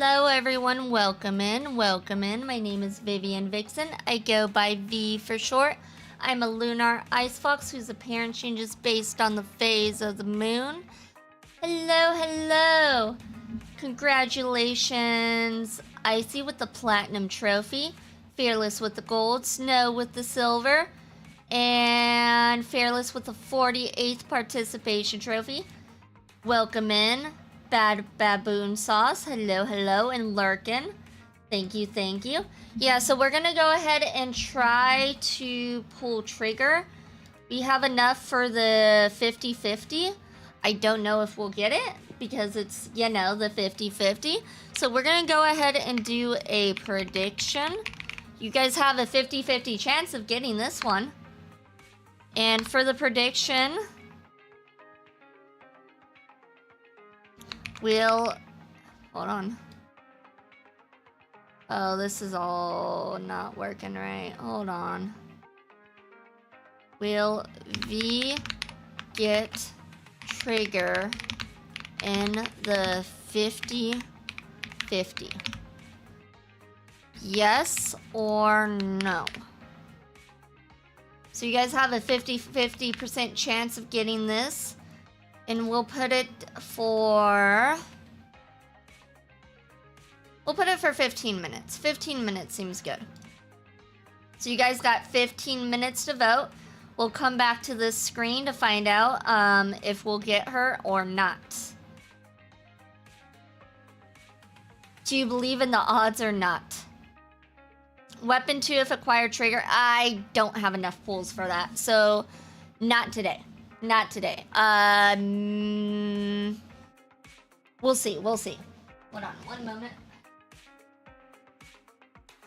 Hello everyone, welcome in, welcome in. My name is Vivian Vixen. I go by V for short. I'm a lunar ice fox whose appearance changes based on the phase of the moon. Hello, hello. Congratulations. Icy with the platinum trophy, Fearless with the gold, Snow with the silver, and Fearless with the 48th participation trophy. Welcome in. Bad Baboon Sauce, hello, hello, and Lycaon, thank you, thank you. Yeah, so we're gonna go ahead and try to pull trigger. We have enough for the 50-50. I don't know if we'll get it because it's, you know, the 50-50. So we're gonna go ahead and do a prediction. You guys have a 50-50 chance of getting this one. And for the prediction, we'll, hold on. Oh, this is all not working right. Hold on. Will V get trigger in the 50-50? Yes or no? So you guys have a 50% chance of getting this. And we'll put it for 15 minutes. 15 minutes seems good. So you guys got 15 minutes to vote. We'll come back to this screen to find out if we'll get her or not. Do you believe in the odds or not? Weapon 2 if acquired trigger. I don't have enough pulls for that. So not today. Not today. We'll see. We'll see. Hold on one moment.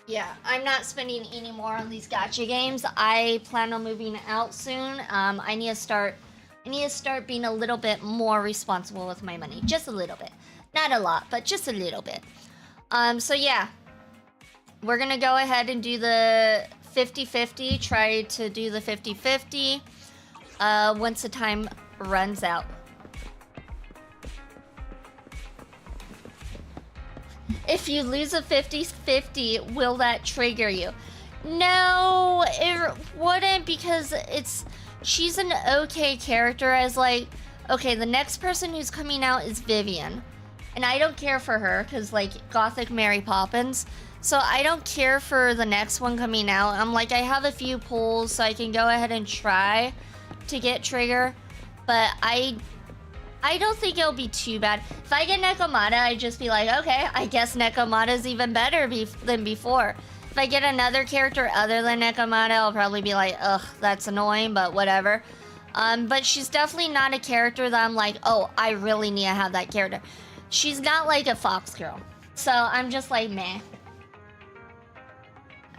Yeah, I'm not spending any more on these gacha games. I plan on moving out soon. I need to start being a little bit more responsible with my money. Just a little bit. Not a lot, but just a little bit. So yeah. We're gonna go ahead and do the 50-50. Try to do the 50-50. Once the time runs out. If you lose a 50-50, will that trigger you? No, it wouldn't, because she's an okay character as like, okay, the next person who's coming out is Vivian. And I don't care for her, because like, Gothic Mary Poppins. So I don't care for the next one coming out. I'm like, I have a few pulls, so I can go ahead and try to get trigger, but I don't think it'll be too bad. If I get Nekomata, I'd just be like, okay, I guess Nekomata's even better than before. If I get another character other than Nekomata, I'll probably be like, ugh, that's annoying, but whatever. But she's definitely not a character that I'm like, oh, I really need to have that character. She's not like a Fox girl, so I'm just like, meh.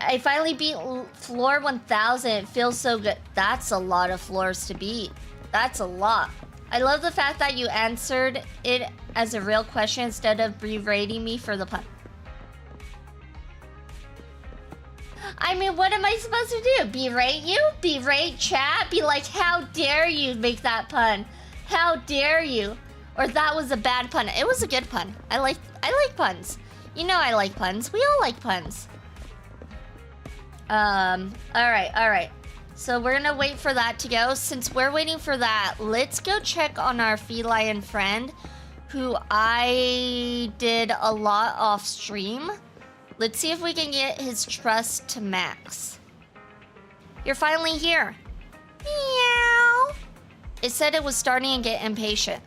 I finally beat floor 1000. It feels so good. That's a lot of floors to beat. That's a lot. I love the fact that you answered it as a real question instead of berating me for the pun. I mean, what am I supposed to do? Berate you? Berate chat? Be like, how dare you make that pun? How dare you? Or that was a bad pun. It was a good pun. I like puns. You know I like puns. We all like puns. Alright. So we're gonna wait for that to go. Since we're waiting for that, let's go check on our feline friend, who I did a lot off stream. Let's see if we can get his trust to max. You're finally here. Meow. It said it was starting to get impatient.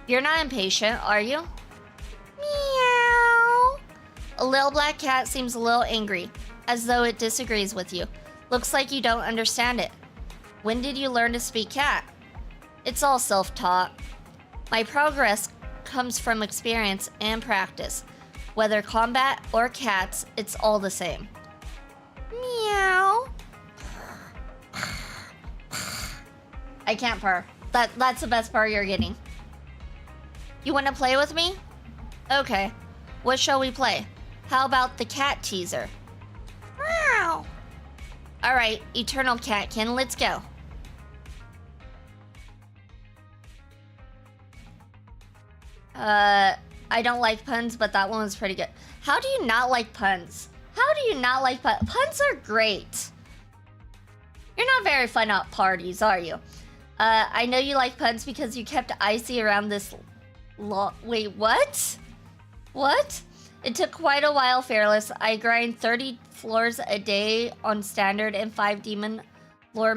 You're not impatient, are you? Meow. A little black cat seems a little angry, as though it disagrees with you. Looks like you don't understand it. When did you learn to speak cat? It's all self-taught. My progress comes from experience and practice. Whether combat or cats, it's all the same. Meow. I can't purr. That's the best purr you're getting. You want to play with me? Okay. What shall we play? How about the cat teaser? Meow. Alright, Eternal Catkin, let's go. I I don't like puns, but that one was pretty good. How do you not like puns? How do you not like puns? Puns are great. You're not very fun at parties, are you? I know you like puns because you kept Icy around this wait, what? What? It took quite a while, Fearless. I grind 30 floors a day on standard and 5 demon floor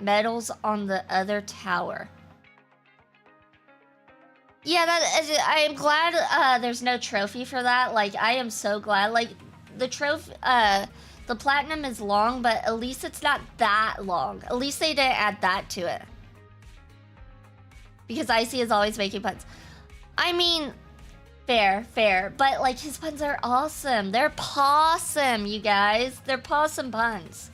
medals on the other tower. Yeah, I am glad there's no trophy for that. Like, I am so glad. Like, the trophy, the platinum is long, but at least it's not that long. At least they didn't add that to it. Because Icy is always making puns. I mean, fair. But, like, his puns are awesome. They're possum, you guys. They're possum puns.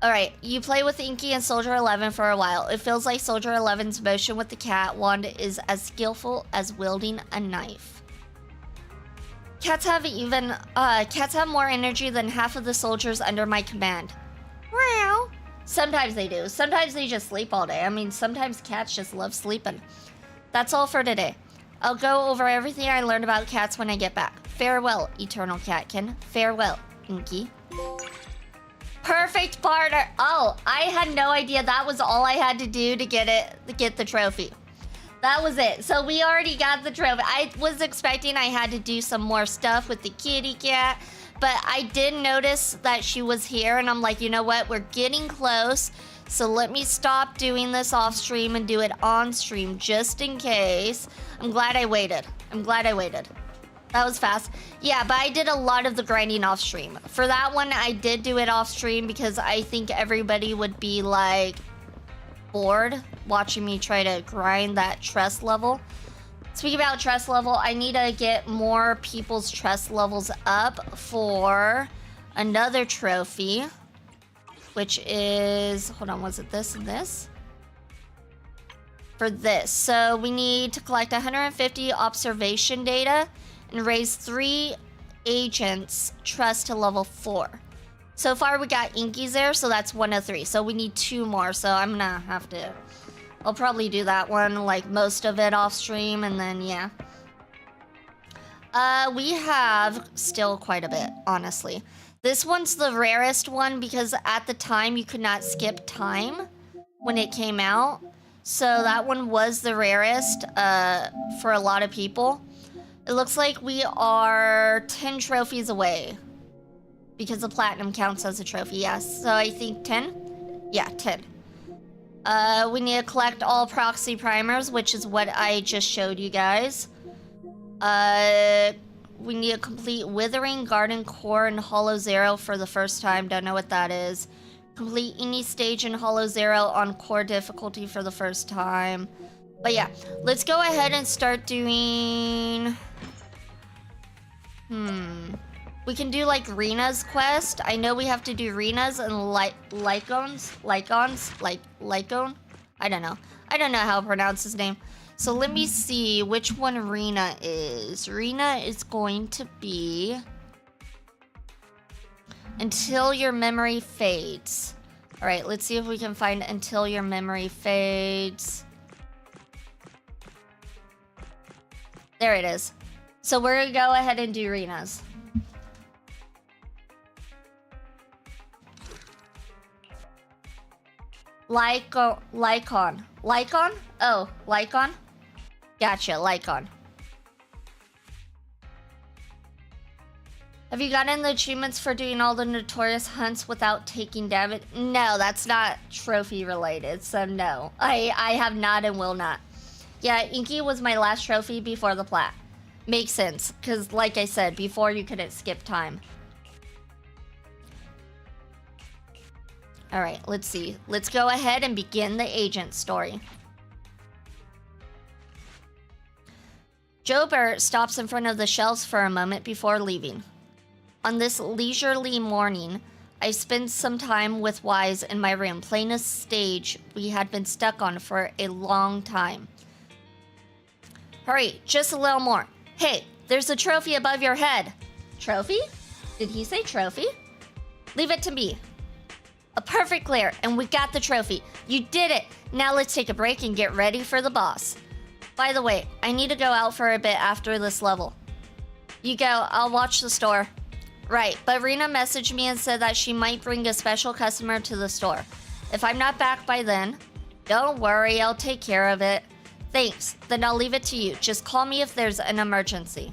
Alright, you play with Inky and Soldier 11 for a while. It feels like Soldier 11's motion with the cat wand is as skillful as wielding a knife. Cats have more energy than half of the soldiers under my command. Well, sometimes they do. Sometimes they just sleep all day. I mean, sometimes cats just love sleeping. That's all for today. I'll go over everything I learned about cats when I get back. Farewell, Eternal Catkin. Farewell, Inky. Purrfect Partner. Oh, I had no idea that was all I had to do to get the trophy. That was it. So we already got the trophy. I was expecting I had to do some more stuff with the kitty cat, but I did notice that she was here, and I'm like, you know what? We're getting close, so let me stop doing this off stream and do it on stream just in case. I'm glad I waited. That was fast. Yeah, but I did a lot of the grinding off stream. For that one, I did do it off stream because I think everybody would be like bored watching me try to grind that trust level. Speaking about trust level, I need to get more people's trust levels up for another trophy, which is, hold on, was it this and this? For this. So we need to collect 150 observation data and raise 3 agents trust to level 4. So far we got Inky's there, so that's 1 of 3. So we need 2 more, so I'm gonna have to... I'll probably do that one, like most of it off stream, and then yeah. We have still quite a bit, honestly. This one's the rarest one because at the time you could not skip time when it came out. So that one was the rarest for a lot of people. It looks like we are 10 trophies away because the platinum counts as a trophy. Yes, so I think 10? Yeah, 10. We need to collect all proxy primers, which is what I just showed you guys. We need to complete Withering, Garden Core, and Hollow Zero for the first time. Don't know what that is. Complete any stage in Hollow Zero on core difficulty for the first time. But yeah, let's go ahead and start doing... We can do like Rina's quest. I know we have to do Rina's and Lycaon. I don't know. I don't know how to pronounce his name. So let me see which one Rina is. Rina is going to be Until Your Memory Fades. All right, let's see if we can find Until Your Memory Fades. There it is. So we're gonna go ahead and do Rina's. Lycaon. Lycaon? Oh, Lycaon? Gotcha, Lycaon. Have you gotten the achievements for doing all the notorious hunts without taking damage? No, that's not trophy related, so no. I have not and will not. Yeah, Inky was my last trophy before the plat. Makes sense, because like I said, before you couldn't skip time. Alright, let's see. Let's go ahead and begin the agent story. Jobert stops in front of the shelves for a moment before leaving. On this leisurely morning, I spent some time with Wise in my room, playing a stage we had been stuck on for a long time. Hurry, just a little more. Hey, there's a trophy above your head. Trophy? Did he say trophy? Leave it to me. A perfect clear, and we got the trophy. You did it. Now let's take a break and get ready for the boss. By the way, I need to go out for a bit after this level. You go, I'll watch the store. Right, but Rina messaged me and said that she might bring a special customer to the store. If I'm not back by then, don't worry, I'll take care of it. Thanks, then I'll leave it to you. Just call me if there's an emergency.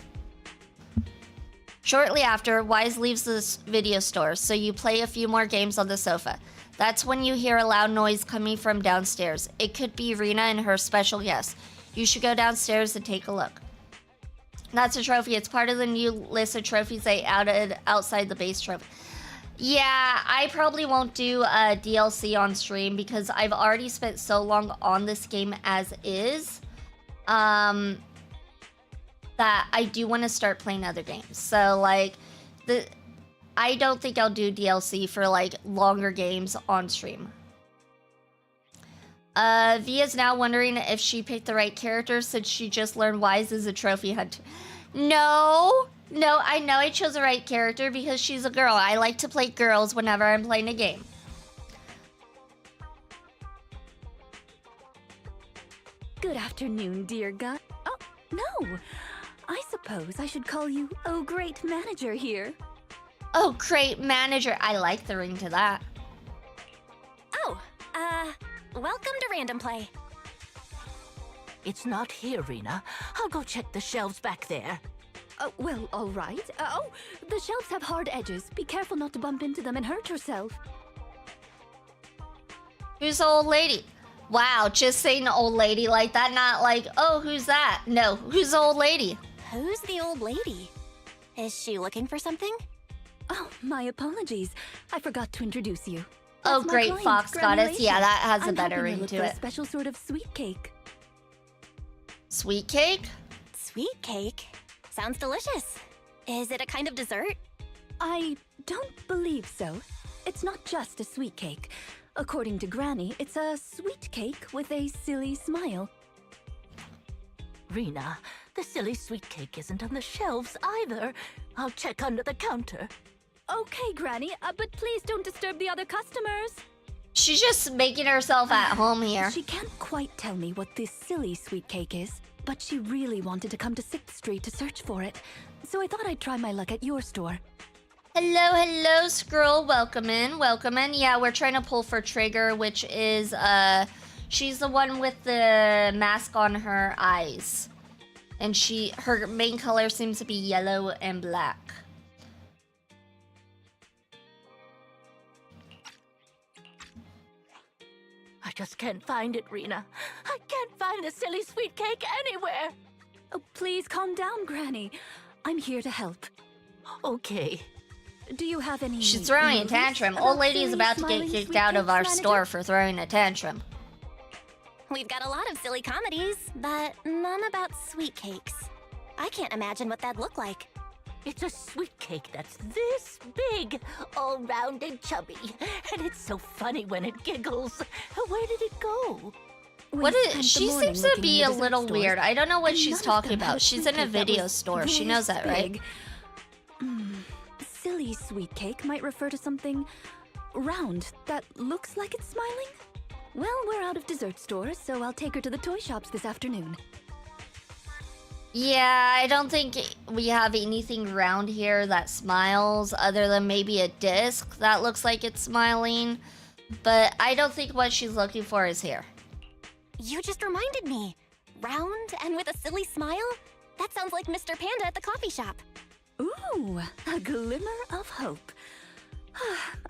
Shortly after, Wise leaves the video store, so you play a few more games on the sofa. That's when you hear a loud noise coming from downstairs. It could be Rina and her special guest. You should go downstairs and take a look. That's a trophy. It's part of the new list of trophies they added outside the base trophy. Yeah, I probably won't do a DLC on stream because I've already spent so long on this game as is. That I do want to start playing other games. So, like, I don't think I'll do DLC for, like, longer games on stream. Via's now wondering if she picked the right character since she just learned Wise is a trophy hunter. No, I know I chose the right character because she's a girl. I like to play girls whenever I'm playing a game. Good afternoon, dear guy. Oh, no. I suppose I should call you, oh, great manager here. Oh, great manager. I like the ring to that. Oh, welcome to Random Play. It's not here, Rina. I'll go check the shelves back there. Oh, well, all right. Oh, the shelves have hard edges. Be careful not to bump into them and hurt yourself. Who's the old lady? Wow, just saying old lady like that, not like, oh, who's that? No, who's the old lady? Who's the old lady? Is she looking for something? Oh, my apologies. I forgot to introduce you. Oh, That's my great, client, Fox Goddess. Yeah, that has a I'm better helping her ring look to for it. A special sort of sweet cake. Sweet cake? Sweet cake? Sounds delicious. Is it a kind of dessert? I don't believe so. It's not just a sweet cake. According to Granny, it's a sweet cake with a silly smile. Rina, the silly sweet cake isn't on the shelves either. I'll check under the counter. Okay, Granny, but please don't disturb the other customers. She's just making herself at home here. She can't quite tell me what this silly sweet cake is, but she really wanted to come to 6th Street to search for it. So I thought I'd try my luck at your store. Hello, Skrull. Welcome in. Yeah, we're trying to pull for Trigger, which is, she's the one with the mask on her eyes. And her main color seems to be yellow and black. I just can't find it, Rina. I can't find the silly sweet cake anywhere. Oh, please calm down, Granny. I'm here to help. Okay. Do you have any... She's throwing a notice tantrum. about Old lady is silly, about to get smiling kicked sweet out of cakes, our manager? store for throwing a tantrum. We've got a lot of silly comedies, but none about sweet cakes. I can't imagine what that'd look like. It's a sweet cake that's this big, all round and chubby. And it's so funny when it giggles. Where did it go? What is... She seems to be a little weird. I don't know what she's talking about. She's in a video store. She knows that, right? Silly sweet cake might refer to something round that looks like it's smiling. Well, we're out of dessert stores, so I'll take her to the toy shops this afternoon. Yeah, I don't think we have anything around here that smiles other than maybe a disc that looks like it's smiling. But I don't think what she's looking for is here. You just reminded me. Round and with a silly smile? That sounds like Mr. Panda at the coffee shop. Ooh, a glimmer of hope.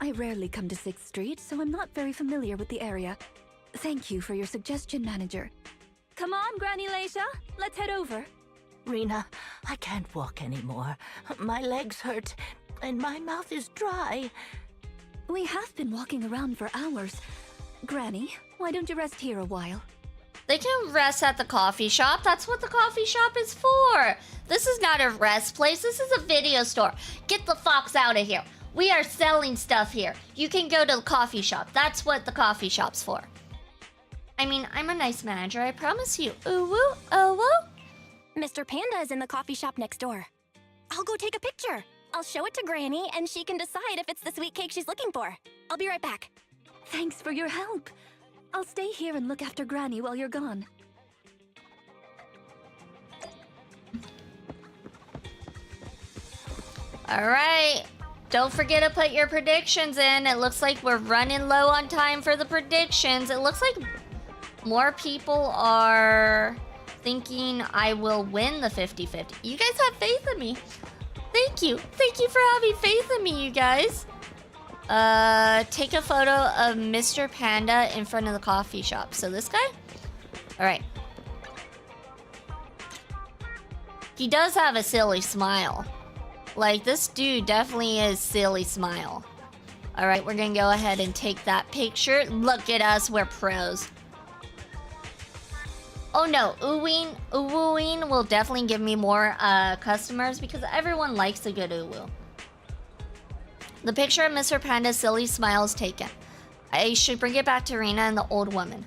I rarely come to 6th Street, so I'm not very familiar with the area. Thank you for your suggestion, manager. Come on, Granny Leisha, let's head over. Rina, I can't walk anymore. My legs hurt, and my mouth is dry. We have been walking around for hours. Granny, why don't you rest here a while? They can rest at the coffee shop. That's what the coffee shop is for. This is not a rest place. This is a video store. Get the fox out of here. We are selling stuff here. You can go to the coffee shop. That's what the coffee shop's for. I mean, I'm a nice manager, I promise you. Ooh woo, oh woo. Mr. Panda is in the coffee shop next door. I'll go take a picture. I'll show it to Granny, and she can decide if it's the sweet cake she's looking for. I'll be right back. Thanks for your help. I'll stay here and look after Granny while you're gone. All right. Don't forget to put your predictions in. It looks like we're running low on time for the predictions. It looks like more people are thinking I will win the 50-50. You guys have faith in me. Thank you. Thank you for having faith in me, you guys. Take a photo of Mr. Panda in front of the coffee shop. So this guy? All right. He does have a silly smile. Like, this dude definitely is silly smile. All right, we're gonna go ahead and take that picture. Look at us, we're pros. Oh no, Uwooing will definitely give me more customers because everyone likes a good uwu. The picture of Mr. Panda's silly smile is taken. I should bring it back to Rina and the old woman.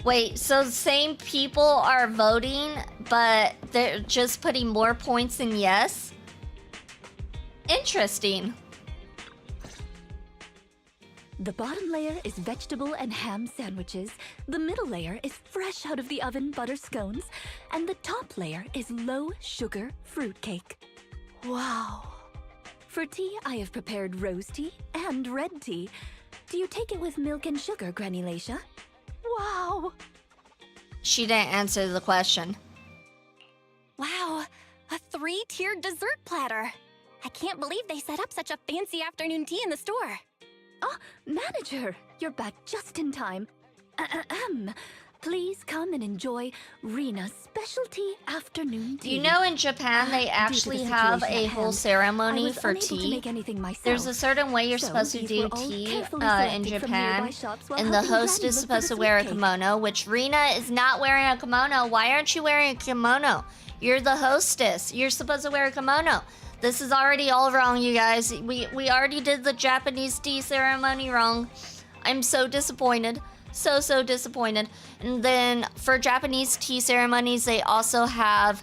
Wait, so the same people are voting, but they're just putting more points in yes? Interesting. The bottom layer is vegetable and ham sandwiches, the middle layer is fresh out of the oven butter scones, and the top layer is low-sugar fruitcake. Wow. For tea, I have prepared rose tea and red tea. Do you take it with milk and sugar, Granny Lacia? Wow! She didn't answer the question. Wow, a 3-tiered dessert platter. I can't believe they set up such a fancy afternoon tea in the store. Ah, manager, you're back just in time. Please come and enjoy Rina's specialty afternoon tea. You know, in Japan, they actually have a whole ceremony for tea. There's a certain way you're supposed to do tea in Japan, and the host is supposed to wear a kimono, which Rina is not wearing a kimono. Why aren't you wearing a kimono? You're the hostess. You're supposed to wear a kimono. This is already all wrong, you guys. We already did the Japanese tea ceremony wrong. I'm so disappointed. So disappointed. And then for Japanese tea ceremonies, they also have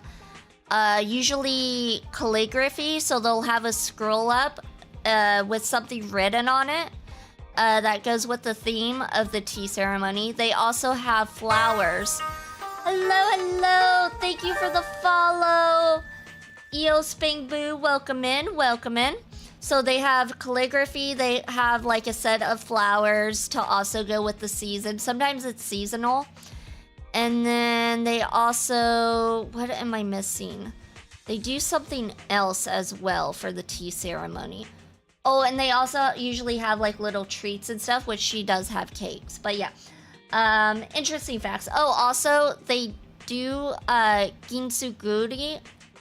usually calligraphy. So they'll have a scroll up with something written on it that goes with the theme of the tea ceremony. They also have flowers. Hello. Thank you for the follow. Eos Bing Boo, welcome in. So they have calligraphy, they have like a set of flowers to also go with the season. Sometimes it's seasonal. And then they also, what am I missing? They do something else as well for the tea ceremony. Oh, and they also usually have like little treats and stuff, which she does have cakes. But yeah, interesting facts. Oh, also they do ginsuguri,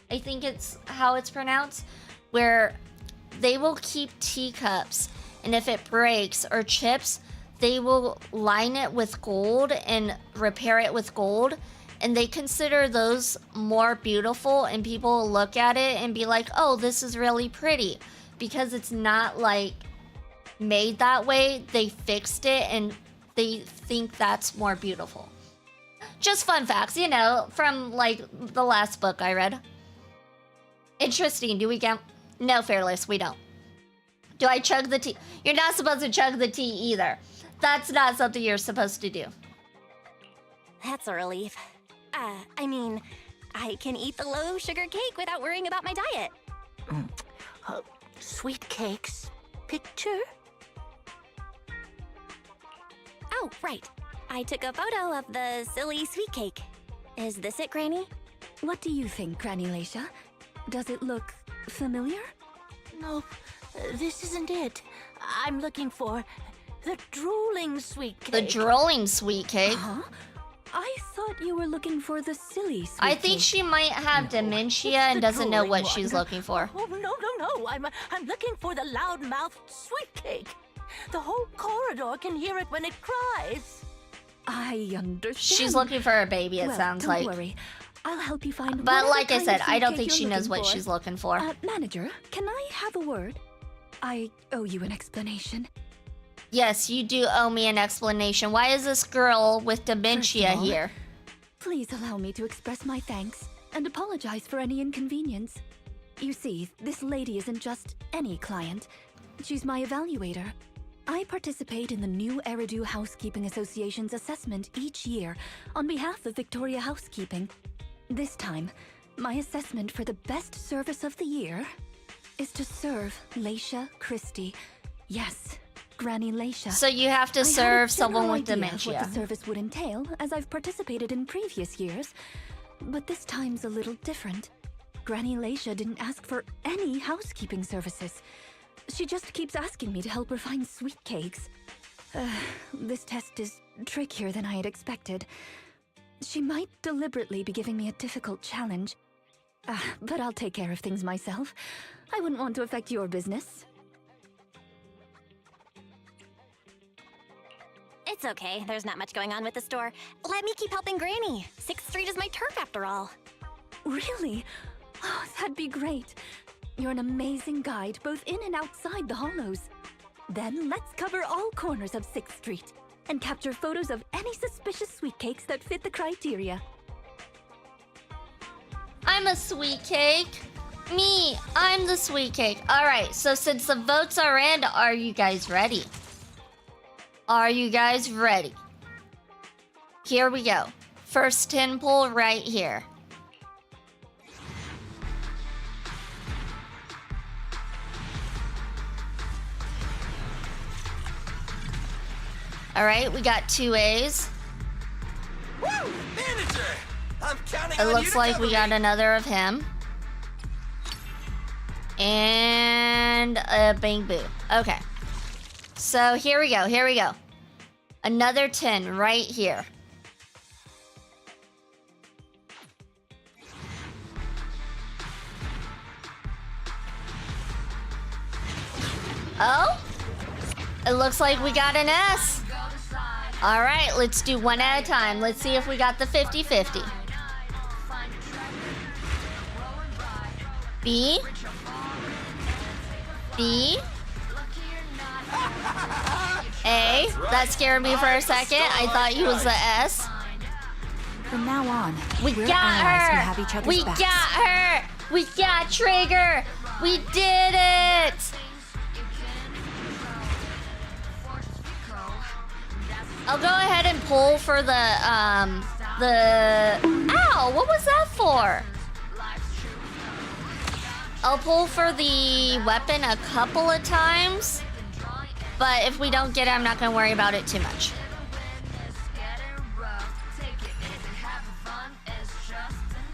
I think it's how it's pronounced, where they will keep teacups, and if it breaks or chips, they will line it with gold and repair it with gold, and they consider those more beautiful, and people will look at it and be like, oh, this is really pretty, because it's not like made that way. They fixed it and they think that's more beautiful. Just fun facts, you know, from like the last book I read. Interesting. Do we get... No, Fearless, we don't. Do I chug the tea? You're not supposed to chug the tea either. That's not something you're supposed to do. That's a relief. I mean, I can eat the low-sugar cake without worrying about my diet. Sweetcakes picture? Oh, right. I took a photo of the silly sweet cake. Is this it, Granny? What do you think, Granny Lacia? Does it look familiar? Nope, this isn't it. I'm looking for the drooling sweet cake. The drooling sweet cake? Huh? I thought you were looking for the silly sweet I think cake. she might have dementia and doesn't know what she's looking for. Oh, no. I'm looking for the loud-mouthed sweet cake. The whole corridor can hear it when it cries. I understand. She's looking for a baby, it sounds like. Don't worry. I'll help you find. But like I kind said, of I don't sweet think cake she you're knows looking what for. she's looking for. Manager, can I have a word? I owe you an explanation. Yes, you do owe me an explanation. Why is this girl with dementia First of all, here? Please allow me to express my thanks and apologize for any inconvenience. You see, this lady isn't just any client. She's my evaluator. I participate in the new Eridu Housekeeping Association's assessment each year on behalf of Victoria Housekeeping. This time, my assessment for the best service of the year is to serve Laisha Christie. Yes, Granny Laisha. So you have to serve someone with I had a general idea dementia. of what the service would entail, as I've participated in previous years. But this time's a little different. Granny Laisha didn't ask for any housekeeping services. She just keeps asking me to help her find Sweetcakes. This test is trickier than I had expected. She might deliberately be giving me a difficult challenge. But I'll take care of things myself. I wouldn't want to affect your business. It's okay. There's not much going on with the store. Let me keep helping Granny. 6th Street is my turf after all. Really? Oh, that'd be great. You're an amazing guide, both in and outside the hollows. Then let's cover all corners of 6th Street and capture photos of any suspicious Sweetcakes that fit the criteria. I'm a sweet cake. Me, I'm the sweet cake. Alright, so since the votes are in, are you guys ready? Are you guys ready? Here we go. First 10 pull right here. Alright, we got 2 A's. Woo! Manager! I'm counting It on looks you to like cover we got me. another of him. And a bang boo. Okay. So here we go, here we go. Another 10 right here. Oh? It looks like we got an S. All right, let's do one at a time. Let's see if we got the 50-50. B. B. A. That scared me for a second. I thought he was the S. From now on, We we're got allies who her! have each other's We backs. got her! We got Trigger! We did it! I'll go ahead and pull for the Ow! What was that for? I'll pull for the weapon a couple of times. But if we don't get it, I'm not gonna worry about it too much.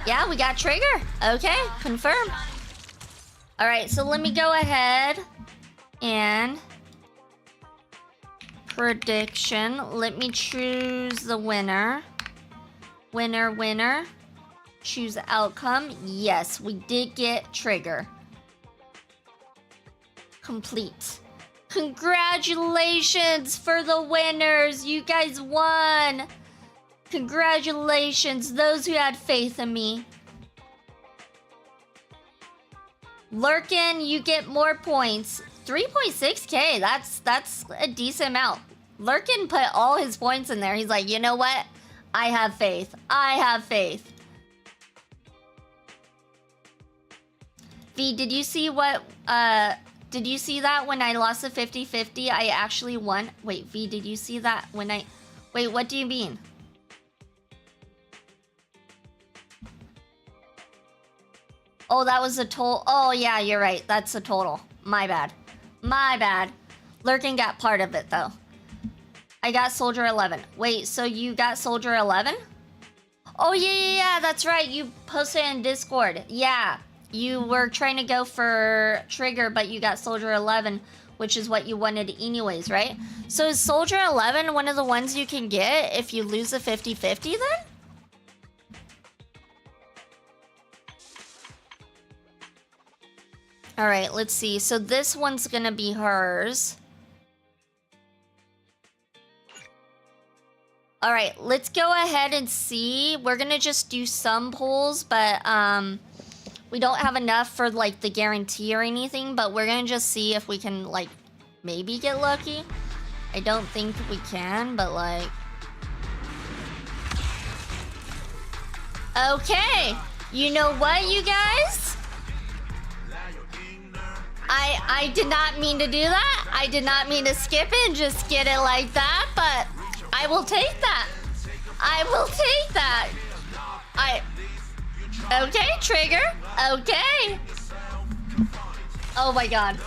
Yeah, we got Trigger. Okay, confirm. Alright, so let me go ahead and prediction. Let me choose the winner. Winner, winner. Choose outcome. Yes, we did get Trigger. Complete. Congratulations for the winners. You guys won. Congratulations, those who had faith in me. Lurkin, you get more points. 3.6k, that's a decent amount. Lurkin put all his points in there. He's like, you know what? I have faith. I have faith. V, did you see what, did you see that when I lost the 50-50, I actually won? Wait, V, did you see that when I... Wait, what do you mean? Oh, that was a total... Oh, yeah, you're right. That's a total. My bad. My bad. Lurkin got part of it, though. I got Soldier 11. Wait, so you got Soldier 11? Oh, yeah, that's right. You posted in Discord. Yeah. You were trying to go for Trigger, but you got Soldier 11, which is what you wanted anyways, right? So is Soldier 11 one of the ones you can get if you lose a 50-50 then? All right, let's see. So this one's gonna be hers. All right, let's go ahead and see. We're gonna just do some pulls, but we don't have enough for like the guarantee or anything, but we're gonna just see if we can like maybe get lucky. I don't think we can, but like... Okay, you know what, you guys? I did not mean to do that. I did not mean to skip it and just get it like that, but I will take that. I will take that. Okay, trigger. Okay. Oh my god.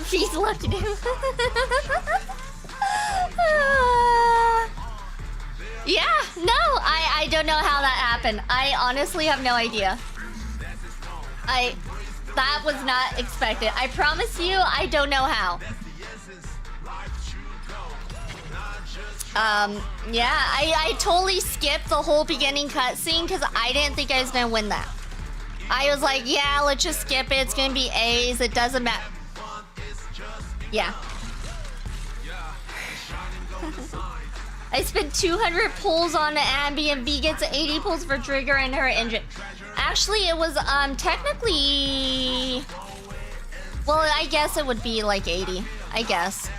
He's looking at him. Yeah, no, I don't know how that happened. I honestly have no idea. That was not expected. I promise you, I don't know how. Yeah, I totally skipped the whole beginning cutscene because I didn't think I was gonna win that. I was like, yeah, let's just skip it. It's gonna be A's. It doesn't matter. Yeah. I spent 200 pulls on the Abby and V gets 80 pulls for Trigger and her engine. Actually, it was technically... Well, I guess it would be like 80. I guess.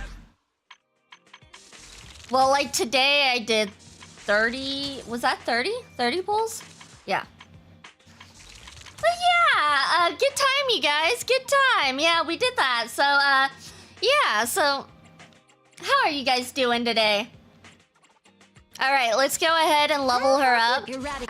Well, like today I did 30... Was that 30? 30 pulls? Yeah. But yeah, good time, you guys. Good time. Yeah, we did that. So, yeah, so... How are you guys doing today? Alright, let's go ahead and level her up. You're ready.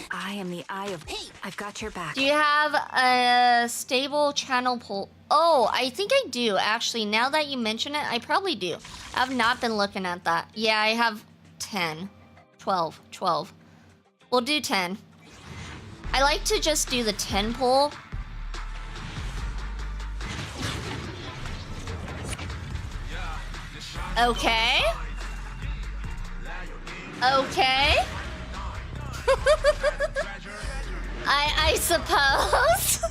I am the eye of... I've got your back. Do you have a stable channel pull? Oh, I think I do, actually. Now that you mention it, I probably do. I've not been looking at that. Yeah, I have 10. 12. We'll do 10. I like to just do the 10 pull. Okay. Okay. I suppose.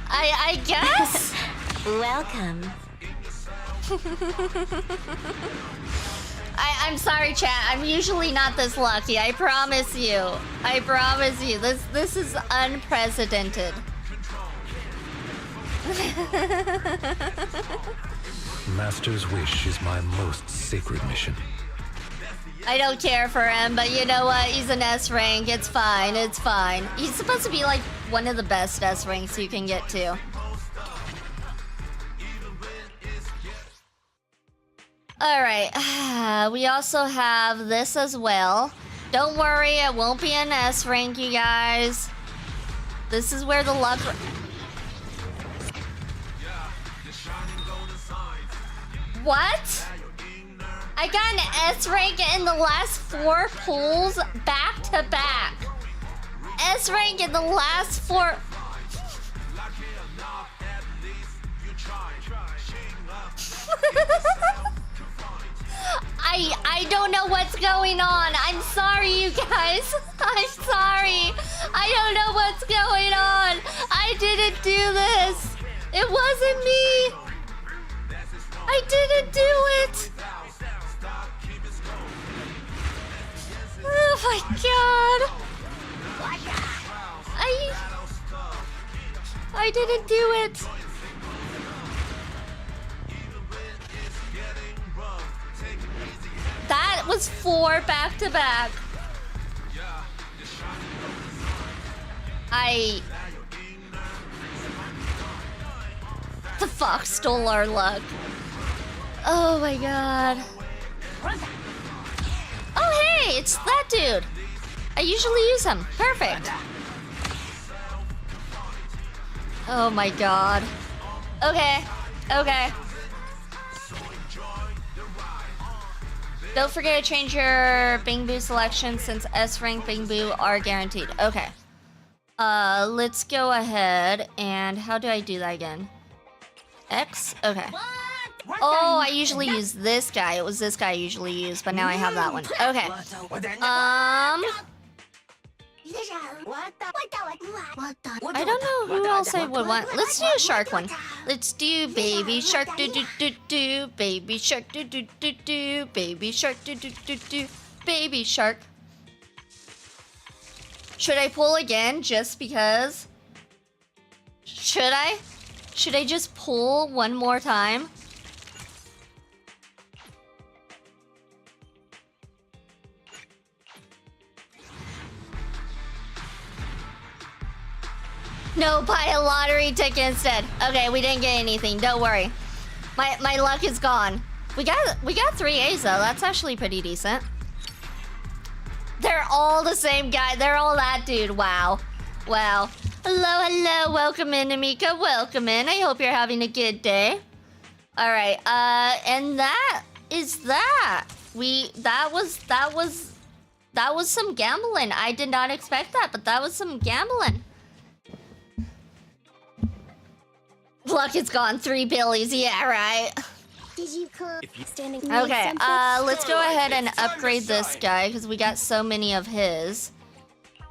I guess. Welcome. I'm sorry, chat. I'm usually not this lucky. I promise you. I promise you. This is unprecedented. Master's wish is my most sacred mission. I don't care for him, but you know what? He's an S rank. It's fine. It's fine. He's supposed to be like one of the best S ranks you can get to. Alright. We also have this as well. Don't worry, it won't be an S rank, you guys. This is where the luck... What? I got an S rank in the last 4 pulls back to back. S rank in the last 4... I don't know what's going on. I'm sorry, you guys. I'm sorry. I don't know what's going on. I didn't do this. It wasn't me. I didn't do it! Oh my god! I didn't do it! That was 4 back to back. The fox stole our luck. Oh my god. Oh hey, it's that dude. I usually use him. Perfect. Oh my god. Okay. Don't forget to change your Bing Boo selection since S rank Bing Boo are guaranteed. Okay. Let's go ahead and how do I do that again? X? Okay. Oh, I usually use this guy. It was this guy I usually use, but now I have that one. Okay. I don't know who else I would want. Let's do a shark one. Let's do baby shark do do do do, baby shark do do do do, baby shark do do do do, baby shark. Should I pull again just because? Should I? Should I just pull one more time? No, buy a lottery ticket instead. Okay, we didn't get anything. Don't worry. My luck is gone. We got 3 A's though. That's actually pretty decent. They're all the same guy. They're all that dude. Wow. Wow. Hello. Welcome in, Amika. Welcome in. I hope you're having a good day. All right. And that is that. That was some gambling. I did not expect that, but that was some gambling. Luck is gone. 3 billies. Yeah, right. Did you come standing? Okay, let's go ahead and upgrade this guy because we got so many of his.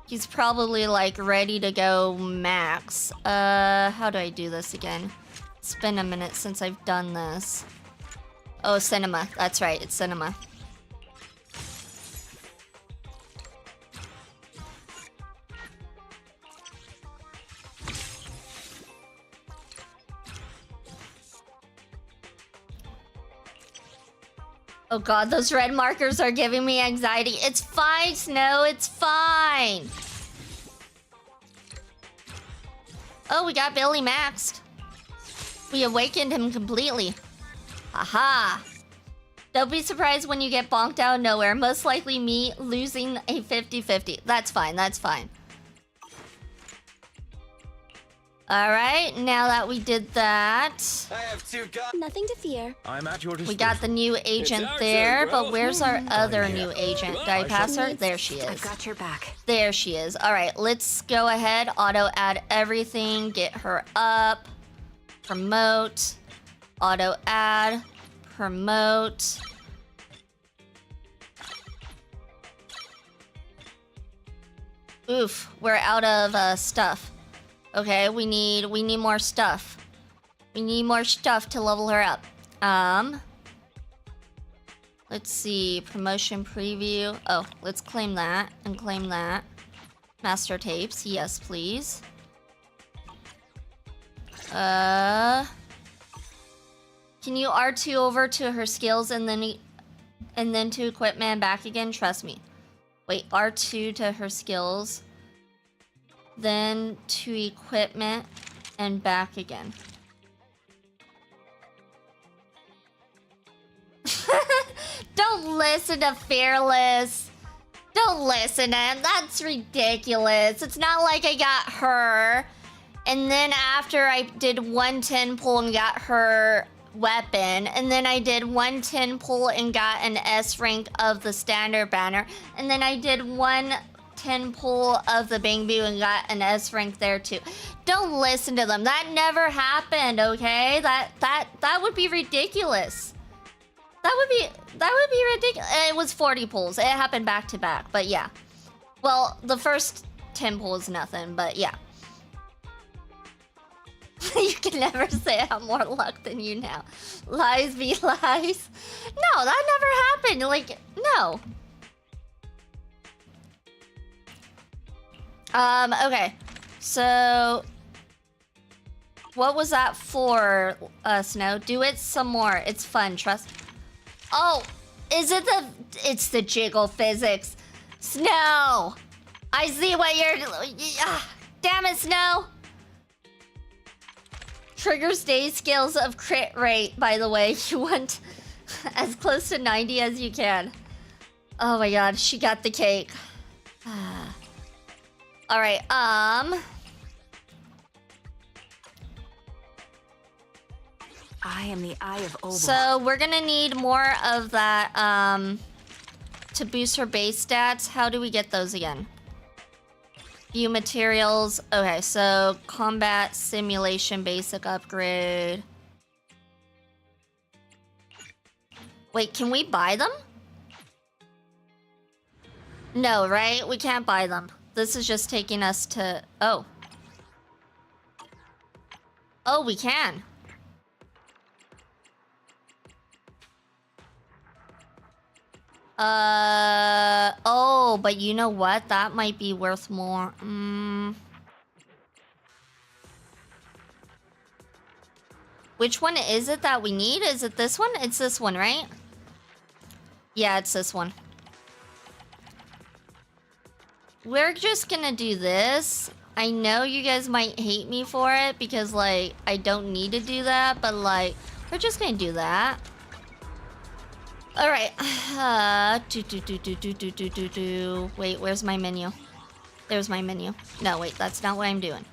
He's probably like ready to go max. How do I do this again? It's been a minute since I've done this. Oh, cinema. That's right, it's cinema. Oh god, those red markers are giving me anxiety. It's fine, Snow, it's fine. Oh, we got Billy maxed. We awakened him completely. Aha. Don't be surprised when you get bonked out of nowhere. Most likely me losing a 50-50. That's fine, that's fine. Alright, now that we did that, I have 2 guns. Nothing to fear. I'm at your disposal. we got the new agent there, but where's our other new agent? Did I pass her? There she I've is. got your back. There she is. Alright, let's go ahead, auto add everything, get her up, promote, auto add, promote. Oof, we're out of stuff. Okay, we need more stuff. We need more stuff to level her up. Let's see, promotion preview. Oh, let's claim that and claim that. Master tapes, yes please. Can you R2 over to her skills and then to equipment and back again? Trust me. Wait, R2 to her skills. Then to equipment and back again. Don't listen to Fearless. Don't listen to him. That's ridiculous. It's not like I got her. And then after I did 110 pull and got her weapon. And then I did 110 pull and got an S rank of the standard banner. And then I did 110 pull of the Bang Boo and got an S rank there too. Don't listen to them. That never happened, okay? That would be ridiculous. That would be ridiculous. It was 40 pulls. It happened back to back, but yeah. Well, the first 10 pulls nothing, but yeah. You can never say I have more luck than you now. Lies be lies. No, that never happened. Like, no. Okay. So what was that for, Snow? Do it some more. It's fun, trust. Oh, is it it's the jiggle physics. Snow! I see what you're... Damn it, Snow! Trigger stage skills of crit rate, by the way. You want as close to 90 as you can. Oh my god, she got the cake. Alright, I am the Eye of Obel. so we're gonna need more of that, to boost her base stats. How do we get those again? View materials. Okay, so combat simulation basic upgrade. Wait, can we buy them? No, right? We can't buy them. This is just taking us to... Oh. Oh, we can. Oh, but you know what? That might be worth more. Which one is it that we need? Is it this one? It's this one, right? Yeah, it's this one. We're just gonna do this. I know you guys might hate me for it because, like, I don't need to do that, but, like, we're just gonna do that. Alright. Wait, where's my menu? There's my menu. No, wait, that's not what I'm doing.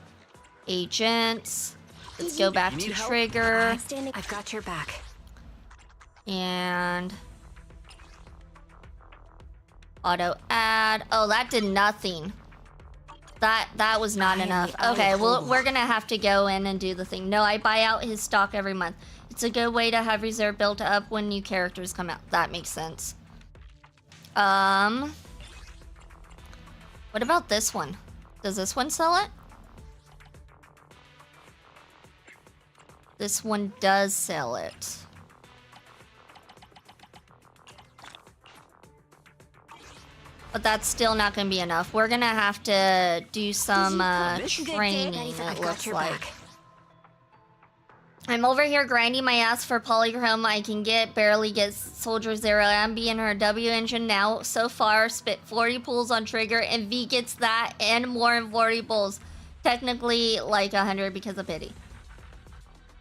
Agents. Let's go back to trigger. I've got your back. And auto add. Oh, that did nothing. That was not enough. Okay, well, we're gonna have to go in and do the thing. No, I buy out his stock every month. It's a good way to have reserve built up when new characters come out. That makes sense. What about this one? Does this one sell it? This one does sell it. But that's still not gonna be enough. We're gonna have to do some training, it looks like. I'm over here grinding my ass for polychrome. I can barely get Soldier Zero MB in her W engine now. So far, spit 40 pulls on trigger, and V gets that and more in 40 pulls. Technically, like 100 because of pity.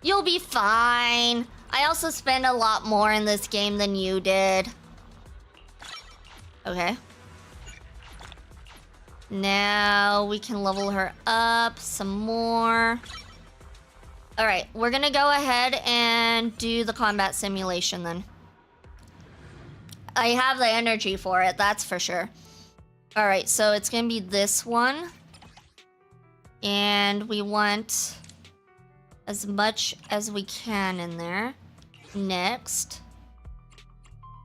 You'll be fine. I also spent a lot more in this game than you did. Okay. Now we can level her up some more. Alright, we're gonna go ahead and do the combat simulation then. I have the energy for it, that's for sure. Alright, so it's gonna be this one. And we want as much as we can in there. Next.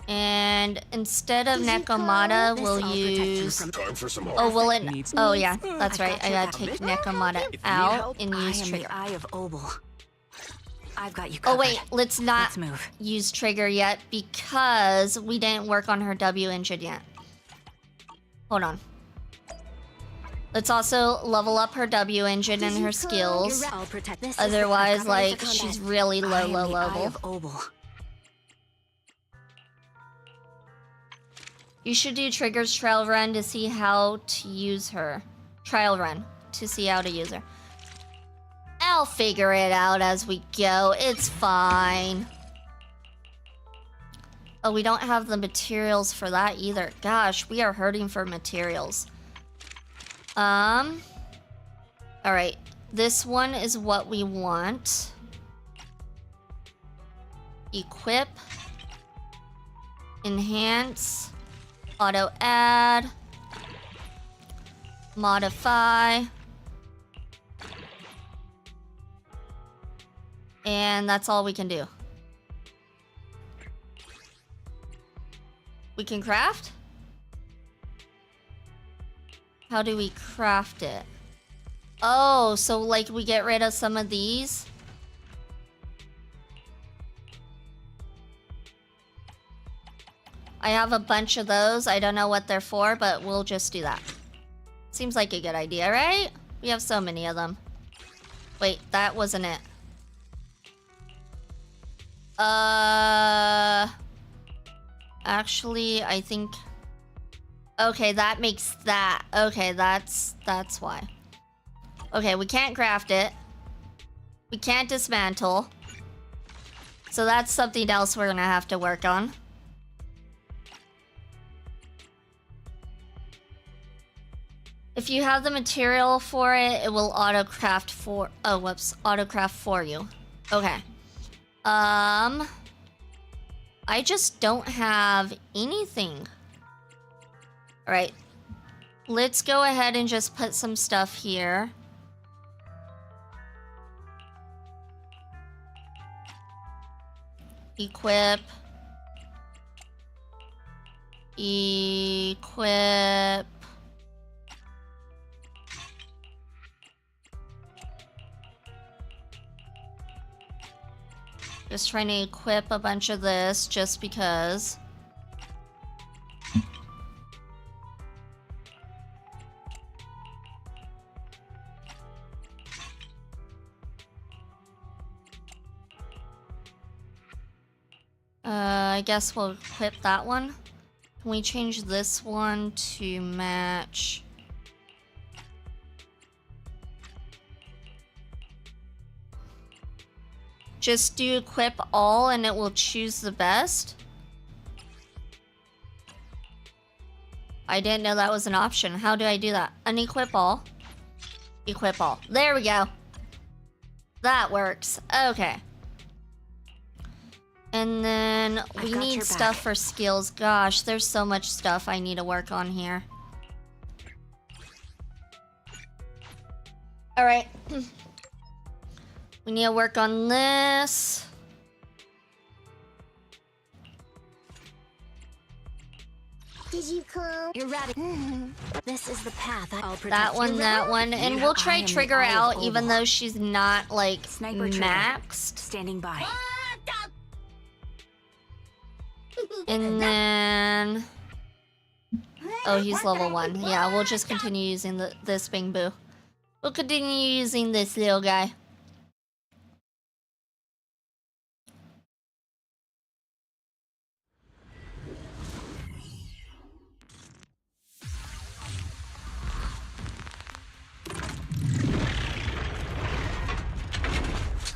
And instead of Nekomata, we'll use... Oh, will it... Oh, yeah, that's right. I gotta take Nekomata out and use Trigger. Eye of Obel. I've got you Oh, covered. wait, let's not move. use Trigger yet because we didn't work on her W engine yet. Hold on. Let's also level up her W engine and her skills. Otherwise, like, she's really low level. You should do Trigger's trial run to see how to use her. Trial run to see how to use her. I'll figure it out as we go. It's fine. Oh, we don't have the materials for that either. Gosh, we are hurting for materials. Alright. This one is what we want. Equip. Enhance. Auto add. Modify. And that's all we can do. We can craft? How do we craft it? Oh, so like we get rid of some of these? I have a bunch of those. I don't know what they're for, but we'll just do that. Seems like a good idea, right? We have so many of them. Wait, that wasn't it. Actually, I think... Okay, that makes that. Okay, that's why. Okay, we can't craft it. We can't dismantle. So that's something else we're gonna have to work on. If you have the material for it, it will auto-craft for... Oh, whoops. Auto-craft for you. Okay. I just don't have anything. Alright. Let's go ahead and just put some stuff here. Equip. Equip. Just trying to equip a bunch of this just because. I guess we'll equip that one. Can we change this one to match? just do equip all and it will choose the best? I didn't know that was an option. How do I do that? Unequip all. Equip all. There we go. That works. Okay. And then we need stuff for skills. Gosh, there's so much stuff I need to work on here. Alright. We need to work on this. Did you come? You're ready. This is the path. I'll protect That one, you. that one. And we'll try trigger out even though she's not, like, maxed. Standing by. And then... Oh, he's level 1. Yeah, we'll just continue using this Bing Boo. We'll continue using this little guy.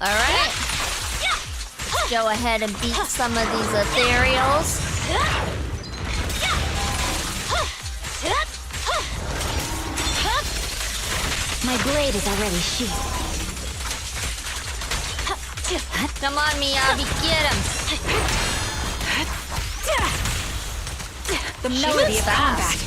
Alright. Let's go ahead and beat some of these ethereals. My blade is already sheathed. Come on, Miyabi, get him. The melody of combat.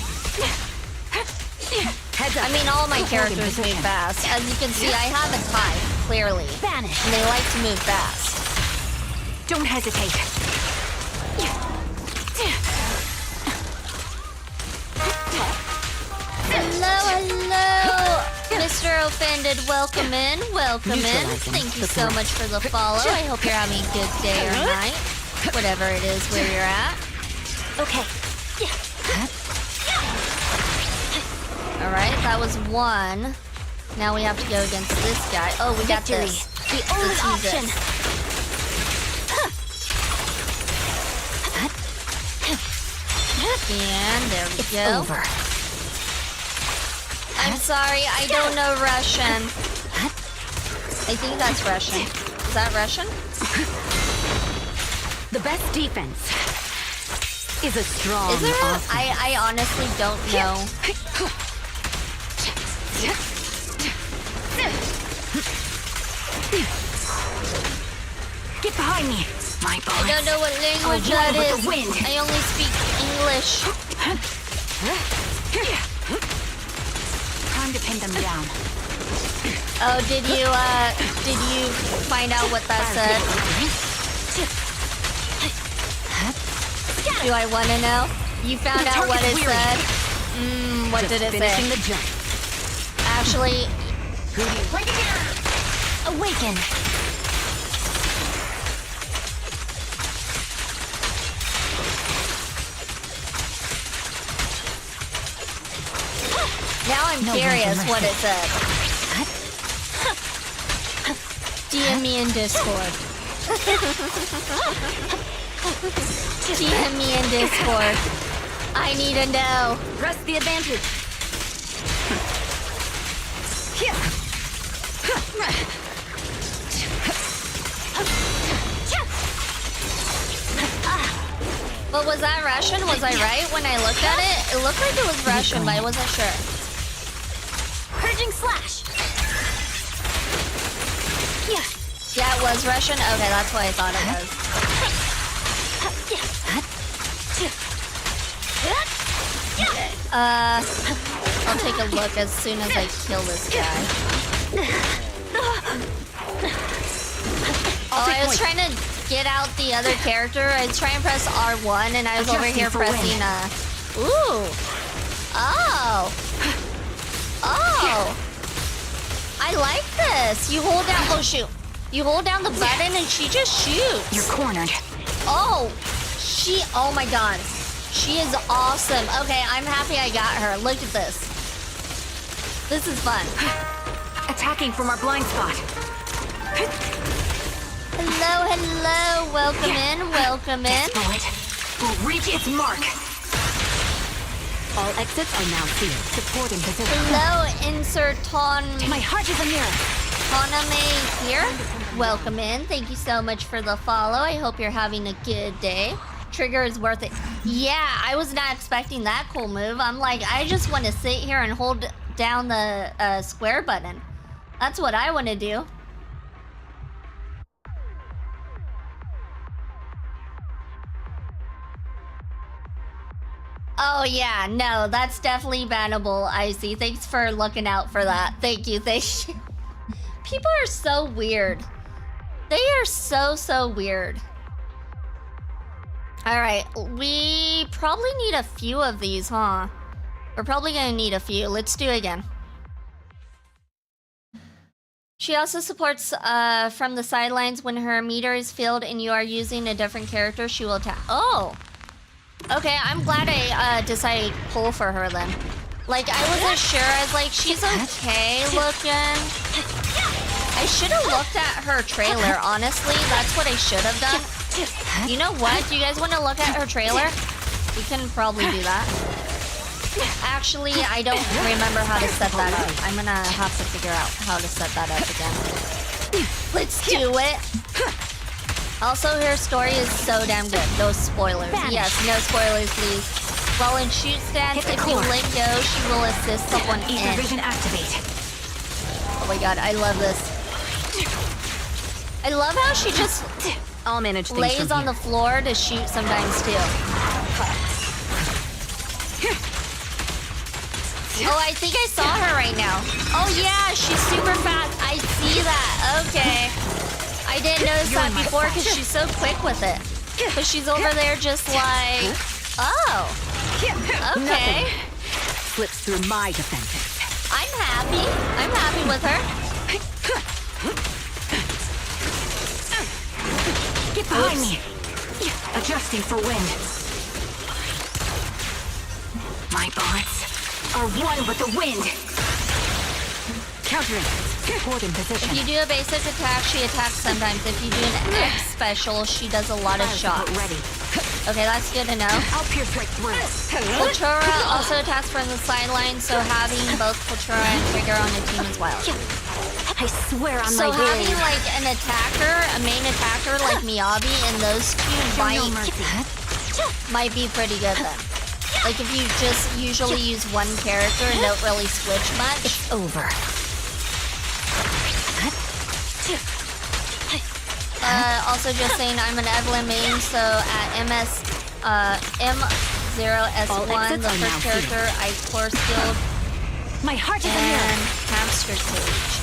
I mean, all my characters move fast. As you can see, I have a type, clearly. Vanish. And they like to move fast. Don't hesitate. Hello, hello, Mr. Offended. Welcome in, welcome in. Thank you so much for the follow. I hope you're having a good day or night, whatever it is where you're at. Okay. Alright, that was one. Now we have to go against this guy. Oh, we got Victory. this. The only Let's use option. this. And there we go. Over. I'm sorry, I don't know Russian. I think that's Russian. Is that Russian? The best defense is a strong Is there a, offense. I honestly don't know. Get behind me, my boss. I don't know what language I'll that run with is. the wind. I only speak English. Time to pin them down. Oh, did you find out what that said? Do I want to know? You found out what it said? What did it Finishing say? the jump. Actually, Awaken. now I'm curious what it said. DM me in Discord. DM me in Discord. I need to know. Press the advantage. But was that Russian? Was I right when I looked at it? It looked like it was Russian, but I wasn't sure. Purging slash. Yeah, it was Russian? Okay, that's what I thought it was. I'll take a look as soon as I kill this guy. Oh, I was trying to get out the other character. I was trying to press R1 and I was over here pressing, Ooh! Oh! Oh! I like this! You hold down... Oh, shoot. You hold down the button and she just shoots. You're cornered. Oh! Oh my god. She is awesome. Okay, I'm happy I got her. Look at this. This is fun. Attacking from our blind spot. Hello, hello. Welcome in, welcome in. This bullet will reach its mark. All exits are now sealed. Supporting position. Hello, insert on... My heart is a mirror. Haname here. Welcome in. Thank you so much for the follow. I hope you're having a good day. Trigger is worth it. Yeah, I was not expecting that cool move. I'm like, I just want to sit here and hold down the square button. That's what I want to do. Oh yeah, no, that's definitely bannable, Icy. Thanks for looking out for that. Thank you, thank you. People are so weird. They are so weird. Alright, we probably need a few of these, huh? We're probably gonna need a few. Let's do it again. She also supports from the sidelines. When her meter is filled and you are using a different character, she will attack. Oh! Okay, I'm glad I decided to pull for her then. Like, I wasn't sure. I was like, she's okay looking. I should have looked at her trailer, honestly. That's what I should have done. You know what? Do you guys want to look at her trailer? We can probably do that. Actually, I don't remember how to set that up. I'm gonna have to figure out how to set that up again. Let's do it. Also, her story is so damn good. No spoilers. Yes, no spoilers, please. While in shoot stance, if you let go, she will assist someone in. Vision activate. Oh my god, I love this. I love how she just I'll manage things lays on the floor to shoot sometimes too. Oh, I think I saw her right now. Oh yeah, she's super fast. I see that. Okay. I didn't notice that before because she's so quick with it. But she's over there just like... Oh. Okay. Slips through my defenses. I'm happy. I'm happy with her. Get behind me. Adjusting for wind. My bullets are one with the wind. Countering. Support in position. If you do a basic attack, she attacks sometimes. If you do an X special, she does a lot of shots. Ready. Okay, that's good to know. I'll pierce right through. Kultura also attacks from the sideline, so having both Kultura and Trigger on the team is wild. I swear on So my having blade. like an attacker, a main attacker like Miyabi, and those two might be pretty good then. Like if you just usually use one character and don't really switch much. It's over. Also just saying I'm an Evelyn main, so at M0S1, the first character I core skilled My heart is and hamster caged.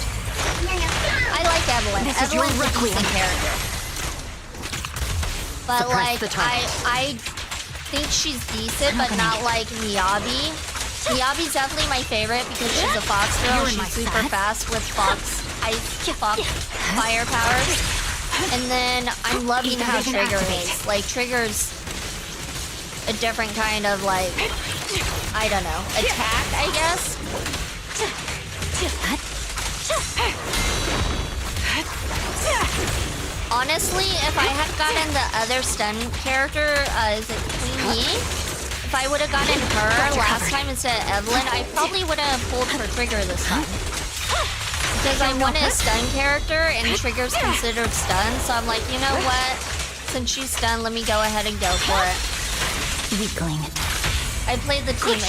I like Evelyn. Evelyn's a decent character. But like, I think she's decent, but not like Miyabi. Miyabi's definitely my favorite because she's a fox girl. She's super fast with fox fire powers. And then I'm loving how Trigger is. Like, Trigger's a different kind of, like, I don't know, attack, I guess? Honestly, if I had gotten the other stun character, is it Queen Yi? If I would have gotten her last time instead of Evelyn, I probably would have pulled for Trigger this time. Because I wanted a stun character, and Trigger's considered stun, so I'm like, you know what? Since she's stun, let me go ahead and go for it. Weakling. I played the team. It's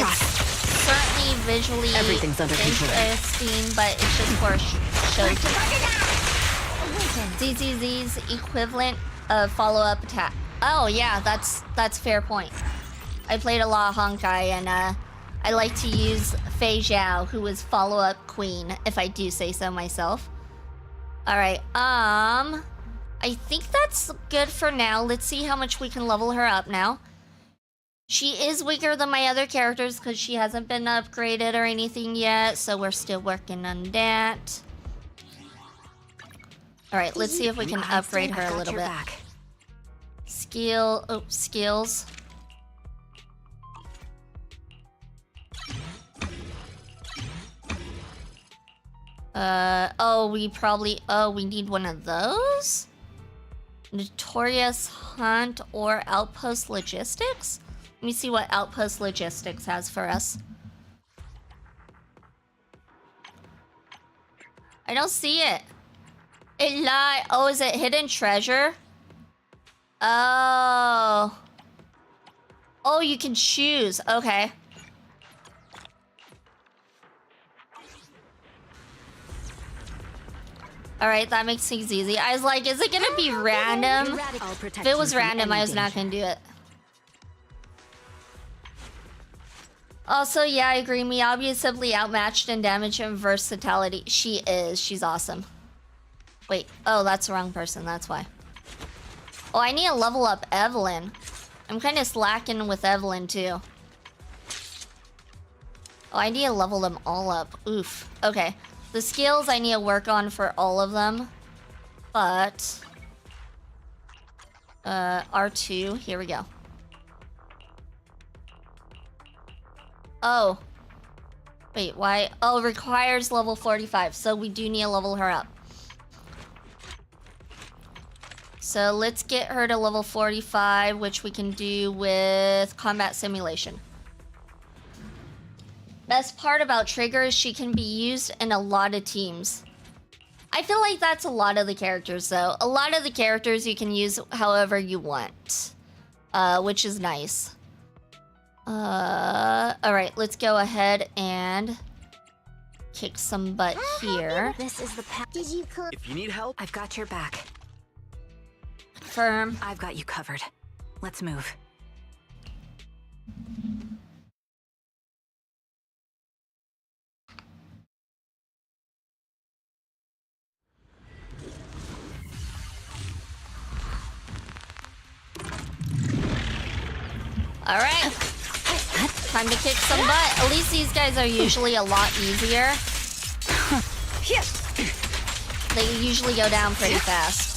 certainly visually interesting, but it's just for show. ZZZ's equivalent of follow-up attack. Oh yeah, that's fair point. I played a lot of Honkai, and I like to use Fei Zhao, who is follow-up queen, if I do say so myself. Alright, I think that's good for now. Let's see how much we can level her up now. She is weaker than my other characters because she hasn't been upgraded or anything yet, so we're still working on that. Alright, let's see if we can upgrade her a little bit. Skills. We need one of those? Notorious Hunt or Outpost Logistics? Let me see what Outpost Logistics has for us. I don't see it. It lied. Oh, is it hidden treasure? Oh. Oh, you can choose. Okay. Alright, that makes things easy. I was like, is it gonna be random? If it was random, I was not gonna do it. Also, yeah, I agree. Miyabi is simply outmatched in damage and versatility. She is. She's awesome. Wait. Oh, that's the wrong person. That's why. Oh, I need to level up Evelyn. I'm kind of slacking with Evelyn, too. Oh, I need to level them all up. Oof. Okay. The skills I need to work on for all of them. But... R2. Here we go. Oh. Wait, why? Oh, requires level 45. So we do need to level her up. So let's get her to level 45, which we can do with combat simulation. Best part about Trigger is she can be used in a lot of teams. I feel like that's a lot of the characters, though. A lot of the characters you can use however you want. Which is nice. Alright, let's go ahead and kick some butt here. This is the path. If you need help, I've got your back. Confirm. I've got you covered. Let's move. Alright. Time to kick some butt. At least these guys are usually a lot easier. They usually go down pretty fast.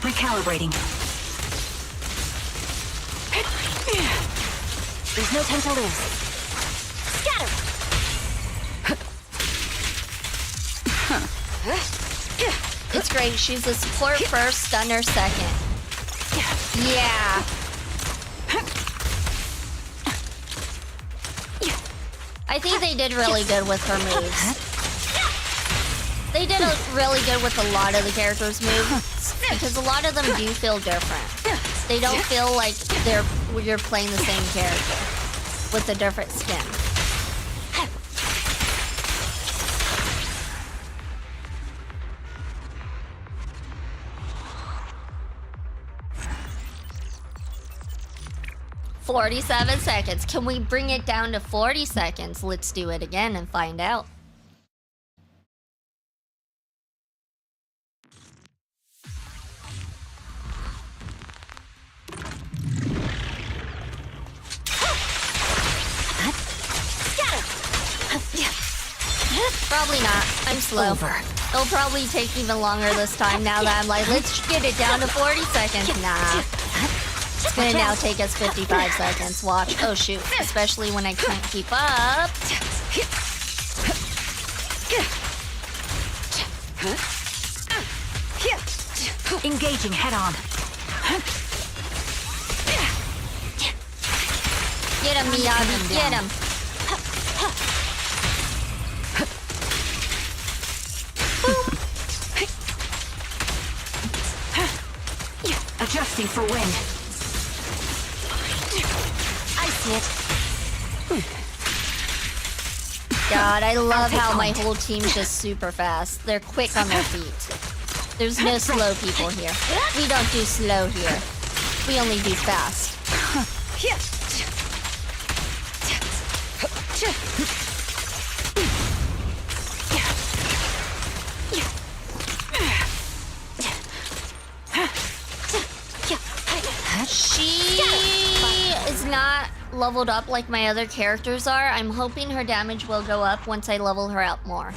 Recalibrating. There's no time to lose. Scatter! It's great. She's a support first, stunner second. Yeah. I think they did really good with her moves. They did really good with a lot of the characters' moves because a lot of them do feel different. They don't feel like you're playing the same character with a different skin. "47 seconds. Can we bring it down to 40 seconds? Let's do it again and find out. Probably not. I'm slow. Over. It'll probably take even longer this time now that I'm like, let's get it down to 40 seconds. Nah. It's gonna now take us 55 seconds. Watch. Oh shoot. Especially when I can't keep up. Engaging head on. Get him, Miyagi. Get him. Adjusting for wind. I see it. God, I love how my whole team's just super fast. They're quick on their feet. There's no slow people here. We don't do slow here. We only do fast. She is not leveled up like my other characters are. I'm hoping her damage will go up once I level her up more.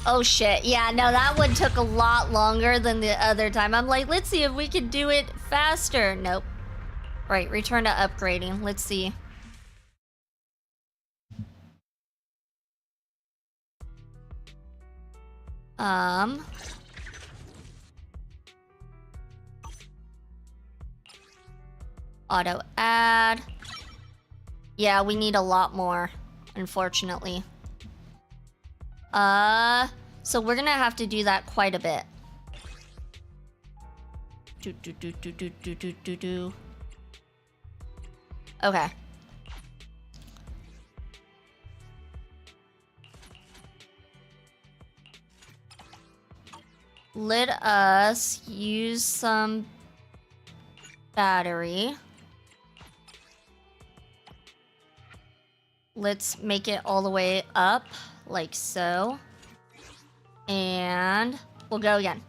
Oh shit. Yeah, no, that one took a lot longer than the other time. I'm like, let's see if we can do it faster. Nope. Right, return to upgrading. Let's see. Auto add. Yeah, we need a lot more. unfortunately. So we're gonna have to do that quite a bit. Okay. Let us use some battery. Let's make it all the way up, like so. And we'll go again.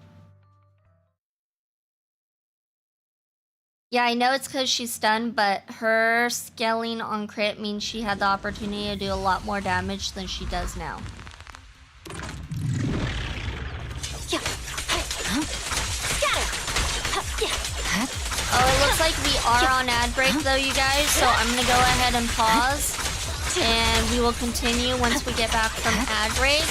Yeah, I know it's because she's stunned, but her scaling on crit means she had the opportunity to do a lot more damage than she does now. Oh, it looks like we are on ad break though, you guys, so I'm gonna go ahead and pause. And we will continue once we get back from ad break.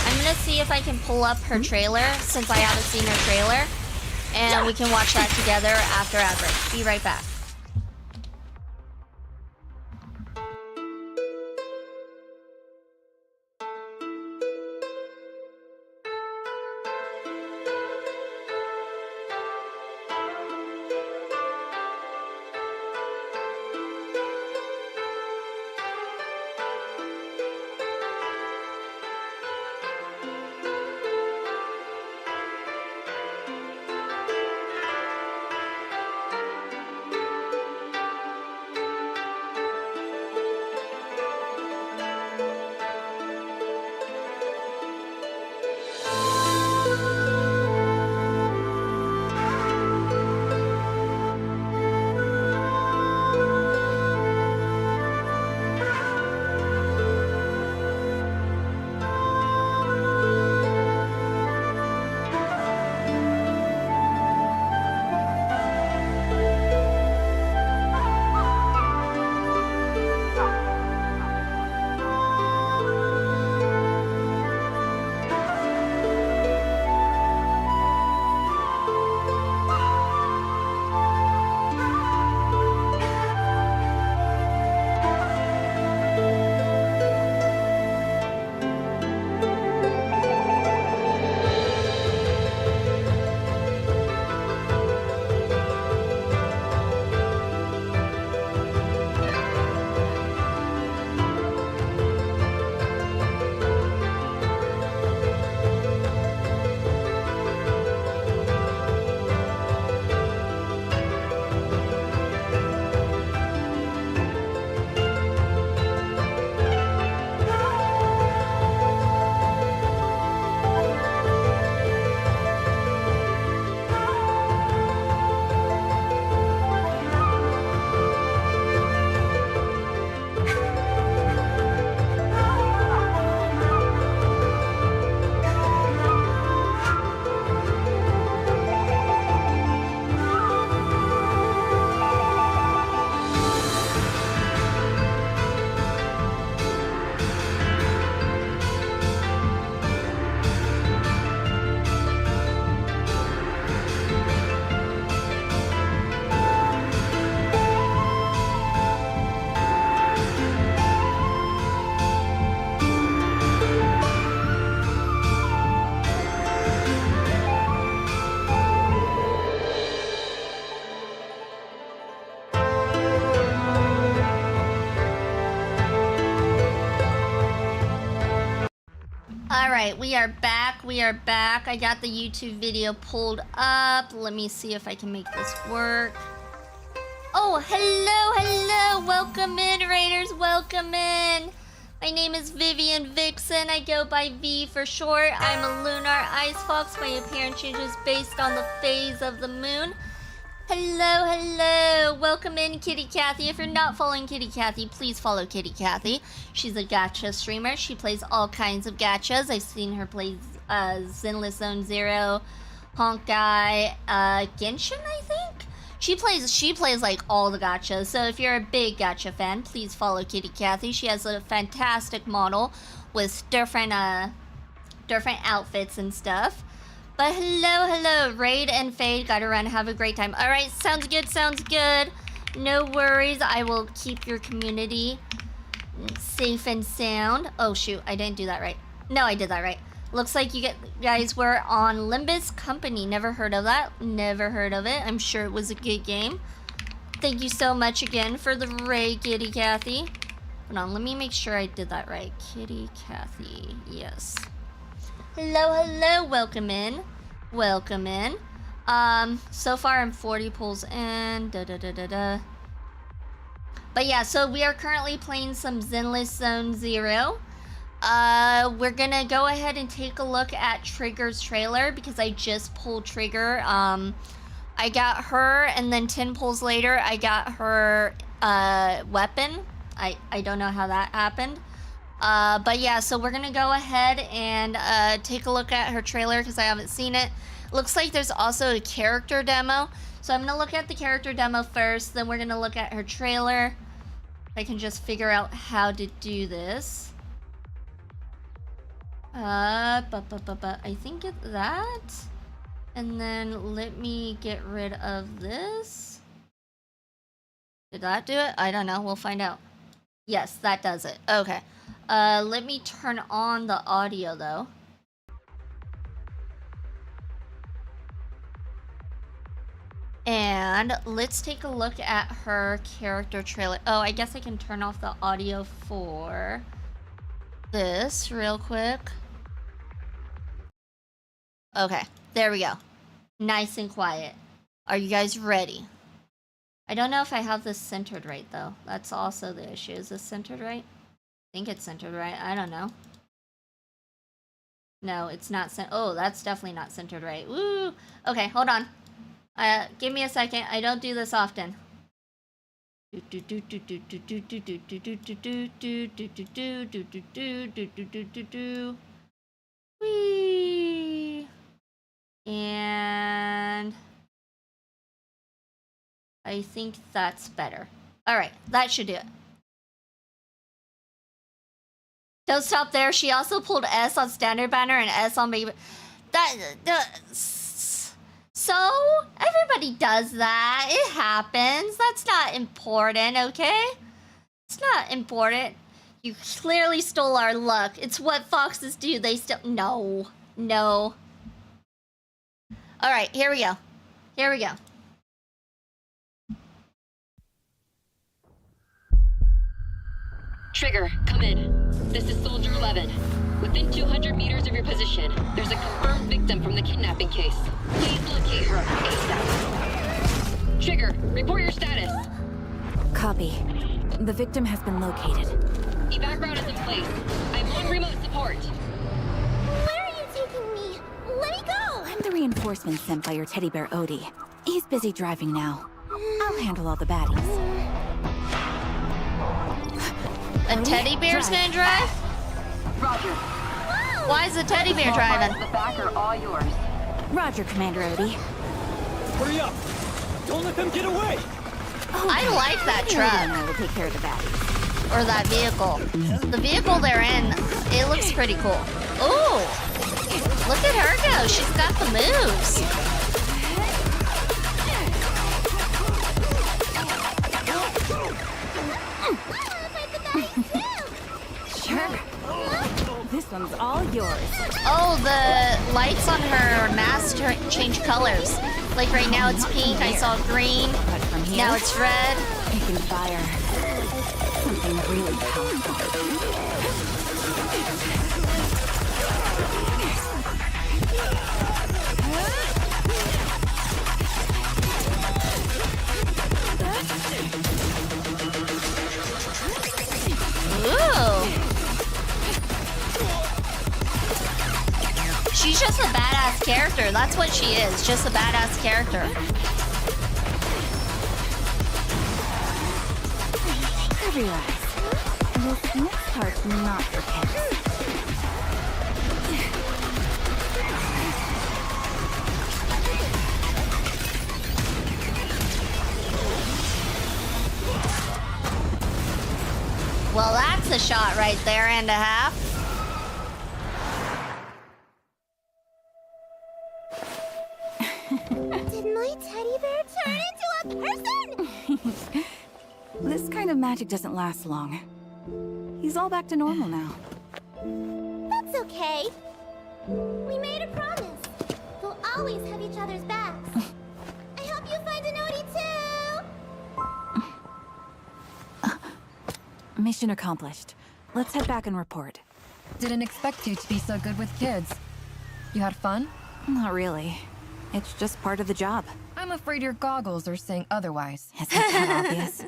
I'm gonna see if I can pull up her trailer, since I haven't seen her trailer. And we can watch that together after ad break. Be right back. Alright, we are back. We are back. I got the YouTube video pulled up. Let me see if I can make this work. Oh, hello, hello. Welcome in, Raiders. Welcome in. My name is Vivian Vixen. I go by V for short. I'm a lunar ice fox. My appearance changes based on the phase of the moon. Hello, hello. Welcome in, Kitty Cathy. If you're not following Kitty Cathy, please follow Kitty Cathy. She's a gacha streamer. She plays all kinds of gachas. I've seen her play Zenless Zone Zero, Honkai, Genshin, I think? She plays like all the gachas. So if you're a big gacha fan, please follow Kitty Cathy. She has a fantastic model with different outfits and stuff. But hello, Raid and Fade, gotta run, have a great time. Alright, sounds good, sounds good. No worries, I will keep your community safe and sound. Oh shoot, I didn't do that right. No, I did that right. Looks like you guys were on Limbus Company. Never heard of that. Never heard of it. I'm sure it was a good game. Thank you so much again for the raid, Kitty Cathy. Hold on, let me make sure I did that right. Kitty Cathy, yes. Hello, hello, welcome in. Welcome in. So far I'm 40 pulls in. But yeah, so we are currently playing some Zenless Zone Zero. We're gonna go ahead and take a look at Trigger's trailer because I just pulled Trigger. I got her, and then 10 pulls later, I got her weapon. I don't know how that happened. But yeah, so we're gonna go ahead and take a look at her trailer because I haven't seen it. Looks like there's also a character demo. So I'm gonna look at the character demo first, then we're gonna look at her trailer. I can just figure out how to do this. I think it's that. And then let me get rid of this. Did that do it? I don't know. We'll find out. Yes, that does it. Okay. Let me turn on the audio though. And let's take a look at her character trailer. Oh, I guess I can turn off the audio for this real quick. Okay, there we go. Nice and quiet. Are you guys ready? I don't know if I have this centered right though. That's also the issue. Is this centered right? I think it's centered right. I don't know. No, it's not centered. Oh, that's definitely not centered right. Woo! Okay, hold on. Give me a second. I don't do this often. Whee! And I think that's better. All right, that should do it. Don't stop there. She also pulled S on standard banner and S on baby. So everybody does that. It happens. That's not important, okay? It's not important. You clearly stole our luck. It's what foxes do. They still no. All right, here we go. Here we go. Trigger, come in. This is Soldier 11. Within 200 meters of your position, there's a confirmed victim from the kidnapping case. Please locate her ASAP. Trigger, report your status. Copy. The victim has been located. Evac route is in place. I'm on remote support. Where are you taking me? Let me go! I'm the reinforcement sent by your teddy bear Odie. He's busy driving now. I'll handle all the baddies. A teddy bear's gonna drive? Roger. Why is the teddy bear driving? The back are all yours. Roger, Commander Odie. Hurry up! Don't let them get away! I like that truck. I will take care of the baddies. Or that vehicle. The vehicle they're in, it looks pretty cool. Ooh! Look at her go. She's got the moves. Sure. This one's all yours. Oh, the lights on her mask change colors. Like right now it's pink, I saw green, But from here, now it's red. I can fire something really powerful. Ooh. She's just a badass character. That's what she is. Just a badass character. I realize this next part's not for kids. Well, that's a shot right there and a half. Did my teddy bear turn into a person? This kind of magic doesn't last long. He's all back to normal now. That's okay. We made a promise. We'll always have each other's backs. I hope you find a Nodi too! Mission accomplished. Let's head back and report. Didn't expect you to be so good with kids. You had fun? Not really. It's just part of the job. I'm afraid your goggles are saying otherwise. Isn't that obvious?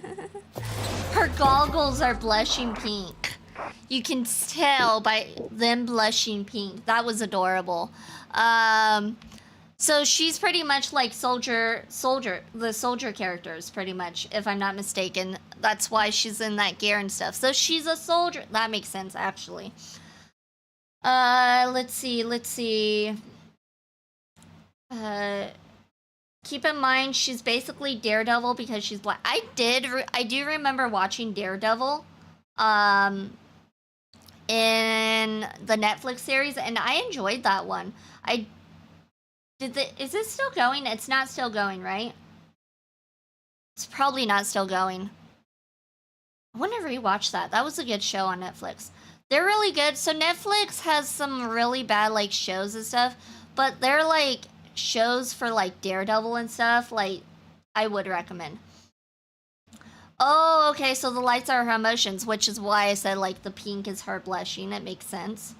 Her goggles are blushing pink. You can tell by them blushing pink. That was adorable. So she's pretty much like the soldier characters, pretty much, if I'm not mistaken. That's why she's in that gear and stuff. So she's a soldier. That makes sense, actually. Let's see. Keep in mind, she's basically Daredevil because she's black. I do remember watching Daredevil, in the Netflix series, and I enjoyed that one. Is it still going? It's not still going, right? It's probably not still going. I want to rewatch that. That was a good show on Netflix. They're really good. So Netflix has some really bad, like, shows and stuff, but they're, like, shows for, like, Daredevil and stuff. Like, I would recommend. Oh, okay, so the lights are her emotions, which is why I said, like, the pink is her blushing. It makes sense.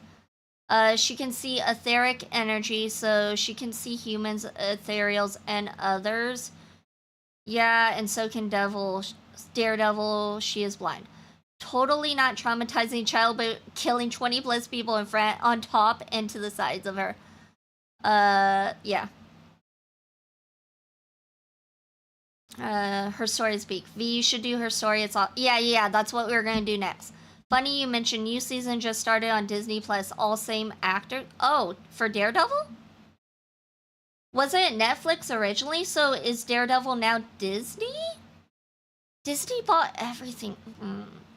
She can see etheric energy, so she can see humans, ethereals, and others. Yeah, and so can Daredevil. She is blind. Totally not traumatizing child, but killing 20 plus people in front, on top, and to the sides of her. Yeah. Her story is big. V, you should do her story. It's all. Yeah, that's what we were gonna do next. Funny you mentioned new season just started on Disney Plus. All same actor. Oh, for Daredevil? Wasn't it Netflix originally? So is Daredevil now Disney? Disney bought everything.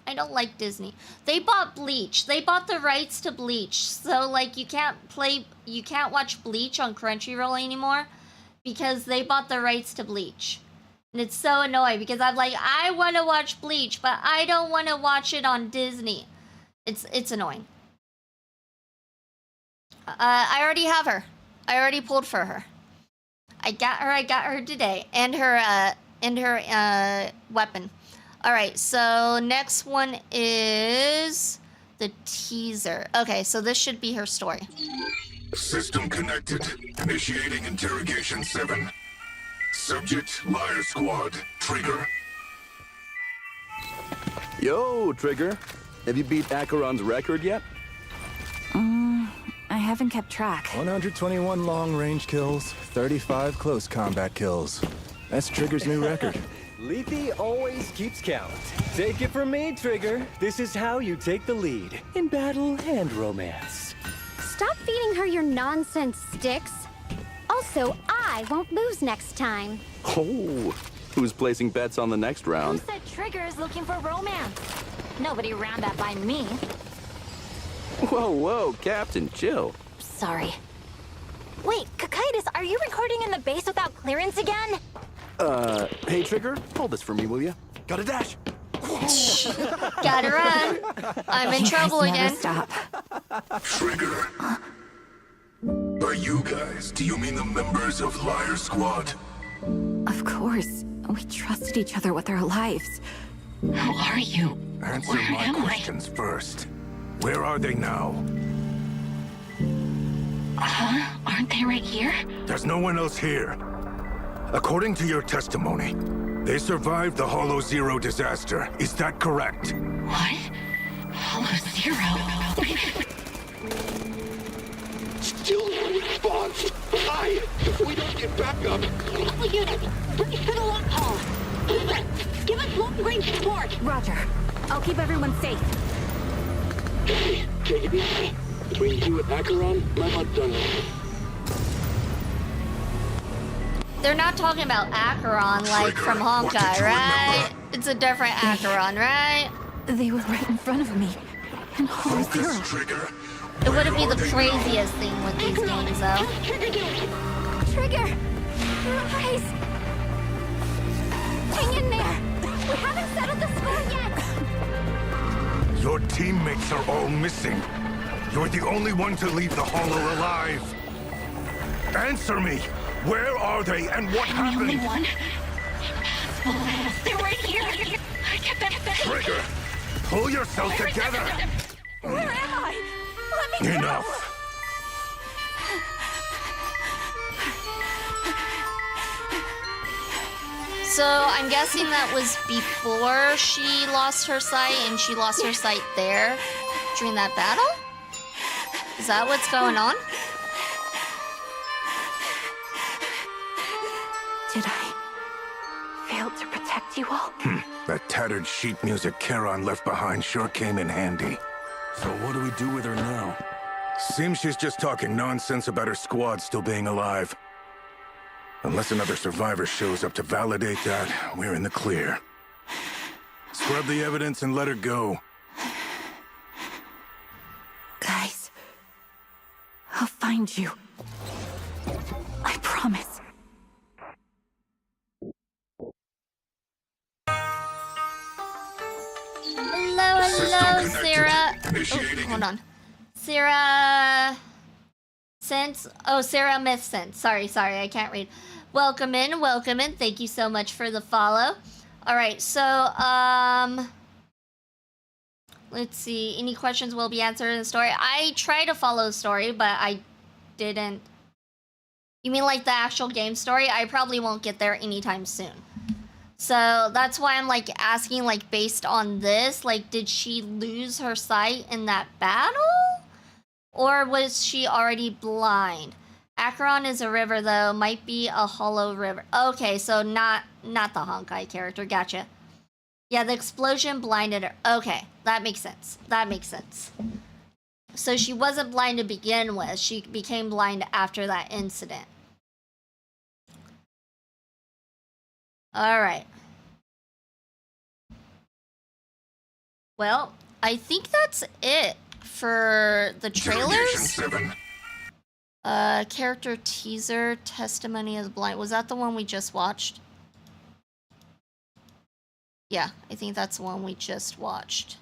I don't like Disney. They bought Bleach. They bought the rights to Bleach. So like you can't watch Bleach on Crunchyroll anymore because they bought the rights to Bleach. And it's so annoying because I'm like, I want to watch Bleach, but I don't want to watch it on Disney. It's annoying. I already have her. I already pulled for her. I got her today. And her weapon. Alright, so next one is the teaser. Okay, so this should be her story. System connected. Initiating interrogation 7. Subject, Liar Squad. Trigger. Yo, Trigger. Have you beat Acheron's record yet? I haven't kept track. 121 long-range kills, 35 close combat kills. That's Trigger's new record. Leafy always keeps count. Take it from me, Trigger. This is how you take the lead in battle and romance. Stop feeding her your nonsense, Sticks. Also, I won't lose next time. Oh, who's placing bets on the next round? Who said Trigger is looking for romance? Nobody ran that by me. Whoa, Captain, chill. Sorry. Wait, Kakaitis, are you recording in the base without clearance again? Hey, Trigger, hold this for me, will you? Got a dash. Gotta run. I'm in trouble again. Stop. Trigger. By you guys, do you mean the members of Liar Squad? Of course. We trusted each other with our lives. Who are you? Answer my questions first. Where are they now? Aren't they right here? There's no one else here. According to your testimony, they survived the Hollow Zero disaster. Is that correct? What? Hollow Zero? Still no response. Why? If we don't get back up. All units, brace for the long haul. Give us long-range support. Roger. I'll keep everyone safe. Hey, take it easy. Between you and Acheron, I'm not done. They're not talking about Acheron like from Honkai, right? It's a different Acheron, right? They were right in front of me. And Hollow Zero. Trigger. It wouldn't be the craziest thing with these games, though. Trigger! Rise! Hang in there! We haven't settled the score yet! Your teammates are all missing. You're the only one to leave the Hollow alive. Answer me! Where are they and what happened? Only one. They're right here. I kept them. Trigger! Pull yourself together! Where am I? Let me Enough! So I'm guessing that was before she lost her sight, and she lost her sight there during that battle? Is that what's going on? Did I fail to protect you all? That tattered sheet music Charon left behind sure came in handy. So what do we do with her now? Seems she's just talking nonsense about her squad still being alive. Unless another survivor shows up to validate that, we're in the clear. Scrub the evidence and let her go. Guys, I'll find you. I promise. Hello, Sarah. Oh, hold on. Sarah Myth Sense. Sorry, I can't read. Welcome in. Thank you so much for the follow. All right, so let's see. Any questions will be answered in the story. I tried to follow the story, but I didn't. You mean like the actual game story? I probably won't get there anytime soon. So that's why I'm like asking, like, based on this, like, did she lose her sight in that battle? Or was she already blind? Acheron is a river, though. Might be a hollow river. Okay, so not the Honkai character. Gotcha. Yeah, the explosion blinded her. Okay, that makes sense. So she wasn't blind to begin with. She became blind after that incident. Alright. Well, I think that's it for the trailers. Character teaser, Testimony is Blind. Was that the one we just watched? Yeah, I think that's the one we just watched.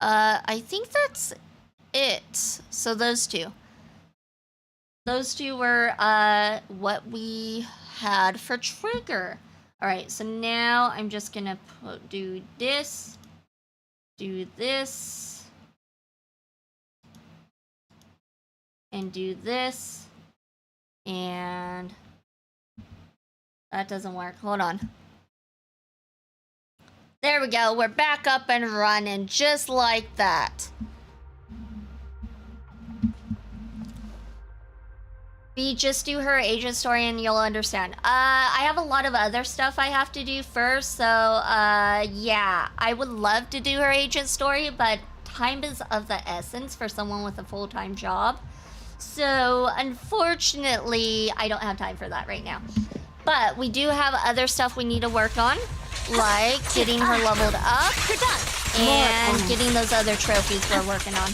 I think that's it. So those two. Those two were what we had for Trigger. Alright, so now I'm just gonna do this, and do this, and that doesn't work. Hold on. There we go. We're back up and running just like that. Just do her agent story and you'll understand. I have a lot of other stuff I have to do first, so yeah, I would love to do her agent story, but time is of the essence for someone with a full-time job. So unfortunately, I don't have time for that right now. But we do have other stuff we need to work on, like getting her leveled up and getting those other trophies we're working on.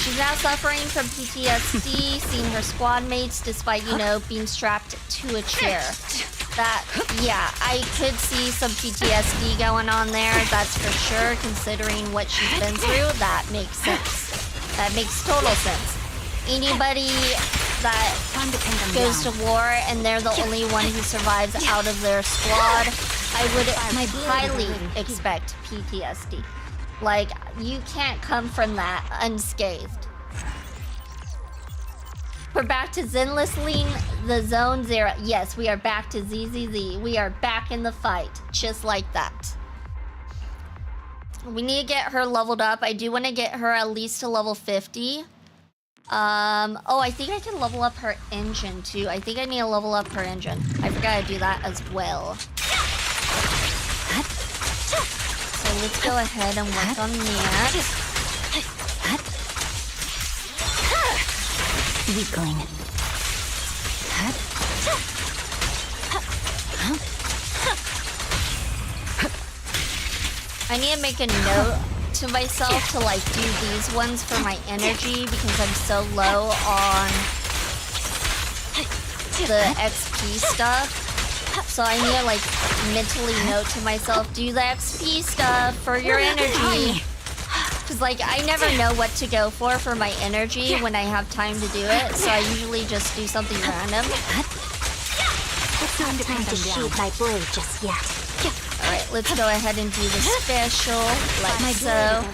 She's now suffering from PTSD, seeing her squad mates despite, being strapped to a chair. That, yeah, I could see some PTSD going on there, that's for sure, considering what she's been through. That makes sense. That makes total sense. Anybody that goes to war and they're the only one who survives out of their squad, I would highly expect PTSD. Like, you can't come from that unscathed. We're back to Zenless Lean, the Zone Zero. Yes, we are back to ZZZ. We are back in the fight, just like that. We need to get her leveled up. I do want to get her at least to level 50. Oh, I think I can level up her engine, too. I think I need to level up her engine. I forgot to do that as well. So let's go ahead and work on that. Weakling. I need to make a note to myself to like do these ones for my energy because I'm so low on the XP stuff. So I need to like mentally note to myself, do the XP stuff for your energy. Because, like, I never know what to go for my energy when I have time to do it, so I usually just do something random. It's not time to sheathe my blade just yet. Alright, let's go ahead and do the special, like so.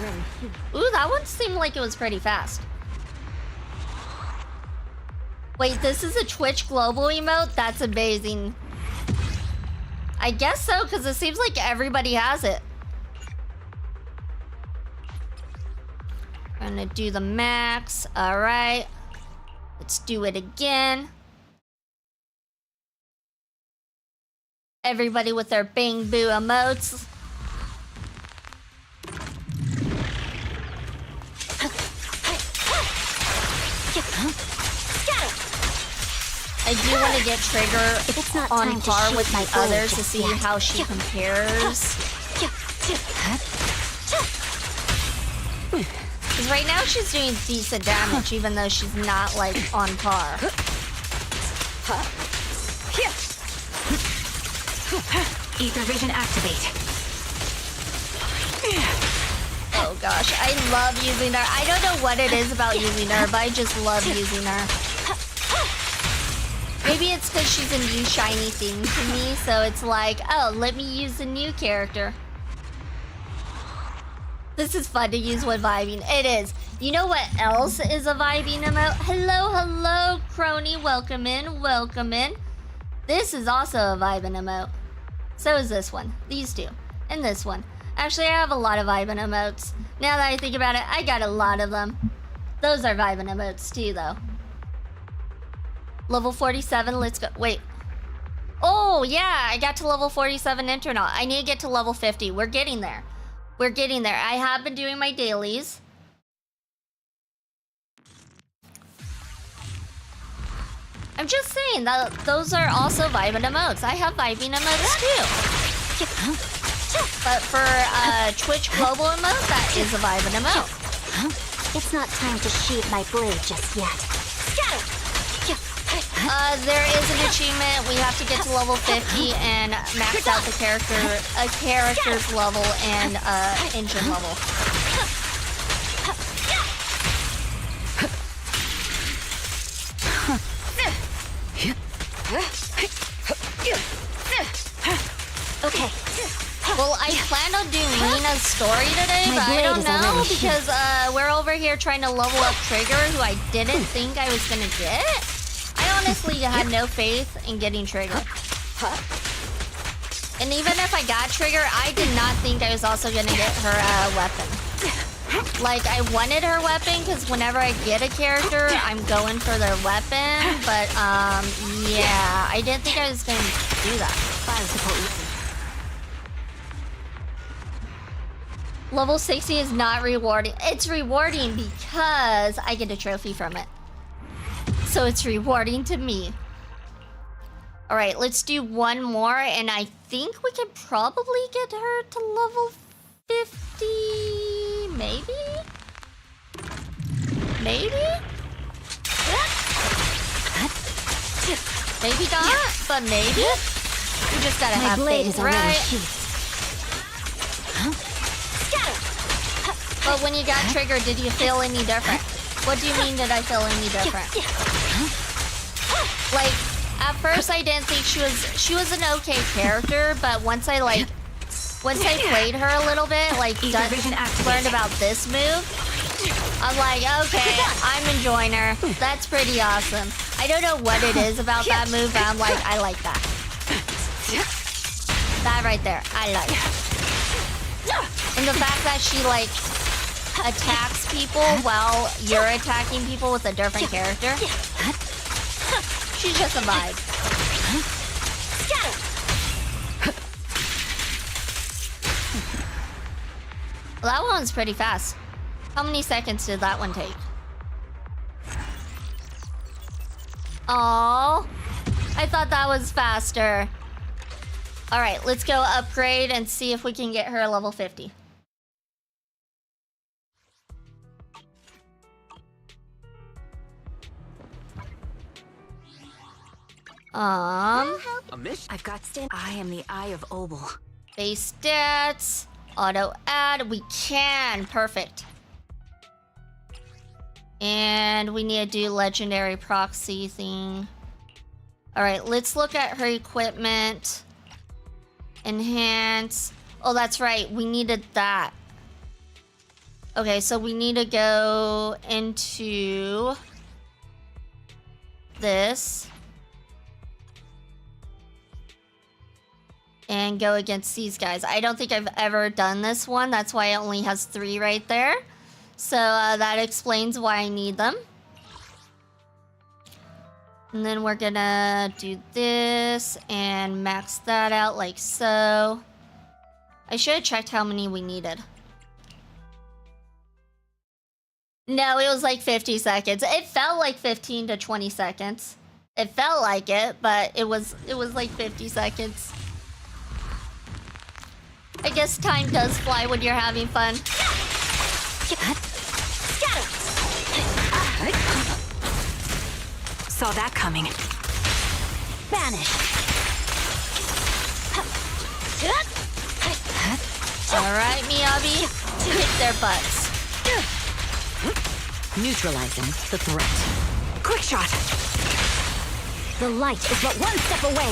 Ooh, that one seemed like it was pretty fast. Wait, this is a Twitch global emote? That's amazing. I guess so, because it seems like everybody has it. I'm gonna do the max. Alright. Let's do it again. Everybody with their bang boo emotes. I do want to get Trigger on par with the others to see how she compares. Because right now she's doing decent damage, even though she's not, like, on par. Ether vision activate. Oh gosh, I love using her. I don't know what it is about using her, but I just love using her. Maybe it's because she's a new shiny thing to me, so it's like, oh, let me use a new character. This is fun to use when vibing. It is. You know what else is a vibing emote? Hello, hello, crony. Welcome in, welcome in. This is also a vibing emote. So is this one. These two. And this one. Actually, I have a lot of vibing emotes. Now that I think about it, I got a lot of them. Those are vibing emotes too, though. Level 47, let's go. Wait. Oh, yeah, I got to level 47 internaut. I need to get to level 50. We're getting there. We're getting there. I have been doing my dailies. I'm just saying that those are also vibing emotes. I have vibing emotes too. But for Twitch global emote, that is a vibing emote. It's not time to sheathe my blade just yet. There is an achievement. We have to get to level 50 and max out the character's level and engine level. Okay. Well, I planned on doing Rina's story today, but I don't know because we're over here trying to level up Trigger, who I didn't think I was gonna get. I honestly had no faith in getting Trigger. And even if I got Trigger, I did not think I was also gonna get her weapon. Like, I wanted her weapon because whenever I get a character, I'm going for their weapon. But, yeah, I didn't think I was gonna do that. Level 60 is not rewarding. It's rewarding because I get a trophy from it. So it's rewarding to me. Alright, let's do one more, and I think we can probably get her to level 50... Maybe? Maybe? Maybe not, but maybe? We just gotta have faith, right? But when you got Trigger, did you feel any different? What do you mean did I feel any different? Like, at first I didn't think she was an okay character, but once I played her a little bit, like learned about this move, I'm like, okay, I'm enjoying her. That's pretty awesome. I don't know what it is about that move, but I'm like, I like that. That right there, I like. And the fact that she like attacks people while you're attacking people with a different character. She's just a vibe. Well, that one's pretty fast. How many seconds did that one take? Aww. I thought that was faster. Alright, let's go upgrade and see if we can get her level 50. I've got I am the Eye of Obel. Base stats. Auto add. We can. Perfect. And we need to do legendary proxy thing. Alright, let's look at her equipment. Enhance. Oh, that's right. We needed that. Okay, so we need to go into this. And go against these guys. I don't think I've ever done this one. That's why it only has 3 right there. So that explains why I need them. And then we're gonna do this and max that out like so. I should have checked how many we needed. No, it was like 50 seconds. It felt like 15 to 20 seconds. It felt like it, but it was like 50 seconds. I guess time does fly when you're having fun. Saw that coming. Vanish. Alright, Miyabi. Kick their butts. Neutralizing the threat. Quick shot. The light is but one step away.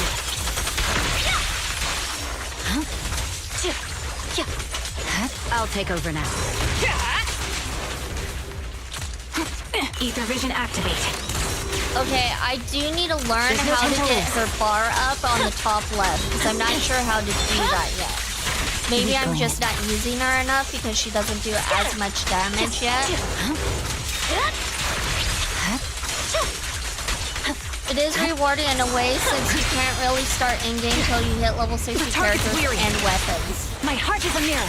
I'll take over now. Ether vision activate. Okay, I do need to learn how to get her bar up on the top left, because I'm not sure how to do that yet. Maybe I'm just not using her enough because she doesn't do as much damage yet. It is rewarding in a way since you can't really start in-game until you hit level 60 characters and weapons. My heart is a mirror.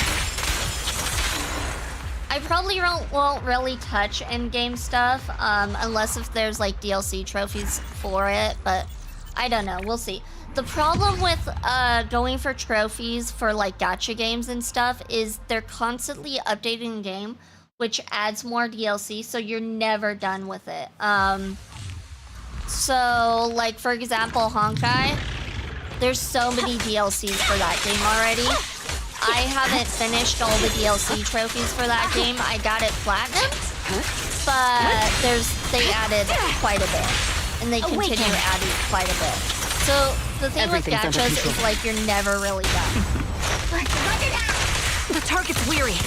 I probably won't really touch in-game stuff, unless if there's like DLC trophies for it, but I don't know, we'll see. The problem with going for trophies for like gacha games and stuff is they're constantly updating the game, which adds more DLC, so you're never done with it. So like for example, Honkai, there's so many DLCs for that game already. I haven't finished all the DLC trophies for that game. I got it platinum, but they added quite a bit, and they continue adding quite a bit. So the thing with gachas is like you're never really done. The target's weary.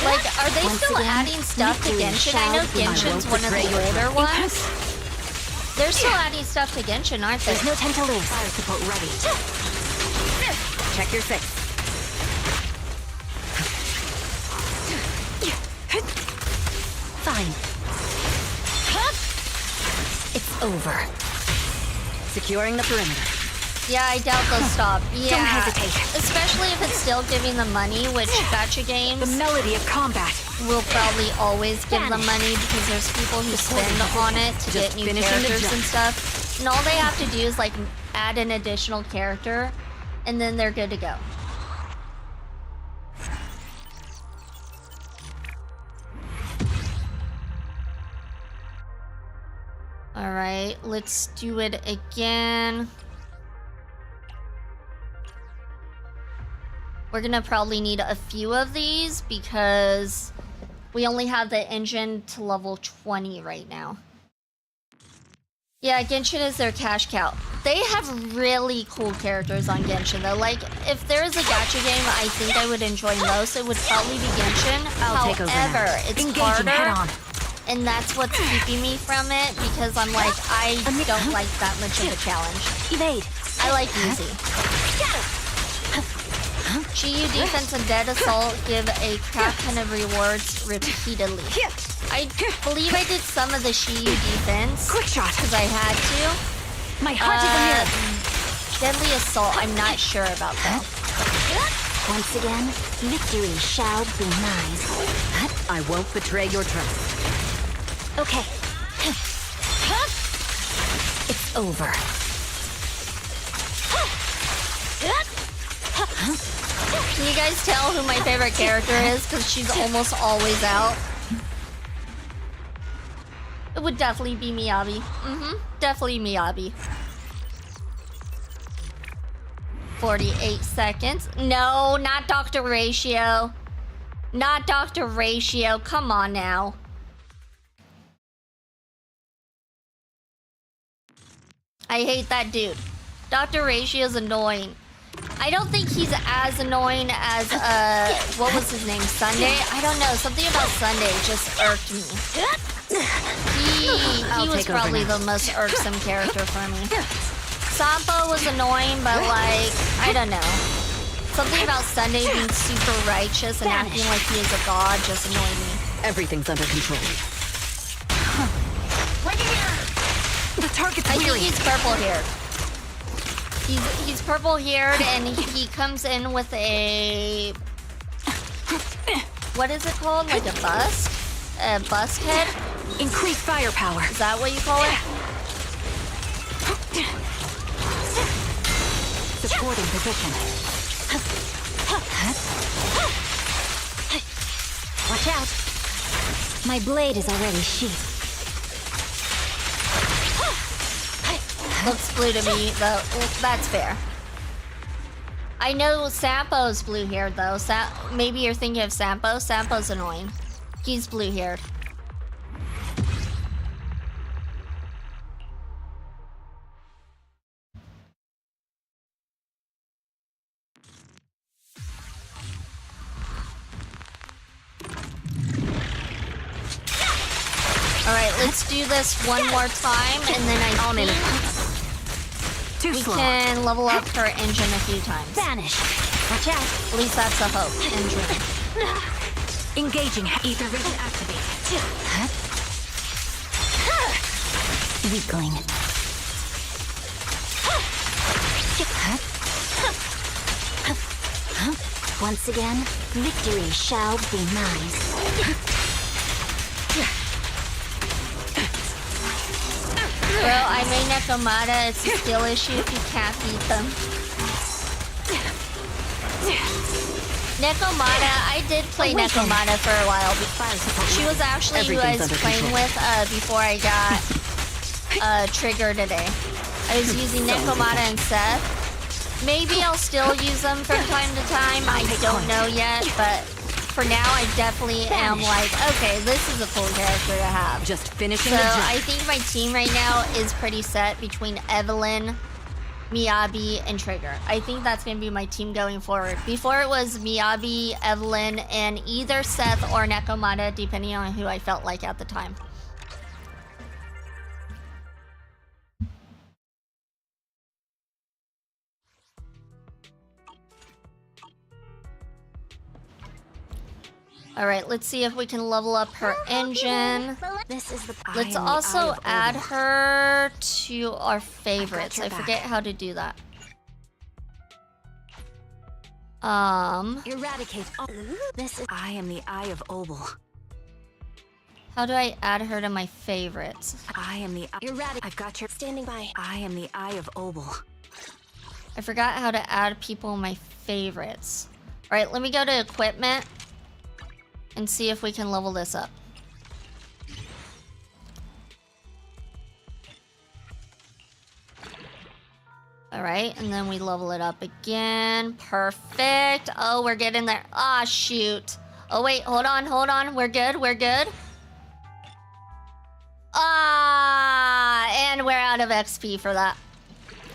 Like, are they still adding stuff to Genshin? I know Genshin's one of the older ones. They're still adding stuff to Genshin, aren't they? There's no time to lose. Fire support ready. Check your 6. Fine. It's over. Securing the perimeter. Yeah, I doubt they'll stop. Yeah, Don't hesitate. Especially if it's still giving them money, which gacha games The melody of combat will probably always give them money because there's people who spend on it to get new characters and stuff. And all they have to do is like add an additional character, and then they're good to go. Alright, let's do it again. We're gonna probably need a few of these because we only have the engine to level 20 right now. Yeah, Genshin is their cash cow. They have really cool characters on Genshin though. Like, if there is a gacha game I think I would enjoy most, it would probably be Genshin. However, it's harder. And that's what's keeping me from it because I'm like, I don't like that much of a challenge. Evade. I like easy. GU defense and dead assault give a crap ton of rewards repeatedly. I believe I did some of the Shiyu defense. Quick shot. Because I had to. My heart is a mirror. Deadly assault, I'm not sure about that. Once again, victory shall be mine. I won't betray your trust. Okay. It's over. Can you guys tell who my favorite character is? Because she's almost always out. It would definitely be Miyabi. Definitely Miyabi. 48 seconds. No, not Dr. Ratio. Not Dr. Ratio. Come on now. I hate that dude. Dr. Ratio's annoying. I don't think he's as annoying as, what was his name? Sunday? I don't know. Something about Sunday just irked me. He was probably the most irksome character for me. Sampo was annoying, but like, I don't know. Something about Sunday being super righteous and acting like he is a god just annoyed me. Everything's under control. The target's I think he's purple haired. He's purple haired and he comes in with a, what is it called? Like a busk? A busk head? Increased firepower. Is that what you call it? Supporting position. Watch out. My blade is already sheathed. Looks blue to me, though. That's fair. I know Sampo's blue-haired, though. Maybe you're thinking of Sampo. Sampo's annoying. He's blue-haired. Alright, let's do this one more time, and then I think we can level up her engine a few times. Vanish. Watch out. At least that's the hope and dream. Engaging ether vision activated. Weakling. Once again, victory shall be mine. Well, I made Nekomata. It's a skill issue if you can't beat them. Nekomata, I did play Nekomata for a while. She was actually who I was playing with before I got Trigger today. I was using Nekomata and Seth. Maybe I'll still use them from time to time. I don't know yet, but for now, I definitely am like, okay, this is a cool character to have. Just finishing so the job. I think my team right now is pretty set between Evelyn, Miyabi, and Trigger. I think that's going to be my team going forward. Before it was Miyabi, Evelyn, and either Seth or Nekomata, depending on who I felt like at the time. Alright, let's see if we can level up her engine. Let's also add her to our favorites. I forget how to do that. Eradicate. I am the Eye of Obel. How do I add her to my favorites? I am the I've got your standing by. I am the Eye of Obel. I forgot how to add people in my favorites. Alright, let me go to equipment and see if we can level this up. Alright, and then we level it up again. Perfect. Oh, we're getting there. Ah, shoot. Oh, wait, hold on. We're good. Ah, and we're out of XP for that.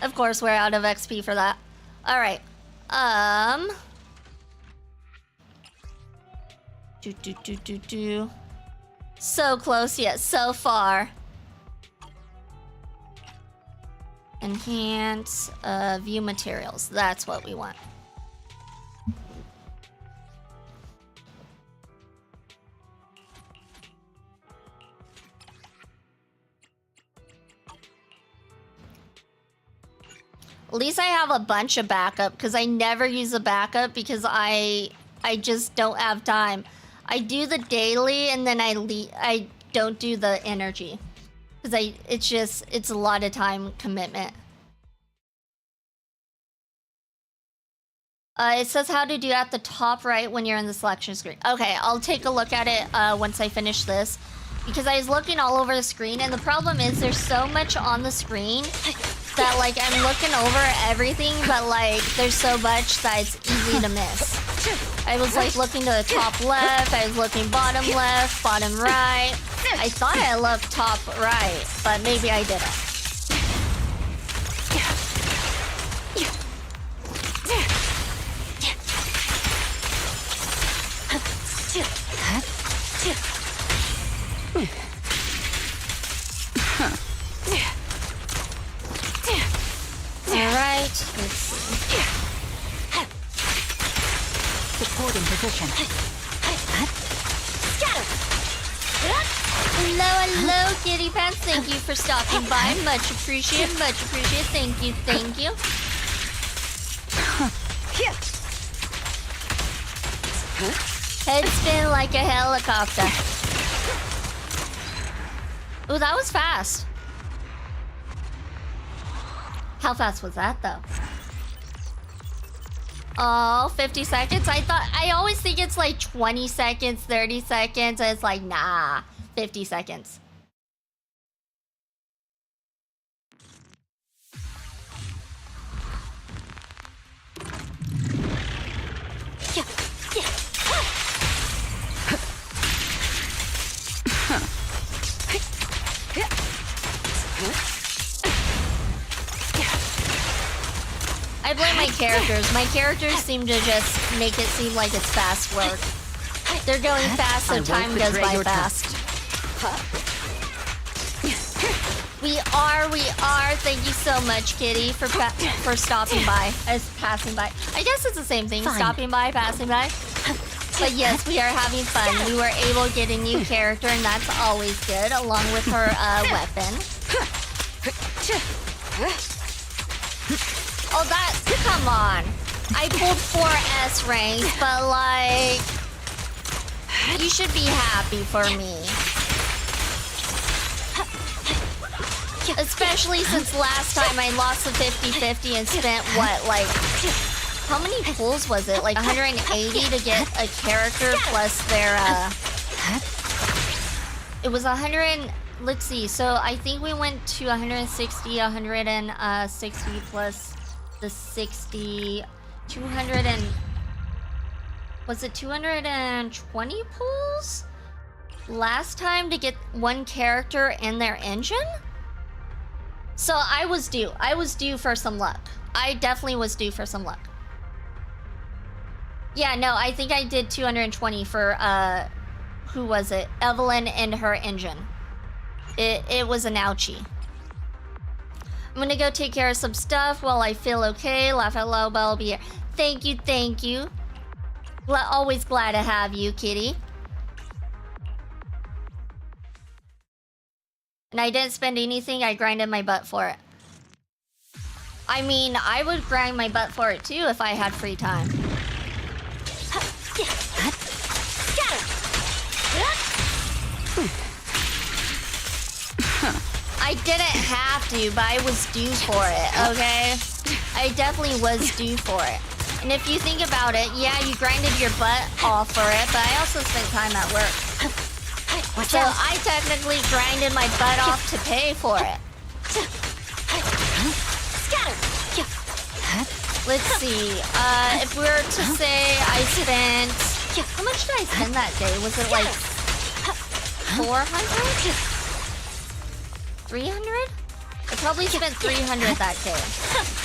Of course, we're out of XP for that. Alright. So close yet so far. Enhance view materials. That's what we want. At least I have a bunch of backup because I never use a backup because I just don't have time. I do the daily and then I don't do the energy because it's a lot of time commitment. It says how to do at the top right when you're in the selection screen. Okay, I'll take a look at it once I finish this. because I was looking all over the screen, and the problem is there's so much on the screen that like I'm looking over everything, but like there's so much that it's easy to miss. I was like looking to the top left, I was looking bottom left, bottom right. I thought I looked top right, but maybe I didn't. Alright, let's see. Support in position. Hello, hello, Kitty Pants. Thank you for stopping by. Much appreciated, much appreciated. Thank you, thank you. Head spin like a helicopter. Ooh, that was fast. How fast was that, though? Oh, 50 seconds? I always think it's like 20 seconds, 30 seconds. And it's like, nah, 50 seconds. I blame my characters. My characters seem to just make it seem like it's fast work. They're going fast, so time goes by fast. We are. Thank you so much, Kitty, for stopping by. Passing by. I guess it's the same thing. Fine. Stopping by, passing by. But yes, we are having fun. We were able to get a new character, and that's always good, along with her weapon. Oh, come on. I pulled 4 S ranks, but like, you should be happy for me. Especially since last time I lost the 50-50 and spent what, like, how many pulls was it? Like 180 to get a character plus their, it was 100, let's see, so I think we went to 160, 160 plus the 60, 200 and... Was it 220 pulls? Last time to get one character and their engine? So I was due. I was due for some luck. I definitely was due for some luck. Yeah, no, I think I did 220 for, who was it? Evelyn and her engine. It was an ouchie. I'm gonna go take care of some stuff while I feel okay. Laugh out loud, but I'll be here. Thank you, thank you. Always glad to have you, Kitty. And I didn't spend anything, I grinded my butt for it. I mean, I would grind my butt for it too if I had free time. I didn't have to, but I was due for it, okay? I definitely was due for it. And if you think about it, yeah, you grinded your butt off for it, but I also spent time at work. So I technically grinded my butt off to pay for it. Let's see, if we were to say I spent... How much did I spend that day? Was it like 400? 300? I probably spent 300 that day.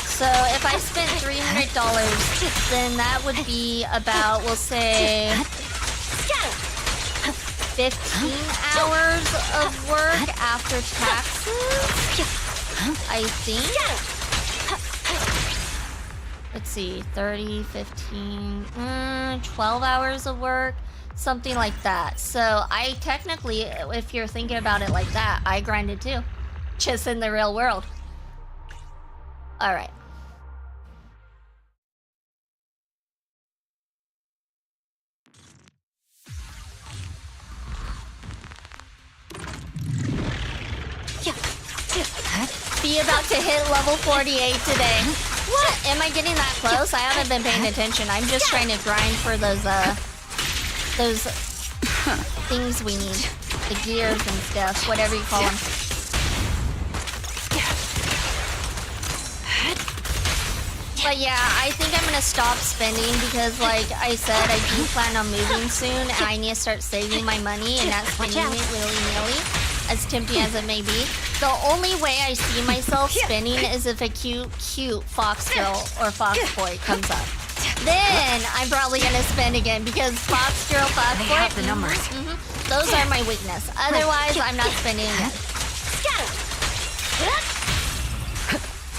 So if I spent $300, then that would be about, we'll say, 15 hours of work after taxes, I think. Let's see, 30, 15, 12 hours of work, something like that. So I technically, if you're thinking about it like that, I grinded too. Just in the real world. Alright. Be about to hit level 48 today. What? Am I getting that close? I haven't been paying attention. I'm just trying to grind for those things we need. the gears and stuff, whatever you call them. But yeah, I think I'm gonna stop spending because, like I said, I do plan on moving soon, and I need to start saving my money and not spending it willy-nilly, as tempting as it may be. The only way I see myself spending is if a cute fox girl or fox boy comes up. Then I'm probably gonna spend again because fox girl, fox boy, have the numbers. those are my weakness. Otherwise, I'm not spending again.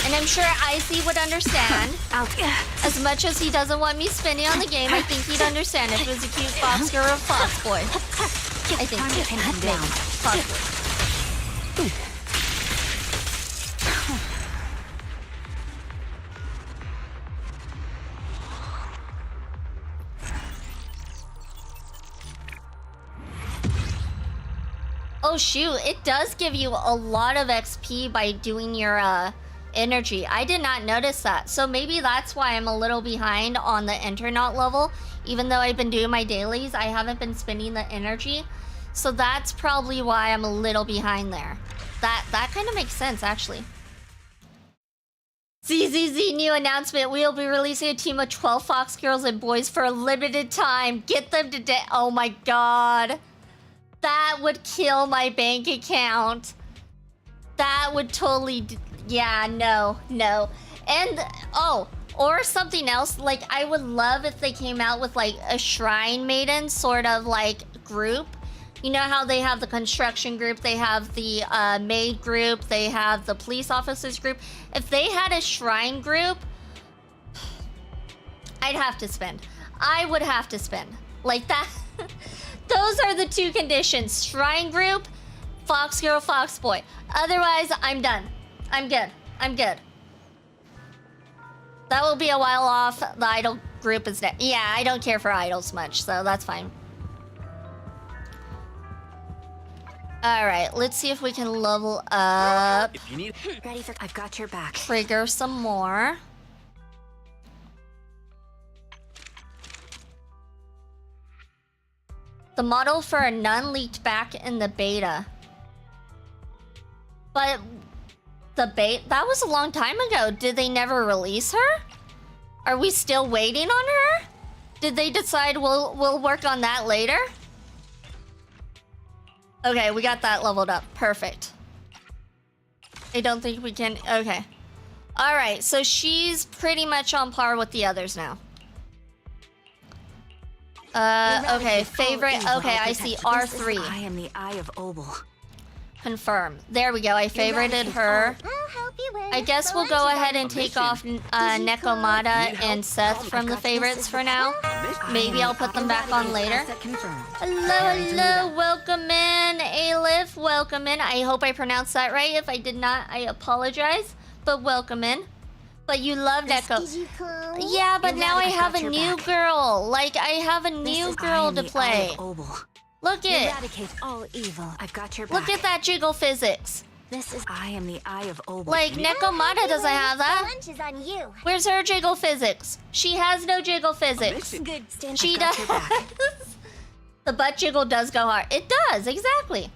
And I'm sure Icy would understand. As much as he doesn't want me spending on the game, I think he'd understand if it was a cute fox girl or fox boy. I think. Maybe. Fox boy. Oh shoot, it does give you a lot of XP by doing your energy. I did not notice that. So maybe that's why I'm a little behind on the Internaut level. Even though I've been doing my dailies, I haven't been spending the energy. So that's probably why I'm a little behind there. That kind of makes sense, actually. ZZZ new announcement. We'll be releasing a team of 12 fox girls and boys for a limited time. Get them today. Oh my god. That would kill my bank account. That would totally... Yeah, no. And, oh, or something else. Like, I would love if they came out with, like, a Shrine Maiden sort of, like, group. You know how they have the construction group, they have the maid group, they have the police officers group. If they had a Shrine group, I'd have to spend. I would have to spend. Like that... Those are the two conditions. Shrine group, fox girl, fox boy. Otherwise, I'm done. I'm good. That will be a while off. The idol group is dead. Yeah, I don't care for idols much, so that's fine. Alright, let's see if we can level up. If you need... Ready for... I've got your back. Trigger some more. The model for a nun leaked back in the beta. But the that was a long time ago. Did they never release her? Are we still waiting on her? Did they decide we'll work on that later? Okay, we got that leveled up. Perfect. I don't think we can... Okay. Alright, so she's pretty much on par with the others now. Okay, favorite. Okay, I see R3. I am the Eye of Obel. Confirm. There we go. I favorited her. I guess we'll go ahead and take off Nekomata and Seth from the favorites for now. Maybe I'll put them back on later. Hello, welcome in, Alif, welcome in. I hope I pronounced that right. If I did not, I apologize. But welcome in. But you love Neko. Yeah, but now I have a new girl. Like, I have a new girl to play. Look at all evil. I've got your back. Look at that jiggle physics. This is I am the Eye of Obel. Like, Nekomata doesn't have that. Lunch is on you. Where's her jiggle physics? She has no jiggle physics. Good. She does. The butt jiggle does go hard. It does, exactly.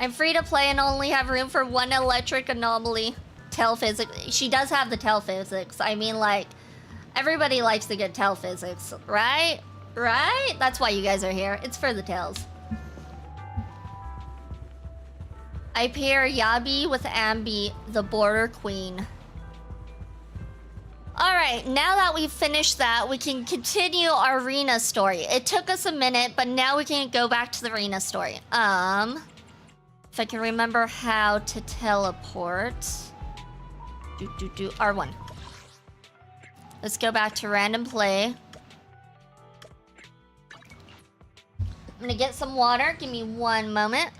I'm free to play and only have room for one electric anomaly. Tail physics. She does have the tail physics. I mean, like, everybody likes the good tail physics, right? Right? That's why you guys are here. It's for the tails. I pair Yabi with Ambi, the border queen. Alright, now that we've finished that, we can continue our Rina story. It took us a minute, but now we can go back to the Rina story. If I can remember how to teleport. R1. Let's go back to random play. I'm gonna get some water. Give me one moment.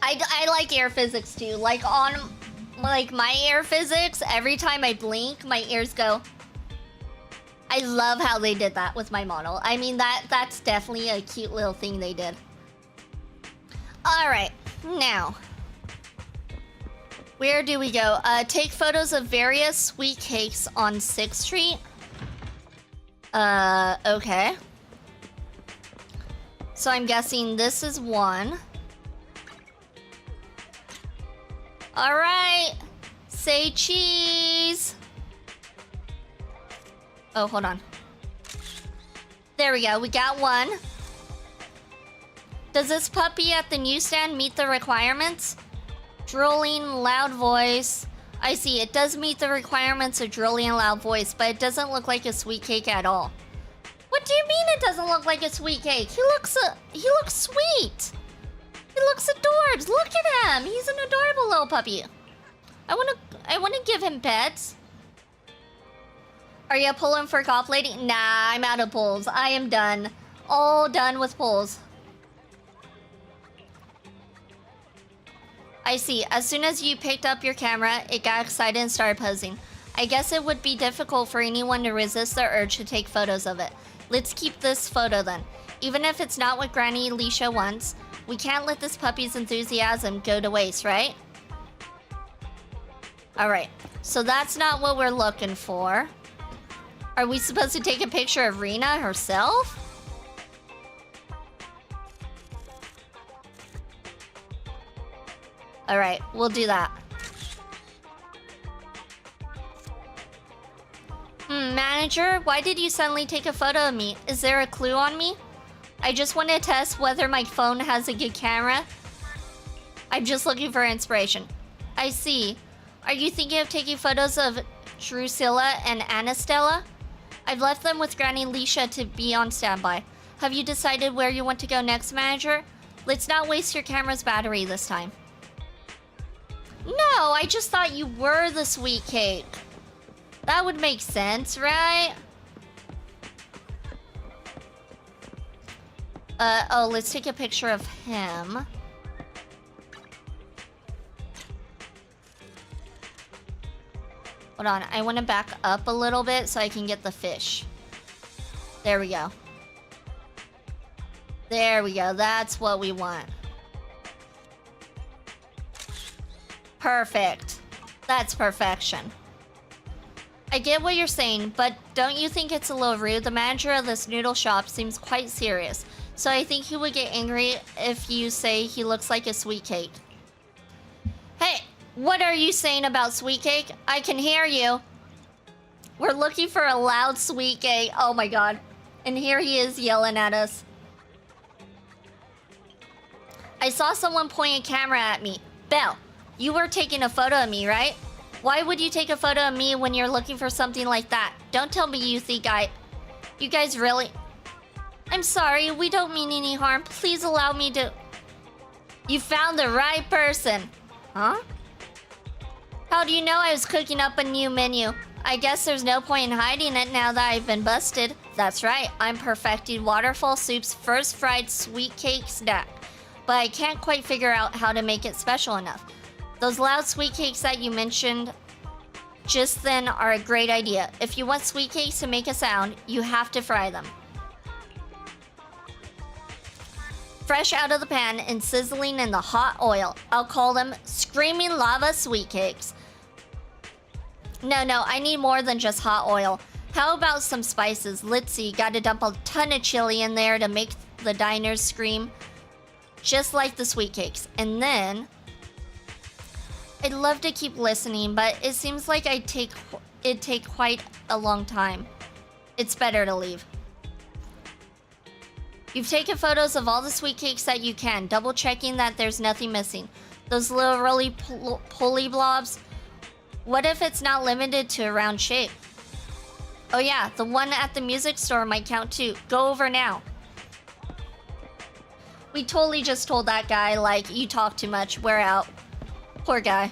I like air physics too. Like on my air physics, every time I blink, my ears go. I love how they did that with my model. I mean, that's definitely a cute little thing they did. All right, now. Where do we go? Take photos of various sweet cakes on 6th Street. Okay. So I'm guessing this is one. All right. Say cheese. Oh, hold on. There we go. We got one. Does this puppy at the newsstand meet the requirements? Drooling, loud voice. I see. It does meet the requirements of drooling and loud voice, but it doesn't look like a sweet cake at all. What do you mean it doesn't look like a sweet cake? He looks sweet. He looks adorbs. Look at him. He's an adorable little puppy. I wanna give him pets. Are you pulling for golf lady? Nah, I'm out of pulls. I am done. All done with pulls. I see. As soon as you picked up your camera, it got excited and started posing. I guess it would be difficult for anyone to resist the urge to take photos of it. Let's keep this photo then. Even if it's not what Granny Alicia wants, we can't let this puppy's enthusiasm go to waste, right? Alright, so that's not what we're looking for. Are we supposed to take a picture of Rina herself? Alright, we'll do that. Manager, why did you suddenly take a photo of me? Is there a clue on me? I just want to test whether my phone has a good camera. I'm just looking for inspiration. I see. Are you thinking of taking photos of Drusilla and Anastella? I've left them with Granny Alicia to be on standby. Have you decided where you want to go next, manager? Let's not waste your camera's battery this time. No, I just thought you were the sweet cake. That would make sense, right? Oh, let's take a picture of him. Hold on, I want to back up a little bit so I can get the fish. There we go. There we go, that's what we want. Perfect. That's perfection. I get what you're saying, but don't you think it's a little rude? The manager of this noodle shop seems quite serious, so I think he would get angry if you say he looks like a sweet cake. Hey, what are you saying about sweet cake? I can hear you. We're looking for a loud sweet cake. Oh my god. And here he is yelling at us. I saw someone point a camera at me. Belle, you were taking a photo of me, right? Why would you take a photo of me when you're looking for something like that? Don't tell me you think you guys really... I'm sorry, we don't mean any harm. Please allow me to... You found the right person. Huh? How do you know I was cooking up a new menu? I guess there's no point in hiding it now that I've been busted. That's right, I'm perfecting Waterfall Soup's first fried sweet cake snack. But I can't quite figure out how to make it special enough. Those loud sweet cakes that you mentioned just then are a great idea. If you want sweet cakes to make a sound, you have to fry them. Fresh out of the pan and sizzling in the hot oil. I'll call them screaming lava sweet cakes. No, I need more than just hot oil. How about some spices? Let's see, gotta dump a ton of chili in there to make the diners scream. Just like the sweet cakes. And then... I'd love to keep listening, but it seems like it'd take quite a long time. It's better to leave. You've taken photos of all the sweet cakes that you can, double checking that there's nothing missing. Those little pulley blobs, what if it's not limited to a round shape? Oh yeah, the one at the music store might count too. Go over now. We totally just told that guy, like, you talk too much, we're out. Poor guy.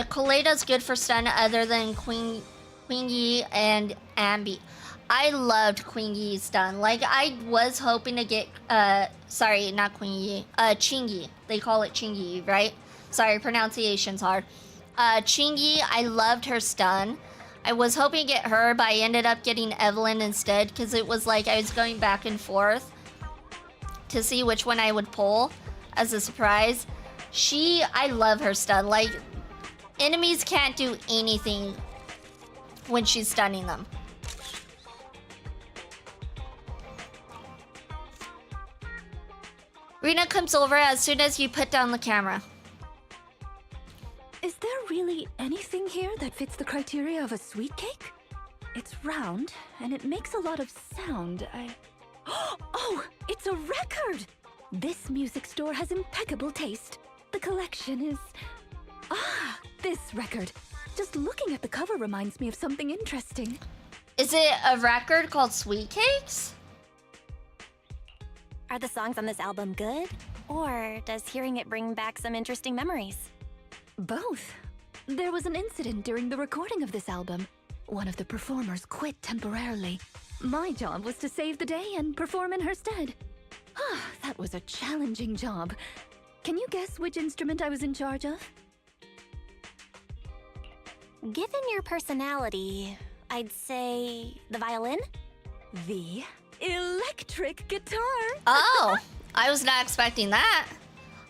Coleda's good for stun other than Queen Yi and Ambi. I loved Queen Yi's stun. Like, I was hoping to get, sorry, not Queen Yi, Chingy. They call it Chingy, right? Sorry, pronunciation's hard. Chingy, I loved her stun. I was hoping to get her, but I ended up getting Evelyn instead because it was like I was going back and forth to see which one I would pull as a surprise. I love her stun. Like, enemies can't do anything when she's stunning them. Rina comes over as soon as you put down the camera. Is there really anything here that fits the criteria of a sweet cake? It's round, and it makes a lot of sound. Oh, it's a record! This music store has impeccable taste. The collection is... this record. Just looking at the cover reminds me of something interesting. Is it a record called Sweetcakes? Are the songs on this album good? Or does hearing it bring back some interesting memories? Both. There was an incident during the recording of this album. One of the performers quit temporarily. My job was to save the day and perform in her stead. That was a challenging job. Can you guess which instrument I was in charge of? Given your personality, I'd say the violin? The electric guitar! Oh, I was not expecting that.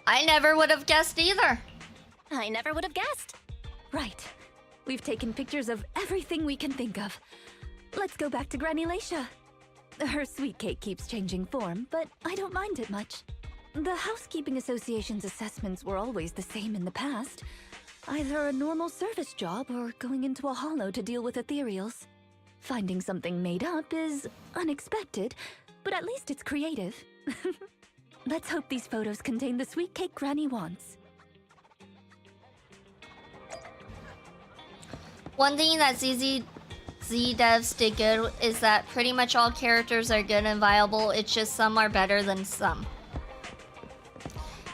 I never would have guessed either. I never would have guessed. Right. We've taken pictures of everything we can think of. Let's go back to Granny Lycia. Her sweet cake keeps changing form, but I don't mind it much. The Housekeeping Association's assessments were always the same in the past. Either a normal service job or going into a hollow to deal with ethereals. Finding something made up is unexpected, but at least it's creative. Let's hope these photos contain the sweet cake Granny wants. One thing that Z devs did good is that pretty much all characters are good and viable. It's just some are better than some.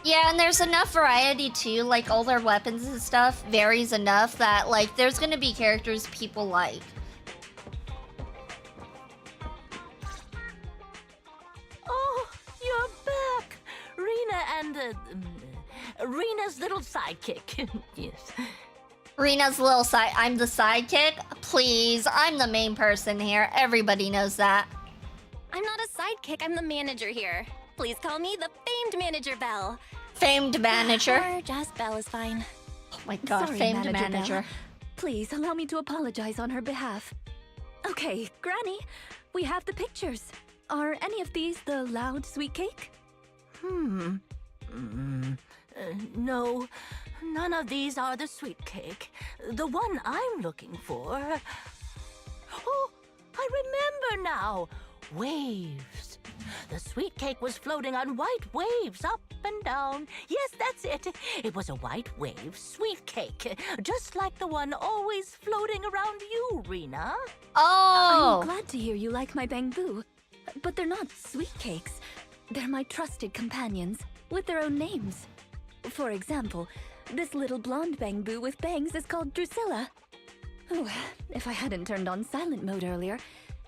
Yeah, and there's enough variety too. Like all their weapons and stuff varies enough that like there's gonna be characters people like. Oh, you're back, Rina and Rina's little sidekick. Yes. Rina's little side. I'm the sidekick? Please, I'm the main person here. Everybody knows that. I'm not a sidekick, I'm the manager here. Please call me the famed manager Belle. Famed manager? Or just Belle is fine. Oh my god, Sorry, famed Manager manager. Belle. Please allow me to apologize on her behalf. Okay, Granny, we have the pictures. Are any of these the loud sweet cake? No, none of these are the sweet cake. The one I'm looking for... Oh, I remember now. Waves. The sweet cake was floating on white waves up and down. Yes, that's it. It was a white wave sweet cake, just like the one always floating around you, Rina. Oh! I'm glad to hear you like my bamboo, but they're not sweet cakes. They're my trusted companions, with their own names. For example, this little blonde bamboo with bangs is called Drusilla. Oh, if I hadn't turned on silent mode earlier,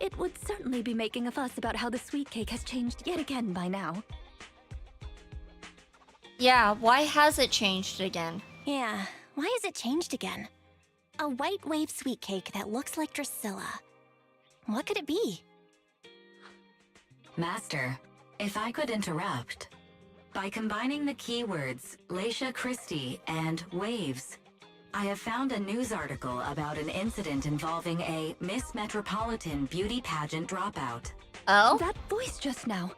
it would certainly be making a fuss about how the sweet cake has changed yet again by now. Yeah, why has it changed again? Yeah, why has it changed again? A white wave sweet cake that looks like Drusilla. What could it be? Master, if I could interrupt. By combining the keywords Lycia Christie and waves, I have found a news article about an incident involving a Miss Metropolitan beauty pageant dropout. Oh? That voice just now.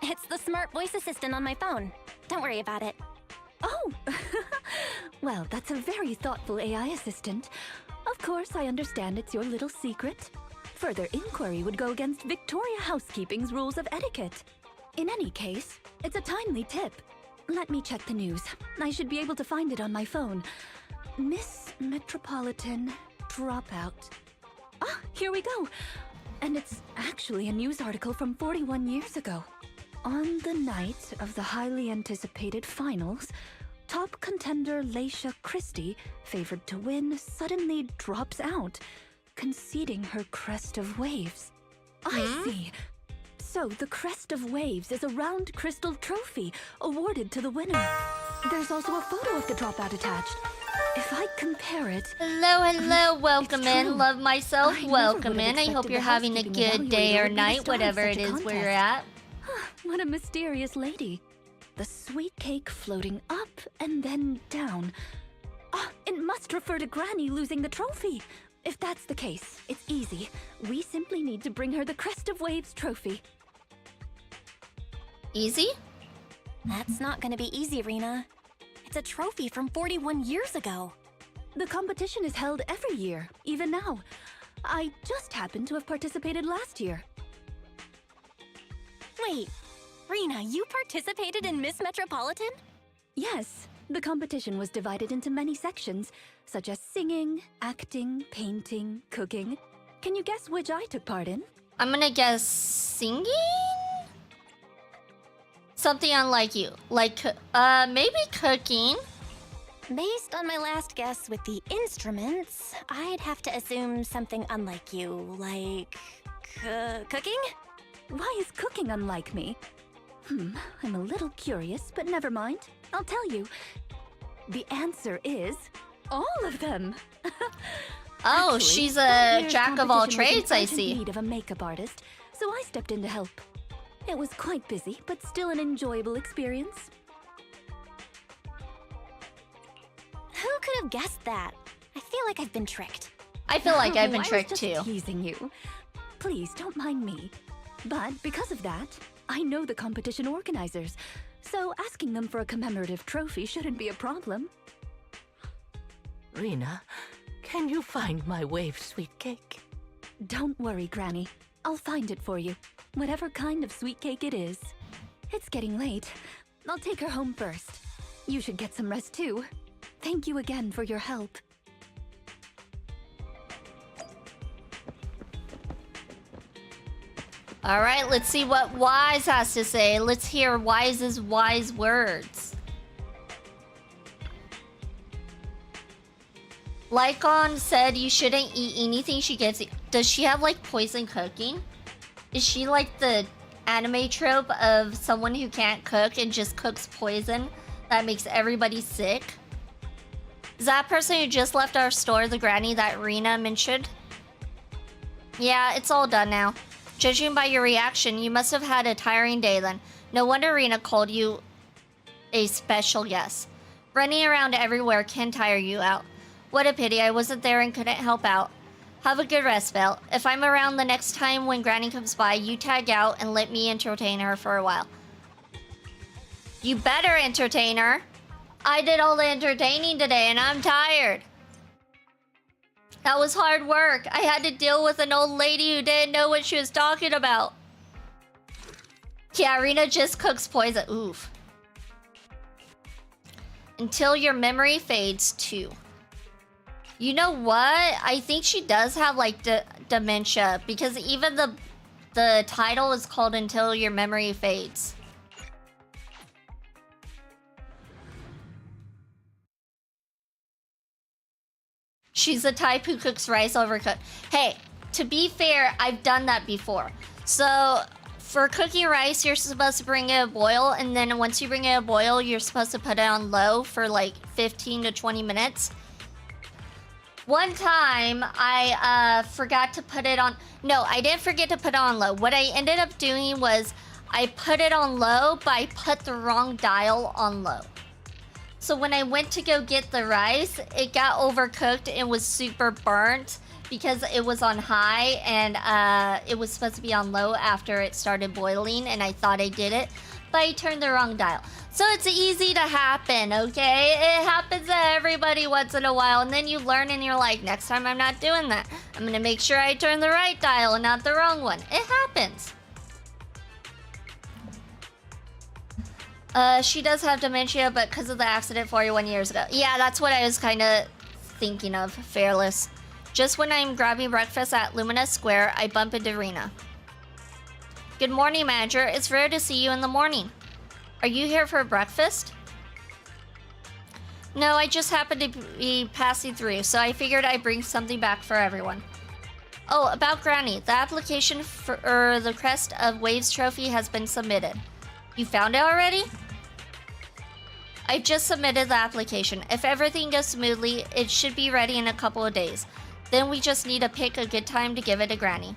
It's the smart voice assistant on my phone. Don't worry about it. Oh! Well, that's a very thoughtful AI assistant. Of course, I understand it's your little secret. Further inquiry would go against Victoria Housekeeping's rules of etiquette. In any case, it's a timely tip. Let me check the news. I should be able to find it on my phone. Miss Metropolitan dropout. Ah, here we go. And it's actually a news article from 41 years ago. On the night of the highly anticipated finals, top contender Lycia Christie, favored to win, suddenly drops out, conceding her crest of waves. I see. So, the Crest of Waves is a round crystal trophy awarded to the winner. There's also a photo of the dropout attached. If I compare it... Hello, welcome in. true. Love myself, I welcome never in. would I have hope you're expected having a the good day housekeeping or evaluator would night, be starting whatever it such a is where you're contest. at. What a mysterious lady. The sweet cake floating up and then down. It must refer to Granny losing the trophy. If that's the case, it's easy. We simply need to bring her the Crest of Waves trophy. Easy? That's not gonna be easy, Rina. It's a trophy from 41 years ago. The competition is held every year, even now. I just happened to have participated last year. Wait, Rina, you participated in Miss Metropolitan? Yes, the competition was divided into many sections, such as singing, acting, painting, cooking. Can you guess which I took part in? I'm gonna guess singing? Something unlike you. Like, maybe cooking? Based on my last guess with the instruments, I'd have to assume something unlike you, like... cooking? Why is cooking unlike me? I'm a little curious, but never mind. I'll tell you. The answer is all of them. Oh, Actually, she's that a year's jack of all competition was in trades, I urgent see. need of a makeup artist, so I stepped in to help. It was quite busy, but still an enjoyable experience. Who could have guessed that? I feel like I've been tricked. I feel like I've been I tricked was just too. teasing you. Please don't mind me. But because of that, I know the competition organizers, so asking them for a commemorative trophy shouldn't be a problem. Rina, can you find my wave sweet cake? Don't worry, Granny. I'll find it for you, whatever kind of sweet cake it is. It's getting late. I'll take her home first. You should get some rest too. Thank you again for your help. All right, let's see what Wise has to say. Let's hear Wise's wise words. Lycaon said you shouldn't eat anything she gives you. Does she have like poison cooking? Is she like the anime trope of someone who can't cook and just cooks poison that makes everybody sick? Is that person who just left our store the granny that Rina mentioned? Yeah, it's all done now. Judging by your reaction, you must have had a tiring day then. No wonder Rina called you a special guest. Running around everywhere can tire you out. What a pity I wasn't there and couldn't help out. Have a good rest, Belle. If I'm around the next time when Granny comes by, you tag out and let me entertain her for a while. You better entertain her. I did all the entertaining today and I'm tired. That was hard work. I had to deal with an old lady who didn't know what she was talking about. Yeah, Rina just cooks poison. Oof. Until your memory fades too. You know what? I think she does have like dementia because even the title is called Until Your Memory Fades. She's the type who cooks rice overcooked. Hey, to be fair, I've done that before. So for cooking rice, you're supposed to bring it a boil, and then once you bring it a boil, you're supposed to put it on low for like 15 to 20 minutes. One time, I forgot to put it on... No, I didn't forget to put it on low. What I ended up doing was I put it on low, but I put the wrong dial on low. So when I went to go get the rice, it got overcooked and was super burnt because it was on high and it was supposed to be on low after it started boiling, and I thought I did it, but I turned the wrong dial. So it's easy to happen, okay? It happens to everybody once in a while, and then you learn and you're like, next time I'm not doing that. I'm gonna make sure I turn the right dial and not the wrong one. It happens. She does have dementia, but because of the accident 41 years ago. Yeah, that's what I was kind of thinking of, Fearless. Just when I'm grabbing breakfast at Lumina Square, I bump into Rina. Good morning, manager. It's rare to see you in the morning. Are you here for breakfast? No, I just happened to be passing through, so I figured I'd bring something back for everyone. Oh, about Granny. The application for the Crest of Waves trophy has been submitted. You found it already? I just submitted the application. If everything goes smoothly, it should be ready in a couple of days. Then we just need to pick a good time to give it to Granny.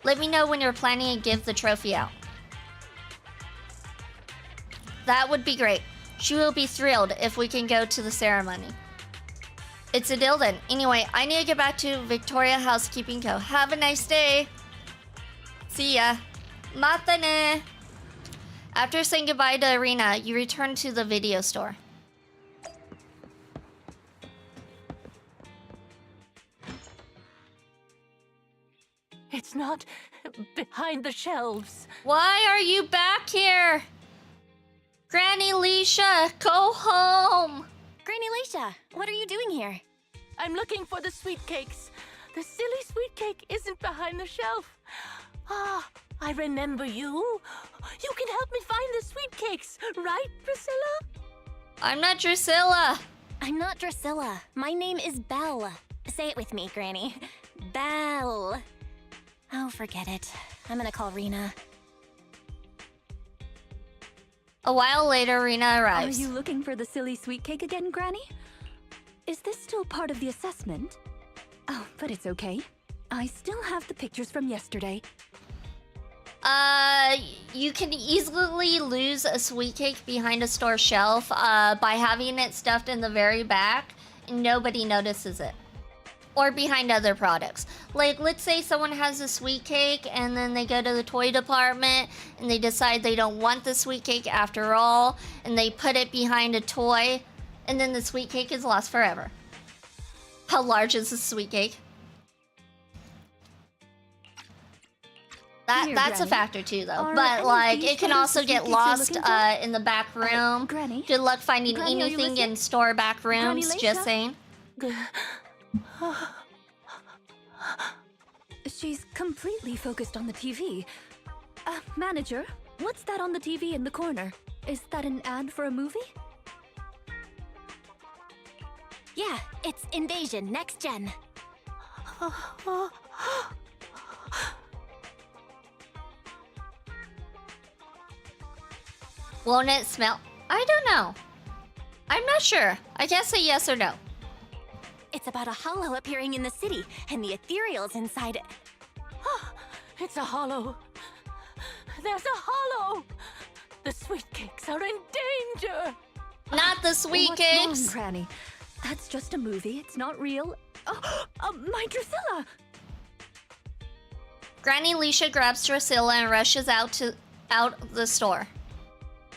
Let me know when you're planning to give the trophy out. That would be great. She will be thrilled if we can go to the ceremony. It's a deal then. Anyway, I need to get back to Victoria Housekeeping Co. Have a nice day. See ya. Mata ne. After saying goodbye to Rina, you return to the video store. It's not behind the shelves. Why are you back here? Granny Leisha, go home. Granny Leisha, what are you doing here? I'm looking for the Sweetcakes. The silly Sweetcake isn't behind the shelf. Ah, I remember you. You can help me find the Sweetcakes, right, Drusilla? I'm not Drusilla. I'm not Drusilla. My name is Belle. Say it with me, Granny. Belle. Oh, forget it. I'm gonna call Rina. A while later, Rina arrives. Are you looking for the silly sweet cake again, Granny? Is this still part of the assessment? Oh, but it's okay. I still have the pictures from yesterday. You can easily lose a sweet cake behind a store shelf by having it stuffed in the very back and nobody notices it. Or behind other products. Like, let's say someone has a sweet cake and then they go to the toy department and they decide they don't want the sweet cake after all and they put it behind a toy and then the sweet cake is lost forever. How large is the sweet cake? That's a factor too, though. But like, it can also get lost in the back room. Granny. Good luck finding Granny, anything in store back rooms. Granny Just Leisha? saying. She's completely focused on the TV. Manager, what's that on the TV in the corner? Is that an ad for a movie? Yeah, it's Invasion Next Gen. Won't it smell? I don't know. I'm not sure. I can't say yes or no. It's about a hollow appearing in the city, and the ethereals inside it. It's a hollow. There's a hollow. The Sweetcakes are in danger. Not the sweet What's cakes. wrong, Granny? That's just a movie. It's not real. My Drusilla! Granny Leisha grabs Drusilla and rushes out the store.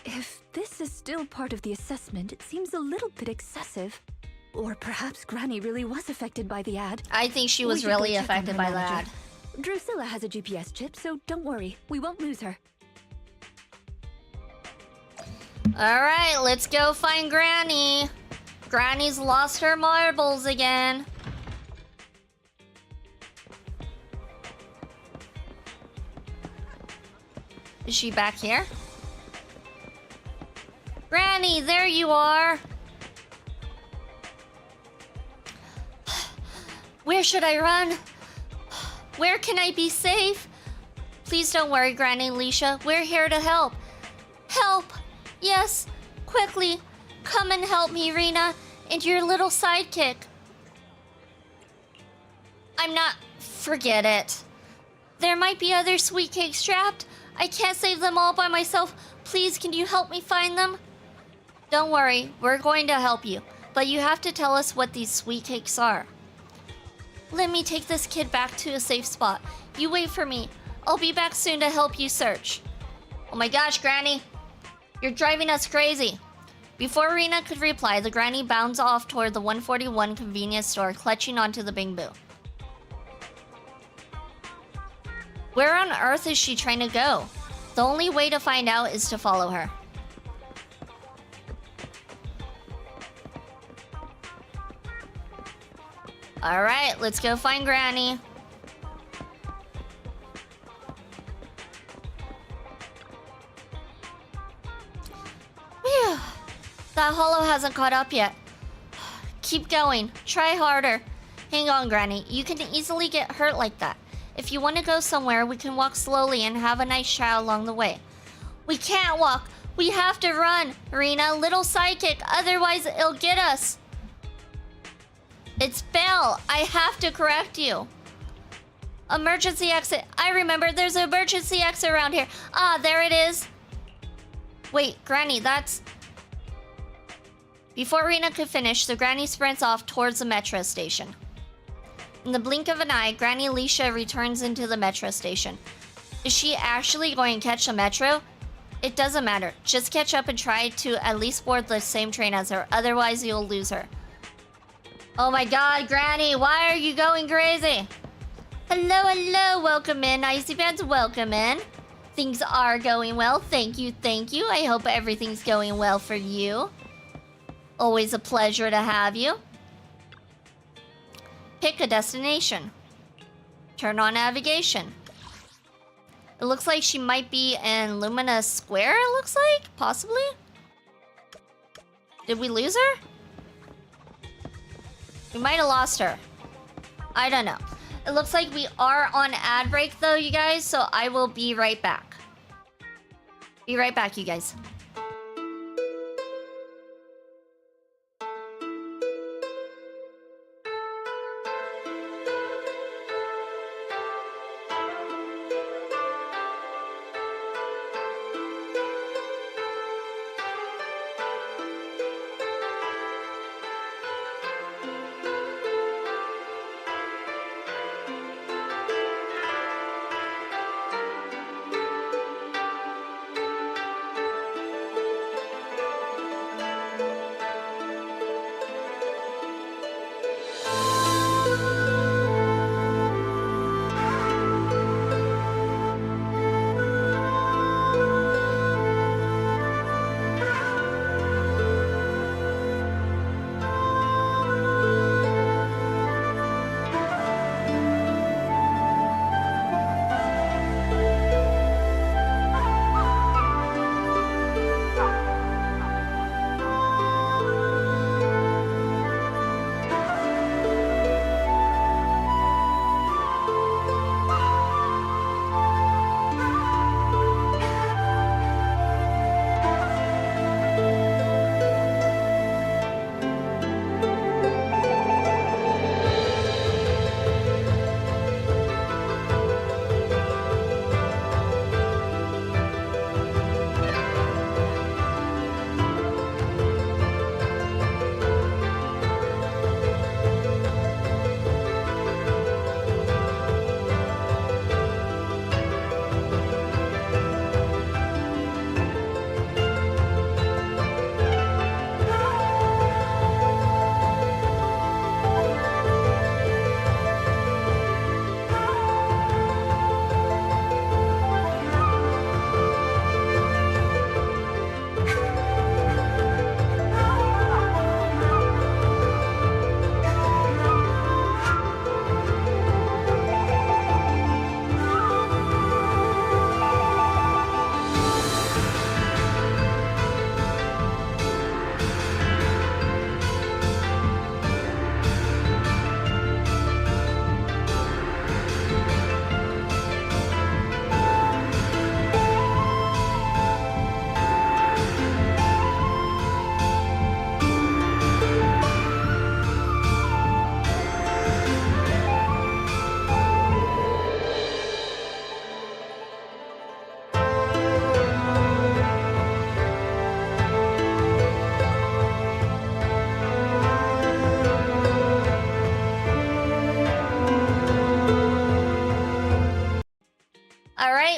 If this is still part of the assessment, it seems a little bit excessive. Or perhaps Granny really was affected by the ad. I think she was We should go really check on affected her, by Manager. that. Drusilla has a GPS chip, so don't worry. We won't lose her. Alright, let's go find Granny. Granny's lost her marbles again. Is she back here? Granny, there you are. Where should I run? Where can I be safe? Please don't worry, Granny Leisha. We're here to help. Help! Yes, quickly. Come and help me, Rina, and your little sidekick. I'm not... Forget it. There might be other sweet cakes trapped. I can't save them all by myself. Please, can you help me find them? Don't worry, we're going to help you. But you have to tell us what these sweet cakes are. Let me take this kid back to a safe spot. You wait for me. I'll be back soon to help you search. Oh my gosh, Granny. You're driving us crazy. Before Rina could reply, the Granny bounds off toward the 141 convenience store, clutching onto the bing-boo. Where on earth is she trying to go? The only way to find out is to follow her. Alright, let's go find Granny. Phew. That hollow hasn't caught up yet. Keep going. Try harder. Hang on, Granny. You can easily get hurt like that. If you want to go somewhere, we can walk slowly and have a nice chat along the way. We can't walk. We have to run, Rina. Little sidekick. Otherwise, it'll get us. It's Belle. I have to correct you. Emergency exit. I remember there's an emergency exit around here. Ah, there it is. Wait, Granny, that's... Before Rina could finish, the Granny sprints off towards the metro station. In the blink of an eye, Granny Alicia returns into the metro station. Is she actually going to catch the metro? It doesn't matter. Just catch up and try to at least board the same train as her. Otherwise, you'll lose her. Oh my god, Granny, why are you going crazy? Hello, hello, welcome in. Icy Pants, welcome in. Things are going well. Thank you, thank you. I hope everything's going well for you. Always a pleasure to have you. Pick a destination. Turn on navigation. It looks like she might be in Lumina Square, it looks like? Possibly? Did we lose her? We might have lost her. I don't know. It looks like we are on ad break though, you guys, so I will be right back. Be right back, you guys.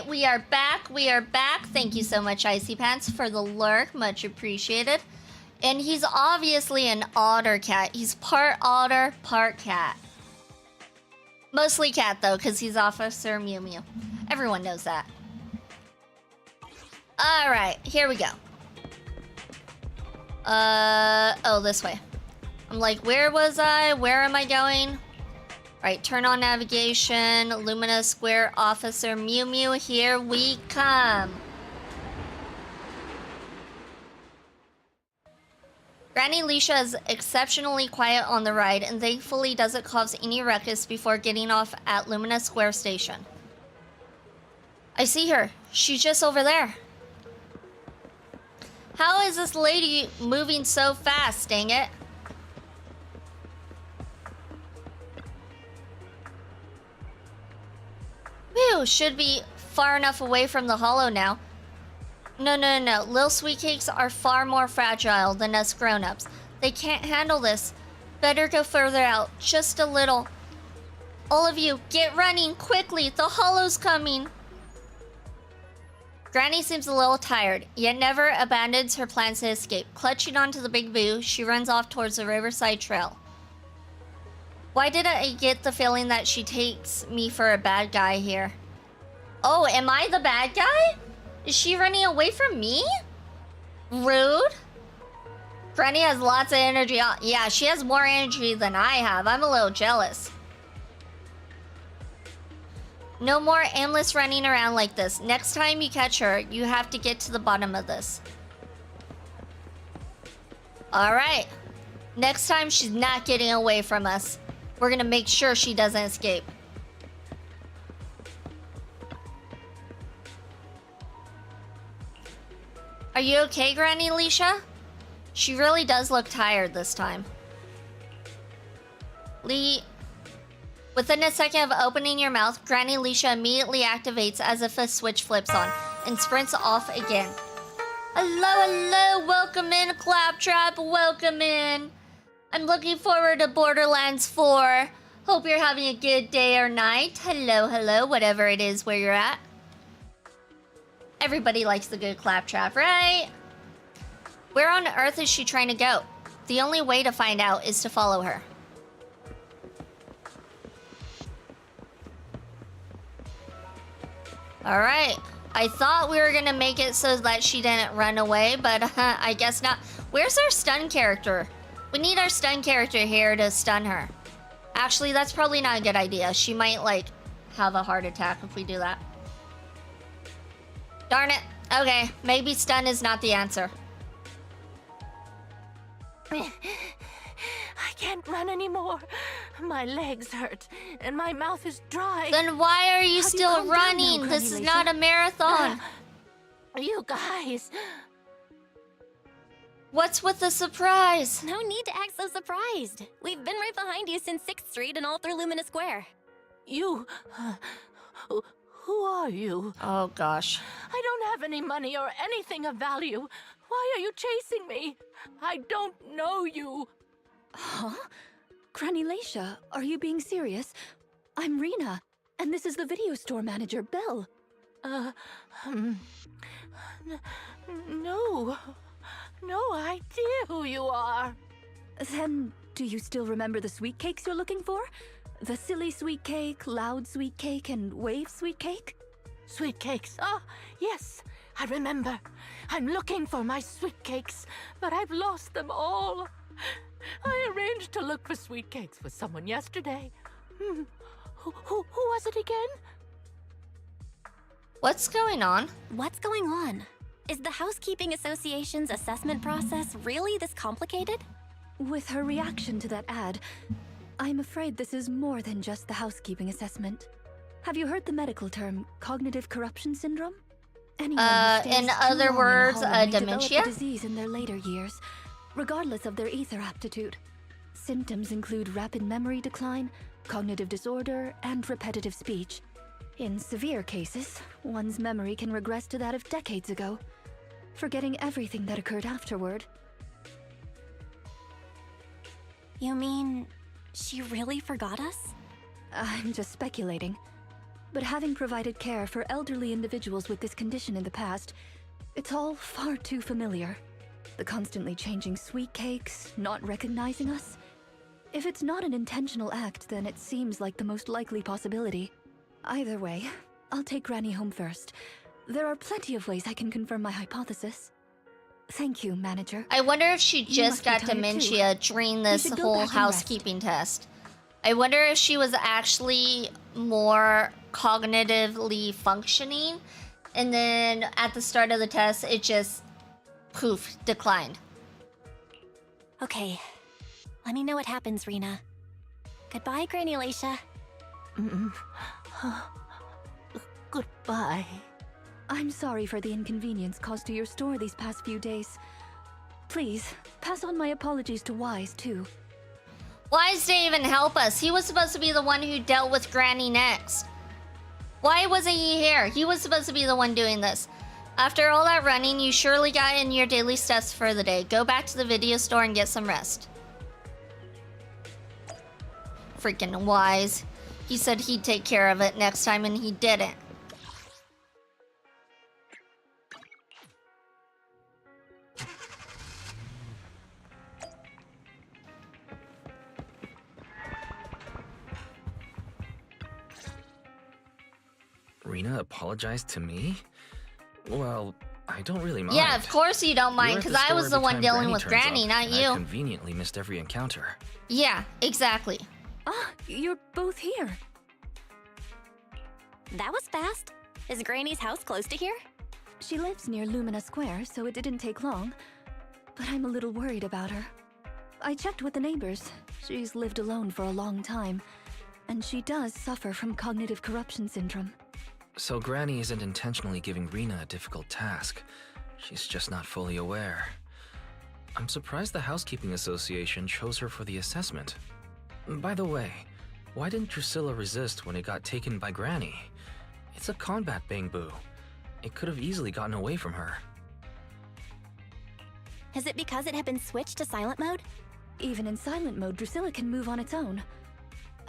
We are back. We are back. Thank you so much, Icy Pants, for the lurk. Much appreciated. And he's obviously an otter cat. He's part otter, part cat. Mostly cat, though, because he's Officer Mew Mew. Everyone knows that. Alright, here we go. Oh, this way. I'm like, where was I? Where am I going? Right, turn on navigation. Lumina Square, Officer Mew Mew, here we come. Granny Leisha is exceptionally quiet on the ride and thankfully doesn't cause any ruckus before getting off at Lumina Square Station. I see her. She's just over there. How is this lady moving so fast, dang it? Whew, should be far enough away from the hollow now. No. Little Sweetcakes are far more fragile than us grown-ups. They can't handle this. Better go further out, just a little. All of you, get running quickly. The hollow's coming. Granny seems a little tired, yet never abandons her plans to escape. Clutching onto the big boo, she runs off towards the Riverside Trail. Why did I get the feeling that she takes me for a bad guy here? Oh, am I the bad guy? Is she running away from me? Rude. Granny has lots of energy. Yeah, she has more energy than I have. I'm a little jealous. No more aimless running around like this. Next time you catch her, you have to get to the bottom of this. Alright. Next time she's not getting away from us. We're gonna make sure she doesn't escape. Are you okay, Granny Leisha? She really does look tired this time. Within a second of opening your mouth, Granny Leisha immediately activates as if a switch flips on and sprints off again. Hello, welcome in, Claptrap, welcome in. I'm looking forward to Borderlands 4. Hope you're having a good day or night. Hello, whatever it is where you're at. Everybody likes the good Claptrap, right? Where on earth is she trying to go? The only way to find out is to follow her. Alright. I thought we were gonna make it so that she didn't run away, but I guess not. Where's our stun character? We need our stun character here to stun her. Actually, that's probably not a good idea. She might, like, have a heart attack if we do that. Darn it. Okay, maybe stun is not the answer. I can't run anymore. My legs hurt, and my mouth is dry. Then why are you still running? This is not a marathon. You guys. What's with the surprise? No need to act so surprised. We've been right behind you since 6th Street and all through Lumina Square. You... who are you? Oh, gosh. I don't have any money or anything of value. Why are you chasing me? I don't know you. Huh? Granny Leisha, are you being serious? I'm Rina, and this is the video store manager, Belle. No. No idea who you are. Then, do you still remember the Sweetcakes you're looking for? The silly Sweetcake, loud Sweetcake, and wave Sweetcake? Sweetcakes. Ah, yes, I remember. I'm looking for my Sweetcakes, but I've lost them all. I arranged to look for Sweetcakes with someone yesterday. Who was it again? What's going on? What's going on? Is the Housekeeping Association's assessment process really this complicated? With her reaction to that ad, I'm afraid this is more than just the housekeeping assessment. Have you heard the medical term cognitive corruption syndrome? Anyone who stays in too other long in a words, hall may dementia? develop the disease in their later years, regardless of their ether aptitude. Symptoms include rapid memory decline, cognitive disorder, and repetitive speech. In severe cases, one's memory can regress to that of decades ago, forgetting everything that occurred afterward. You mean she really forgot us? I'm just speculating. But having provided care for elderly individuals with this condition in the past, it's all far too familiar. The constantly changing Sweetcakes, not recognizing us. If it's not an intentional act, then it seems like the most likely possibility. Either way, I'll take Granny home first. There are plenty of ways I can confirm my hypothesis. Thank you, manager. I wonder if she just got dementia during this should go whole back and housekeeping test. I wonder if she was actually more cognitively functioning, and then at the start of the test, it just, poof, declined. Okay. Let me know what happens, Rina. Goodbye, Granny Laisha. Goodbye. I'm sorry for the inconvenience caused to your store these past few days. Please, pass on my apologies to Wise, too. Wise didn't even help us. He was supposed to be the one who dealt with Granny next. Why wasn't he here? He was supposed to be the one doing this. After all that running, you surely got in your daily steps for the day. Go back to the video store and get some rest. Freaking Wise. He said he'd take care of it next time and he didn't. Rina apologized to me? Well, I don't really mind. Yeah, of course you don't mind, because I was the one dealing with Granny, not you. I conveniently missed every encounter. Yeah, exactly. Ah, you're both here. That was fast. Is Granny's house close to here? She lives near Lumina Square, so it didn't take long. But I'm a little worried about her. I checked with the neighbors. She's lived alone for a long time, and she does suffer from cognitive corruption syndrome. So Granny isn't intentionally giving Rina a difficult task. She's just not fully aware. I'm surprised the Housekeeping Association chose her for the assessment. By the way, why didn't Drusilla resist when it got taken by Granny? It's a combat bangbu. It could have easily gotten away from her. Is it because it had been switched to silent mode? Even in silent mode, Drusilla can move on its own.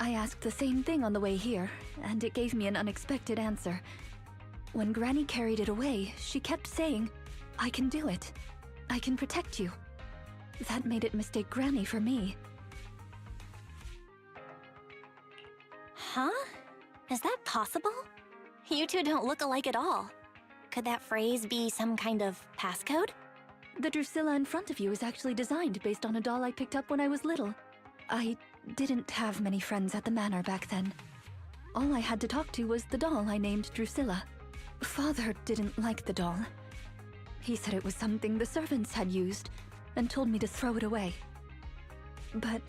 I asked the same thing on the way here, and it gave me an unexpected answer. When Granny carried it away, she kept saying, "I can do it. I can protect you." That made it mistake Granny for me. Huh? Is that possible? You two don't look alike at all. Could that phrase be some kind of passcode? The Drusilla in front of you is actually designed based on a doll I picked up when I was little. I didn't have many friends at the manor back then. All I had to talk to was the doll I named Drusilla. Father didn't like the doll. He said it was something the servants had used and told me to throw it away. But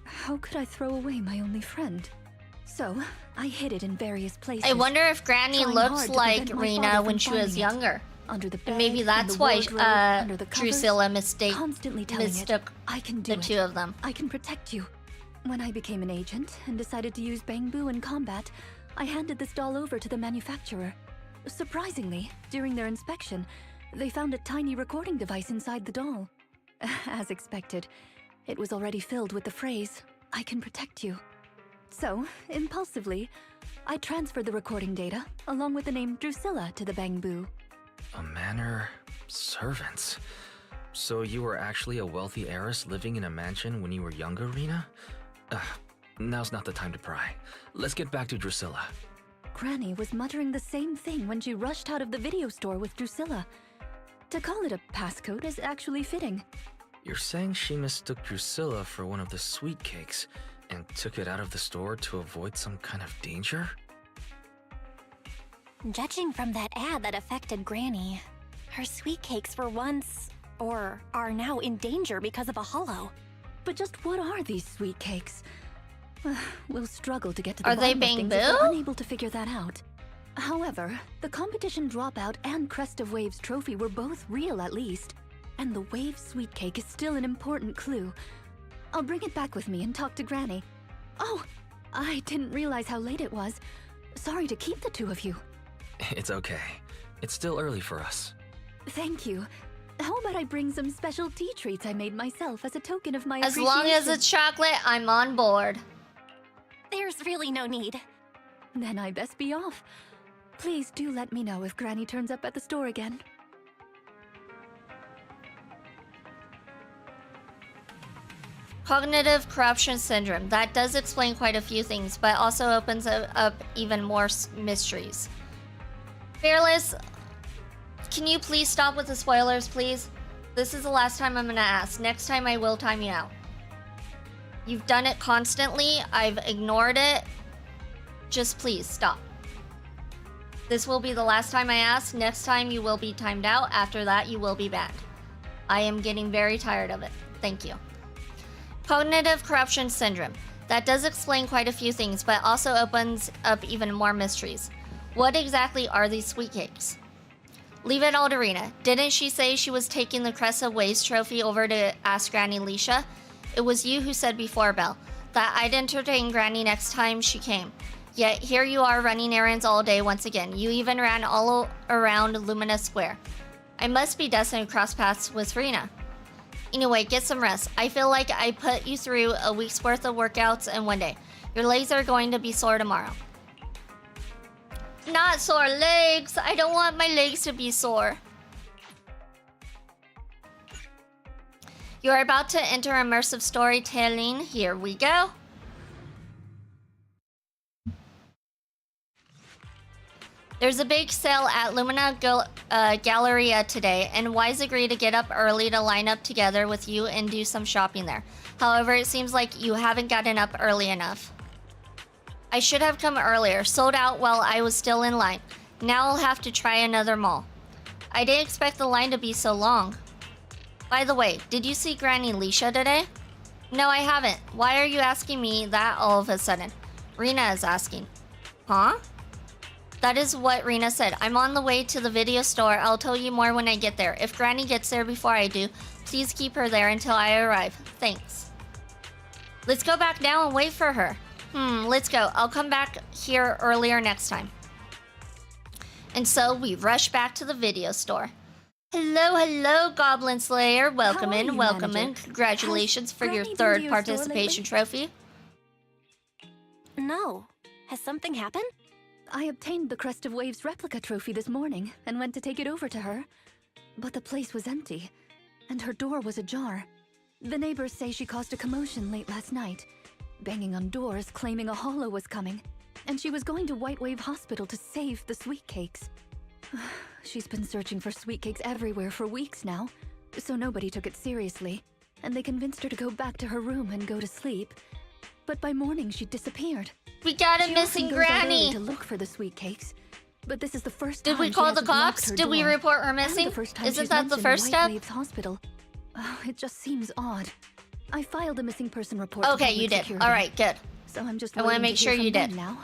how could I throw away my only friend? So I hid it in various places. I wonder if Granny looks like Rina when she was younger. Under the bed, and maybe that's why Drusilla mistook the two of them. I can protect you. When I became an agent and decided to use bangbu in combat, I handed this doll over to the manufacturer. Surprisingly, during their inspection, they found a tiny recording device inside the doll. As expected, it was already filled with the phrase, "I can protect you." So, impulsively, I transferred the recording data, along with the name Drusilla, to the bangbu. A manor... servants. So you were actually a wealthy heiress living in a mansion when you were younger, Rina? Now's not the time to pry. Let's get back to Drusilla. Granny was muttering the same thing when she rushed out of the video store with Drusilla. To call it a passcode is actually fitting. You're saying she mistook Drusilla for one of the Sweetcakes and took it out of the store to avoid some kind of danger? Judging from that ad that affected Granny, her Sweetcakes were once, or are now, in danger because of a hollow. But just what are these Sweetcakes? We'll struggle to get to the bottom of things if we're unable to figure that out. However, the competition dropout and Crest of Waves trophy were both real at least, and the Wave Sweetcake is still an important clue. I'll bring it back with me and talk to Granny. Oh, I didn't realize how late it was. Sorry to keep the two of you. It's okay. It's still early for us. Thank you. How about I bring some special tea treats I made myself as a token of my As appreciation? long as it's chocolate, I'm on board. There's really no need. Then I best be off. Please do let me know if Granny turns up at the store again. Cognitive corruption syndrome. That does explain quite a few things, but also opens up even more mysteries. Fearless, can you please stop with the spoilers, please? This is the last time I'm gonna ask. Next time I will time you out. You've done it constantly. I've ignored it. Just please stop. This will be the last time I ask. Next time you will be timed out. After that, you will be banned. I am getting very tired of it. Thank you. Cognitive corruption syndrome. That does explain quite a few things, but also opens up even more mysteries. What exactly are these Sweetcakes? Leave it all to Rina. Didn't she say she was taking the Crest of Waves trophy over to ask Granny Leisha? It was you who said before, Belle, that I'd entertain Granny next time she came. Yet here you are running errands all day once again. You even ran all around Lumina Square. I must be destined to cross paths with Rina. Anyway, get some rest. I feel like I put you through a week's worth of workouts in one day. Your legs are going to be sore tomorrow. Not sore legs. I don't want my legs to be sore. You are about to enter immersive storytelling. Here we go. There's a big sale at Lumina Galleria today, and Wise agreed to get up early to line up together with you and do some shopping there. However, it seems like you haven't gotten up early enough. I should have come earlier, sold out while I was still in line. Now I'll have to try another mall. I didn't expect the line to be so long. By the way, did you see Granny Leisha today? No, I haven't. Why are you asking me that all of a sudden? Rina is asking. Huh? That is what Rina said. I'm on the way to the video store. I'll tell you more when I get there. If Granny gets there before I do, please keep her there until I arrive. Thanks. Let's go back now and wait for her. Let's go. I'll come back here earlier next time. And so we rush back to the video store. Hello, Goblin Slayer. Welcome in, welcome in. Congratulations for your third participation trophy. No. Has something happened? I obtained the Crest of Waves replica trophy this morning and went to take it over to her. But the place was empty, and her door was ajar. The neighbors say she caused a commotion late last night, banging on doors claiming a holo was coming, and she was going to White Wave Hospital to save the Sweetcakes. She's been searching for Sweetcakes everywhere for weeks now, so nobody took it seriously, and they convinced her to go back to her room and go to sleep. But by morning, she disappeared. We got a missing Granny! To look for the Sweetcakes, but this is the first time. Did we call the cops? Did we report her missing? Isn't that the first step? Waves Hospital. It just seems odd. I filed a missing person report. Okay, you did. All right, good. So I'm just. I want to make sure you did. Now.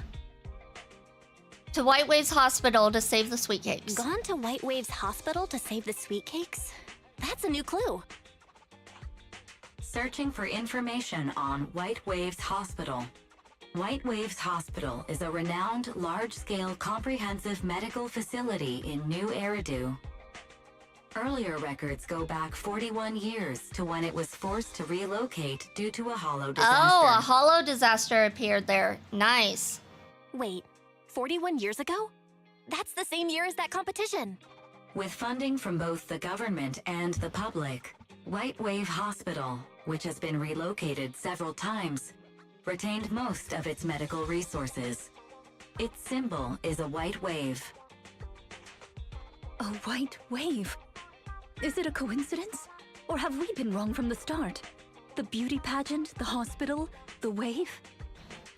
To White Waves Hospital to save the Sweetcakes. Gone to White Waves Hospital to save the Sweetcakes? That's a new clue. Searching for information on White Waves Hospital. White Waves Hospital is a renowned, large-scale, comprehensive medical facility in New Eridu. Earlier records go back 41 years to when it was forced to relocate due to a holo disaster. Oh, a holo disaster appeared there. Nice. Wait, 41 years ago? That's the same year as that competition. With funding from both the government and the public, White Wave Hospital, which has been relocated several times, retained most of its medical resources. Its symbol is a white wave. A white wave? Is it a coincidence? Or have we been wrong from the start? The beauty pageant, the hospital, the wave?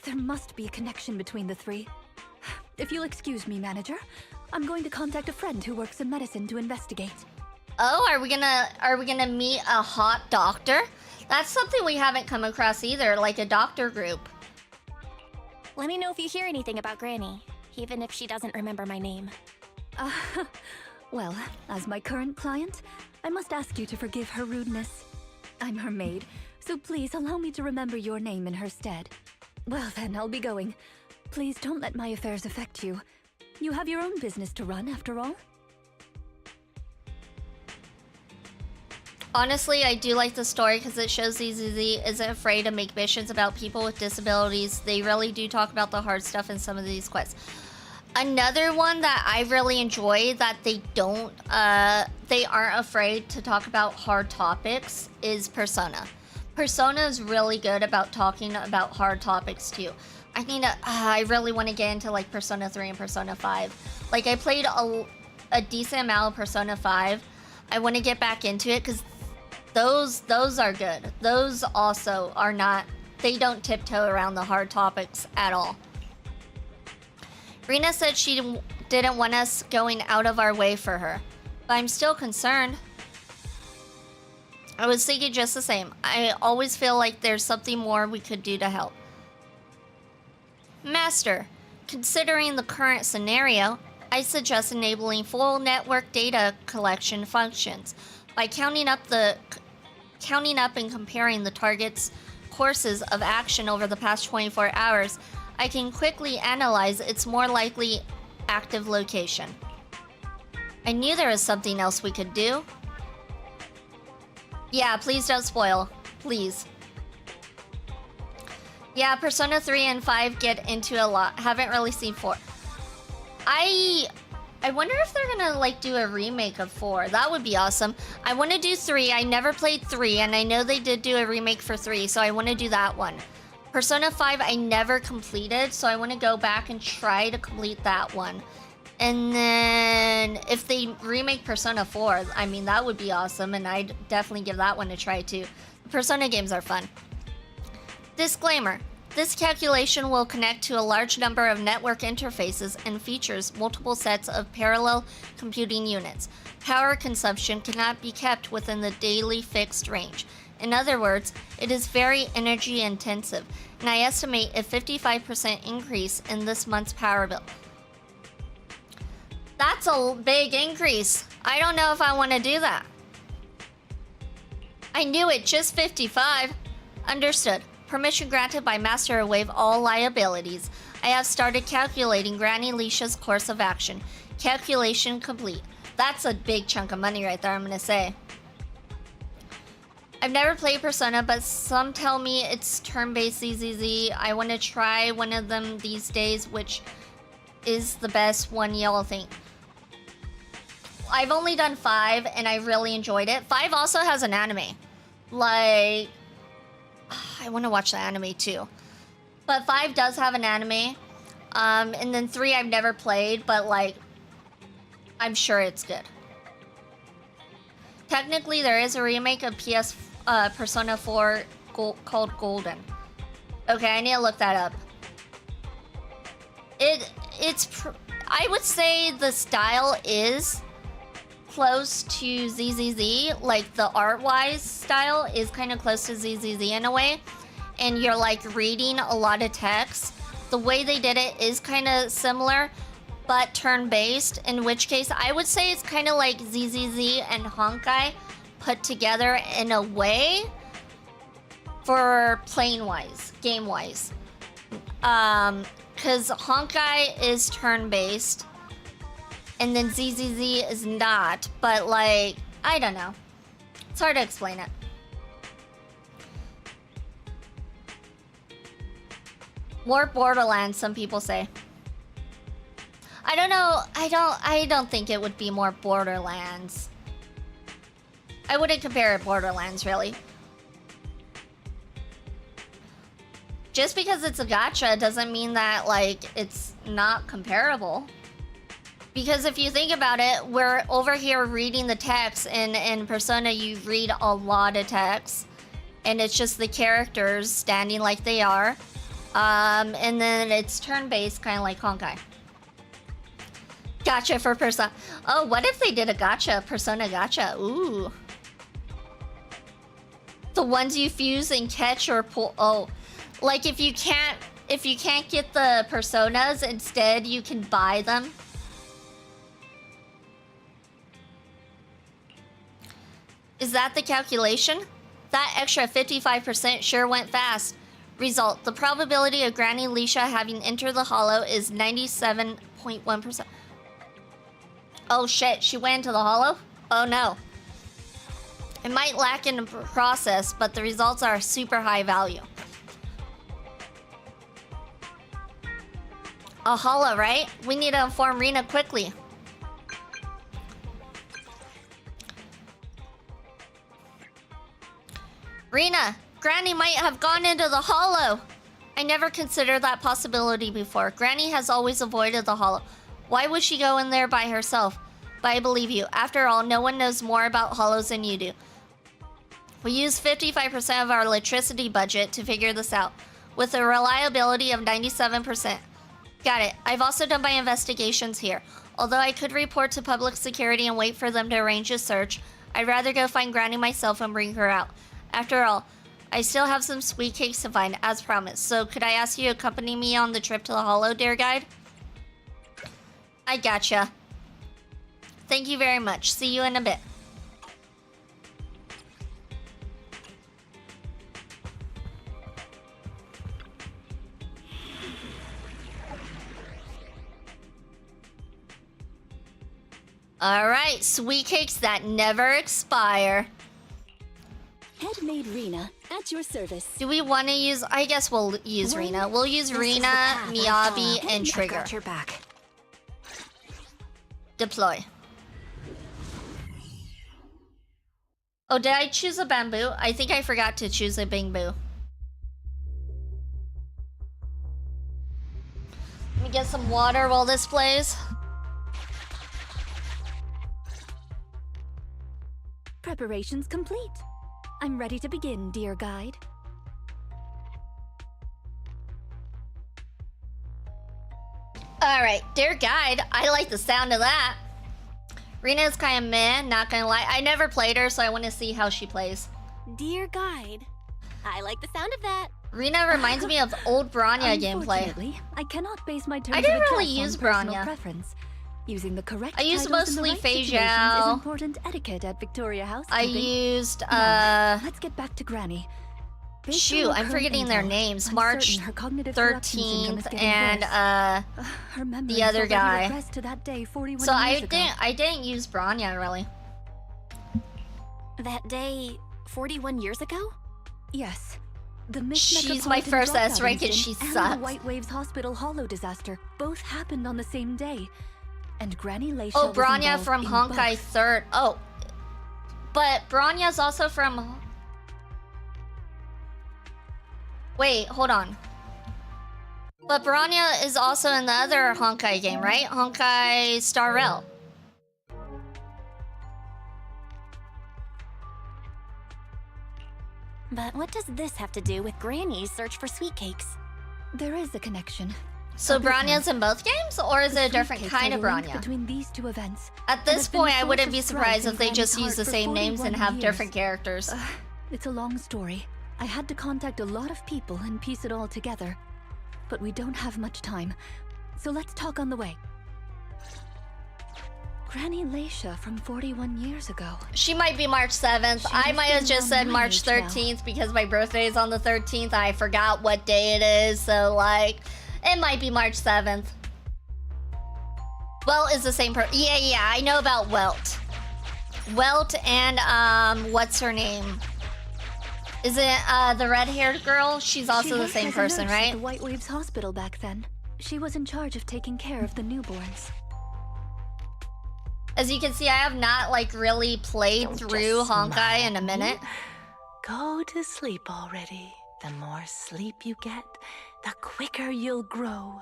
There must be a connection between the three. If you'll excuse me, manager, I'm going to contact a friend who works in medicine to investigate. Oh, are we gonna meet a hot doctor? That's something we haven't come across either, like a doctor group. Let me know if you hear anything about Granny, even if she doesn't remember my name. Well, as my current client, I must ask you to forgive her rudeness. I'm her maid, so please allow me to remember your name in her stead. Well then, I'll be going. Please don't let my affairs affect you. You have your own business to run, after all. Honestly, I do like the story because it shows ZZZ isn't afraid to make missions about people with disabilities. They really do talk about the hard stuff in some of these quests. Another one that I really enjoy that they aren't afraid to talk about hard topics is Persona is really good about talking about hard topics too. I really want to get into like Persona 3 and Persona 5. Like I played a decent amount of Persona 5. I want to get back into it because those are good. Those also are not, they don't tiptoe around the hard topics at all. Rina said she didn't want us going out of our way for her, but I'm still concerned. I was thinking just the same. I always feel like there's something more we could do to help. Master, considering the current scenario, I suggest enabling full network data collection functions. By counting up and comparing the target's courses of action over the past 24 hours, I can quickly analyze its more likely active location. I knew there was something else we could do. Yeah, please don't spoil. Please. Yeah, Persona 3 and 5 get into a lot. Haven't really seen 4. I wonder if they're gonna like do a remake of 4. That would be awesome. I want to do 3. I never played 3, and I know they did do a remake for 3, so I want to do that one. Persona 5 I never completed, so I want to go back and try to complete that one. And then if they remake Persona 4, I mean, that would be awesome, and I'd definitely give that one a try too. The Persona games are fun. Disclaimer. This calculation will connect to a large number of network interfaces and features multiple sets of parallel computing units. Power consumption cannot be kept within the daily fixed range. In other words, it is very energy intensive, and I estimate a 55% increase in this month's power bill. That's a big increase. I don't know if I want to do that. I knew it, just 55. Understood. Permission granted by Master to waive all liabilities. I have started calculating Granny Leisha's course of action. Calculation complete. That's a big chunk of money right there, I'm gonna say. I've never played Persona, but some tell me it's turn-based ZZZ. I want to try one of them these days, which is the best one y'all think. I've only done 5, and I really enjoyed it. 5 also has an anime. Like, I want to watch the anime too. But 5 does have an anime. And then 3 I've never played, but like, I'm sure it's good. Technically, there is a remake of Persona 4 called Golden. Okay, I need to look that up. I would say the style is close to ZZZ, like the art-wise style is kind of close to ZZZ in a way, and you're like reading a lot of text. The way they did it is kind of similar, but turn-based, in which case I would say it's kind of like ZZZ and Honkai put together in a way for playing-wise, game-wise. Because Honkai is turn-based, and then ZZZ is not, but like, I don't know. It's hard to explain it. More Borderlands, some people say. I don't know, I don't think it would be more Borderlands. I wouldn't compare it Borderlands, really. Just because it's a gacha doesn't mean that, like, it's not comparable. Because if you think about it, we're over here reading the text, and in Persona you read a lot of text, and it's just the characters standing like they are, and then it's turn-based, kind of like Honkai. Gacha for Persona. Oh, what if they did a gacha, Persona gacha? Ooh. The ones you fuse and catch or pull. Oh, like if you can't get the Personas, instead you can buy them. Is that the calculation? That extra 55% sure went fast. Result, the probability of Granny Leisha having entered the hollow is 97.1%. Oh shit, she went into the hollow? Oh no. It might lack in the process, but the results are super high value. A hollow, right? We need to inform Rina quickly. Rina, Granny might have gone into the hollow. I never considered that possibility before. Granny has always avoided the hollow. Why would she go in there by herself? But I believe you. After all, no one knows more about hollows than you do. We use 55% of our electricity budget to figure this out, with a reliability of 97%. Got it. I've also done my investigations here. Although I could report to public security and wait for them to arrange a search, I'd rather go find Granny myself and bring her out. After all, I still have some sweet cakes to find, as promised. So could I ask you to accompany me on the trip to the Hollow, dear guide? I gotcha. Thank you very much. See you in a bit. Alright, sweet cakes that never expire. Handmade Rina, at your service. Do we want to use... I guess we'll use Rina. We'll use Rina, Miyabi, and Trigger. Got your back. Deploy. Oh, did I choose a bamboo? I think I forgot to choose a bamboo. Let me get some water while this plays. Preparations complete. I'm ready to begin, dear guide. Alright, dear guide. I like the sound of that. Rina's kind of meh, not gonna lie. I never played her, so I want to see how she plays. Dear guide. I like the sound of that. Rina reminds me of old Bronya gameplay. Unfortunately, I cannot base my terms I didn't of really address use on personal Bronya. preference. Using the correct I used titles in the mostly right Fei situations Zhao. is important etiquette at Victoria House. I used, Let's get back to Granny. Based shoot, on I'm current forgetting their intel, names. I'm March certain her cognitive corruption syndrome is 13th getting and, worse. Her memory the other has already guy. regressed to that day 41 So years ago. I didn't use Bronya, really. That day 41 years ago? Yes. The She's my first S rank and she and sucks. the White Waves Hospital Hollow disaster both happened on the same day. And Granny Leisha Oh, was Bronya involved from in Honkai both. 3rd. Oh. But Bronya's also from... Wait, hold on. But Bronya is also in the other Honkai game, right? Honkai Star Rail. But what does this have to do with Granny's search for sweet cakes? There is a connection. So A big Bronya's one. in both games, or is The it a different Sweetcakes kind are of the link Bronya? between these two events. At and this have been the point, I source wouldn't of be strife surprised in if they just Granny's use the heart for same names and 41 have years. different characters. It's a long story. I had to contact a lot of people and piece it all together. But we don't have much time. So let's talk on the way. Granny Leisha from 41 years ago. She might be March 7th. I must might be have just around said my March age now. 13th because my birthday is on the 13th. I forgot what day it is, so like, it might be March 7th. Welt is the same person. Yeah, I know about Welt. Welt and, what's her name? Is it, the red-haired girl? She's also She the worked same as a person, nurse at right? the White Waves Hospital back then. She was in charge of taking care of the newborns. As you can see, I have not, like, really played Don't through just Honkai in a smile. minute. Go to sleep already. The more sleep you get, the quicker you'll grow.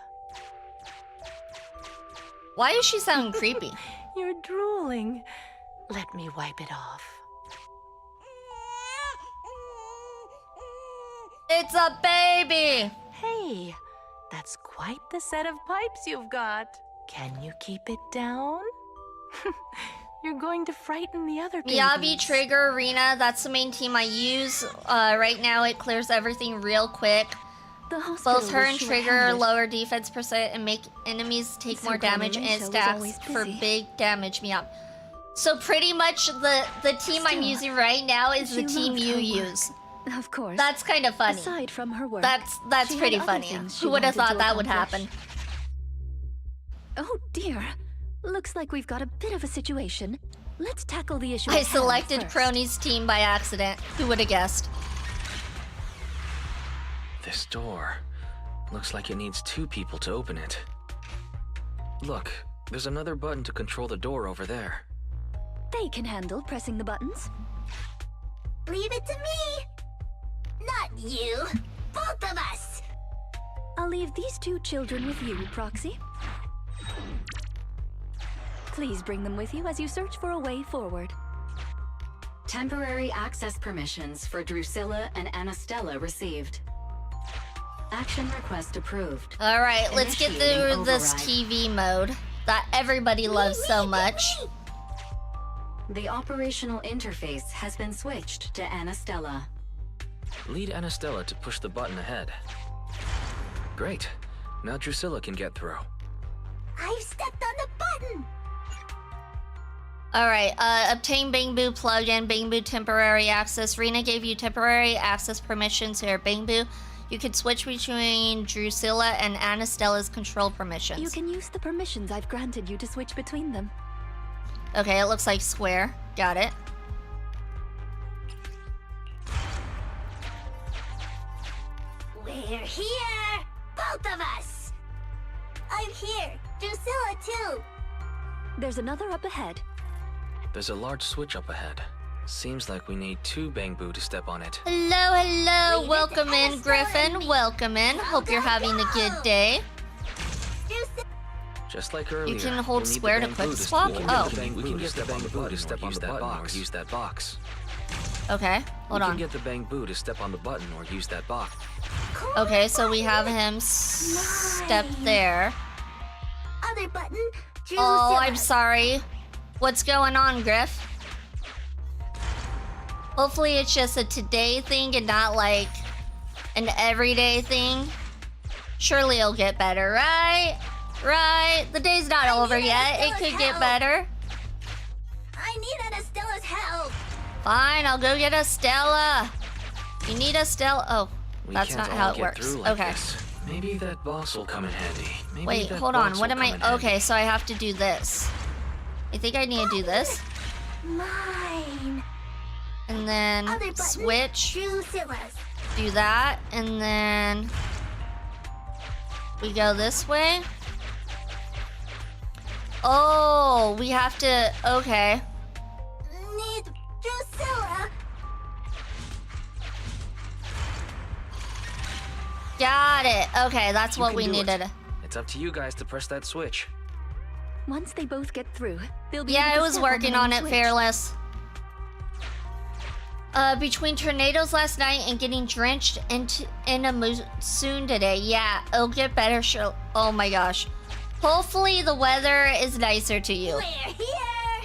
Why does she sound creepy? You're drooling. Let me wipe it off. It's a baby! Hey, that's quite the set of pipes you've got. Can you keep it down? You're going to frighten the other babies. Miyabi, Trigger, Rina, that's the main team I use. Right now it clears everything real quick. The hospital Both her was and Trigger short-handed. lower defense percent and make enemies take So more damage, and Granny it Leisha was stacks always for busy. big damage. Miyab. So pretty much the team I'm Still, using right now is she the team loved you her use. work. Of course. That's kind of funny. Aside from her work, That's she had pretty other funny. things she Who would have wanted thought to that would accomplish. happen? Oh dear. Looks like we've got a bit of a situation. Let's tackle the issue. I at hand selected first. Crony's team by accident. Who would have guessed? This door. Looks like it needs 2 people to open it. Look, there's another button to control the door over there. They can handle pressing the buttons. Leave it to me! Not you! Both of us! I'll leave these 2 children with you, Proxy. Please bring them with you as you search for a way forward. Temporary access permissions for Drusilla and Anastella received. Action request approved. Alright, let's get Initiating through this override. TV mode that everybody loves so much. The operational interface has been switched to Anastella. Lead Anastella to push the button ahead. Great. Now Drusilla can get through. I've stepped on the button! Alright, obtain Bangboo plugin, Bangboo temporary access. Rina gave you temporary access permissions to her Bangboo. You can switch between Drusilla and Anastella's control permissions. You can use the permissions I've granted you to switch between them. Okay, it looks like square. Got it. We're here! Both of us! I'm here! Drusilla too! There's another up ahead. There's a large switch up ahead. Seems like we need 2 Bangboo to step on it. Hello, hello. Welcome in, Griffin. Welcome in. Hope you're having a good day. Just like earlier. You can hold square to quick swap? Oh. We can get the Bangboo to step on the button or use that box. Okay, hold on. We can get the Bangboo to step on the button or use that box. Okay, so we have him step there. Other button, Oh, I'm sorry. What's going on, Griff? Hopefully it's just a today thing and not like an everyday thing. Surely it'll get better, right? Right? The day's not over yet. It could get better. I need Anastella's help. Fine, I'll go get Estella. You need Estella. Oh, that's not how it works. Okay. Maybe that box will come in handy. Maybe wait, hold on. What am I? Okay, so I have to do this. I think I need to do this. Mine. And then Other button, switch. Drusilla's. Do that, and then we go this way. Oh, we have to. Okay. Need Drusilla. Got it. Okay, that's what we needed. It's up to you guys to press that switch. Once they both get through, they'll be Yeah, able I to was step working the on main it, switch. Fearless. Between tornadoes last night and getting drenched in a monsoon today. Yeah, it'll get better. Sure. Oh my gosh. Hopefully the weather is nicer to you. We're here.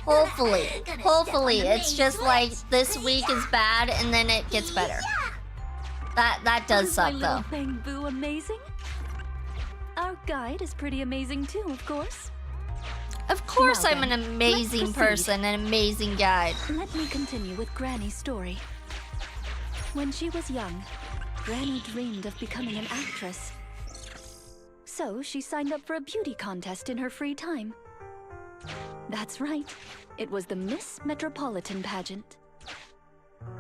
Hopefully. Gonna Hopefully. step on the It's main just switch. like this week is bad and then it gets better. That does Is my suck little though. Bangboo amazing? Our guide is pretty amazing too, of course. Of course Now I'm an then, amazing let's proceed. person, an amazing guide. Let me continue with Granny's story. When she was young, Granny dreamed of becoming an actress. So she signed up for a beauty contest in her free time. That's right, it was the Miss Metropolitan pageant.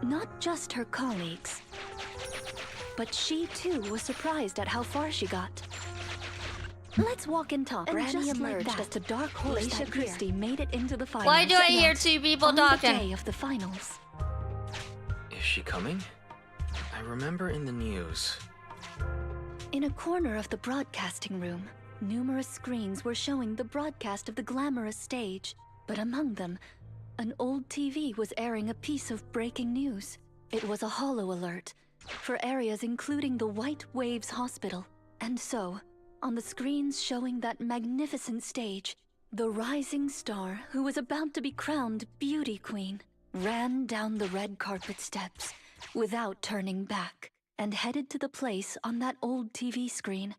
Not just her colleagues, but she too was surprised at how far she got. Let's walk and talk. And Granny just like emerged that, as the dark horse Lycia that Christie made it into the finals. Why do I hear Yet, two people on talking? the day of the finals, Is she coming? I remember in the news. in a corner of the broadcasting room, numerous screens were showing the broadcast of the glamorous stage. But among them, an old TV was airing a piece of breaking news. It was a holo alert for areas including the White Waves Hospital. And so, on the screens showing that magnificent stage, the rising star who was about to be crowned Beauty Queen ran down the red carpet steps without turning back and headed to the place on that old TV screen.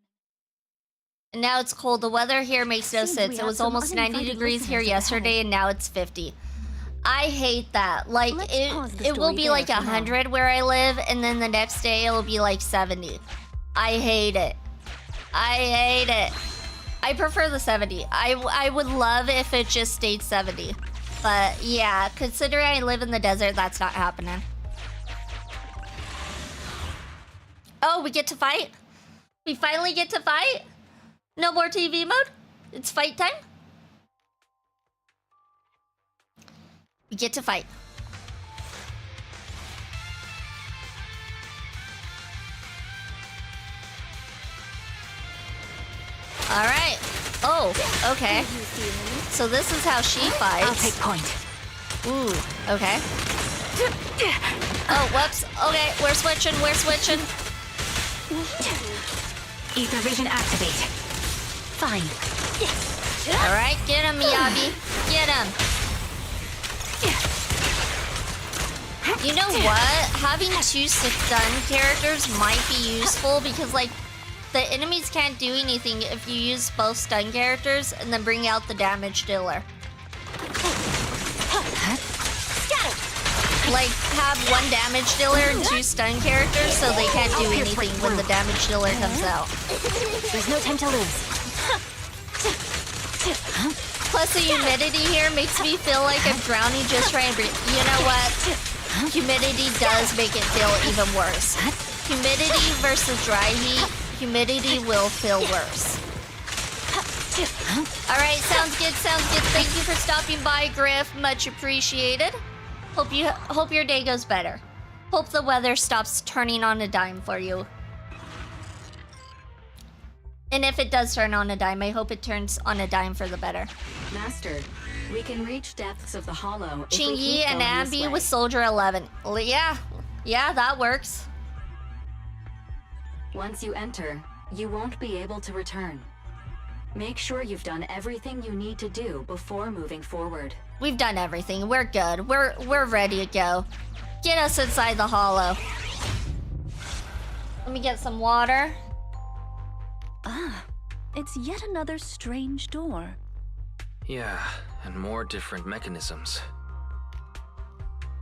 And now it's cold. The weather here makes no Seems we sense. It have was some almost 90 uninvited degrees here listeners at the yesterday and now it's 50. I hate that. Like, Let's pause the it will story be there like for now. 100 where I live, and then the next day it'll be like 70. I hate it. I hate it. I prefer the 70. I would love if it just stayed 70. But yeah, considering I live in the desert, that's not happening. Oh, we get to fight? We finally get to fight? No more TV mode? It's fight time? We get to fight. Alright. Oh, okay. So this is how she fights. I'll take point. Ooh, okay. Oh, whoops. Okay, we're switching, we're switching. Ether vision activate. Fine. Alright, get him, Miyabi. Get him. You know what? Having 2 stun characters might be useful because, like, the enemies can't do anything if you use both stun characters and then bring out the damage dealer. Like, have 1 damage dealer and 2 stun characters so they can't do anything when the damage dealer comes out. There's no time to lose. Plus, the humidity here makes me feel like I'm drowning just trying to breathe. You know what? Humidity does make it feel even worse. Humidity versus dry heat, humidity will feel worse. Alright, sounds good, sounds good. Thank you for stopping by, Griff. Much appreciated. Hope your day goes better. Hope the weather stops turning on a dime for you. And if it does turn on a dime, I hope it turns on a dime for the better. Master, we can reach depths of the hollow. Chingy and Abby with Soldier 11. Yeah, that works. Once you enter, you won't be able to return. Make sure you've done everything you need to do before moving forward. We've done everything. We're good. We're ready to go. Get us inside the hollow. Let me get some water. Ah, it's yet another strange door. Yeah, and more different mechanisms.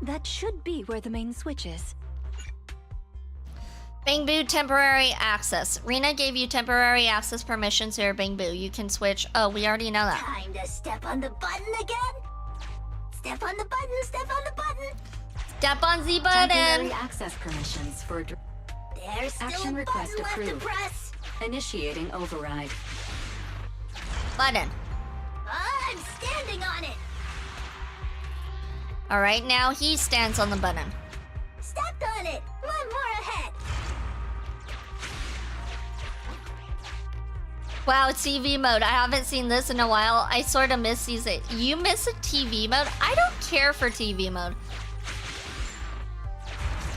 That should be where the main switch is. Bang Boo temporary access. Rina gave you temporary access permissions here, Bang Boo. You can switch. Oh, we already know that. Time to step on the button again. Step on the button, step on the button. Step on the button. Temporary access permissions for There's still action a request button left to approved. press. Initiating override. Button. I'm standing on it. Alright, now he stands on the button. Stepped on it. One more ahead. Wow, TV mode. I haven't seen this in a while. I sort of miss these. You miss a TV mode? I don't care for TV mode.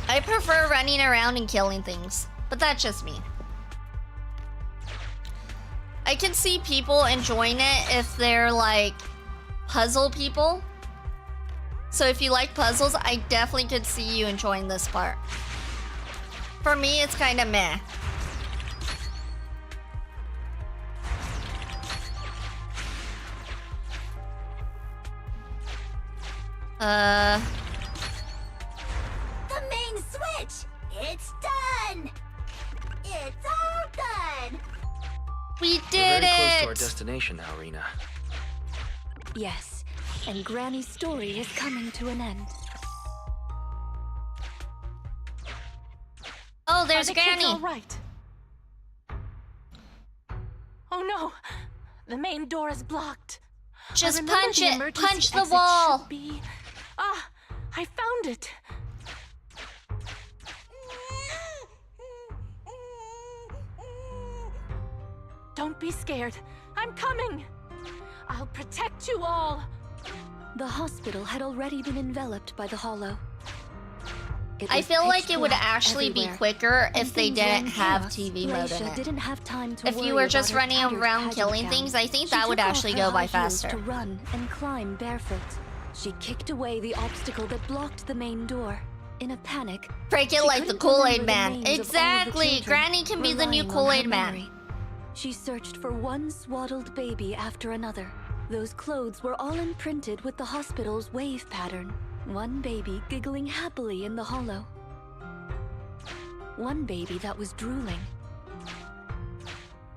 I prefer running around and killing things. But that's just me. I can see people enjoying it if they're like puzzle people. So if you like puzzles, I definitely could see you enjoying this part. For me, it's kind of meh. The main switch. It's done. It's all done. We We're did very close to our it! destination now, Rina. Yes, and Granny's story is coming to an end. Oh, there's Are the kids Granny. all right? Oh no, the main door is blocked. Just I remember punch the it. emergency Punch the exit wall. should be- Ah, I found it. Don't be scared. I'm coming. I'll protect you all. The hospital had already been enveloped by the hollow. It I was feel like pitch it would black actually be everywhere. quicker And if they things didn't ran have chaos. TV mode in Leisha it. didn't have time to If you worry were about just her running tattered around pageant killing gown. things, I think She that would took off actually her go by high heels faster. To run and climb barefoot. She kicked away the obstacle that blocked the main door. In a panic, Break it she like the couldn't Kool-Aid remember the Man. names of all of the Exactly. children, Granny can be the new relying on Kool-Aid her Man. memory. She searched for one swaddled baby after another. Those clothes were all imprinted with the hospital's wave pattern. One baby giggling happily in the hollow. One baby that was drooling.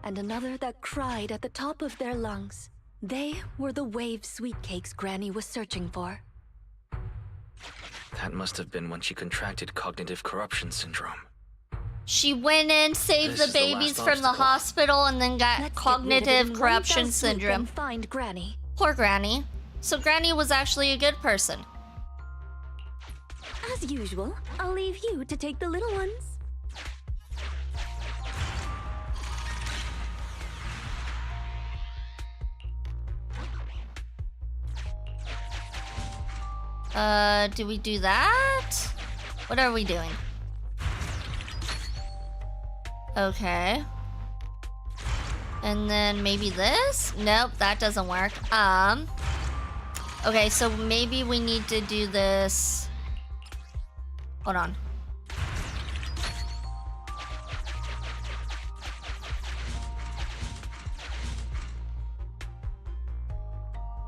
And another that cried at the top of their lungs. They were the wave Sweetcakes Granny was searching for. That must have been when she contracted cognitive corruption syndrome. She went in, saved This the is the babies last from the obstacle. hospital, and then got Let's get rid of it cognitive in one corruption fell swoop syndrome. and find Granny. Poor Granny. So Granny was actually a good person. As usual, I'll leave you to take the little ones. Do we do that? What are we doing? Okay. And then maybe this? Nope, that doesn't work. Okay, so maybe we need to do this Hold on.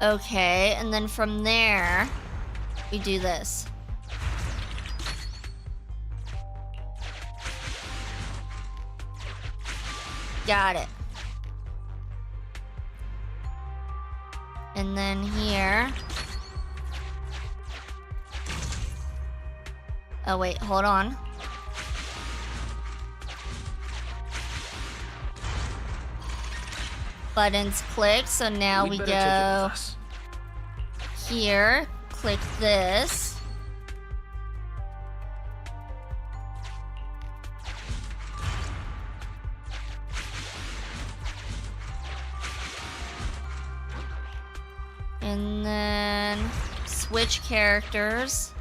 Okay, and then from there, we do this. Got it. And then here. Oh wait, hold on. Buttons click, so now we go here, click this. And then switch characters.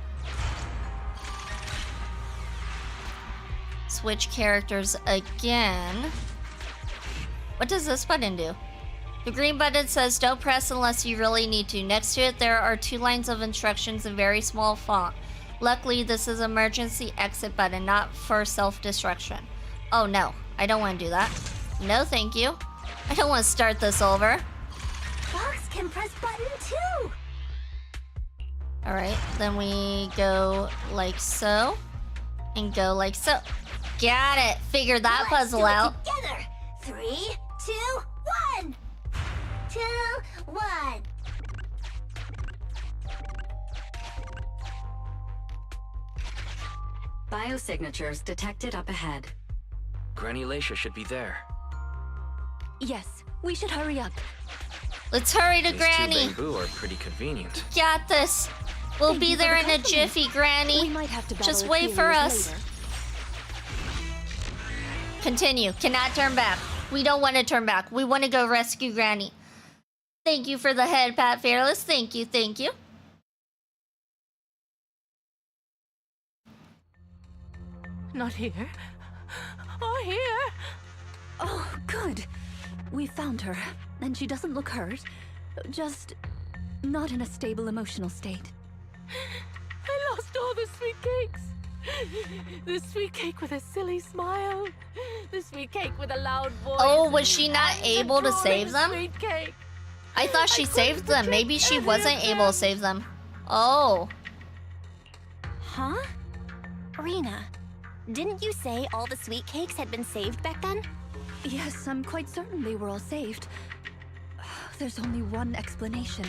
Switch characters again. What does this button do? The green button says don't press unless you really need to. Next to it, there are 2 lines of instructions in very small font. Luckily, this is an emergency exit button, not for self-destruction. Oh no, I don't want to do that. No, thank you. I don't want to start this over. Bugs can press button too. Alright, then we go like so. And go like so. Got it. Figured that puzzle out. Together. 3, 2, 1. 2, 1. Biosignatures detected up ahead. Granny Lacia should be there. Yes, we should hurry up. Let's hurry to These Granny. two bamboo are pretty convenient. Got this. We'll be there in a jiffy, Granny. We might have to Just battle wait for Ethereals us. later. Continue. Cannot turn back. We don't want to turn back. We want to go rescue Granny. Thank you for the head pat, Fearless. Thank you, thank you. Not here. Or here. Oh, good. We found her, and she doesn't look hurt. Just not in a stable emotional state. I lost all the sweet cakes. The sweet cake with a silly smile. The sweet cake with a loud voice. Oh, was she not and the able to darling save them? Sweet cake. I thought she saved them. Maybe she wasn't able to save them. Oh. Huh? Rina, didn't you say all the sweet cakes had been saved back then? Yes, I'm quite certain they were all saved. There's only one explanation.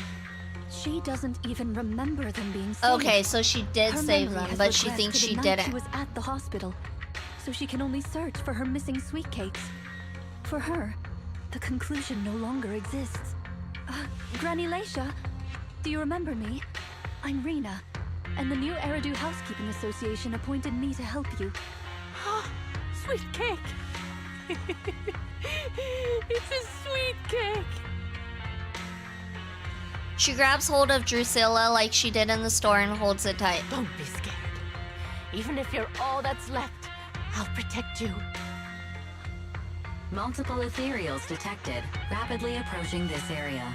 She doesn't even remember them being saved. Okay, so she did Her save memory them, has but she regressed thinks to the she night didn't. She was at the hospital, so she can only search for her missing sweet cakes. For her, the conclusion no longer exists. Granny Lacia, do you remember me? I'm Rina, and the new Eridu Housekeeping Association appointed me to help you. Sweet cake. It's a sweet cake. She grabs hold of Drusilla like she did in the store and holds it tight. Don't be scared. Even if you're all that's left, I'll protect you. Multiple ethereals detected, rapidly approaching this area.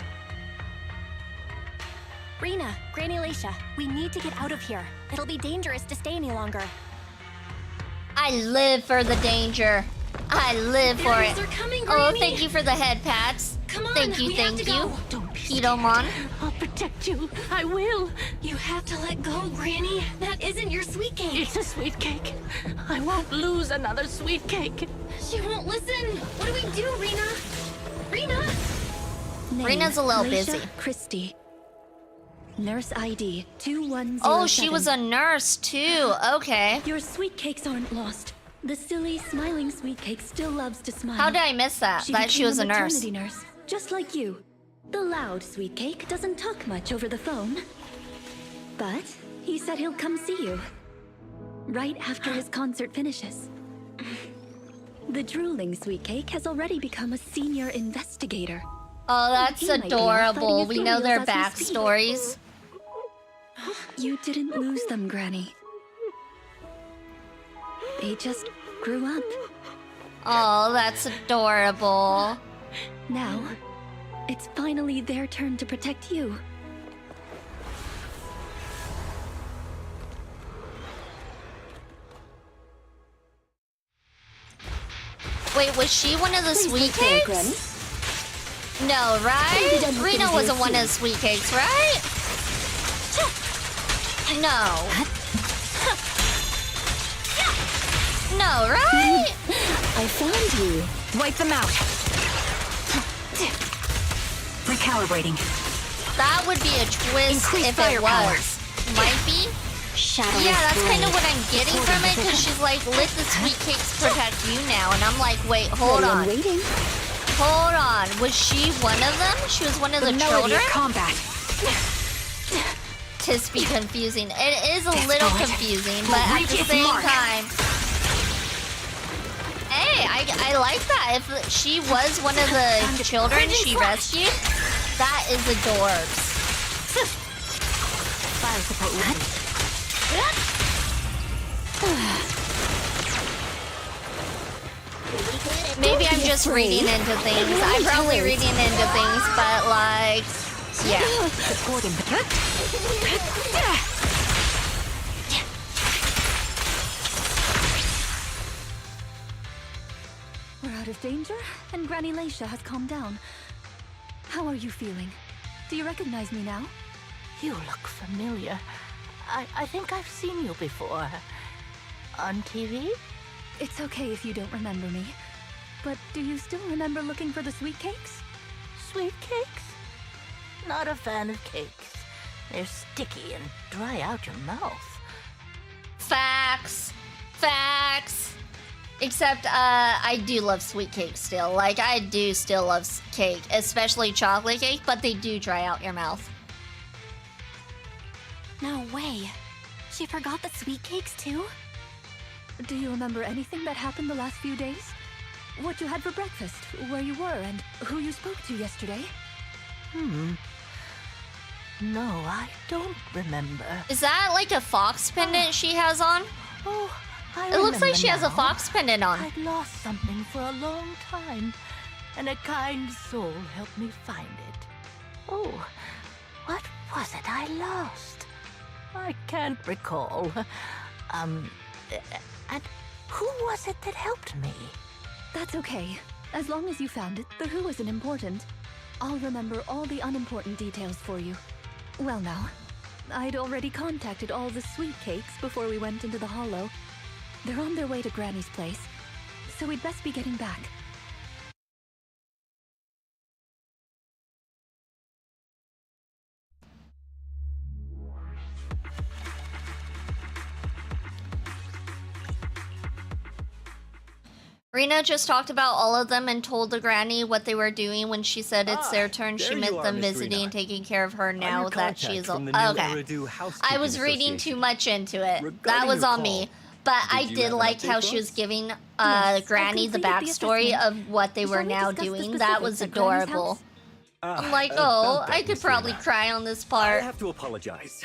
Rina, Granny Lacia, we need to get out of here. It'll be dangerous to stay any longer. I live for the danger. I live for it. They're coming, Oh, Granny. thank you for the head pats. Come on, Thank you, we have thank to you. go. Don't be Hidomon. I'll protect you. I will. You have to let go, Granny. That isn't your sweet cake. It's a sweet cake. I won't lose another sweet cake. She won't listen. What do we do, Rina? Rina? Name, Rina's a little Lacia busy. Christie. Nurse ID 2107. Oh, she was a nurse too. Okay. Your sweet cakes aren't lost. The silly, smiling sweet cake still loves to smile. How did I miss that? That she became was a nurse. maternity nurse, just like you. The loud sweet cake doesn't talk much over the phone. But he said he'll come see you. Right after his concert finishes. The drooling sweet cake has already become a senior investigator. Oh, that's He might be out adorable. fighting We know their Ethereals as we speak. backstories. You didn't lose them, Granny. They just grew up. Oh, that's adorable. Now, it's finally their turn to protect you. Wait, was she one of the Please take care, Sweetcakes? No, right? done with Rina the wasn't review one of the Sweetcakes, right? No. No, right? I found you. Wipe them out. Recalibrating. That would be a twist Increase if it firepower. was. Might be. Shadow. Yeah, that's kind of what I'm getting from it, because she's like, let the Sweetcakes protect you now. And I'm like, wait, hold Ready and on. waiting. Hold on. Was she one of them? She was one of the children? Combat. Tis be confusing. It is a little confusing, but at the same time... Hey, I like that. If she was one of the children she rescued, that is adorbs. Fire support ready. Maybe I'm just reading into things. I'm probably reading into things, but like... Yeah. Supporting. We're out of danger, and Granny Leisha has calmed down. How are you feeling? Do you recognize me now? You look familiar. I think I've seen you before. On TV? It's okay if you don't remember me. But do you still remember looking for the Sweetcakes? Sweet cakes? Not a fan of cakes. They're sticky and dry out your mouth. Facts. Facts. Except, I do love sweet cake still. Like, I do still love cake, especially chocolate cake, but they do dry out your mouth. No way. She forgot the sweet cakes too? Do you remember anything that happened the last few days? What you had for breakfast, where you were, and who you spoke to yesterday? No, I don't remember. Is that like a fox pendant she has on? Oh, I It looks like she has a now. fox pendant on. I'd lost something for a long time, and a kind soul helped me find it. Oh, what was it I lost? I can't recall. And who was it that helped me? That's okay. As long as you found it, the who isn't important. I'll remember all the unimportant details for you. Well now, I'd already contacted all the Sweetcakes before we went into the hollow. They're on their way to Granny's place, so we'd best be getting back. Rina just talked about all of them and told the granny what they were doing when she said it's their turn. She there meant you are, them Miss visiting Rina. and taking care of her now your that she contact is... from the new Okay. Eridu I Housekeeping was reading Association. too much into it. Regarding That was your on call, me. But I you did have an like update how for she was us? giving Yes, I've Granny the completed the backstory assessment. of what they were Shall we now discuss the doing. That was specifics at Granny's adorable. house? I'm like, oh, I could probably cry on this I part. have to apologize.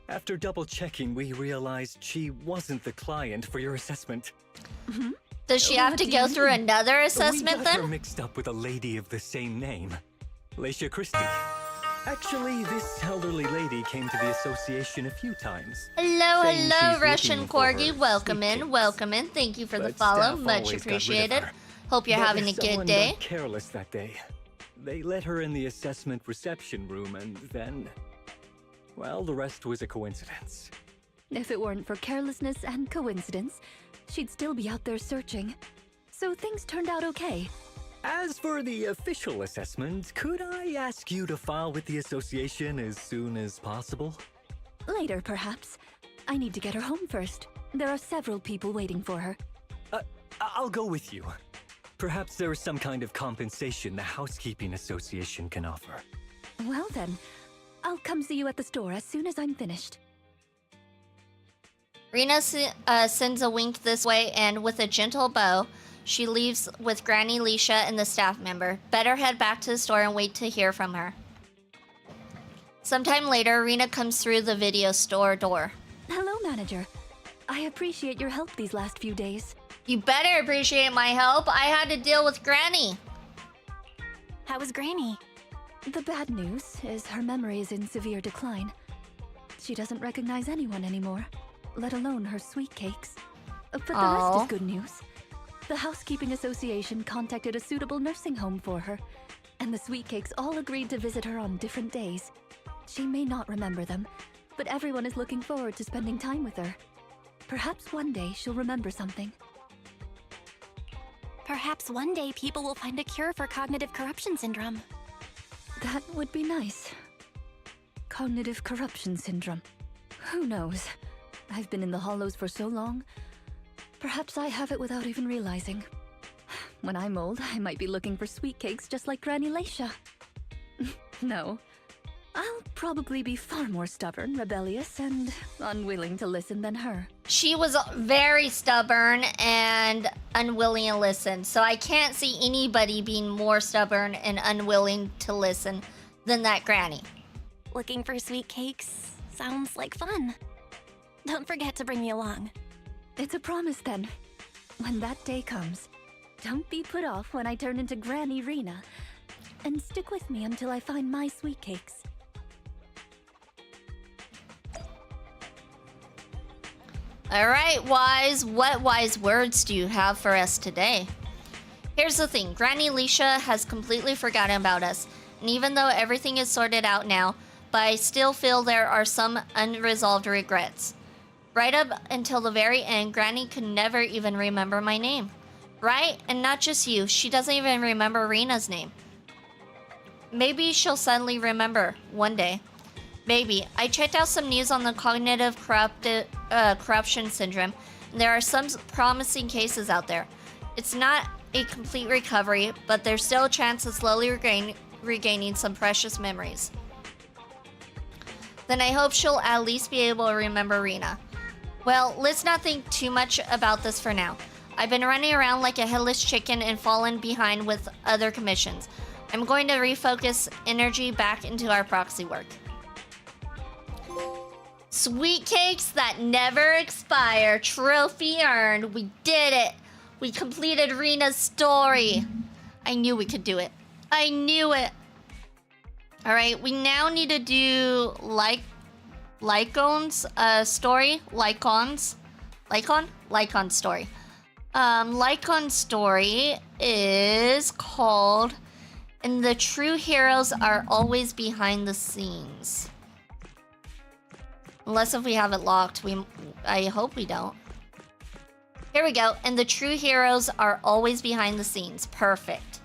After double checking, we realized she wasn't the client for your assessment. Does she have to go through another assessment we got her then? mixed up with a lady of the same name, Lycia Christie. Actually, this elderly lady came to the association a few times. Hello, saying hello, she's Russian looking for Corgi. her Welcome in, Sweetcakes. welcome in. Thank you for the But follow. staff Much always got rid of appreciated. her. Hope you're But having a if good someone day. got careless that day. They let her in the assessment reception room, and then, well, the rest was a coincidence. If it weren't for carelessness and coincidence, she'd still be out there searching. So things turned out okay. As for the official assessment, could I ask you to file with the association as soon as possible? Later, perhaps. I need to get her home first. There are several people waiting for her. I'll go with you. Perhaps there is some kind of compensation the housekeeping association can offer. Well then, I'll come see you at the store as soon as I'm finished. Rina sends a wink this way, and with a gentle bow, she leaves with Granny Leisha and the staff member. Better head back to the store and wait to hear from her. Sometime later, Rina comes through the video store door. Hello, manager. I appreciate your help these last few days. You better appreciate my help. I had to deal with Granny. How was Granny? The bad news is her memory is in severe decline. She doesn't recognize anyone anymore, let alone her Sweetcakes. But the rest Aw. is good news. The Housekeeping Association contacted a suitable nursing home for her, and the Sweetcakes all agreed to visit her on different days. She may not remember them, but everyone is looking forward to spending time with her. Perhaps one day she'll remember something. Perhaps one day people will find a cure for cognitive corruption syndrome. That would be nice. Cognitive corruption syndrome. Who knows? I've been in the Hollows for so long. Perhaps I have it without even realizing. When I'm old, I might be looking for Sweetcakes just like Granny Laisha. No. I'll probably be far more stubborn, rebellious, and unwilling to listen than her. She was very stubborn and unwilling to listen, so I can't see anybody being more stubborn and unwilling to listen than that granny. Looking for Sweetcakes sounds like fun. Don't forget to bring me along. It's a promise then. When that day comes, don't be put off when I turn into Granny Rina, and stick with me until I find my Sweetcakes. Alright, Wise, what wise words do you have for us today? Here's the thing, Granny Laisha has completely forgotten about us, and even though everything is sorted out now, but I still feel there are some unresolved regrets. Right up until the very end, Granny could never even remember my name. Right? And not just you, she doesn't even remember Rina's name. Maybe she'll suddenly remember one day. Maybe. I checked out some news on the cognitive corruption syndrome, and there are some promising cases out there. It's not a complete recovery, but there's still a chance of slowly regaining some precious memories. Then I hope she'll at least be able to remember Rina. Well, let's not think too much about this for now. I've been running around like a headless chicken and fallen behind with other commissions. I'm going to refocus energy back into our proxy work. Sweetcakes that never expire. Trophy earned. We did it. We completed Rina's story. I knew we could do it. I knew it. Alright, we now need to do Lycaon's story. Lycaon's story. Lycaon's story is called "And the True Heroes Are Always Behind the Scenes." Unless if we have it locked, I hope we don't. Here we go. And the true heroes are always behind the scenes. Perfect.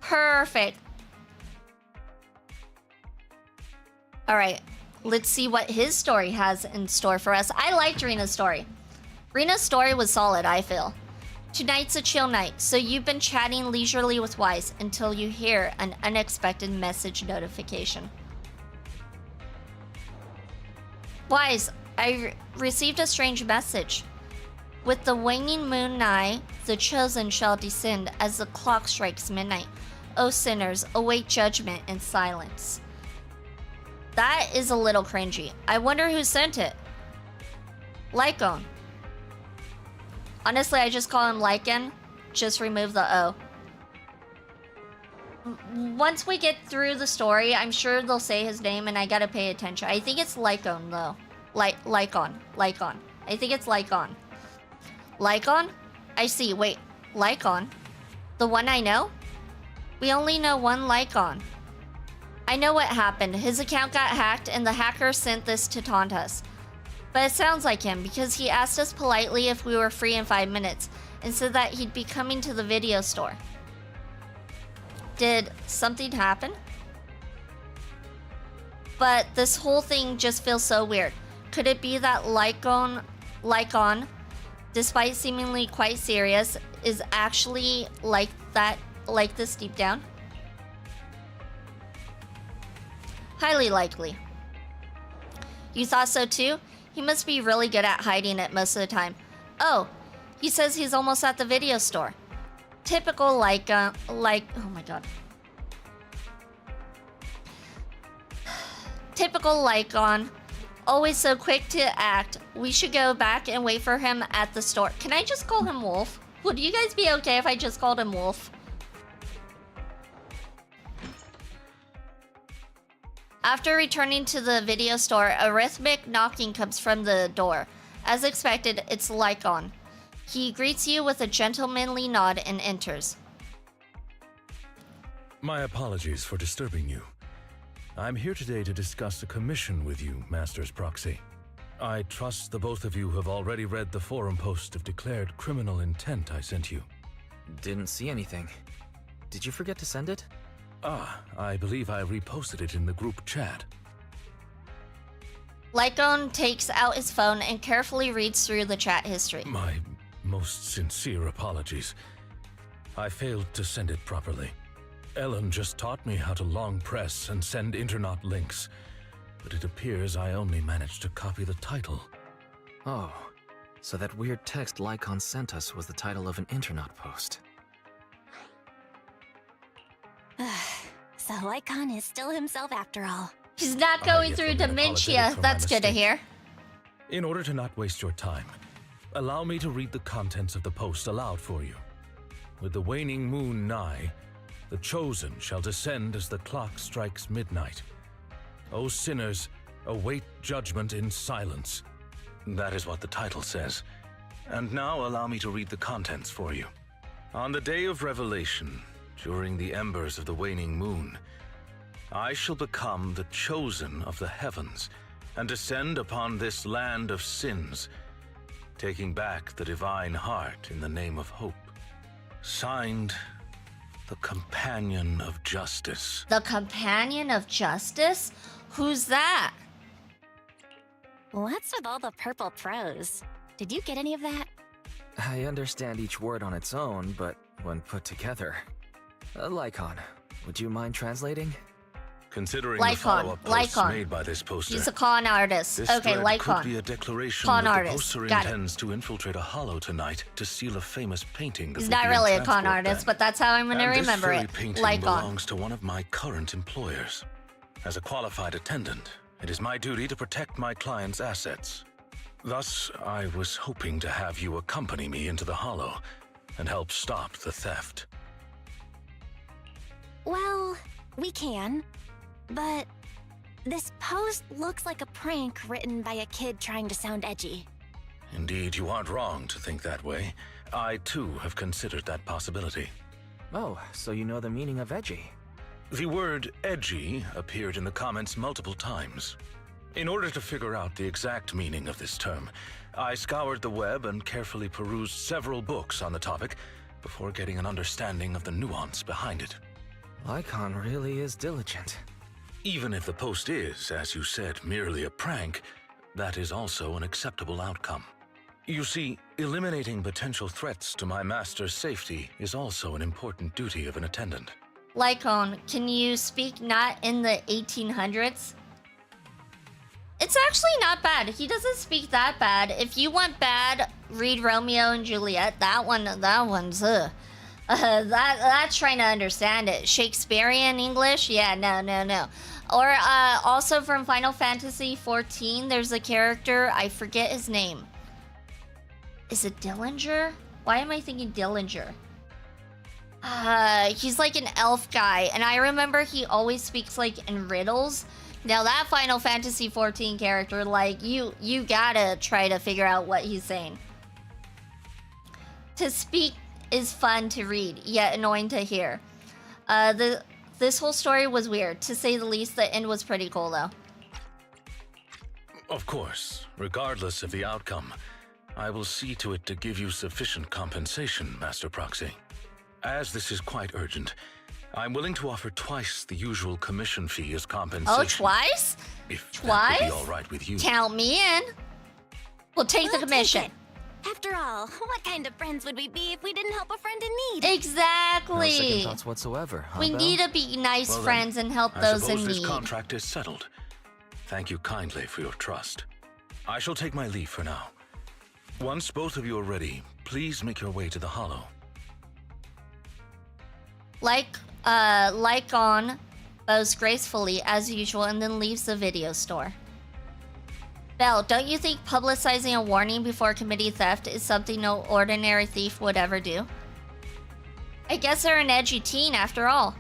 Perfect. Alright, let's see what his story has in store for us. I liked Rina's story. Rina's story was solid, I feel. Tonight's a chill night, so you've been chatting leisurely with Wise until you hear an unexpected message notification. Wise, I received a strange message. With the waning moon nigh, the chosen shall descend as the clock strikes midnight. O sinners, await judgment in silence. That is a little cringy. I wonder who sent it. Lycaon. Honestly, I just call him Lycaon. Just remove the O. Once we get through the story, I'm sure they'll say his name and I gotta pay attention. I think it's Lycaon though. Lycaon. I think it's Lycaon. Lycaon? I see. Wait, Lycaon? The one I know? We only know one Lycaon. I know what happened. His account got hacked and the hacker sent this to taunt us. But it sounds like him because he asked us politely if we were free in 5 minutes and said that he'd be coming to the video store. Did something happen? But this whole thing just feels so weird. Could it be that Lycaon, despite seemingly quite serious, is actually like this deep down? Highly likely. You thought so too? He must be really good at hiding it most of the time. Oh, he says he's almost at the video store. Typical oh my god. Typical Lycaon. Always so quick to act. We should go back and wait for him at the store. Can I just call him Wolf? Would you guys be okay if I just called him Wolf? After returning to the video store, a rhythmic knocking comes from the door. As expected, it's Lycaon. He greets you with a gentlemanly nod and enters. My apologies for disturbing you. I'm here today to discuss a commission with you, Master's Proxy. I trust the both of you have already read the forum post of declared criminal intent I sent you. Didn't see anything. Did you forget to send it? I believe I reposted it in the group chat. Lycaon takes out his phone and carefully reads through the chat history. My most sincere apologies. I failed to send it properly. Ellen just taught me how to long press and send Internet links, but it appears I only managed to copy the title. Oh, so that weird text Lycaon sent us was the title of an Internet post. So Lycaon is still himself after all. He's not going through dementia. That's good to hear. In order to not waste your time, allow me to read the contents of the post aloud for you. With the waning moon nigh, the chosen shall descend as the clock strikes midnight. O sinners, await judgment in silence. That is what the title says. And now allow me to read the contents for you. On the day of revelation, during the embers of the waning moon, I shall become the chosen of the heavens and descend upon this land of sins, taking back the divine heart in the name of hope. Signed, the Companion of Justice. The Companion of Justice? Who's that? What's with all the purple prose? Did you get any of that? I understand each word on its own, but when put together... Lycaon, would you mind translating? Considering the follow-up posts made by this poster, he's a con artist. This okay, Lycaon. Could be a declaration con that artist. The poster intends to infiltrate a hollow tonight to steal a famous painting. He's not really a con artist, but that's how I'm going to remember it. This painting belongs to one of my current employers. As a qualified attendant, it is my duty to protect my client's assets. Thus, I was hoping to have you accompany me into the hollow and help stop the theft. Well, we can. But this post looks like a prank written by a kid trying to sound edgy. Indeed, you aren't wrong to think that way. I, too, have considered that possibility. Oh, so you know the meaning of edgy? The word edgy appeared in the comments multiple times. In order to figure out the exact meaning of this term, I scoured the web and carefully perused several books on the topic before getting an understanding of the nuance behind it. Lycaon really is diligent. Even if the post is, as you said, merely a prank, that is also an acceptable outcome. You see, eliminating potential threats to my master's safety is also an important duty of an attendant. Lycaon, can you speak not in the 1800s? It's actually not bad. He doesn't speak that bad. If you want bad, read Romeo and Juliet. That one's that's trying to understand it. Shakespearean English? Yeah, no. Or also from Final Fantasy XIV, there's a character, I forget his name. Is it Dillinger? Why am I thinking Dillinger? He's like an elf guy, and I remember he always speaks like in riddles. Now that Final Fantasy XIV character, like you gotta try to figure out what he's saying. To speak is fun to read, yet annoying to hear. This whole story was weird, to say the least. The end was pretty cool, though. Of course, regardless of the outcome, I will see to it to give you sufficient compensation, Master Proxy. As this is quite urgent, I'm willing to offer twice the usual commission fee as compensation. Oh, twice? If twice? that would be all right with you. Count me in. We'll take the commission. After all, what kind of friends would we be if we didn't help a friend in need? Exactly. No second thoughts whatsoever, huh, We Belle? need to be nice Well friends then, and help I those suppose in this need. contract is settled. Thank you kindly for your trust. I shall take my leave for now. Once both of you are ready, please make your way to the hollow. Lycaon bows gracefully as usual and then leaves the video store. Belle, don't you think publicizing a warning before committing theft is something no ordinary thief would ever do? I guess they're an edgy teen after all.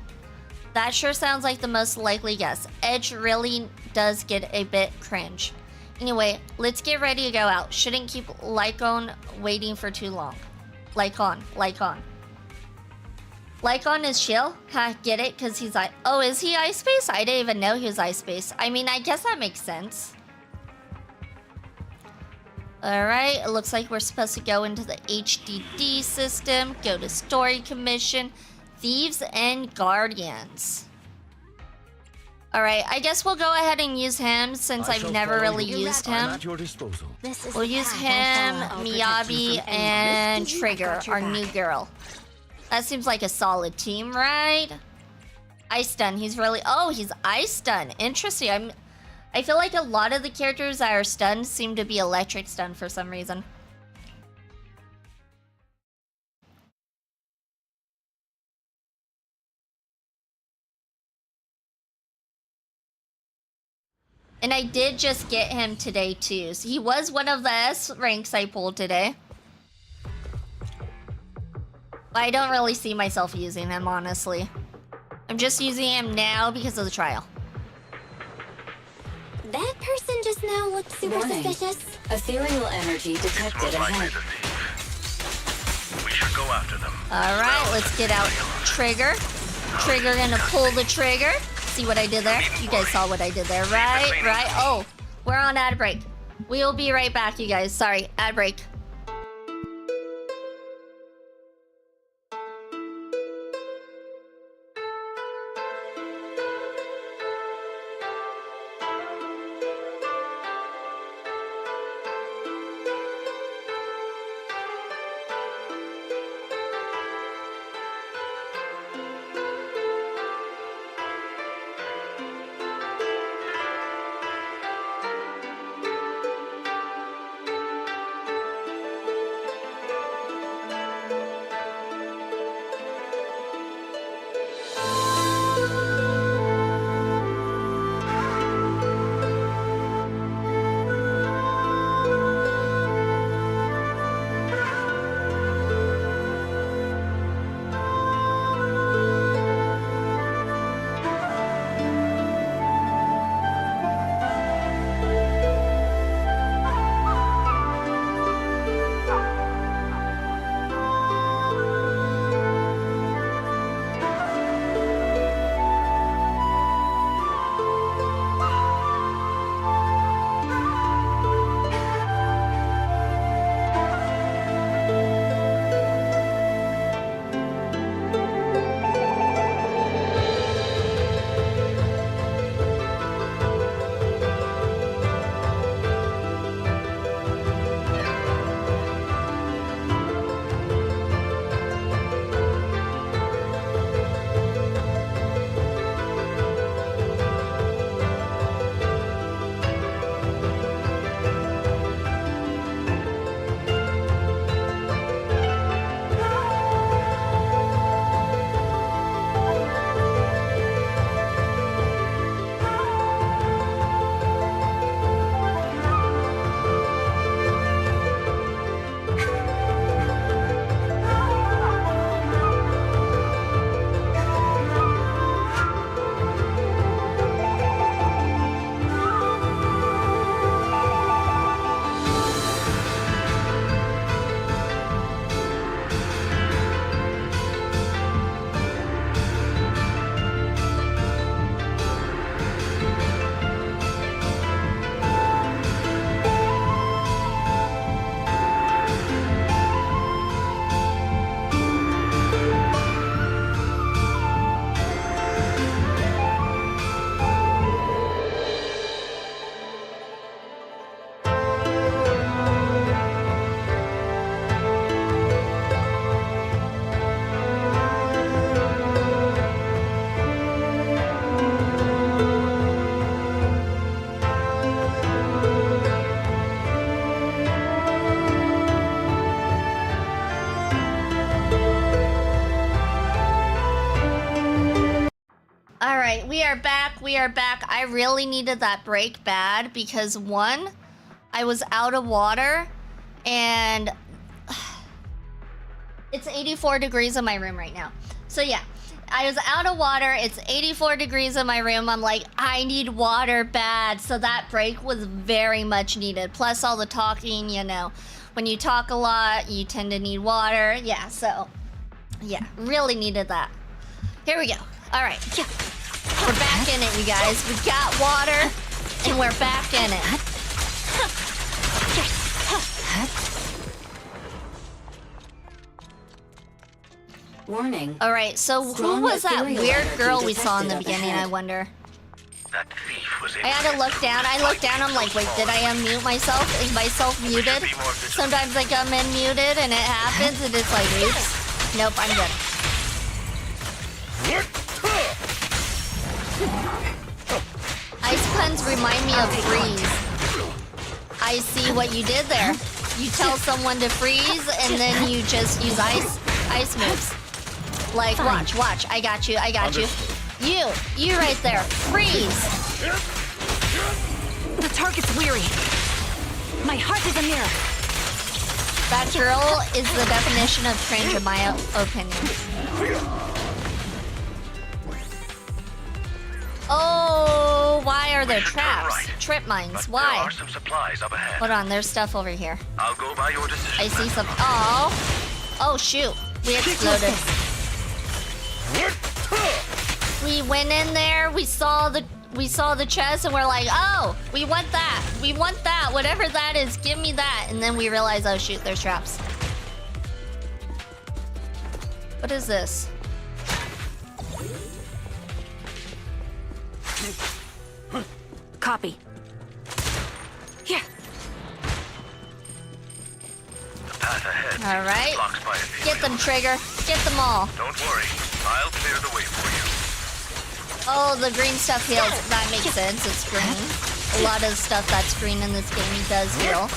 That sure sounds like the most likely guess. Edge really does get a bit cringe. Anyway, let's get ready to go out. Shouldn't keep Lycaon waiting for too long. Lycaon. Lycaon is chill? Ha, get it? Because he's like, oh, is he ice space? I didn't even know he was ice space. I mean, I guess that makes sense. Alright, it looks like we're supposed to go into the HDD system, go to Story Commission, Thieves and Guardians. Alright, I guess we'll go ahead and use him since I've never really used him. At your disposal. We'll use him, Miyabi, and Trigger, our new girl. That seems like a solid team, right? Ice Stun, he's really... Oh, he's Ice Stun. Interesting. I feel like a lot of the characters that are stunned seem to be electric stun for some reason. And I did just get him today too. So he was one of the S ranks I pulled today. But I don't really see myself using him, honestly. I'm just using him now because of the trial. That person just now looked super suspicious. Ethereal energy detected ahead. We should go after them. Alright, let's get out Trigger. Trigger gonna pull the trigger. See what I did there? You guys saw what I did there, right? Right? Oh, we're on ad break. We'll be right back, you guys. Sorry, ad break. Alright, we are back. We are back. I really needed that break bad because one, I was out of water and it's 84 degrees in my room right now. So yeah, I was out of water. It's 84 degrees in my room. I'm like, I need water bad. So that break was very much needed. Plus all the talking, you know. When you talk a lot, you tend to need water. Yeah, so... yeah, really needed that. Here we go. All right. We're back in it, you guys. We got water, and we're back in it. Warning. All right, so who was that weird girl we saw in the beginning, I wonder? That thief was I had to look down. I looked down, I'm like, wait, did I unmute myself? Is myself muted? Sometimes I come in muted, and it happens, and it's like, oops. Nope, I'm good. Ice puns remind me of freeze. I see what you did there. You tell someone to freeze, and then you just use ice moves. Like, watch. I got you. You right there. Freeze. The target's weary. My heart is a mirror. That girl is the definition of cringe, in my opinion. Oh, why are there traps? Right. Trip mines. But Why? There are some supplies up ahead. Hold on, there's stuff over here. I'll go by your decision. I see some. Oh, shoot. We exploded. We went in there. We saw the chest, and we're like, oh, we want that. We want that. Whatever that is, give me that. And then we realize, oh shoot, there's traps. What is this? Copy. Yeah. The path ahead. All right. Blocked by a Get them, Trigger. Get them all. Don't worry. I'll clear the way for you. Oh, the green stuff heals. That makes sense. It's green. A lot of stuff that's green in this game does heal.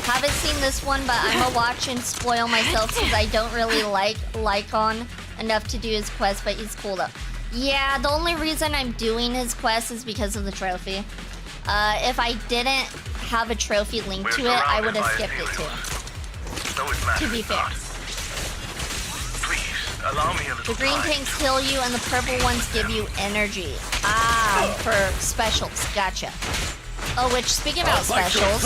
Haven't seen this one, but I'm gonna watch and spoil myself because I don't really like Lycaon enough to do his quest, but he's cool though. Yeah, the only reason I'm doing his quest is because of the trophy. If I didn't have a trophy linked to it, I would have skipped it too. To be fair. Please, allow me a little The green time. tanks heal you and the purple ones give you energy. Ah, for specials. Gotcha. Oh, which, speaking about specials,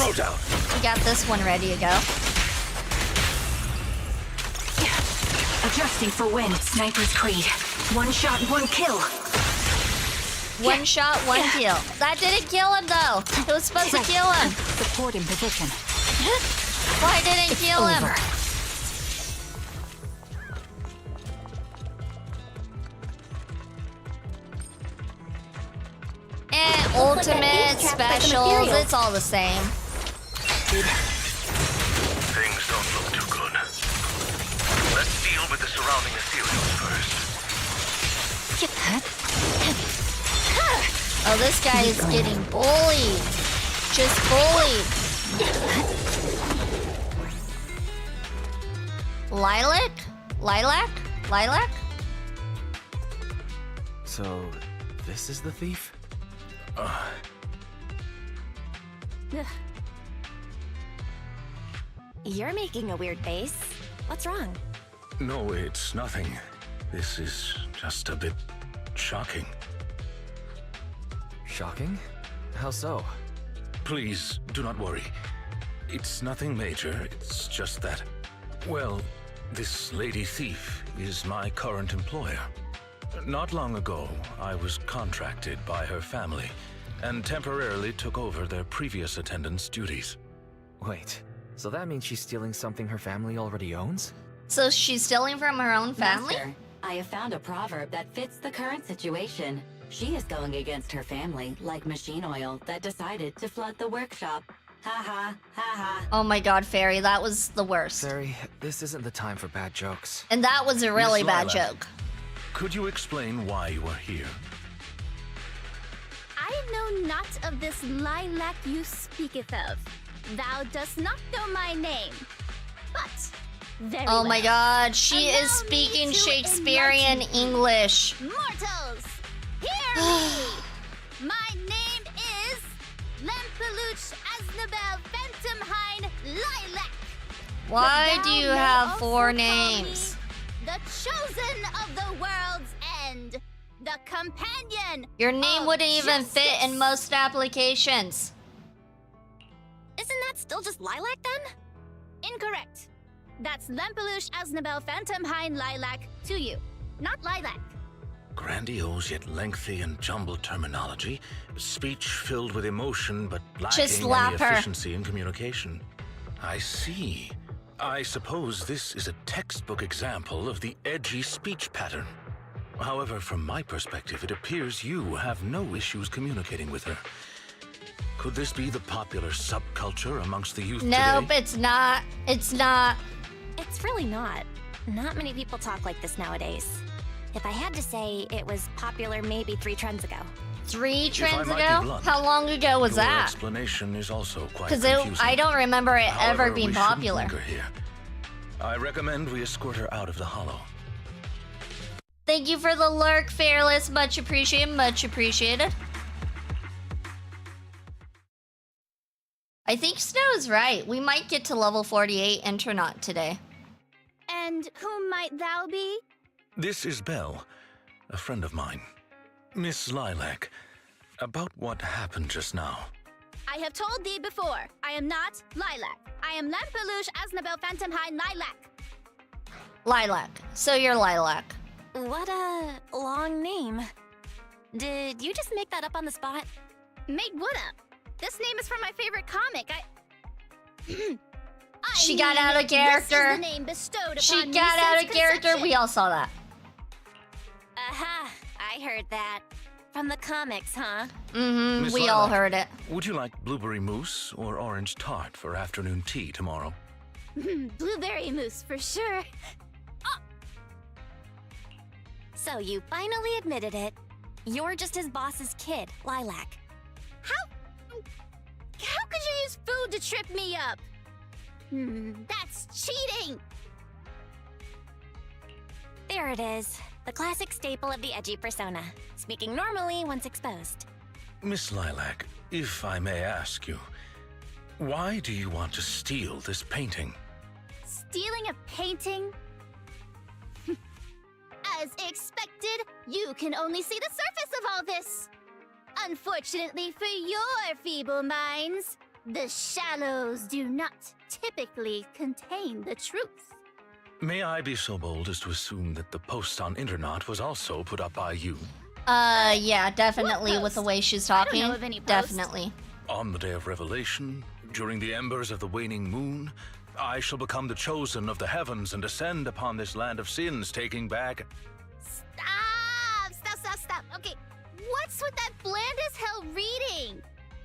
we got this one ready to go. Adjusting for wind. Sniper's Creed. One shot, one kill. One shot, one kill. That didn't kill him though. It was supposed to kill him. Support in position. Why didn't it kill him? Ultimate, specials, it's all the same. Things don't look too good. Let's deal with the surrounding ethereals first. Oh, this guy is getting bullied. Just bullied. Lilac? So, this is the thief? You're making a weird face. What's wrong? No, it's nothing. This is just a bit shocking. Shocking? How so? Please, do not worry. It's nothing major, it's just that... well, this lady thief is my current employer. Not long ago, I was contracted by her family and temporarily took over their previous attendant's duties. Wait, so that means she's stealing something her family already owns? So she's stealing from her own family? Master, I have found a proverb that fits the current situation. She is going against her family, like machine oil that decided to flood the workshop. Ha ha, ha ha. Oh my god, Fairy, that was the worst. Fairy, this isn't the time for bad jokes. And that was a really Miss bad Lilac, joke. Could you explain why you are here? I know not of this lilac you speaketh of. Thou dost not know my name. But, very Oh my well. god, she Allow is speaking me to Shakespearean enlighten you. English. Mortals, hear me! My name is Lempeluch Asnabel Ventumhine Lilac. Why do you have also 4 call me names? The chosen of the world's companion. Your name of wouldn't even fit in justice. most applications. Isn't that still just Lilac then? Incorrect. That's Lempeluche Aznabel Phantomhain Lilac to you, not Lilac. Grandiose yet lengthy and jumbled terminology, speech filled with emotion but Just lacking slap any her. efficiency in communication. I see. I suppose this is a textbook example of the edgy speech pattern. However, from my perspective, it appears you have no issues communicating with her. Could this be the popular subculture amongst the youth Nope, today? it's not. It's not. It's really not. Not many people talk like this nowadays. If I had to say, it was popular maybe 3 trends ago. 3 If I trends might be ago? blunt, How long ago was Your that? explanation is also quite Because confusing. I don't remember it However, ever being we shouldn't popular. linger here. I recommend we escort her out of the hollow. Thank you for the lurk, Fearless. Much appreciated, much appreciated. I think Snow's right. We might get to level 48 Internaut today. And whom might thou be? This is Belle, a friend of mine. Miss Lilac, about what happened just now. I have told thee before, I am not Lilac. I am Lempeluche Aznabel Phantomhain Lilac. Lilac. So you're Lilac. What a long name. Did you just make that up on the spot? Made what up? This name is from my favorite comic. She got out of character. This is the name bestowed upon She me got out since of character. conception. We all saw that. Aha, I heard that. From the comics, huh? Mm-hmm. Miss We all Lilac, heard it. Would you like blueberry mousse or orange tart for afternoon tea tomorrow? Blueberry mousse for sure. So you finally admitted it. You're just his boss's kid, Lilac. How could you use food to trip me up? That's cheating! There it is. The classic staple of the edgy persona. Speaking normally once exposed. Miss Lilac, if I may ask you, why do you want to steal this painting? Stealing a painting? As expected, you can only see the surface of all this. Unfortunately for your feeble minds, the shallows do not typically contain the truth. May I be so bold as to assume that the post on Internet was also put up by you? Yeah, definitely with the way she's talking. know of any post. Definitely. On the day of revelation, during the embers of the waning moon, I shall become the chosen of the heavens and descend upon this land of sins, taking back... Stop. Okay, what's with that bland as hell reading?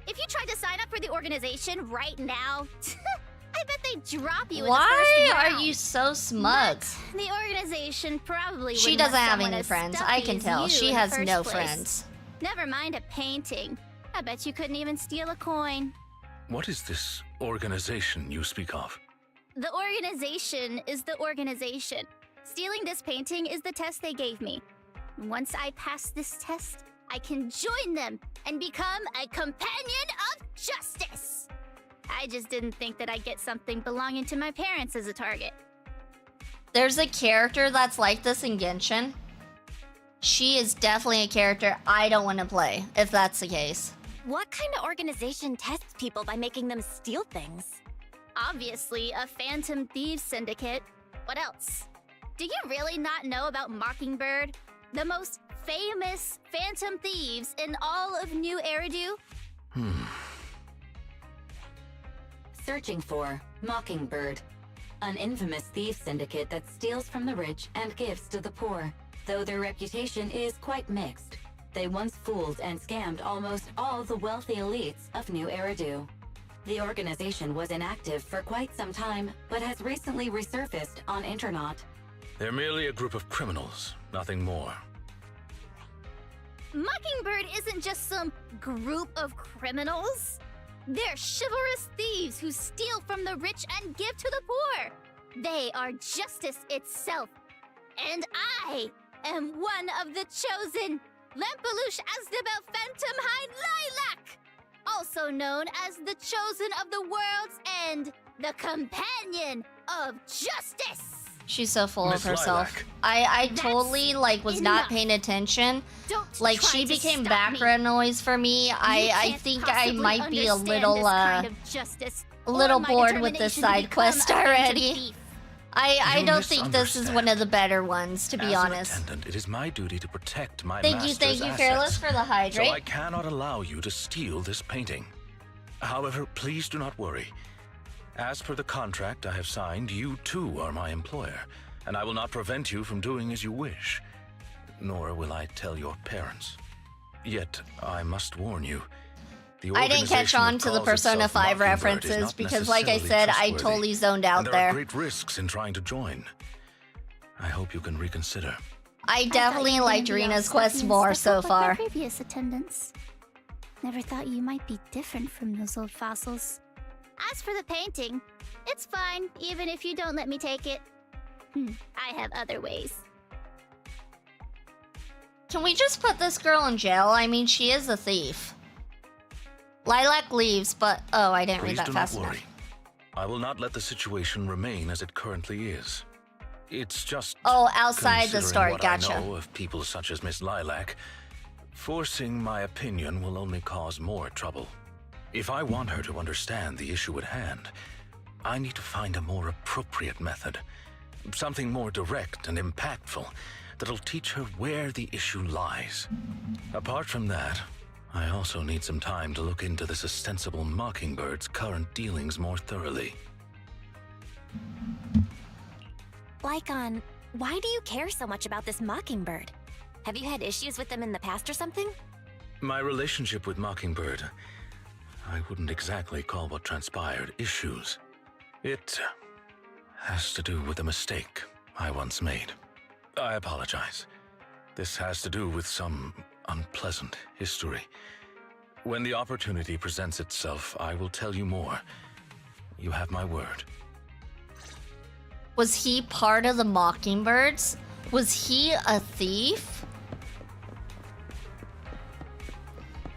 If you tried to sign up for the organization right now, I bet they'd drop you in the Why first are round. you so smug? But the organization probably She wouldn't let doesn't have someone any as friends. stuffy I can as tell. you She in the has first no place. friends. Never mind a painting. I bet you couldn't even steal a coin. What is this organization you speak of? The organization is the organization. Stealing this painting is the test they gave me. Once I pass this test, I can join them and become a companion of justice. I just didn't think that I'd get something belonging to my parents as a target. There's a character that's like this in Genshin. She is definitely a character I don't want to play, if that's the case. What kind of organization tests people by making them steal things? Obviously, a Phantom Thieves Syndicate. What else? Do you really not know about Mockingbird? The most famous Phantom Thieves in all of New Eridu? Searching for Mockingbird, an infamous thief syndicate that steals from the rich and gives to the poor. Though their reputation is quite mixed, they once fooled and scammed almost all the wealthy elites of New Eridu. The organization was inactive for quite some time, but has recently resurfaced on Internet. They're merely a group of criminals, nothing more. Mockingbird isn't just some group of criminals. They're chivalrous thieves who steal from the rich and give to the poor. They are justice itself. And I am one of the chosen, Lempeluche Aznabel Phantomhain Lilac, also known as the chosen of the world's end, the companion of justice. She's so full Miss of herself. Lilac. I totally like was not enough. paying attention. Don't Like try she to became stop background me. noise for me. I can't think I possibly might be a understand little this kind of justice a or little my bored with this determination to side become quest a phantom already. thief. I You don't think this is one of the better ones, to be As honest. an attendant, it is my duty to protect my Thank you, master's Fearless, assets. for the hydrate. So I cannot allow you to steal this painting. However, please do not worry. As per the contract I have signed, you too are my employer, and I will not prevent you from doing as you wish. Nor will I tell your parents. Yet, I must warn you. The I didn't catch organization on that to the calls Persona itself 5 Mockingbird is references not because, like I necessarily said, I trustworthy, totally zoned out and there are there. great risks in trying to join. I hope you can reconsider. I definitely liked Rina's quest Being more stuck so up like far. my previous attendants. Never thought you might be different from those old fossils. As for the painting, it's fine, even if you don't let me take it. I have other ways. Can we just put this girl in jail? I mean, she is a thief. Lilac leaves, but... Oh, I didn't read Please that do fast not enough. worry. I will not let the situation remain as it currently is. It's just... Oh, outside the considering story, what gotcha. I know of people such as Miss Lilac, forcing my opinion will only cause more trouble. If I want her to understand the issue at hand, I need to find a more appropriate method. Something more direct and impactful that'll teach her where the issue lies. Apart from that, I also need some time to look into this ostensible Mockingbird's current dealings more thoroughly. Lycaon, why do you care so much about this Mockingbird? Have you had issues with them in the past or something? My relationship with Mockingbird, I wouldn't exactly call what transpired issues. It has to do with a mistake I once made. I apologize. This has to do with some unpleasant history. When the opportunity presents itself, I will tell you more. You have my word. Was he part of the Mockingbirds? Was he a thief?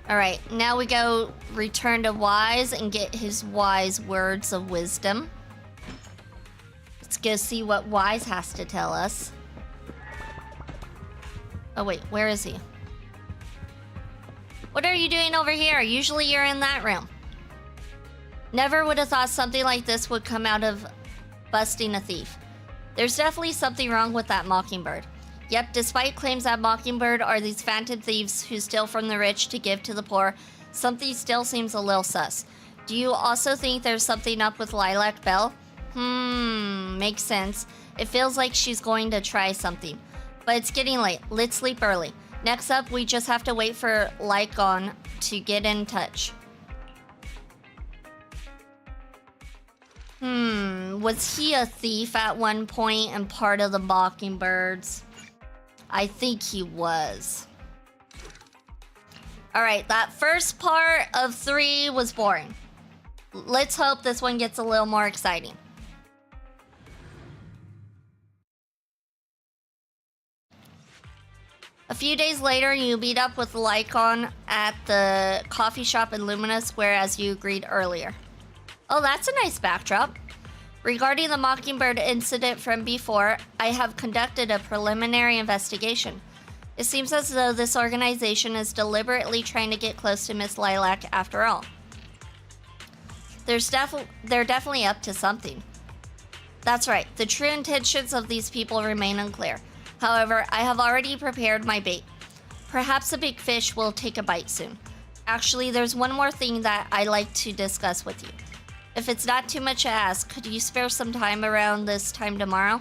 Alright, now we go return to Wise and get his wise words of wisdom. Let's go see what Wise has to tell us. Oh wait, where is he? What are you doing over here? Usually you're in that room. Never would have thought something like this would come out of busting a thief. There's definitely something wrong with that Mockingbird. Yep, despite claims that Mockingbird are these phantom thieves who steal from the rich to give to the poor, something still seems a little sus. Do you also think there's something up with Lilac Bell? Makes sense. It feels like she's going to try something. But it's getting late. Let's sleep early. Next up, we just have to wait for Lycaon to get in touch. Was he a thief at one point and part of the Mockingbirds? I think he was. Alright, that first part of 3 was boring. Let's hope this one gets a little more exciting. A few days later, you meet up with Lycaon at the coffee shop in Lumina Square as you agreed earlier. Oh, that's a nice backdrop. Regarding the Mockingbird incident from before, I have conducted a preliminary investigation. It seems as though this organization is deliberately trying to get close to Miss Lilac after all. They're definitely up to something. That's right, the true intentions of these people remain unclear. However, I have already prepared my bait. Perhaps a big fish will take a bite soon. Actually, there's one more thing that I'd like to discuss with you. If it's not too much to ask, could you spare some time around this time tomorrow?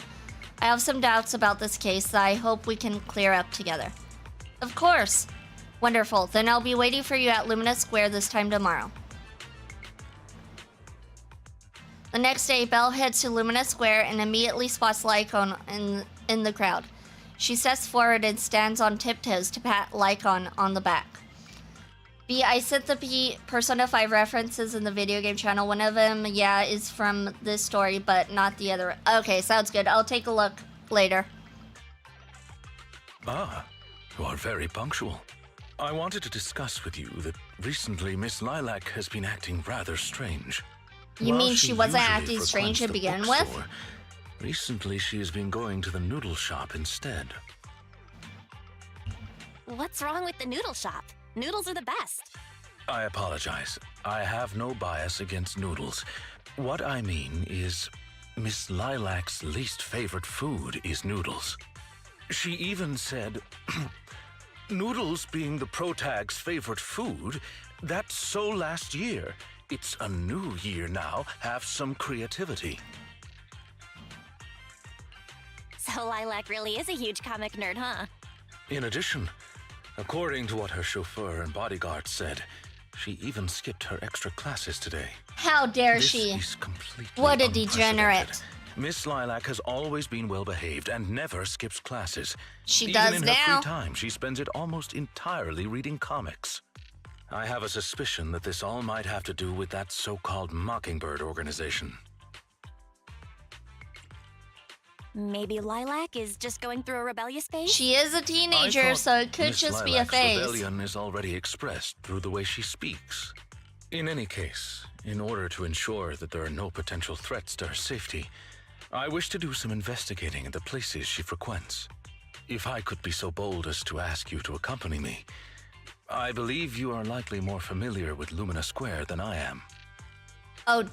I have some doubts about this case that I hope we can clear up together. Of course. Wonderful. Then I'll be waiting for you at Lumina Square this time tomorrow. The next day, Belle heads to Lumina Square and immediately spots Lycaon in the crowd. She steps forward and stands on tiptoes to pat Lycaon on the back. B, I sent the Persona 5 references in the video game channel. One of them, yeah, is from this story, but not the other. Okay, sounds good. I'll take a look later. Ah, you are very punctual. I wanted to discuss with you that recently Miss Lilac has been acting rather strange. You While mean she wasn't usually acting strange to frequents the begin with? bookstore, Recently, she has been going to the noodle shop instead. What's wrong with the noodle shop? Noodles are the best. I apologize. I have no bias against noodles. What I mean is, Miss Lilac's least favorite food is noodles. She even said, noodles being the protag's favorite food, that's so last year. It's a new year now. Have some creativity. So Lilac really is a huge comic nerd, huh? In addition, according to what her chauffeur and bodyguard said, she even skipped her extra classes today. How dare This she? is completely What a unprecedented. degenerate. Miss Lilac has always been well behaved and never skips classes. She Even does in her now. free time, she spends it almost entirely reading comics. I have a suspicion that this all might have to do with that so-called Mockingbird organization. Maybe Lilac is just going through a rebellious phase? She is a I teenager, thought so it could Miss just be a Lilac's phase. rebellion is already expressed through the way she speaks. In any case, in order to ensure that there are no potential threats to her safety, I wish to do some investigating at the places she frequents. If I could be so bold as to ask you to accompany me, I believe you are likely more familiar with Lumina Square than I am. Oh,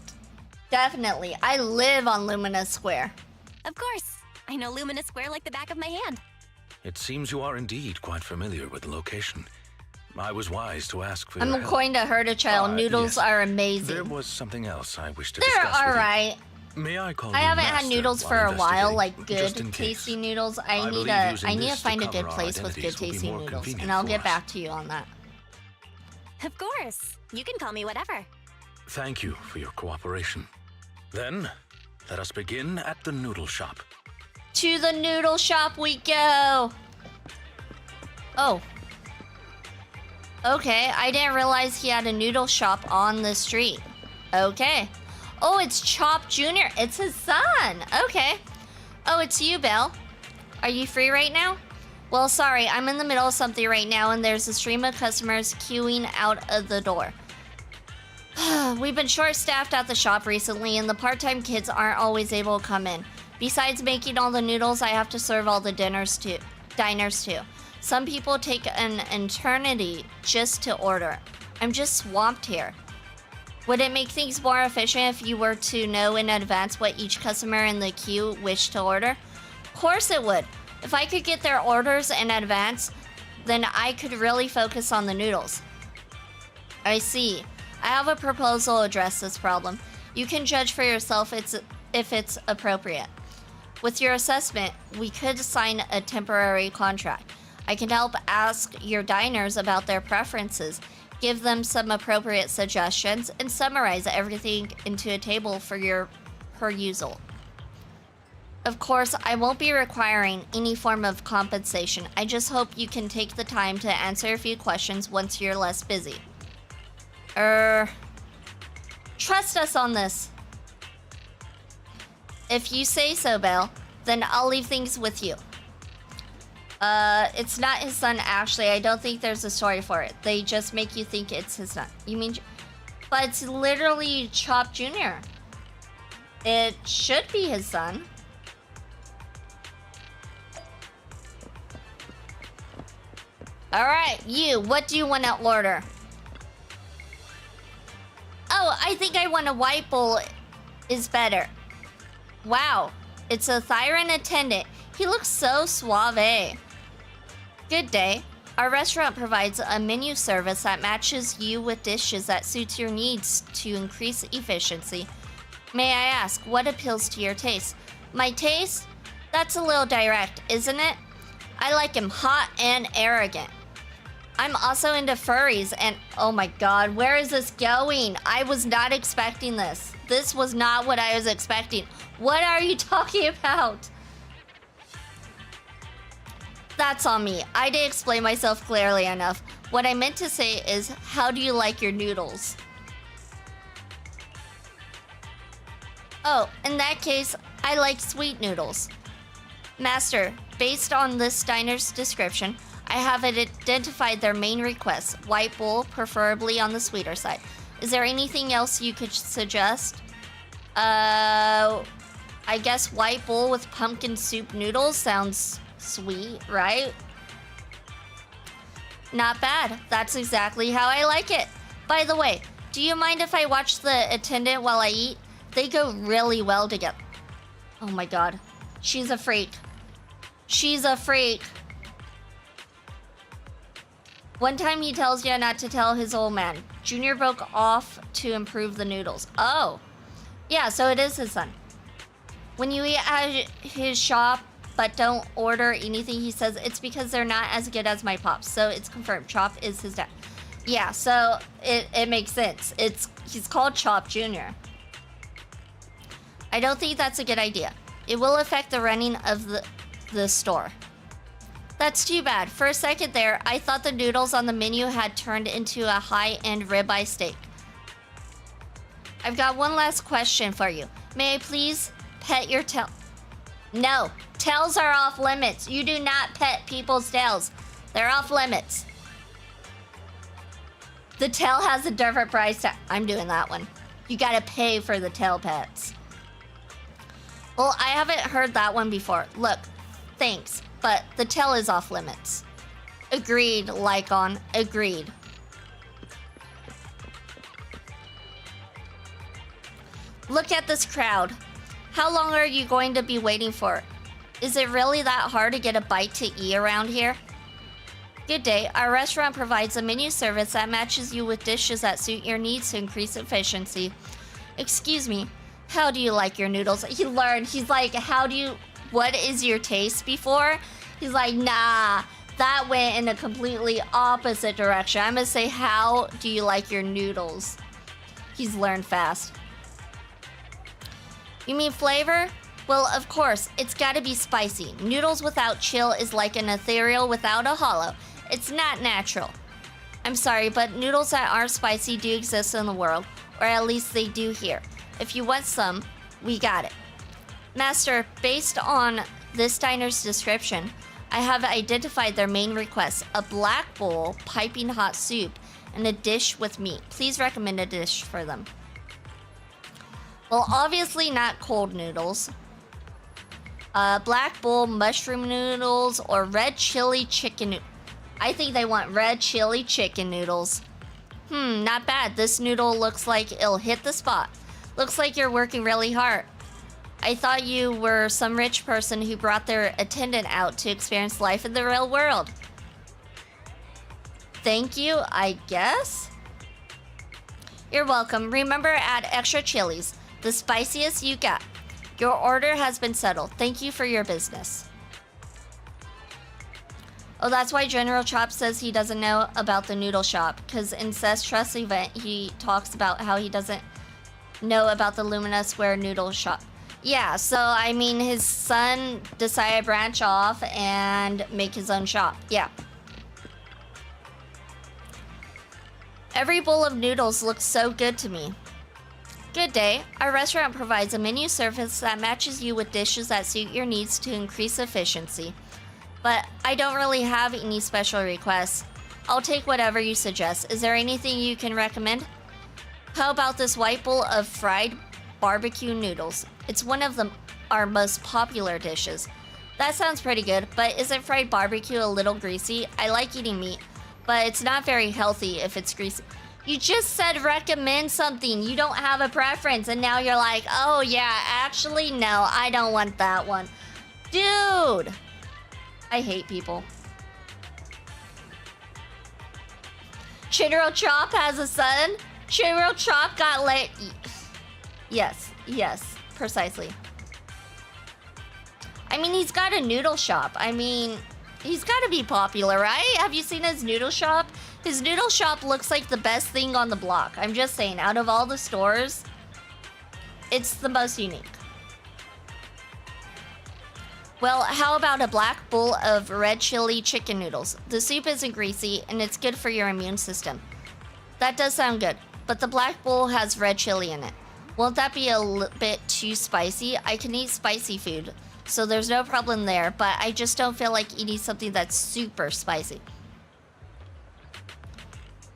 definitely. I live on Lumina Square. Of course. I know Lumina Square like the back of my hand. It seems you are indeed quite familiar with the location. I was wise to ask for your I'm help. going to hurt a child. Noodles yes. are amazing. There was something else I wish to They're discuss with you. alright. May I call I you haven't had Master noodles while for a while, investigating, like just good in case. tasty noodles. I believe using need to this find a cover good our place with good identities will be tasty more noodles, convenient and I'll for get us. back to you on that. Of course. You can call me whatever. Thank you for your cooperation. Then, let us begin at the noodle shop. To the noodle shop we go. Oh. Okay, I didn't realize he had a noodle shop on the street. Okay. Oh, it's Chop Jr. It's his son. Okay. Oh, it's you, Belle. Are you free right now? Well, sorry, I'm in the middle of something right now, and there's a stream of customers queuing out of the door. We've been short-staffed at the shop recently, and the part-time kids aren't always able to come in. Besides making all the noodles, I have to serve all the diners too. Some people take an eternity just to order. I'm just swamped here. Would it make things more efficient if you were to know in advance what each customer in the queue wished to order? Of course it would. If I could get their orders in advance, then I could really focus on the noodles. I see. I have a proposal to address this problem. You can judge for yourself if it's appropriate. With your assessment, we could sign a temporary contract. I can help ask your diners about their preferences, give them some appropriate suggestions, and summarize everything into a table for your perusal. Of course, I won't be requiring any form of compensation. I just hope you can take the time to answer a few questions once you're less busy. Trust us on this. If you say so, Belle, then I'll leave things with you. It's not his son, actually. I don't think there's a story for it. They just make you think it's his son. You mean... But it's literally Chop Jr. It should be his son. Alright, you, what do you want to order? Oh, I think I want a white bowl is better. Wow, it's a Thyron attendant. He looks so suave. Good day. Our restaurant provides a menu service that matches you with dishes that suits your needs to increase efficiency. May I ask, what appeals to your taste? My taste? That's a little direct, isn't it? I like him hot and arrogant. I'm also into furries and... Oh my god, where is this going? I was not expecting this. This was not what I was expecting. What are you talking about? That's on me. I didn't explain myself clearly enough. What I meant to say is, how do you like your noodles? Oh, in that case, I like sweet noodles. Master, based on this diner's description, I have identified their main requests. White bowl, preferably on the sweeter side. Is there anything else you could suggest? I guess white bowl with pumpkin soup noodles sounds sweet, right? Not bad. That's exactly how I like it. By the way, do you mind if I watch the attendant while I eat? They go really well together. Oh my god. She's a freak. She's a freak. One time he tells you not to tell his old man. Junior broke off to improve the noodles. Oh. Yeah, so it is his son. When you eat at his shop but don't order anything, he says it's because they're not as good as my pops. So it's confirmed. Chop is his dad. Yeah, so it makes sense. He's called Chop Jr. I don't think that's a good idea. It will affect the running of the store. That's too bad. For a second there, I thought the noodles on the menu had turned into a high-end ribeye steak. I've got one last question for you. May I please pet your tail? No, tails are off limits. You do not pet people's tails. They're off limits. The tail has a different price tag. I'm doing that one. You gotta pay for the tail pets. Well, I haven't heard that one before. Look, thanks, but the tail is off limits. Agreed, Lycaon. Agreed. Look at this crowd. How long are you going to be waiting for? Is it really that hard to get a bite to eat around here? Good day. Our restaurant provides a menu service that matches you with dishes that suit your needs to increase efficiency. Excuse me, how do you like your noodles? He learned. He's like, what is your taste before? He's like, nah, that went in a completely opposite direction. I'm gonna say, how do you like your noodles? He's learned fast. You mean flavor? Well, of course, it's gotta be spicy. Noodles without chill is like an ethereal without a hollow. It's not natural. I'm sorry, but noodles that aren't spicy do exist in the world, or at least they do here. If you want some, we got it. Master, based on this diner's description, I have identified their main requests: a black bowl, piping hot soup, and a dish with meat. Please recommend a dish for them. Well, obviously not cold noodles. Black bowl, mushroom noodles, or red chili chicken. I think they want red chili chicken noodles. Not bad. This noodle looks like it'll hit the spot. Looks like you're working really hard. I thought you were some rich person who brought their attendant out to experience life in the real world. Thank you, I guess? You're welcome. Remember, add extra chilies. The spiciest you got. Your order has been settled. Thank you for your business. Oh, that's why General Chop says he doesn't know about the noodle shop. Because in Seth's trust event, he talks about how he doesn't know about the Lumina Square noodle shop. Yeah, so I mean, his son decided to branch off and make his own shop. Yeah. Every bowl of noodles looks so good to me. Good day. Our restaurant provides a menu service that matches you with dishes that suit your needs to increase efficiency. But I don't really have any special requests. I'll take whatever you suggest. Is there anything you can recommend? How about this white bowl of fried barbecue noodles? It's one of our most popular dishes. That sounds pretty good, but isn't fried barbecue a little greasy? I like eating meat, but it's not very healthy if it's greasy. You just said recommend something. You don't have a preference, and now you're like, oh yeah, actually, no, I don't want that one. Dude! I hate people. General Chop has a son? General Chop got lit. Yes, precisely. I mean, he's got a noodle shop. I mean, he's got to be popular, right? Have you seen his noodle shop? His noodle shop looks like the best thing on the block. I'm just saying, out of all the stores, it's the most unique. Well, how about a black bowl of red chili chicken noodles? The soup isn't greasy, and it's good for your immune system. That does sound good, but the black bowl has red chili in it. Won't that be a bit too spicy? I can eat spicy food, so there's no problem there, but I just don't feel like eating something that's super spicy.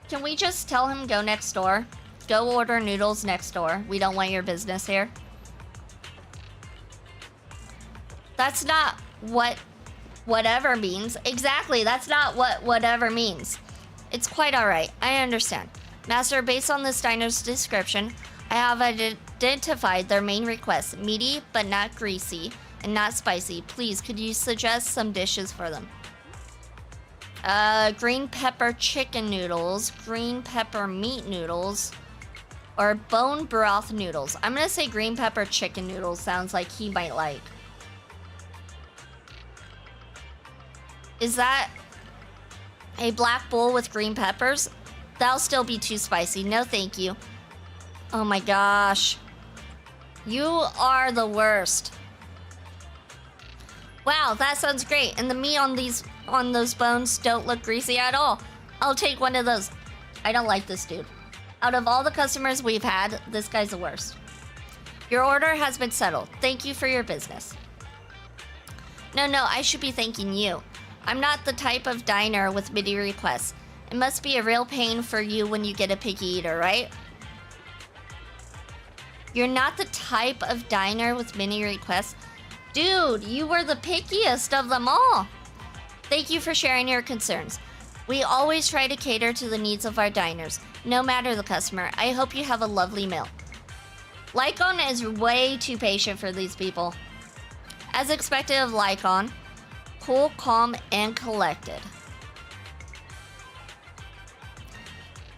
Can we just tell him go next door? Go order noodles next door. We don't want your business here. That's not what whatever means. Exactly, that's not what whatever means. It's quite alright, I understand. Master, based on this diner's description, I have identified their main requests. Meaty, but not greasy, and not spicy. Please, could you suggest some dishes for them? Green pepper chicken noodles, green pepper meat noodles, or bone broth noodles. I'm gonna say green pepper chicken noodles sounds like he might like. Is that a black bowl with green peppers? That'll still be too spicy. No, thank you. Oh my gosh. You are the worst. Wow, that sounds great. And the meat on those bones don't look greasy at all. I'll take one of those. I don't like this dude. Out of all the customers we've had, this guy's the worst. Your order has been settled. Thank you for your business. No, I should be thanking you. I'm not the type of diner with MIDI requests. It must be a real pain for you when you get a picky eater, right? You're not the type of diner with MIDI requests. Dude, you were the pickiest of them all. Thank you for sharing your concerns. We always try to cater to the needs of our diners, no matter the customer. I hope you have a lovely meal. Lycaon is way too patient for these people. As expected of Lycaon, cool, calm, and collected.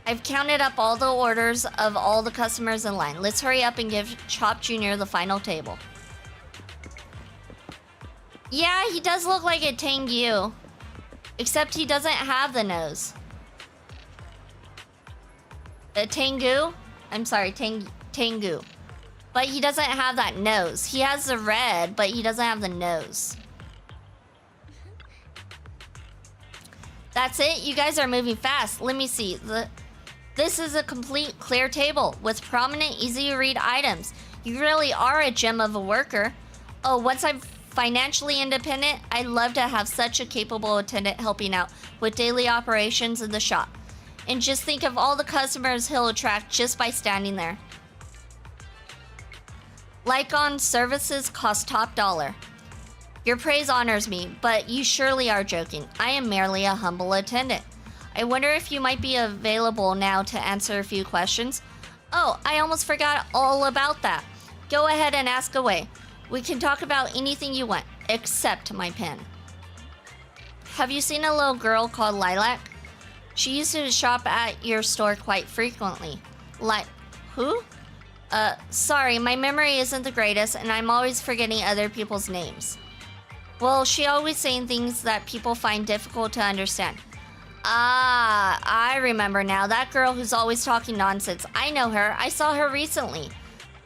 I've counted up all the orders of all the customers in line. Let's hurry up and give Chop Jr. the final table. Yeah, he does look like a Tengu. Except he doesn't have the nose. A Tengu? I'm sorry, Tengu. But he doesn't have that nose. He has the red, but he doesn't have the nose. That's it? You guys are moving fast. Let me see. This is a complete clear table with prominent, easy-to-read items. You really are a gem of a worker. Oh, once I'm financially independent, I'd love to have such a capable attendant helping out with daily operations in the shop. And just think of all the customers he'll attract just by standing there. Lycaon services cost top dollar. Your praise honors me, but you surely are joking. I am merely a humble attendant. I wonder if you might be available now to answer a few questions. Oh, I almost forgot all about that. Go ahead and ask away. We can talk about anything you want, except my pen. Have you seen a little girl called Lilac? She used to shop at your store quite frequently. Who? Sorry, my memory isn't the greatest, and I'm always forgetting other people's names. Well, she always saying things that people find difficult to understand. Ah, I remember now. That girl who's always talking nonsense. I know her. I saw her recently.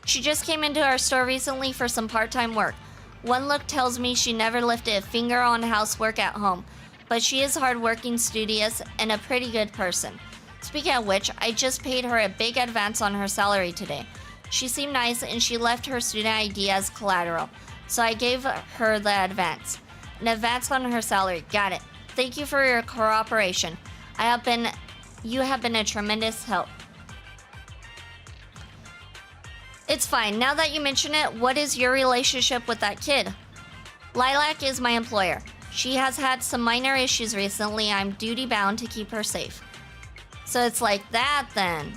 She just came into our store recently for some part-time work. One look tells me she never lifted a finger on housework at home, but she is hardworking, studious, and a pretty good person. Speaking of which, I just paid her a big advance on her salary today. She seemed nice and she left her student ID as collateral, so I gave her the advance. An advance on her salary. Got it. Thank you for your cooperation. You have been a tremendous help. It's fine. Now that you mention it, what is your relationship with that kid? Lilac is my employer. She has had some minor issues recently. I'm duty-bound to keep her safe. So it's like that then.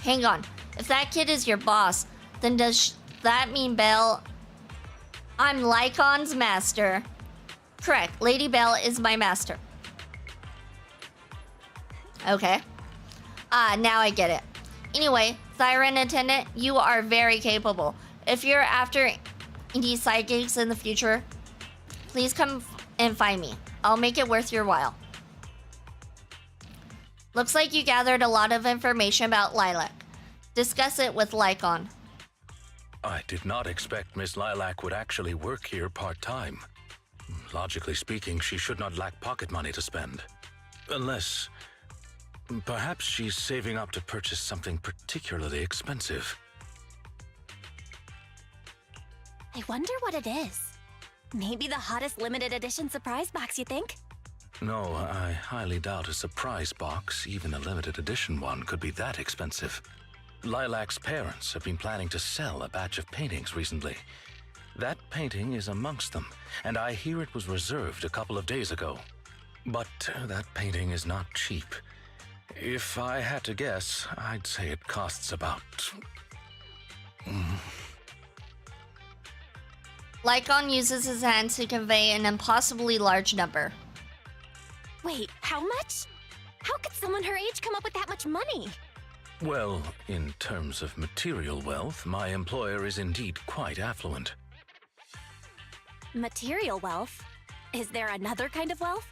Hang on. If that kid is your boss, then does that mean Belle... I'm Lycaon's master. Correct. Lady Belle is my master. Okay. Now I get it. Anyway, Siren attendant, you are very capable. If you're after indie side gigs in the future, please come and find me. I'll make it worth your while. Looks like you gathered a lot of information about Lilac. Discuss it with Lycaon. I did not expect Miss Lilac would actually work here part-time. Logically speaking, she should not lack pocket money to spend. Unless... perhaps she's saving up to purchase something particularly expensive. I wonder what it is. Maybe the hottest limited edition surprise box, you think? No, I highly doubt a surprise box, even a limited edition one, could be that expensive. Lilac's parents have been planning to sell a batch of paintings recently. That painting is amongst them, and I hear it was reserved a couple of days ago. But that painting is not cheap. If I had to guess, I'd say it costs about... Lycaon uses his hand to convey an impossibly large number. Wait, how much? How could someone her age come up with that much money? Well, in terms of material wealth, my employer is indeed quite affluent. Material wealth? Is there another kind of wealth?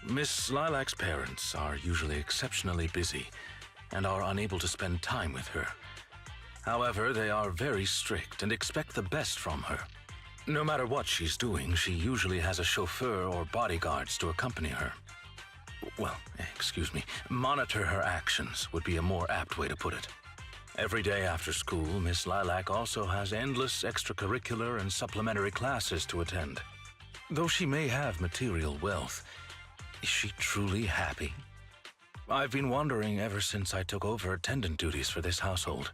Miss Lilac's parents are usually exceptionally busy and are unable to spend time with her. However, they are very strict and expect the best from her. No matter what she's doing, she usually has a chauffeur or bodyguards to accompany her. Well, excuse me, monitor her actions would be a more apt way to put it. Every day after school, Miss Lilac also has endless extracurricular and supplementary classes to attend. Though she may have material wealth, is she truly happy? I've been wondering ever since I took over attendant duties for this household.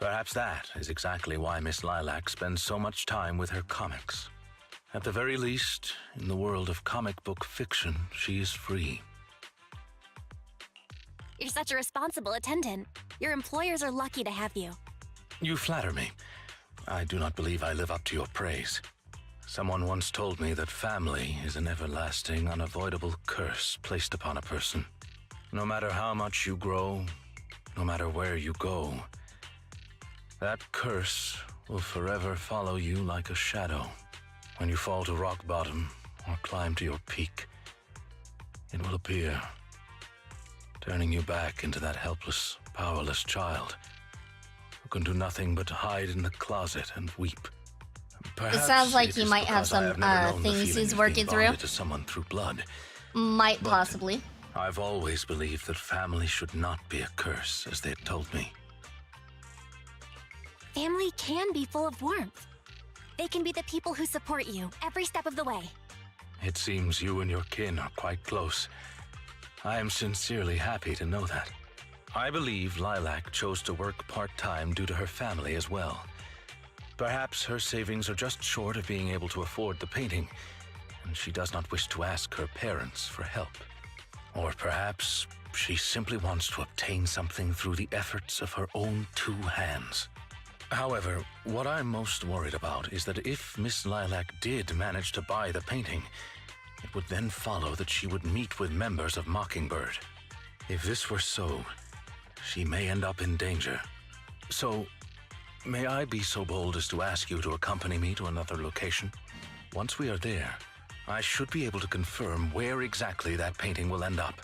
Perhaps that is exactly why Miss Lilac spends so much time with her comics. At the very least, in the world of comic book fiction, she is free. You're such a responsible attendant. Your employers are lucky to have you. You flatter me. I do not believe I live up to your praise. Someone once told me that family is an everlasting, unavoidable curse placed upon a person. No matter how much you grow, no matter where you go, that curse will forever follow you like a shadow. When you fall to rock bottom or climb to your peak, it will appear, turning you back into that helpless, powerless child who can do nothing but hide in the closet and weep. Perhaps it sounds like it he is might have because I some never known the things feeling he's of working being through. bonded to someone through blood. Might But possibly. I've always believed that family should not be a curse, as they had told me. Family can be full of warmth. They can be the people who support you every step of the way. It seems you and your kin are quite close. I am sincerely happy to know that. I believe Lilac chose to work part-time due to her family as well. Perhaps her savings are just short of being able to afford the painting, and she does not wish to ask her parents for help. Or perhaps she simply wants to obtain something through the efforts of her own two hands. However, what I'm most worried about is that if Miss Lilac did manage to buy the painting, it would then follow that she would meet with members of Mockingbird. If this were so, she may end up in danger. So, may I be so bold as to ask you to accompany me to another location? Once we are there, I should be able to confirm where exactly that painting will end up.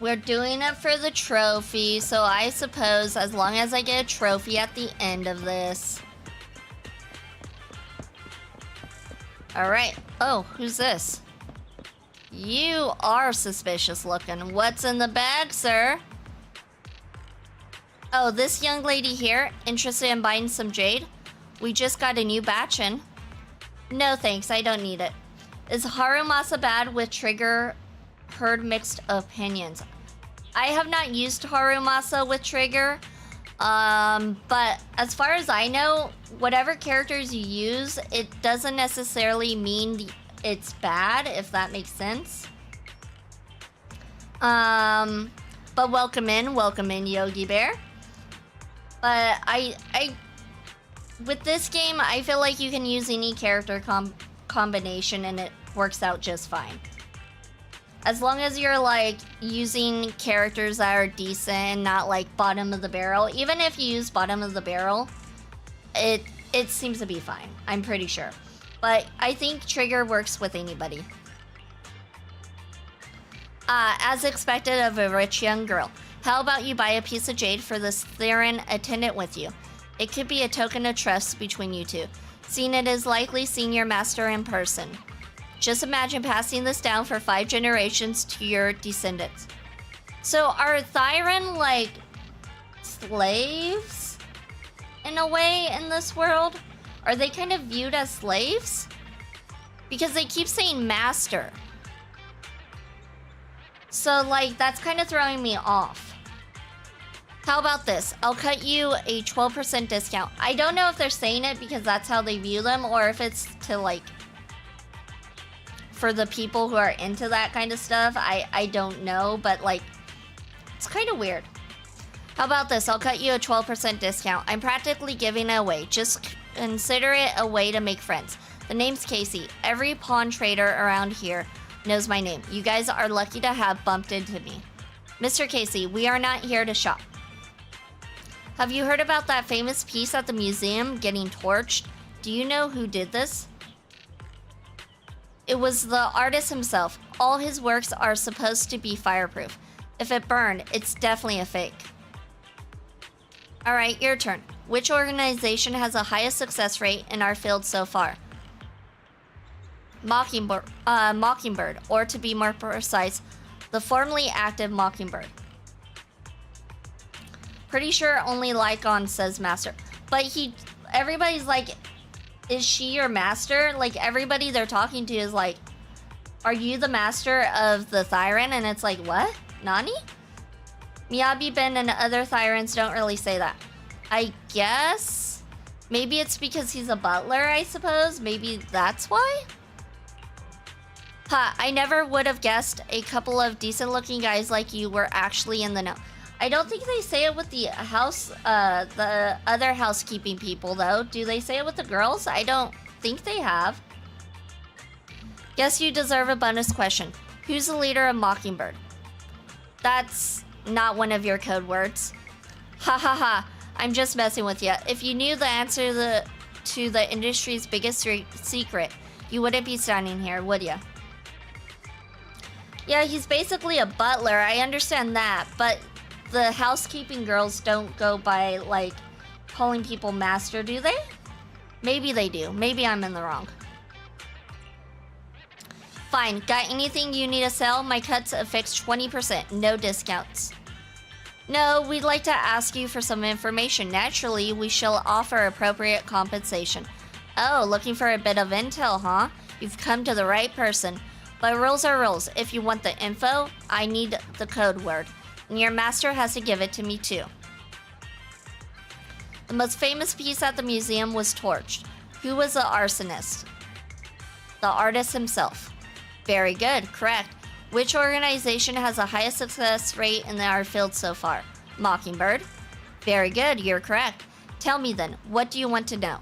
We're doing it for the trophy, so I suppose as long as I get a trophy at the end of this. Alright. Oh, who's this? You are suspicious looking. What's in the bag, sir? Oh, this young lady here, interested in buying some jade? We just got a new batch in. No thanks, I don't need it. Is Harumasa bad with trigger? Heard mixed opinions. I have not used Harumasa with trigger, but as far as I know, whatever characters you use, it doesn't necessarily mean it's bad, if that makes sense. But welcome in, Yogi Bear. But with this game, I feel like you can use any character combination and it works out just fine. As long as you're like using characters that are decent, not like bottom of the barrel. Even if you use bottom of the barrel, it seems to be fine. I'm pretty sure. But I think trigger works with anybody. As expected of a rich young girl. How about you buy a piece of jade for this Theron attendant with you? It could be a token of trust between you two, seeing it is likely seeing your master in person. Just imagine passing this down for 5 generations to your descendants. So are Theron like slaves in a way in this world? Are they kind of viewed as slaves? Because they keep saying master. So like that's kind of throwing me off. How about this? I'll cut you a 12% discount. I don't know if they're saying it because that's how they view them, or if it's to like for the people who are into that kind of stuff. I don't know, but like it's kind of weird. How about this? I'll cut you a 12% discount. I'm practically giving it away. Just consider it a way to make friends. The name's Casey. Every pawn trader around here knows my name. You guys are lucky to have bumped into me. Mr. Casey, we are not here to shop. Have you heard about that famous piece at the museum getting torched? Do you know who did this? It was the artist himself. All his works are supposed to be fireproof. If it burned, it's definitely a fake. Alright, your turn. Which organization has the highest success rate in our field so far? Mockingbird, or to be more precise, the formerly active Mockingbird. Pretty sure only Lycaon says master. But everybody's like, is she your master? Like, everybody they're talking to is like, are you the master of the Thyran? And it's like, what? Nani? Miyabi Ben and other Thyrans don't really say that. I guess? Maybe it's because he's a butler, I suppose? Maybe that's why? Ha, I never would have guessed a couple of decent-looking guys like you were actually in the know. I don't think they say it with the other housekeeping people, though. Do they say it with the girls? I don't think they have. Guess you deserve a bonus question. Who's the leader of Mockingbird? That's not one of your code words. Ha ha ha. I'm just messing with you. If you knew the answer to the industry's biggest secret, you wouldn't be standing here, would you? Yeah, he's basically a butler. I understand that, but the housekeeping girls don't go by, like, calling people master, do they? Maybe they do. Maybe I'm in the wrong. Fine. Got anything you need to sell? My cut's a fixed 20%. No discounts. No, we'd like to ask you for some information. Naturally, we shall offer appropriate compensation. Oh, looking for a bit of intel, huh? You've come to the right person. But rules are rules. If you want the info, I need the code word. And your master has to give it to me too. The most famous piece at the museum was torched. Who was the arsonist? The artist himself. Very good, correct. Which organization has the highest success rate in our field so far? Mockingbird. Very good, you're correct. Tell me then, what do you want to know?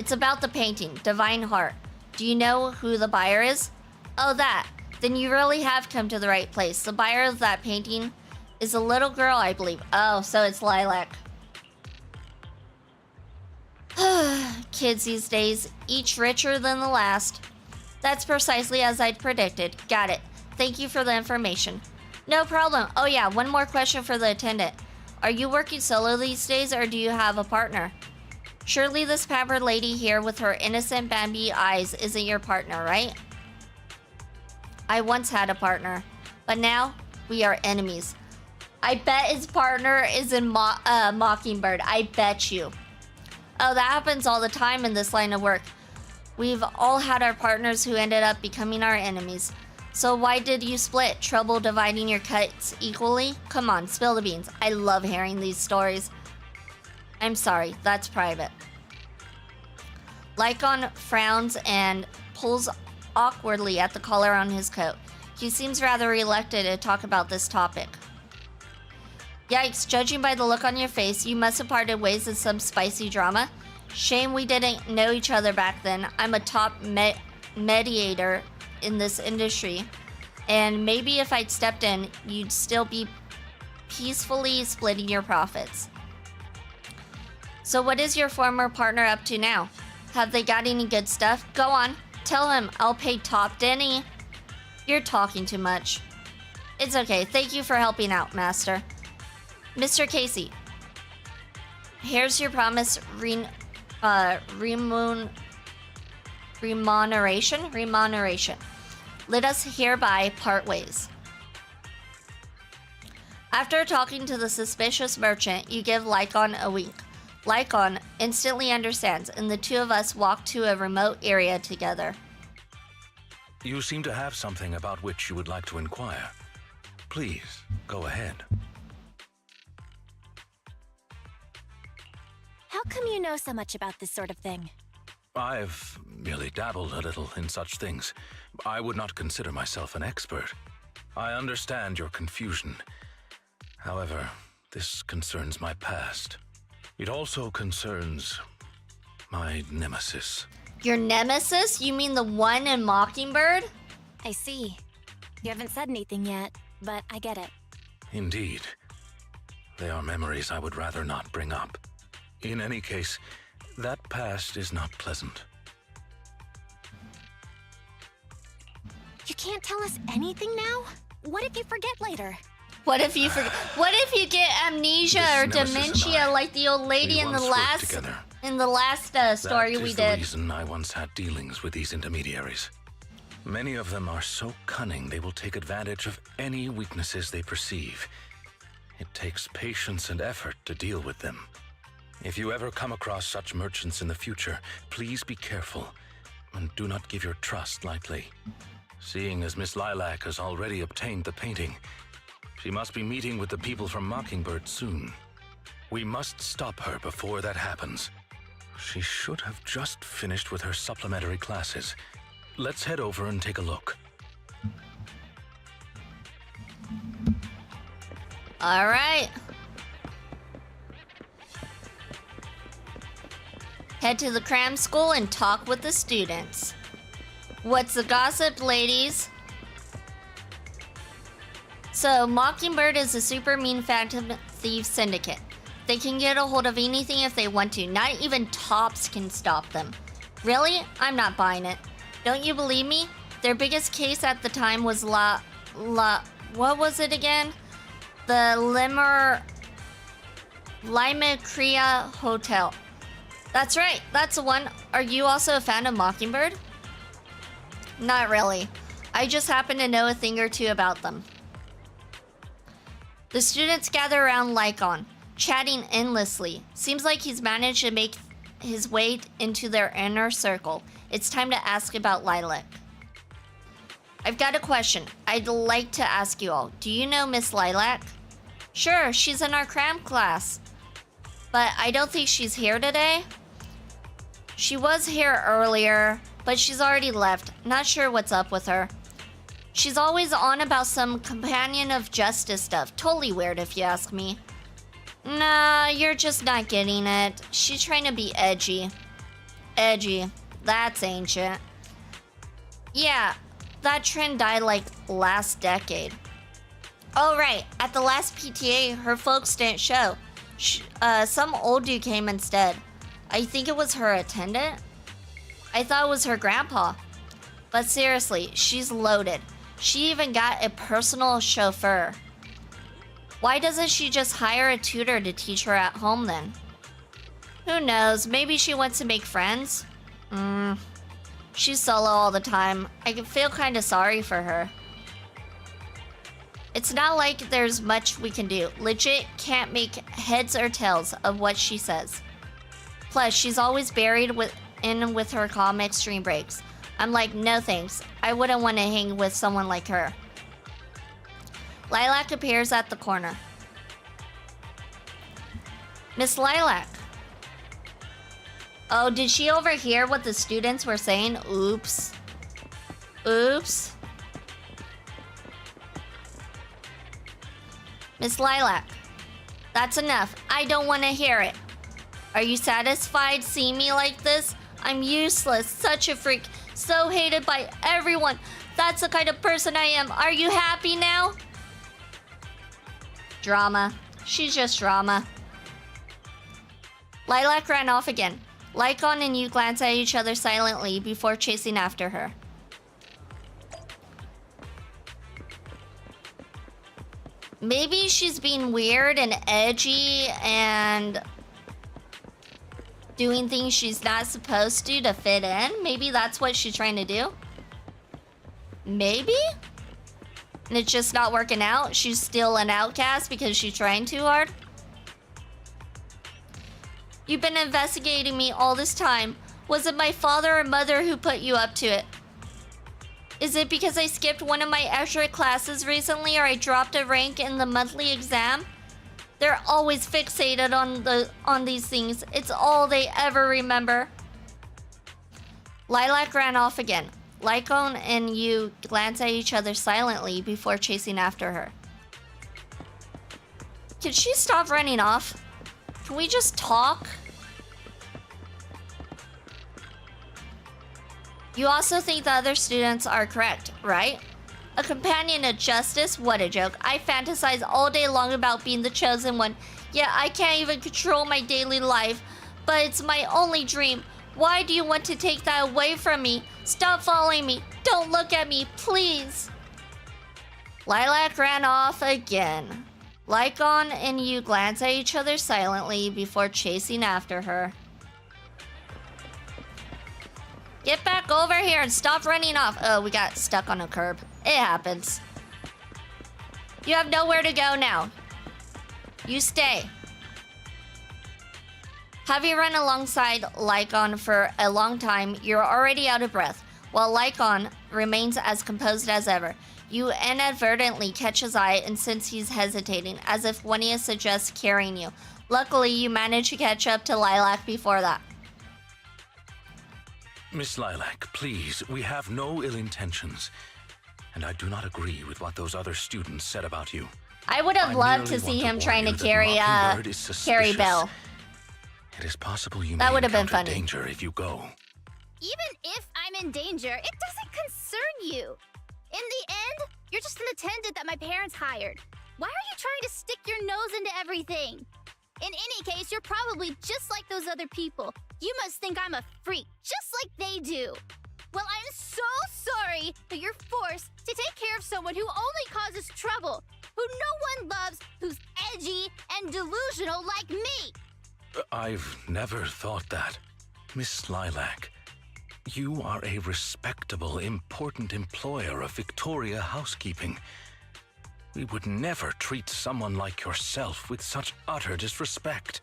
It's about the painting, Divine Heart. Do you know who the buyer is? Oh, that. Then you really have come to the right place. The buyer of that painting is a little girl, I believe. Oh, so it's Lilac. Kids these days, each richer than the last. That's precisely as I'd predicted. Got it. Thank you for the information. No problem. Oh yeah, one more question for the attendant. Are you working solo these days, or do you have a partner? Surely this pampered lady here with her innocent Bambi eyes isn't your partner, right? I once had a partner, but now we are enemies. I bet his partner is in Mockingbird. I bet you. Oh, that happens all the time in this line of work. We've all had our partners who ended up becoming our enemies. So why did you split? Trouble dividing your cuts equally? Come on, spill the beans. I love hearing these stories. I'm sorry, that's private. Lycaon frowns and pulls awkwardly at the collar on his coat. He seems rather reluctant to talk about this topic. Yikes, judging by the look on your face, you must have parted ways in some spicy drama. Shame we didn't know each other back then. I'm a top mediator in this industry, and maybe if I'd stepped in, you'd still be peacefully splitting your profits. So what is your former partner up to now? Have they got any good stuff? Go on, tell him I'll pay top Denny. You're talking too much. It's okay, thank you for helping out, Master. Mr. Casey, here's your promised remuneration. Let us hereby part ways. After talking to the suspicious merchant, you give Lycaon a wink. Lycaon instantly understands, and the two of us walk to a remote area together. You seem to have something about which you would like to inquire. Please, go ahead. come you know so much about this sort of thing? I've merely dabbled a little in such things. I would not consider myself an expert. I understand your confusion. However, this concerns my past. It also concerns my nemesis. Your nemesis? You mean the one in Mockingbird? I see. You haven't said anything yet, but I get it. Indeed. They are memories I would rather not bring up. In any case, that past is not pleasant. You can't tell us anything now? What if you forget later? What if you get amnesia or dementia like the old lady in the last story we did? That is the reason I once had dealings with these intermediaries. Many of them are so cunning they will take advantage of any weaknesses they perceive. It takes patience and effort to deal with them. If you ever come across such merchants in the future, please be careful and do not give your trust lightly. Seeing as Miss Lilac has already obtained the painting, she must be meeting with the people from Mockingbird soon. We must stop her before that happens. She should have just finished with her supplementary classes. Let's head over and take a look. All right. Head to the cram school and talk with the students. What's the gossip, ladies? So, Mockingbird is a super mean phantom thief syndicate. They can get a hold of anything if they want to. Not even tops can stop them. Really? I'm not buying it. Don't you believe me? Their biggest case at the time was what was it again? The Limacria Hotel. That's right, that's the one. Are you also a fan of Mockingbird? Not really. I just happen to know a thing or two about them. The students gather around Lycaon, chatting endlessly. Seems like he's managed to make his way into their inner circle. It's time to ask about Lilac. I've got a question I'd like to ask you all. Do you know Miss Lilac? Sure, she's in our cram class. But I don't think she's here today. She was here earlier, but she's already left. Not sure what's up with her. She's always on about some companion of justice stuff. Totally weird if you ask me. Nah, you're just not getting it. She's trying to be edgy. Edgy. That's ancient. Yeah, that trend died like last decade. Oh right, at the last PTA, her folks didn't show. Some old dude came instead. I think it was her attendant. I thought it was her grandpa. But seriously, she's loaded. She even got a personal chauffeur. Why doesn't she just hire a tutor to teach her at home then? Who knows, maybe she wants to make friends? She's solo all the time. I can feel kinda sorry for her. It's not like there's much we can do. Legit can't make heads or tails of what she says. Plus, she's always buried with her comic stream breaks. I'm like, no thanks. I wouldn't want to hang with someone like her. Lilac appears at the corner. Miss Lilac. Oh, did she overhear what the students were saying? Oops. Oops. Miss Lilac. That's enough. I don't want to hear it. Are you satisfied seeing me like this? I'm useless, such a freak, so hated by everyone. That's the kind of person I am. Are you happy now? Drama. She's just drama. Lilac ran off again. Lycaon and you glance at each other silently before chasing after her. Maybe she's being weird and edgy and doing things she's not supposed to fit in. Maybe that's what she's trying to do. Maybe? And it's just not working out. She's still an outcast because she's trying too hard. You've been investigating me all this time. Was it my father or mother who put you up to it? Is it because I skipped one of my extra classes recently or I dropped a rank in the monthly exam? They're always fixated on these things. It's all they ever remember. Lilac ran off again. Lycaon and you glance at each other silently before chasing after her. Can she stop running off? Can we just talk? You also think the other students are correct, right? A companion of justice? What a joke. I fantasize all day long about being the chosen one. Yet I can't even control my daily life. But it's my only dream. Why do you want to take that away from me? Stop following me. Don't look at me, please. Lilac ran off again. Lycaon and you glance at each other silently before chasing after her. Get back over here and stop running off. Oh, we got stuck on a curb. It happens. You have nowhere to go now. You stay. Having run alongside Lycaon for a long time, you're already out of breath, while Lycaon remains as composed as ever. You inadvertently catch his eye and sense he's hesitating, as if wanting to suggest carrying you. Luckily, you manage to catch up to Lilac before that. Miss Lilac, please, we have no ill intentions. And I do not agree with what those other students said about you. I would have loved to see him trying to carry Belle. It is possible you that may would have been encounter funny. danger if you go. Even if I'm in danger, it doesn't concern you. In the end, you're just an attendant that my parents hired. Why are you trying to stick your nose into everything? In any case, you're probably just like those other people. You must think I'm a freak, just like they do. Well, I'm so sorry that you're forced to take care of someone who only causes trouble, who no one loves, who's edgy and delusional like me. I've never thought that. Miss Lilac, you are a respectable, important employer of Victoria Housekeeping. We would never treat someone like yourself with such utter disrespect.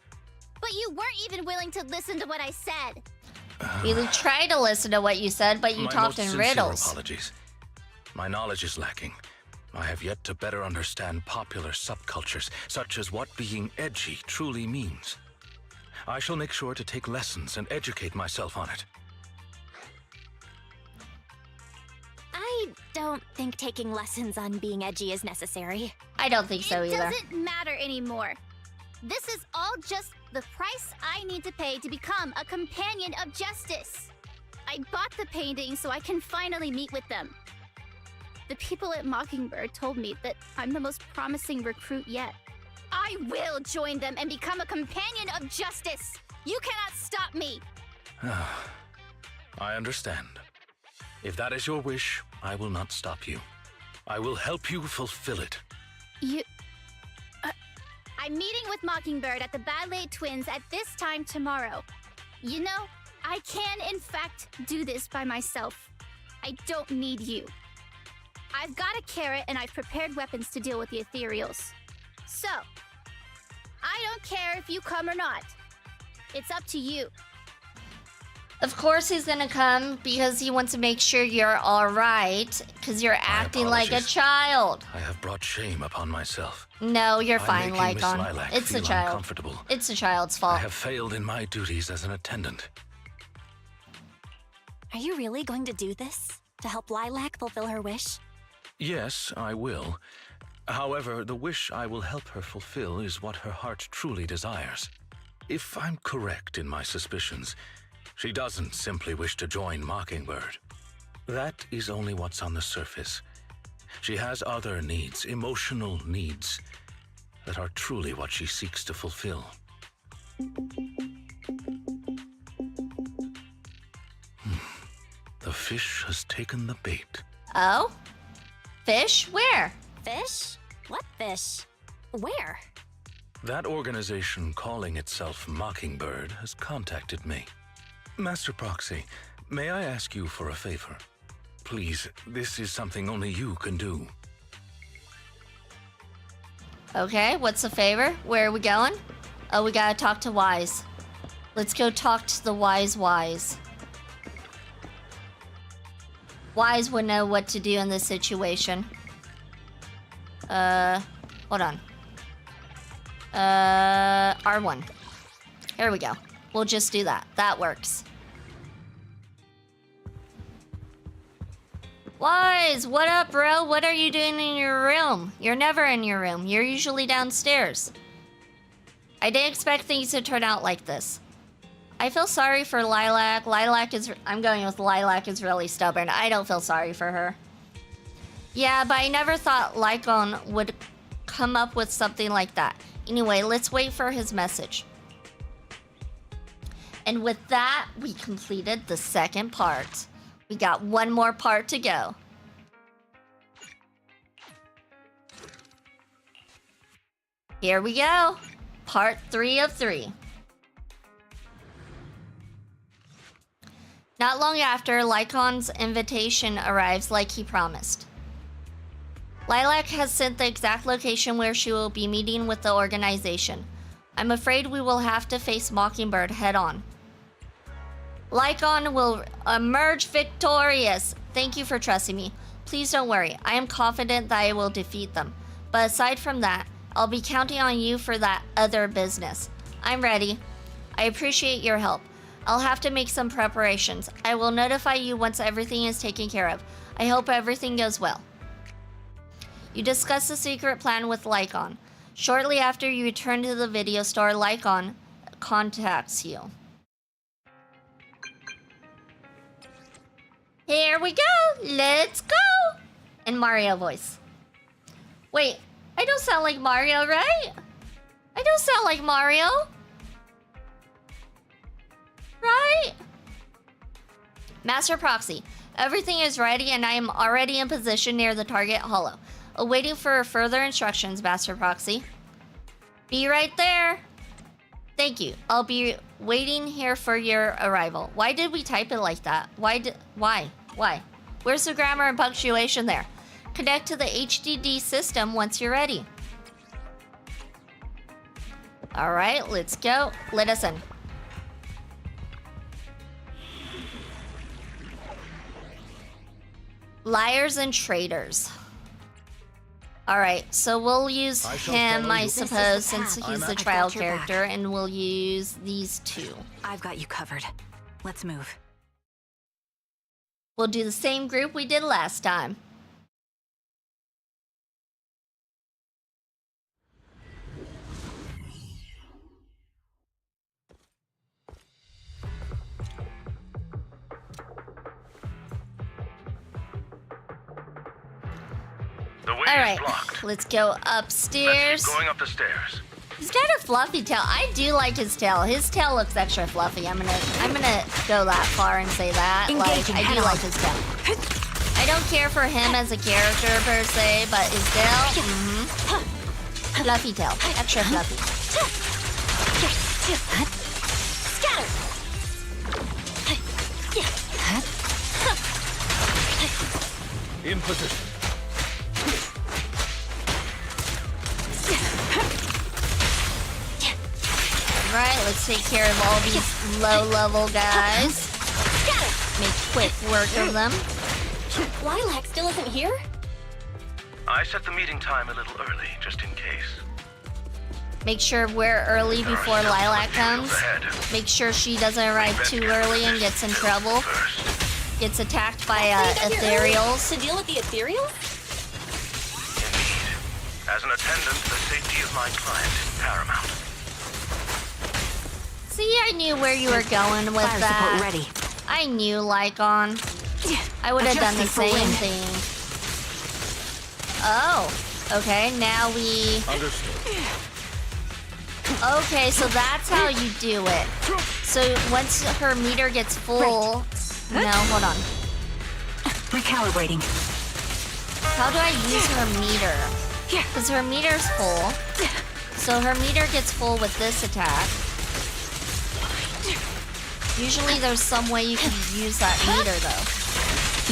But you weren't even willing to listen to what I said. You tried to listen to what you said, but you talked in riddles. Apologies. My knowledge is lacking. I have yet to better understand popular subcultures, such as what being edgy truly means. I shall make sure to take lessons and educate myself on it. I don't think taking lessons on being edgy is necessary. I don't think so either. It doesn't matter anymore. This is all just the price I need to pay to become a companion of justice. I bought the painting so I can finally meet with them. The people at Mockingbird told me that I'm the most promising recruit yet. I will join them and become a companion of justice. You cannot stop me. I understand. If that is your wish, I will not stop you. I will help you fulfill it. I'm meeting with Mockingbird at the Ballet Twins at this time tomorrow. You know, I can in fact do this by myself. I don't need you. I've got a carrot and I've prepared weapons to deal with the ethereals. So, I don't care if you come or not. It's up to you. Of course he's gonna come because he wants to make sure you're alright, because you're acting like a child. I have brought shame upon myself. No, you're fine, Lycaon. It's the feel child. Uncomfortable. It's the child's fault. I have failed in my duties as an attendant. Are you really going to do this? To help Lilac fulfill her wish? Yes, I will. However, the wish I will help her fulfill is what her heart truly desires. If I'm correct in my suspicions, she doesn't simply wish to join Mockingbird. That is only what's on the surface. She has other needs, emotional needs, that are truly what she seeks to fulfill. The fish has taken the bait. Oh? Fish? Where? Fish? What fish? Where? That organization calling itself Mockingbird has contacted me. Master Proxy, may I ask you for a favor? Please, this is something only you can do. Okay, what's the favor? Where are we going? Oh, we gotta talk to Wise. Let's go talk to the Wise. Wise would know what to do in this situation. Hold on. R1. Here we go. We'll just do that. That works. Wise, what up, bro? What are you doing in your room? You're never in your room. You're usually downstairs. I didn't expect things to turn out like this. I feel sorry for Lilac. I'm going with Lilac is really stubborn. I don't feel sorry for her. Yeah, but I never thought Lycaon would come up with something like that. Anyway, let's wait for his message. And with that, we completed the second part. We got one more part to go. Here we go. Part 3 of 3. Not long after, Lycaon's invitation arrives like he promised. Lilac has sent the exact location where she will be meeting with the organization. I'm afraid we will have to face Mockingbird head on. Lycaon will emerge victorious. Thank you for trusting me. Please don't worry. I am confident that I will defeat them. But aside from that, I'll be counting on you for that other business. I'm ready. I appreciate your help. I'll have to make some preparations. I will notify you once everything is taken care of. I hope everything goes well. You discuss the secret plan with Lycaon. Shortly after you return to the video store, Lycaon contacts you. Here we go! Let's go! In Mario voice. Wait, I don't sound like Mario, right? I don't sound like Mario. Right? Master Proxy, everything is ready and I am already in position near the target hollow. Awaiting for further instructions, Master Proxy. Be right there. Thank you. I'll be waiting here for your arrival. Why did we type it like that? Why? Where's the grammar and punctuation there? Connect to the HDD system once you're ready. All right, let's go. Let us in. Liars and traitors. Alright, so we'll use him, I suppose, since he's the trial character, and we'll use these two. I've got you covered. Let's move. We'll do the same group we did last time. Alright, let's go upstairs. Let's keep going up the stairs. He's got a fluffy tail. I do like his tail. His tail looks extra fluffy. I'm gonna go that far and say that. Engaging, like, I do like his tail. I don't care for him as a character per se, but his tail, fluffy tail, extra fluffy. In position. Right, let's take care of all these low-level guys. Make quick work of them. Lilac still isn't here? I set the meeting time a little early, just in case. Make sure we're early before Lilac comes. Make sure she doesn't arrive too early and gets in trouble. Gets attacked by ethereals. To deal with the ethereals? Indeed. As an attendant, the safety of my client is paramount. See, I knew where you were going with Fire that. support ready. I knew, Lycaon. I would have done the same thing. Oh, okay, now we... Understood. Okay, so that's how you do it. So once her meter gets full... No, hold on. Recalibrating. How do I use her meter? Because her meter's full. So her meter gets full with this attack. Usually there's some way you can use that meter though.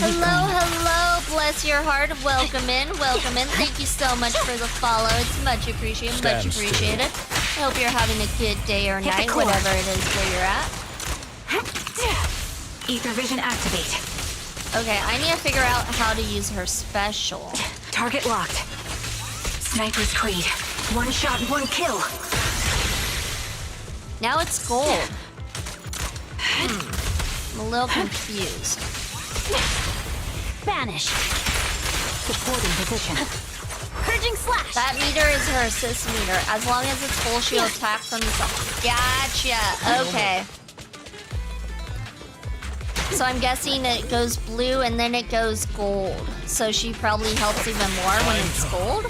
Hello, bless your heart. Welcome in. Thank you so much for the follow. It's much appreciated, much appreciated. I hope you're having a good day or night, whatever it is where you're at. Ether vision activate. Okay, I need to figure out how to use her special. Target locked. Sniper's Creed. One shot, one kill. Now it's gold. I'm a little confused. Banish. Supporting position. Purging slash. That meter is her assist meter. As long as it's full, she'll attack from the side. Gotcha. Okay. So I'm guessing it goes blue and then it goes gold. So she probably helps even more when it's gold.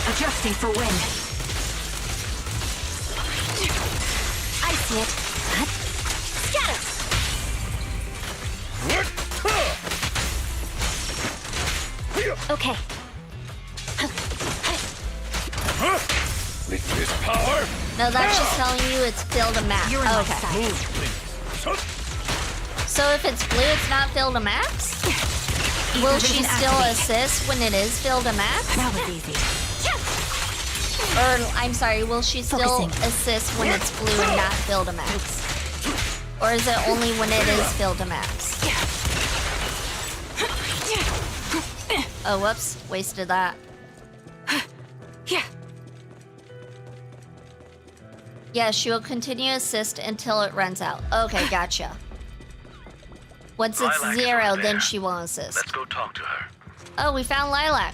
Adjusting for wind. I see it. Scatter. Okay. With this power, No, that's just telling you it's filled to max. You're in my Okay. sight. So if it's blue, it's not filled to max? Will she Vision still activate. assist when it is filled to max? That was easy. Or, I'm sorry, will she still Focusing. assist when it's blue and not filled to max? Or is it only when it is filled to max? Oh, whoops. Wasted that. Yeah. Yeah, she will continue assist until it runs out. Okay, gotcha. Once it's Lilac is 0, over then there. she won't assist. let's go talk to her. Oh, we found Lilac.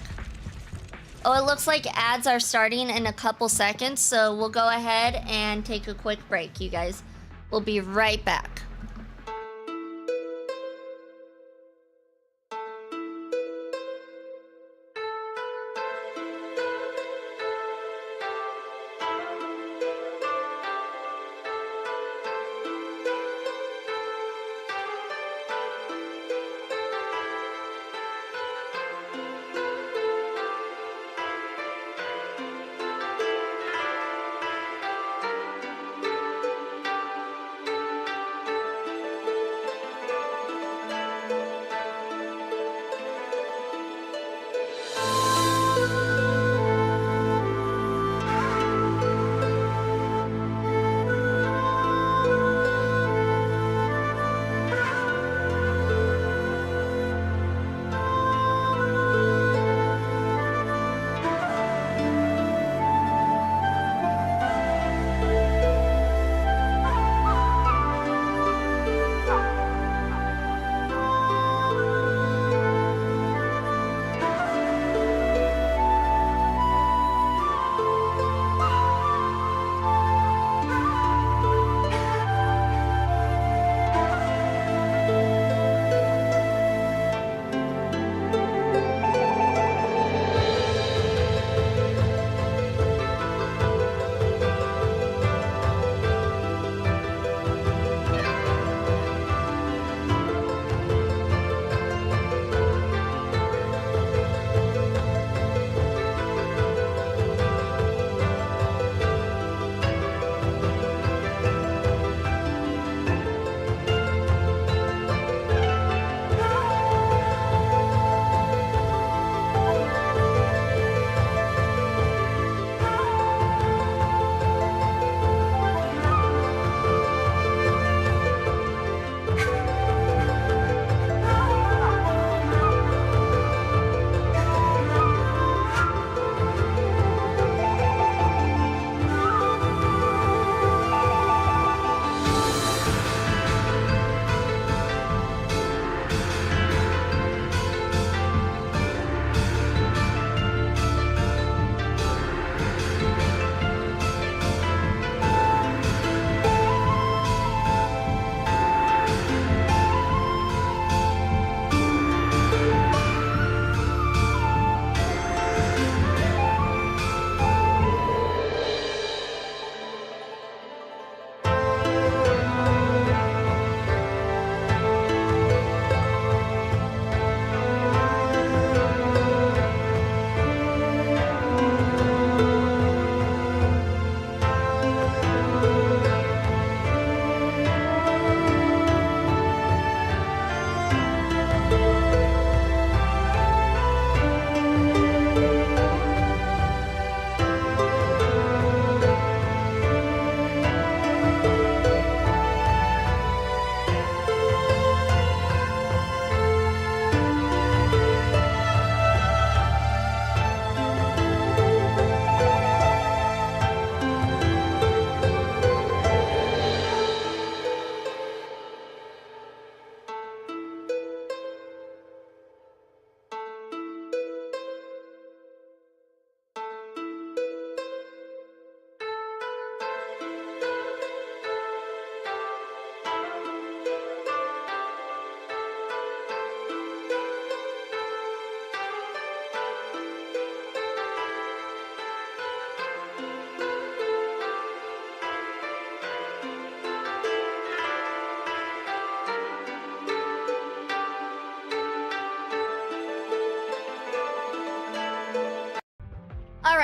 Oh, it looks like ads are starting in a couple seconds, so we'll go ahead and take a quick break, you guys. We'll be right back.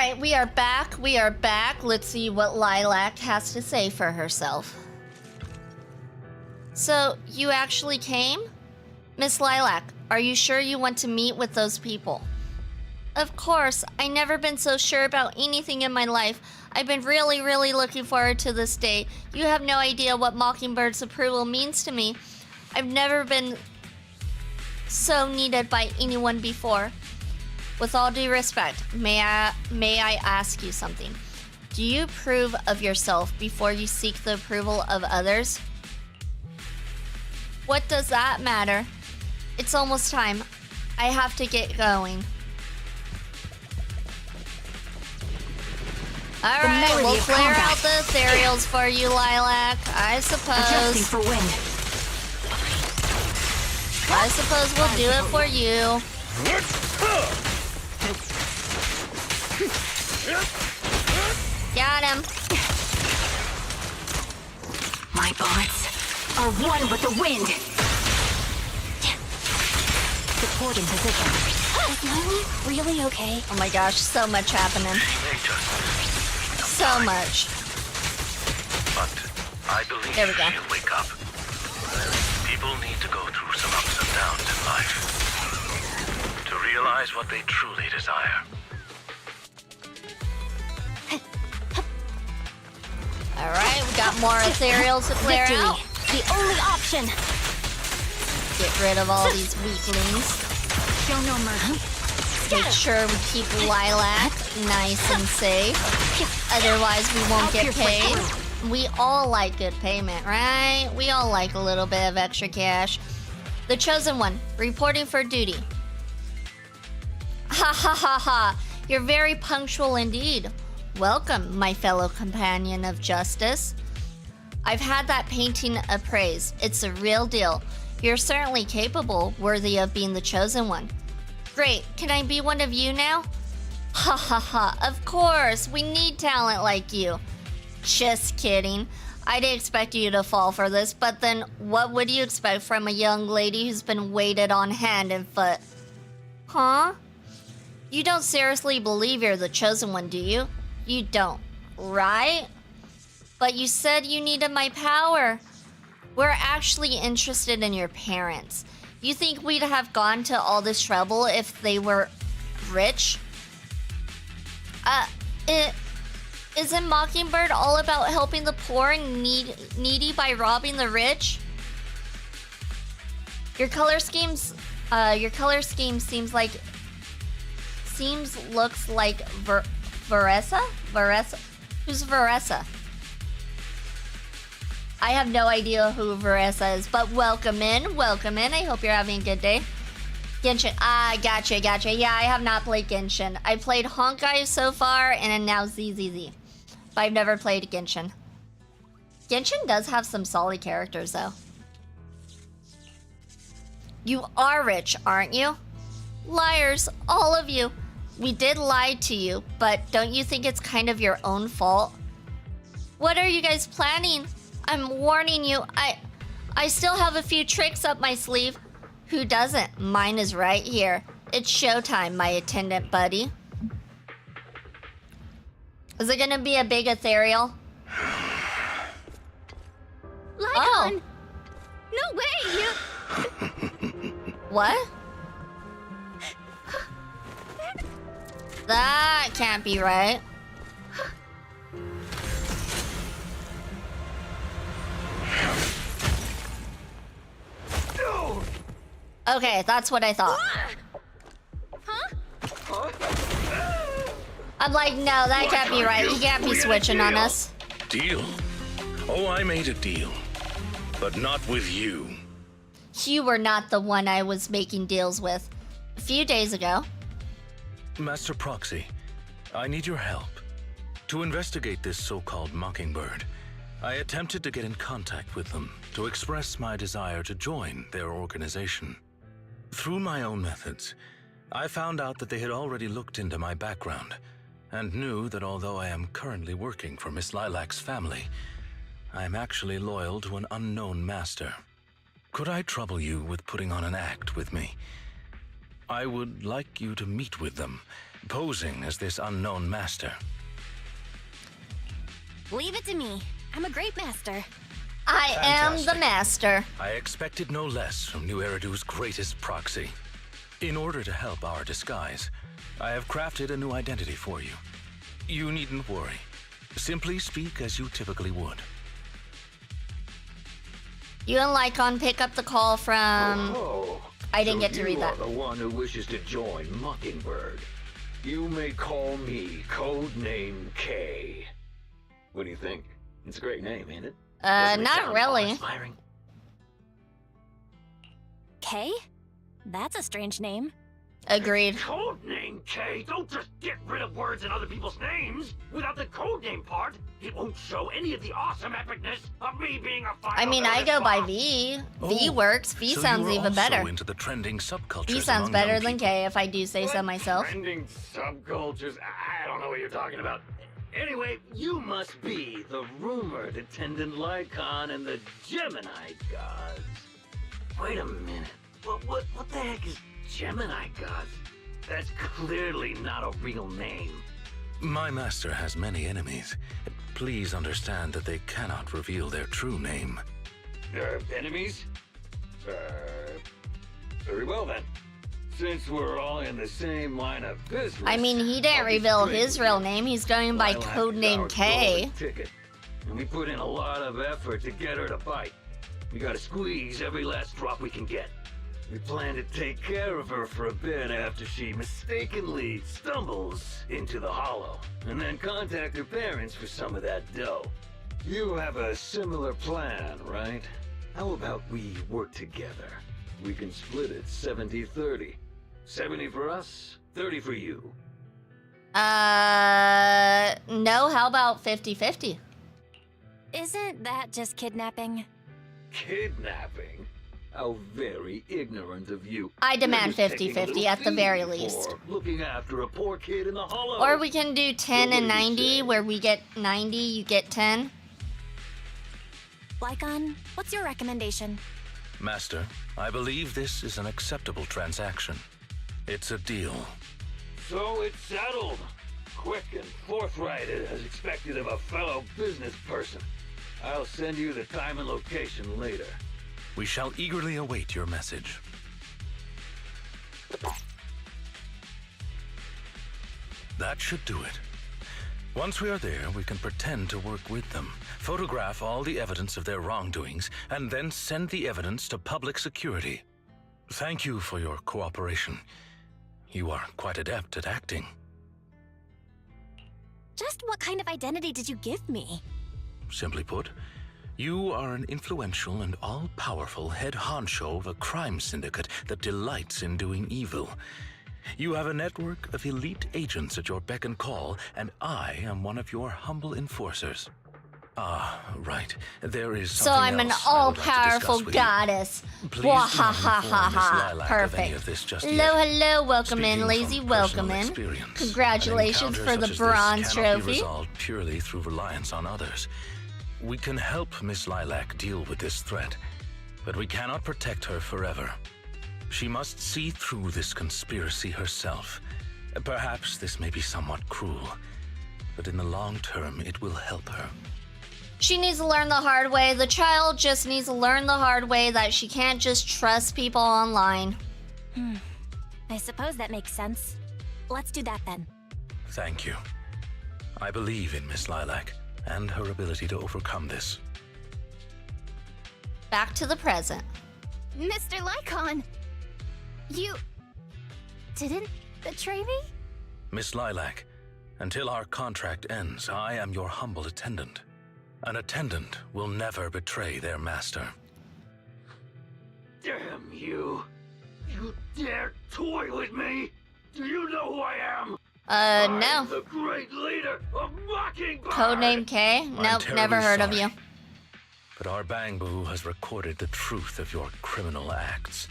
Alright, we are back. We are back. Let's see what Lilac has to say for herself. So, you actually came? Miss Lilac, are you sure you want to meet with those people? Of course. I've never been so sure about anything in my life. I've been really, really looking forward to this day. You have no idea what Mockingbird's approval means to me. I've never been so needed by anyone before. With all due respect, may I ask you something? Do you approve of yourself before you seek the approval of others? What does that matter? It's almost time. I have to get going. Alright, we'll clear out the ethereals for you, Lilac. I suppose. Adjusting for wind. I suppose we'll do it for you. Got him. My bullets are one with the wind. Supporting position. Is Miley really okay? Oh my gosh, so much happening. So much. But I believe There we go. she'll wake up. People need to go through some ups and downs in life to realize what they truly desire. Alright, we got more ethereals to clear Victory. out. The only option. Get rid of all these weaklings. Show no mercy. Make sure we keep Lilac nice and safe. Otherwise, we won't get paid. We all like good payment, right? We all like a little bit of extra cash. The Chosen One, reporting for duty. Ha ha ha ha. You're very punctual indeed. Welcome, my fellow companion of justice. I've had that painting appraised. It's a real deal. You're certainly capable, worthy of being the Chosen One. Great, can I be one of you now? Ha ha ha, of course, we need talent like you. Just kidding. I didn't expect you to fall for this, but then what would you expect from a young lady who's been weighted on hand and foot? Huh? You don't seriously believe you're the Chosen One, do you? You don't, right? But you said you needed my power. We're actually interested in your parents. You think we'd have gone to all this trouble if they were rich? Isn't Mockingbird all about helping the poor and needy by robbing the rich? Your color scheme looks like Veressa? Who's Veressa? I have no idea who Veressa is, but welcome in. I hope you're having a good day. Genshin, gotcha. Yeah, I have not played Genshin. I played Honkai so far, and now ZZZ. But I've never played Genshin. Genshin does have some solid characters, though. You are rich, aren't you? Liars, all of you. We did lie to you, but don't you think it's kind of your own fault? What are you guys planning? I'm warning you, I still have a few tricks up my sleeve. Who doesn't? Mine is right here. It's showtime, my attendant buddy. Is it gonna be a big ethereal? Lycaon! No way! What? That can't be right. Okay, that's what I thought. I'm like, no, that can't be right. You can't be switching on us. Deal? Oh, I made a deal. But not with you. You were not the one I was making deals with. A few days ago. Master Proxy, I need your help. To investigate this so-called Mockingbird, I attempted to get in contact with them to express my desire to join their organization. Through my own methods, I found out that they had already looked into my background and knew that although I am currently working for Miss Lilac's family, I am actually loyal to an unknown master. Could I trouble you with putting on an act with me? I would like you to meet with them posing as this unknown master. Leave it to me. I'm a great master. I am the Fantastic. master. I expected no less from New Eridu's greatest proxy. In order to help our disguise, I have crafted a new identity for you. You needn't worry. Simply speak as you typically would. You and Lycaon pick up the call from... Oh, I didn't get to so read that. You are the one who wishes to join Mockingbird. You may call me Codename K. What do you think? It's a great name, ain't it? Doesn't it Not sound really. awe-inspiring? Kay? That's a strange name. Agreed. Codename K. Don't just get rid of words in other people's names. Without the codename part, it won't show any of the awesome epicness of me being a final I mean, I go by V. V works. V so sounds you are even also better. into the trending subcultures V sounds among better young than K, if I do say so myself. Trending subcultures. I don't know what you're talking about. Anyway, you must be the rumored attendant Lycaon and the Gemini gods. Wait a minute. What the heck is Gemini gods? That's clearly not a real name. My master has many enemies. Please understand that they cannot reveal their true name. Enemies? Very well then. Since we're all in the same line of business. I mean, he didn't I'll be reveal straight his with real you. name. He's going by Lilac is codename our K. golden ticket, and we put in a lot of effort to get her to bite. We gotta squeeze every last drop we can get. We plan to take care of her for a bit after she mistakenly stumbles into the hollow, and then contact her parents for some of that dough. You have a similar plan, right? How about we work together? We can split it 70-30. 70 for us, 30 for you. No, how about 50-50? Isn't that just kidnapping? Kidnapping? How very ignorant of you. I demand You're just taking a 50-50 little at the very fee least. for looking after a poor kid in the hollow. Or we can do 10 what and do you 90, say? where we get 90, you get 10. Lycaon, what's your recommendation? Master, I believe this is an acceptable transaction. It's a deal. So it's settled. Quick and forthright as expected of a fellow business person. I'll send you the time and location later. We shall eagerly await your message. That should do it. Once we are there, we can pretend to work with them, photograph all the evidence of their wrongdoings, and then send the evidence to public security. Thank you for your cooperation. You are quite adept at acting. Just what kind of identity did you give me? Simply put, you are an influential and all-powerful head honcho of a crime syndicate that delights in doing evil. You have a network of elite agents at your beck and call, and I am one of your humble enforcers. Ah, right. There is So something I'm an else I would like to all-powerful discuss with you. goddess. Please Wah do ha not ha ha inform Miss ha. Lilac of any Perfect. of this just Hello, yet. hello, welcome in, Speaking lazy, from welcome personal in. experience, Congratulations an for encounter the such as bronze this cannot be trophy. resolved purely through reliance on others. We can help Miss Lilac deal with this threat, but we cannot protect her forever. She must see through this conspiracy herself. Perhaps this may be somewhat cruel, but in the long term, it will help her. She needs to learn the hard way. The child just needs to learn the hard way that she can't just trust people online. I suppose that makes sense. Let's do that then. Thank you. I believe in Miss Lilac and her ability to overcome this. Back to the present. Mr. Lycaon! You didn't betray me? Miss Lilac, until our contract ends, I am your humble attendant. An attendant will never betray their master. Damn you! You dare toy with me? Do you know who I am? No. I'm the great leader of Mockingbird! Codename K? Nope, terribly never heard of sorry. you. But our Bangbu has recorded the truth of your criminal acts.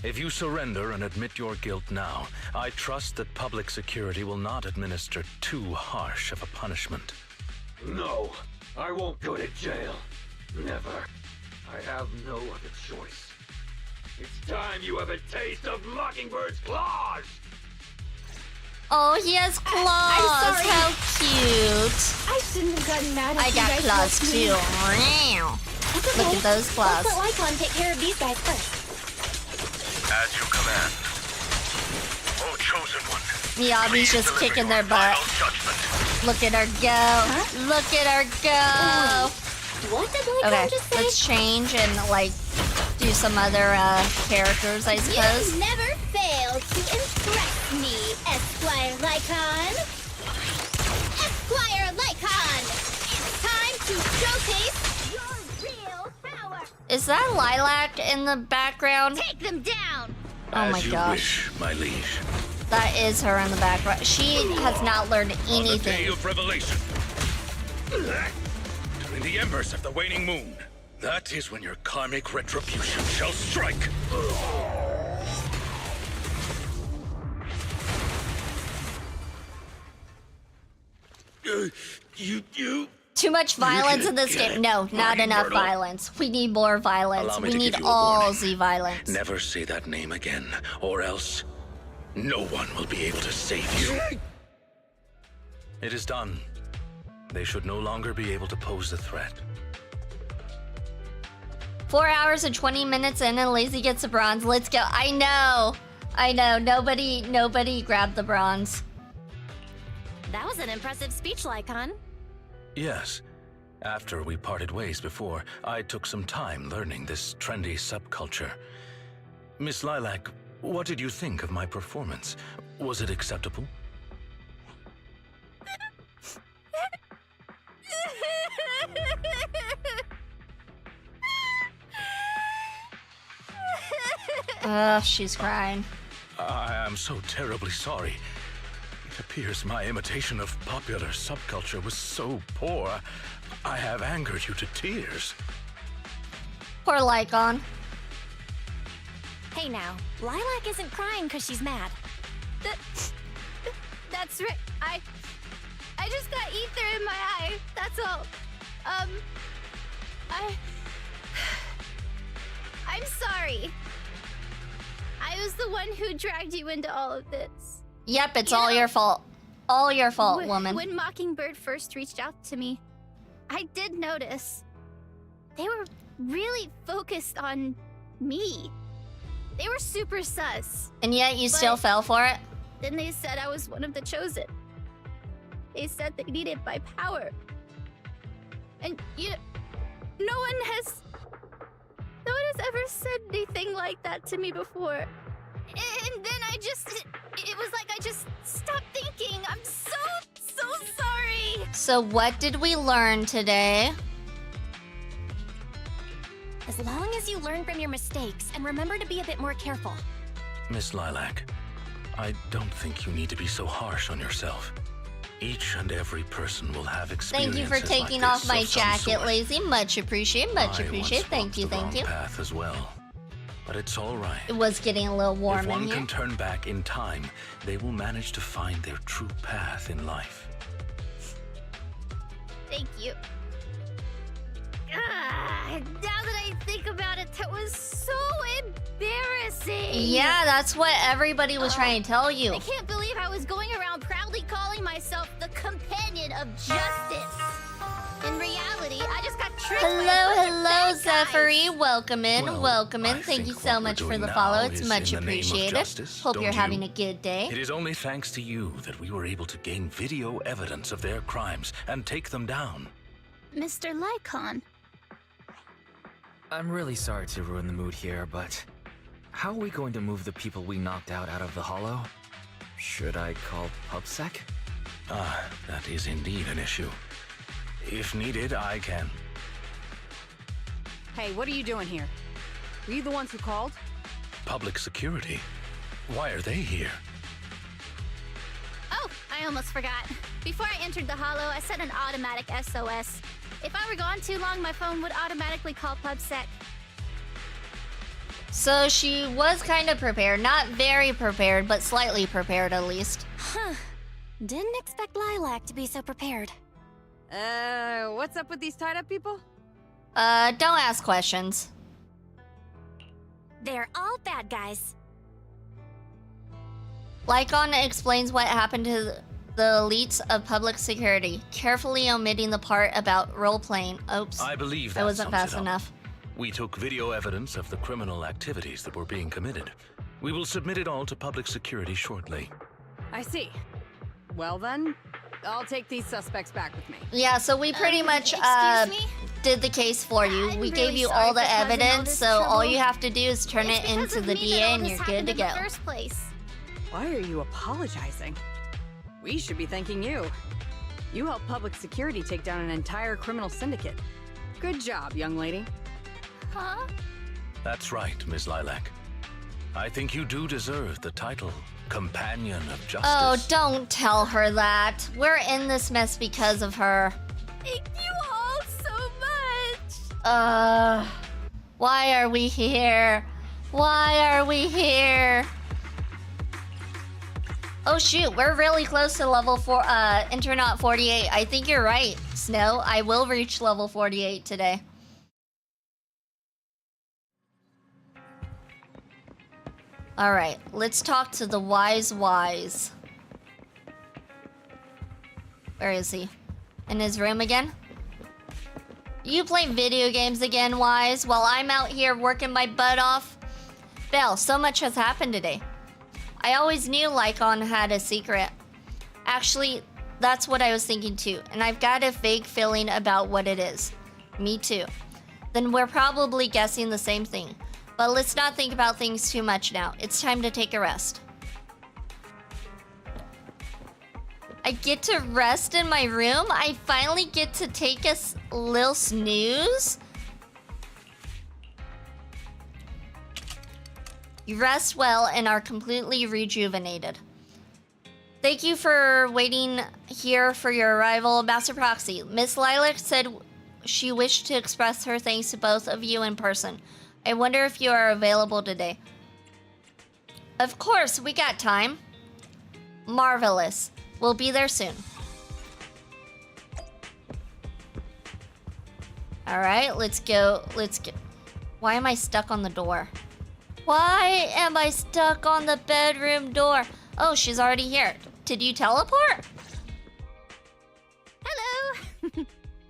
If you surrender and admit your guilt now, I trust that public security will not administer too harsh of a punishment. No, I won't go to jail. Never. I have no other choice. It's time you have a taste of Mockingbird's claws! Oh, he has claws. I'm sorry. How cute. I shouldn't have gotten mad at I you got guys. claws left me. too. It's okay. Look at those claws. Let's let Lycaon take care of these guys first. As you command. O chosen one. Miyabi's just kicking their butt. Look at her go. Look at her go. What did Lycaon Okay, just say? let's change and like do some other characters, I suppose. You never fail to impress me, Esquire Lycaon. Esquire Lycaon! It's time to showcase your real power! Is that Lilac in the background? Take them down! Oh my As you gosh. wish, my liege. That is her in the background. She has not learned On the day anything. of revelation, during the embers of the waning moon, that is when your karmic retribution shall strike. You. Too much violence in this game. No, not enough Myrtle. violence. We need more violence. Allow me We to need give you a all warning. the violence. Never say that name again, or else no one will be able to save you. It is done. They should no longer be able to pose a threat. 4 hours and 20 minutes in and Lazy gets the bronze. Let's go. I know. Nobody grabbed the bronze. That was an impressive speech, Lycaon. Yes. After we parted ways before, I took some time learning this trendy subculture. Miss Lilac, what did you think of my performance? Was it acceptable? She's crying. I am so terribly sorry. It appears my imitation of popular subculture was so poor, I have angered you to tears. Poor Lycaon. Hey now, Lilac isn't crying because she's mad. That's right. I just got ether in my eye. That's all. I'm sorry. I was the one who dragged you into all of this. Yep, it's all your fault. All your fault, When- woman. When Mockingbird first reached out to me, I did notice they were really focused on me. They were super sus. And yet you still But fell for it? Then they said I was one of the chosen. They said they needed my power. And no one has ever said anything like that to me before. And then it was like I just stopped thinking. I'm so sorry. So what did we learn today? As long as you learn from your mistakes and remember to be a bit more careful. Miss Lilac, I don't think you need to be so harsh on yourself. Each and every person will have experiences Thank you for taking like off this my of some jacket, sort. Lazy. Much appreciated, much I appreciated. once Thank you, walked the thank you. wrong path as well. But it's all right. It was getting a little warm If one in here. can turn back in time, they will manage to find their true path in life. Thank you. Now that I think about it, that was so embarrassing. Yeah, that's what everybody was trying to tell you. I can't believe I was going around proudly calling myself the companion of justice. In reality, I just got tricked by a bunch of Hello, bad guys. Zephyri. Welcome in, Well, welcome in. I Thank you think so what much we're for the doing follow. now It's is much in the name of appreciated. justice, Hope don't you're having you? a good day. It is only thanks to you that we were able to gain video evidence of their crimes and take them down. Mr. Lycaon. I'm really sorry to ruin the mood here, but how are we going to move the people we knocked out of the hollow? Should I call PubSec? Ah, that is indeed an issue. If needed, I can. Hey, what are you doing here? Were you the ones who called? Public security? Why are they here? Oh, I almost forgot. Before I entered the hollow, I set an automatic SOS. If I were gone too long, my phone would automatically call PubSec. So she was kind of prepared. Not very prepared, but slightly prepared at least. Huh. Didn't expect Lilac to be so prepared. What's up with these tied-up people? Don't ask questions. They're all bad guys. Lycaon explains what happened to the elites of public security, carefully omitting the part about role-playing. Oops. I believe that I wasn't sums fast it up. enough. We took video evidence of the criminal activities that were being committed. We will submit it all to public security shortly. I see. Well then, I'll take these suspects back with me. Yeah, so we pretty much did the case for you. We gave you all the evidence, so all you have to do is turn it into the DA and you're good to go. First place. Why are you apologizing? We should be thanking you. You helped public security take down an entire criminal syndicate. Good job, young lady. Huh? That's right, Ms. Lilac. I think you do deserve the title Companion of Justice. Oh, don't tell her that. We're in this mess because of her. Thank you all so much. Why are we here? Why are we here? Oh shoot, we're really close to level 4, Internaut 48. I think you're right, Snow. I will reach level 48 today. Alright, let's talk to the Wise. Where is he? In his room again? You play video games again, Wise, while I'm out here working my butt off? Belle, so much has happened today. I always knew Lycaon had a secret. Actually, that's what I was thinking too, and I've got a vague feeling about what it is. Me too. Then we're probably guessing the same thing. But let's not think about things too much now. It's time to take a rest. I get to rest in my room? I finally get to take a little snooze? You rest well and are completely rejuvenated. Thank you for waiting here for your arrival, Master Proxy. Miss Lilac said she wished to express her thanks to both of you in person. I wonder if you are available today. Of course, we got time. Marvelous. We'll be there soon. Alright, let's go. Why am I stuck on the door? Why am I stuck on the bedroom door? Oh, she's already here. Did you teleport? Hello.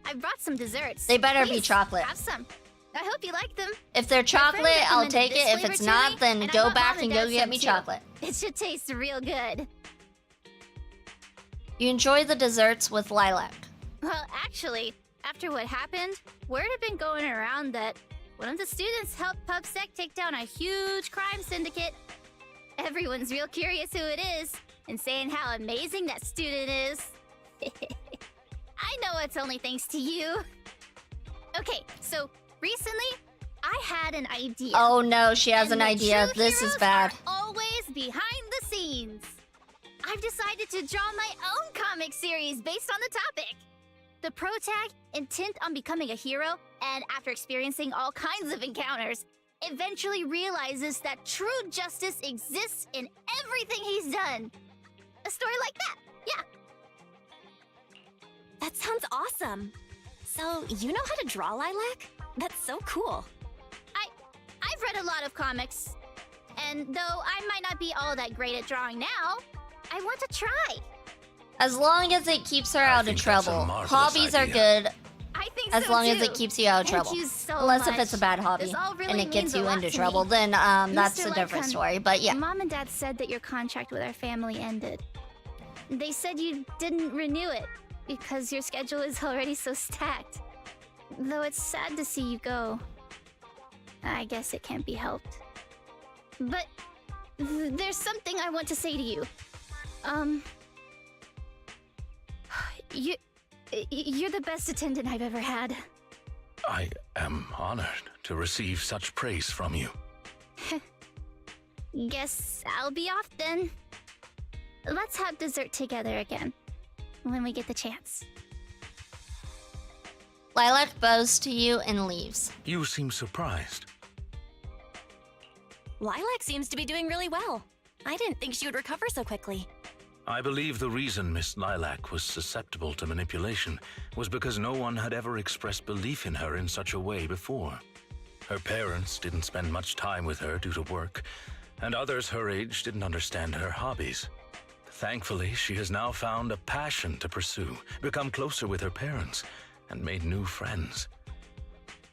I brought some desserts. They better be Please, chocolate. Have some. I hope you like them. If they're chocolate, I'll take it. If it's not, then go back and go get me chocolate. It should taste real good. You enjoy the desserts with Lilac. Well, actually, after what happened, word had been going around that one of the students helped Purrfect take down a huge crime syndicate. Everyone's real curious who it is and saying how amazing that student is. I know it's only thanks to you. Okay, so recently, I had an idea. Oh no, she has an idea. True This is heroes bad. are always behind the scenes. I've decided to draw my own comic series based on the topic. The protag, intent on becoming a hero, and after experiencing all kinds of encounters, eventually realizes that true justice exists in everything he's done. A story like that, yeah. That sounds awesome. So, you know how to draw, Lilac? That's so cool. I've read a lot of comics, and though I might not be all that great at drawing now, I want to try. As long as it keeps her out of trouble. Hobbies are good. I think as so long too. as it keeps you out of Thank trouble. you so Unless much. if it's a bad hobby This all really and it gets means a you lot into to trouble, me. then that's Mr. a different Lycaon, story. But yeah. Mom and Dad said that your contract with our family ended. They said you didn't renew it because your schedule is already so stacked. Though it's sad to see you go. I guess it can't be helped. But there's something I want to say to you. You're the best attendant I've ever had. I am honored to receive such praise from you. Guess I'll be off then. Let's have dessert together again, when we get the chance. Lilac bows to you and leaves. You seem surprised. Lilac seems to be doing really well. I didn't think she would recover so quickly. I believe the reason Miss Lilac was susceptible to manipulation was because no one had ever expressed belief in her in such a way before. Her parents didn't spend much time with her due to work, and others her age didn't understand her hobbies. Thankfully, she has now found a passion to pursue, become closer with her parents, and made new friends.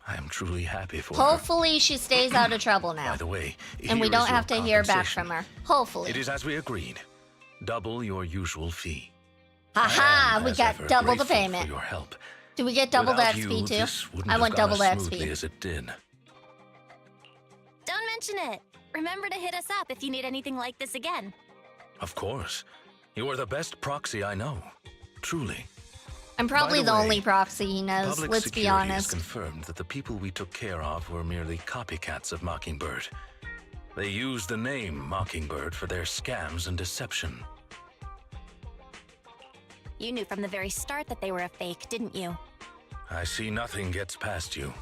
I am truly happy for her. Hopefully she stays out of trouble now. By the way, and we here don't is your have to hear back compensation. from her. Hopefully. It is as we agreed. Double your usual fee. Haha, we as got ever, double the grateful payment. For your help. Do we get double Without that you, speed too? this wouldn't I have want gone double as that smoothly speed. as it did. Don't mention it. Remember to hit us up if you need anything like this again. Of course. You are the best proxy I know. Truly. I'm probably By the the way, only proxy he knows, Public let's be security has honest. confirmed that the people we took care of were merely copycats of Mockingbird. They used the name Mockingbird for their scams and deception. You knew from the very start that they were a fake, didn't you? I see nothing gets past you.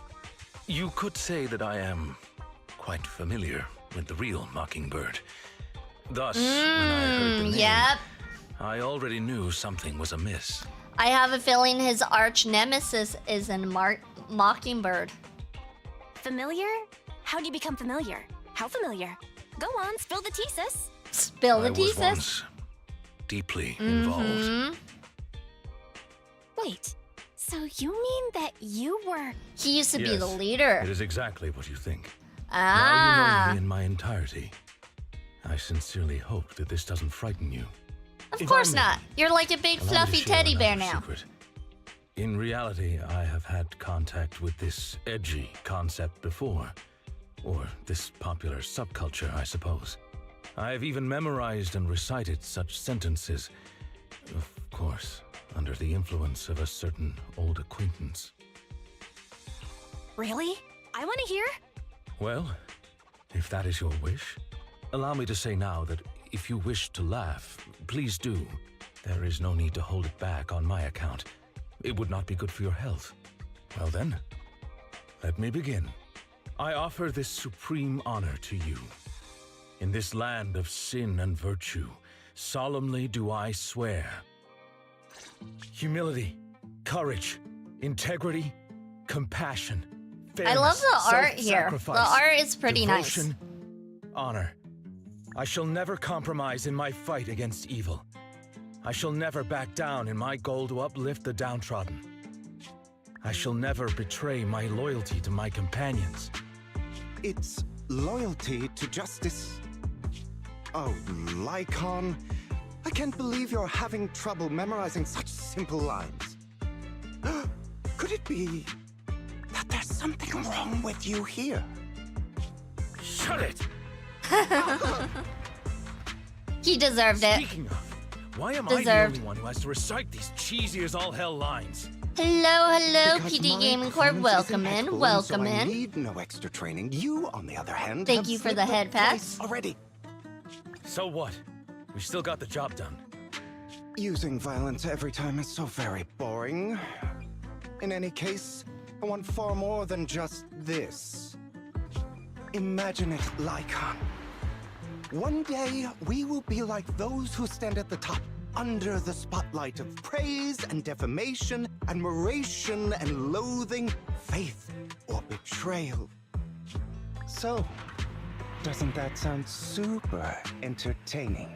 You could say that I am quite familiar with the real Mockingbird. Thus, when I heard the name, Yep. I already knew something was amiss. I have a feeling his arch nemesis is in Mockingbird. Familiar? How'd you become familiar? How familiar? Go on, spill the tea, sis. Spill the I tea, was sis. once deeply involved. Wait, so you mean that you were... He used to be the Yes, leader. It is exactly what you think. Now Ah. you know me in my entirety. I sincerely hope that this doesn't frighten you. Of If course I may, not. You're like a big allow me to fluffy share teddy bear another now. secret. In reality, I have had contact with this edgy concept before. Or this popular subculture, I suppose. I have even memorized and recited such sentences. Of course, under the influence of a certain old acquaintance. Really? I want to hear. Well, if that is your wish, allow me to say now that if you wish to laugh, please do. There is no need to hold it back on my account. It would not be good for your health. Well then, let me begin. I offer this supreme honor to you. In this land of sin and virtue, solemnly do I swear. Humility, courage, integrity, compassion, fairness, I love the art here. The self-sacrifice, art is pretty nice. devotion, honor. I shall never compromise in my fight against evil. I shall never back down in my goal to uplift the downtrodden. I shall never betray my loyalty to my companions. It's loyalty to justice. Oh, Lycaon, I can't believe you're having trouble memorizing such simple lines. Could it be that there's something wrong with you here? Shut it! He deserved it. Speaking of, why am I the Deserved. only one who has to recite these cheesy as all hell lines? Hello, Because PD my Gaming Corp. performance Welcome is in, impeccable, welcome and so I in. need no extra training. You, on the other hand, Thank have you for slipped the up head twice pass. already. So what? We still got the job done. Using violence every time is so very boring. In any case, I want far more than just this. Imagine it, Lycaon. One day, we will be like those who stand at the top, under the spotlight of praise and defamation, admiration and loathing, faith or betrayal. So, doesn't that sound super entertaining?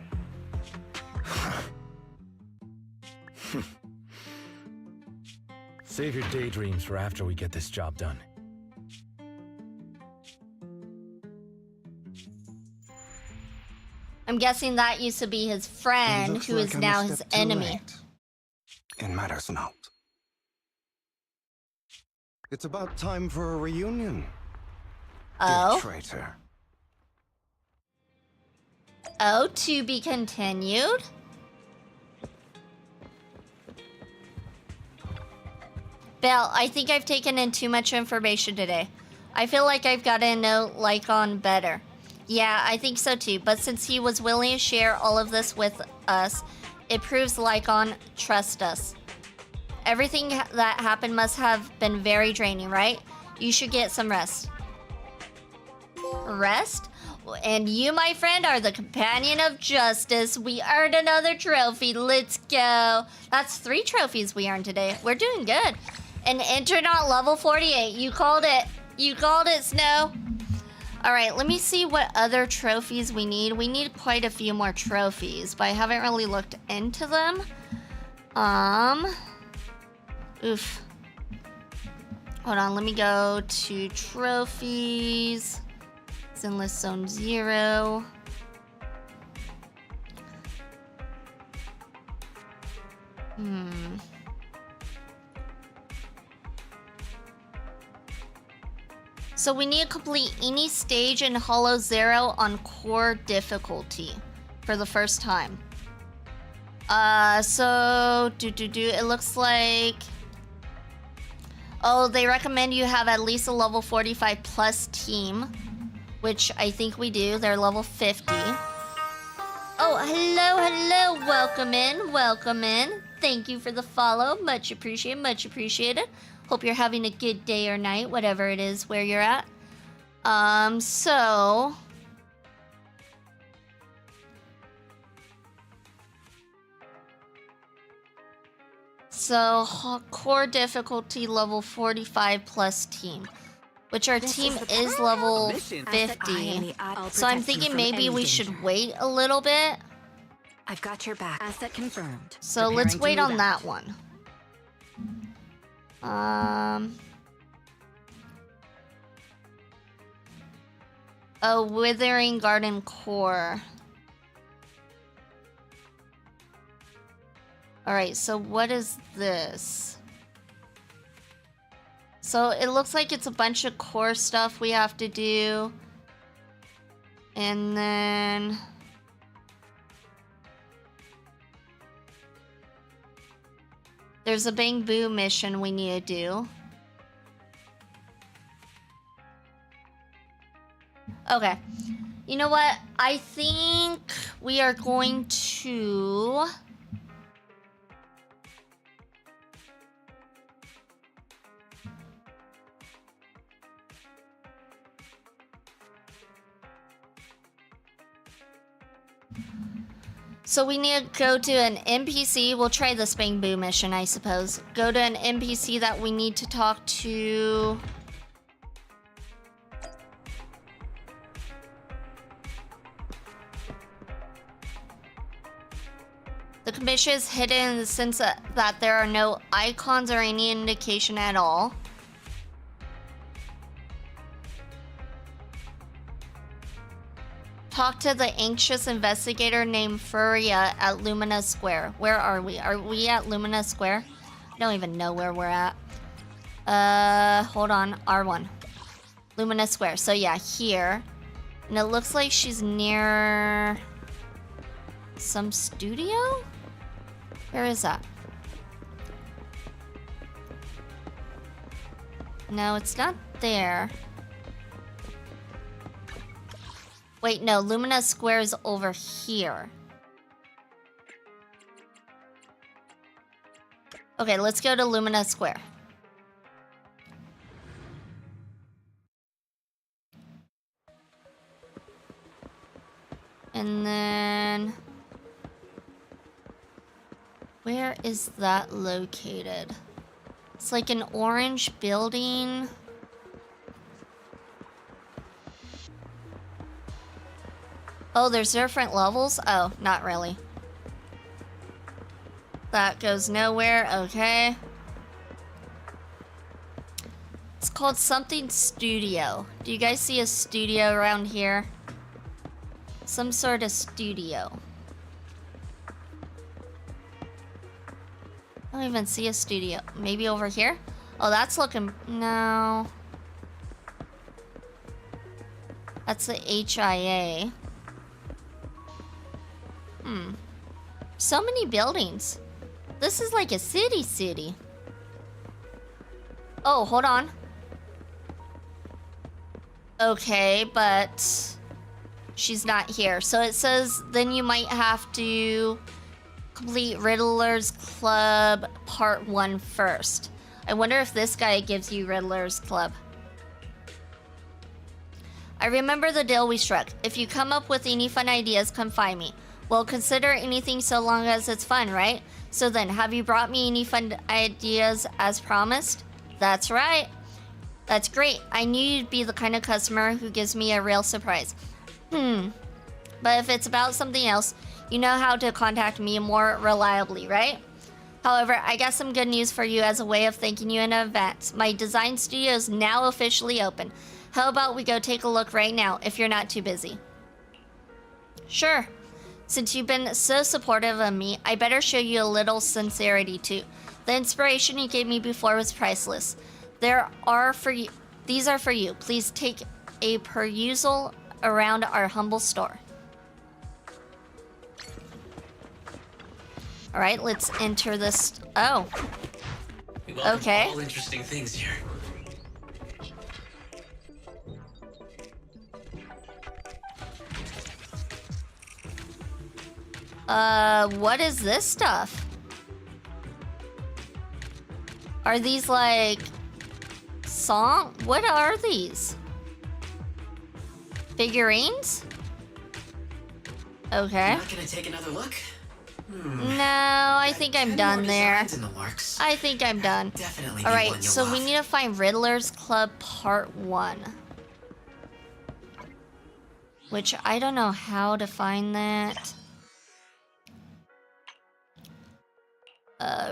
Save your daydreams for after we get this job done. I'm guessing that used to be his friend, Looks who like is I'm a now his step too enemy. late. It matters not. It's about time for a reunion. Oh? Dear traitor. Oh, to be continued? Belle, I think I've taken in too much information today. I feel like I've got to know Lycaon better. Yeah, I think so too, but since he was willing to share all of this with us, it proves Lycaon trusts us. Everything that happened must have been very draining, right? You should get some rest. Rest? And you, my friend, are the companion of justice. We earned another trophy. Let's go. That's 3 trophies we earned today. We're doing good. An internaut level 48. You called it. You called it, Snow. All right, let me see what other trophies we need. We need quite a few more trophies, but I haven't really looked into them. Oof. Hold on, let me go to trophies. It's in list zone 0. So we need to complete any stage in Hollow Zero on core difficulty for the first time. So it looks like, oh, they recommend you have at least a level 45 plus team, which I think we do. They're level 50. Oh, hello, welcome in. Thank you for the follow, much appreciated. Hope you're having a good day or night, whatever it is where you're at. So core difficulty level 45 plus team, which our team is level 50. So I'm thinking maybe we should wait a little bit. I've got your back. Asset confirmed. So let's wait on that one. Oh, Withering Garden Core. Alright, so what is this? So it looks like it's a bunch of core stuff we have to do. And then there's a Bang Boo mission we need to do. Okay. You know what? I think we are going to... So we need to go to an NPC. We'll try the Bang Boo mission, I suppose. Go to an NPC that we need to talk to. The commission is hidden in the sense that there are no icons or any indication at all. Talk to the anxious investigator named Furia at Lumina Square. Where are we? Are we at Lumina Square? I don't even know where we're at. Hold on. R1. Lumina Square. So yeah, here. And it looks like she's near some studio? Where is that? No, it's not there. Wait, no, Lumina Square is over here. Okay, let's go to Lumina Square. And then... where is that located? It's like an orange building. Oh, there's different levels? Oh, not really. That goes nowhere, okay. It's called something studio. Do you guys see a studio around here? Some sort of studio. I don't even see a studio. Maybe over here? Oh, that's looking... no. That's the HIA. So many buildings. This is like a city. Oh, hold on. Okay, but she's not here. So it says then you might have to complete Riddler's Club Part 1 first. I wonder if this guy gives you Riddler's Club. I remember the deal we struck. If you come up with any fun ideas, come find me. Well, consider anything so long as it's fun, right? So then, have you brought me any fun ideas as promised? That's right. That's great. I knew you'd be the kind of customer who gives me a real surprise. But if it's about something else, you know how to contact me more reliably, right? However, I got some good news for you as a way of thanking you in advance. My design studio is now officially open. How about we go take a look right now, if you're not too busy? Sure. Since you've been so supportive of me, I better show you a little sincerity too. The inspiration you gave me before was priceless. These are for you. Please take a perusal around our humble store. All right, let's enter this. Oh. We welcome okay. all interesting things here. What is this stuff? Are these like what are these? Figurines? Okay. Not gonna take another look? No, I think I'm done there. In the works. I think I'm done. Definitely. All right, so we need to find Riddler's Club Part 1. Which I don't know how to find that.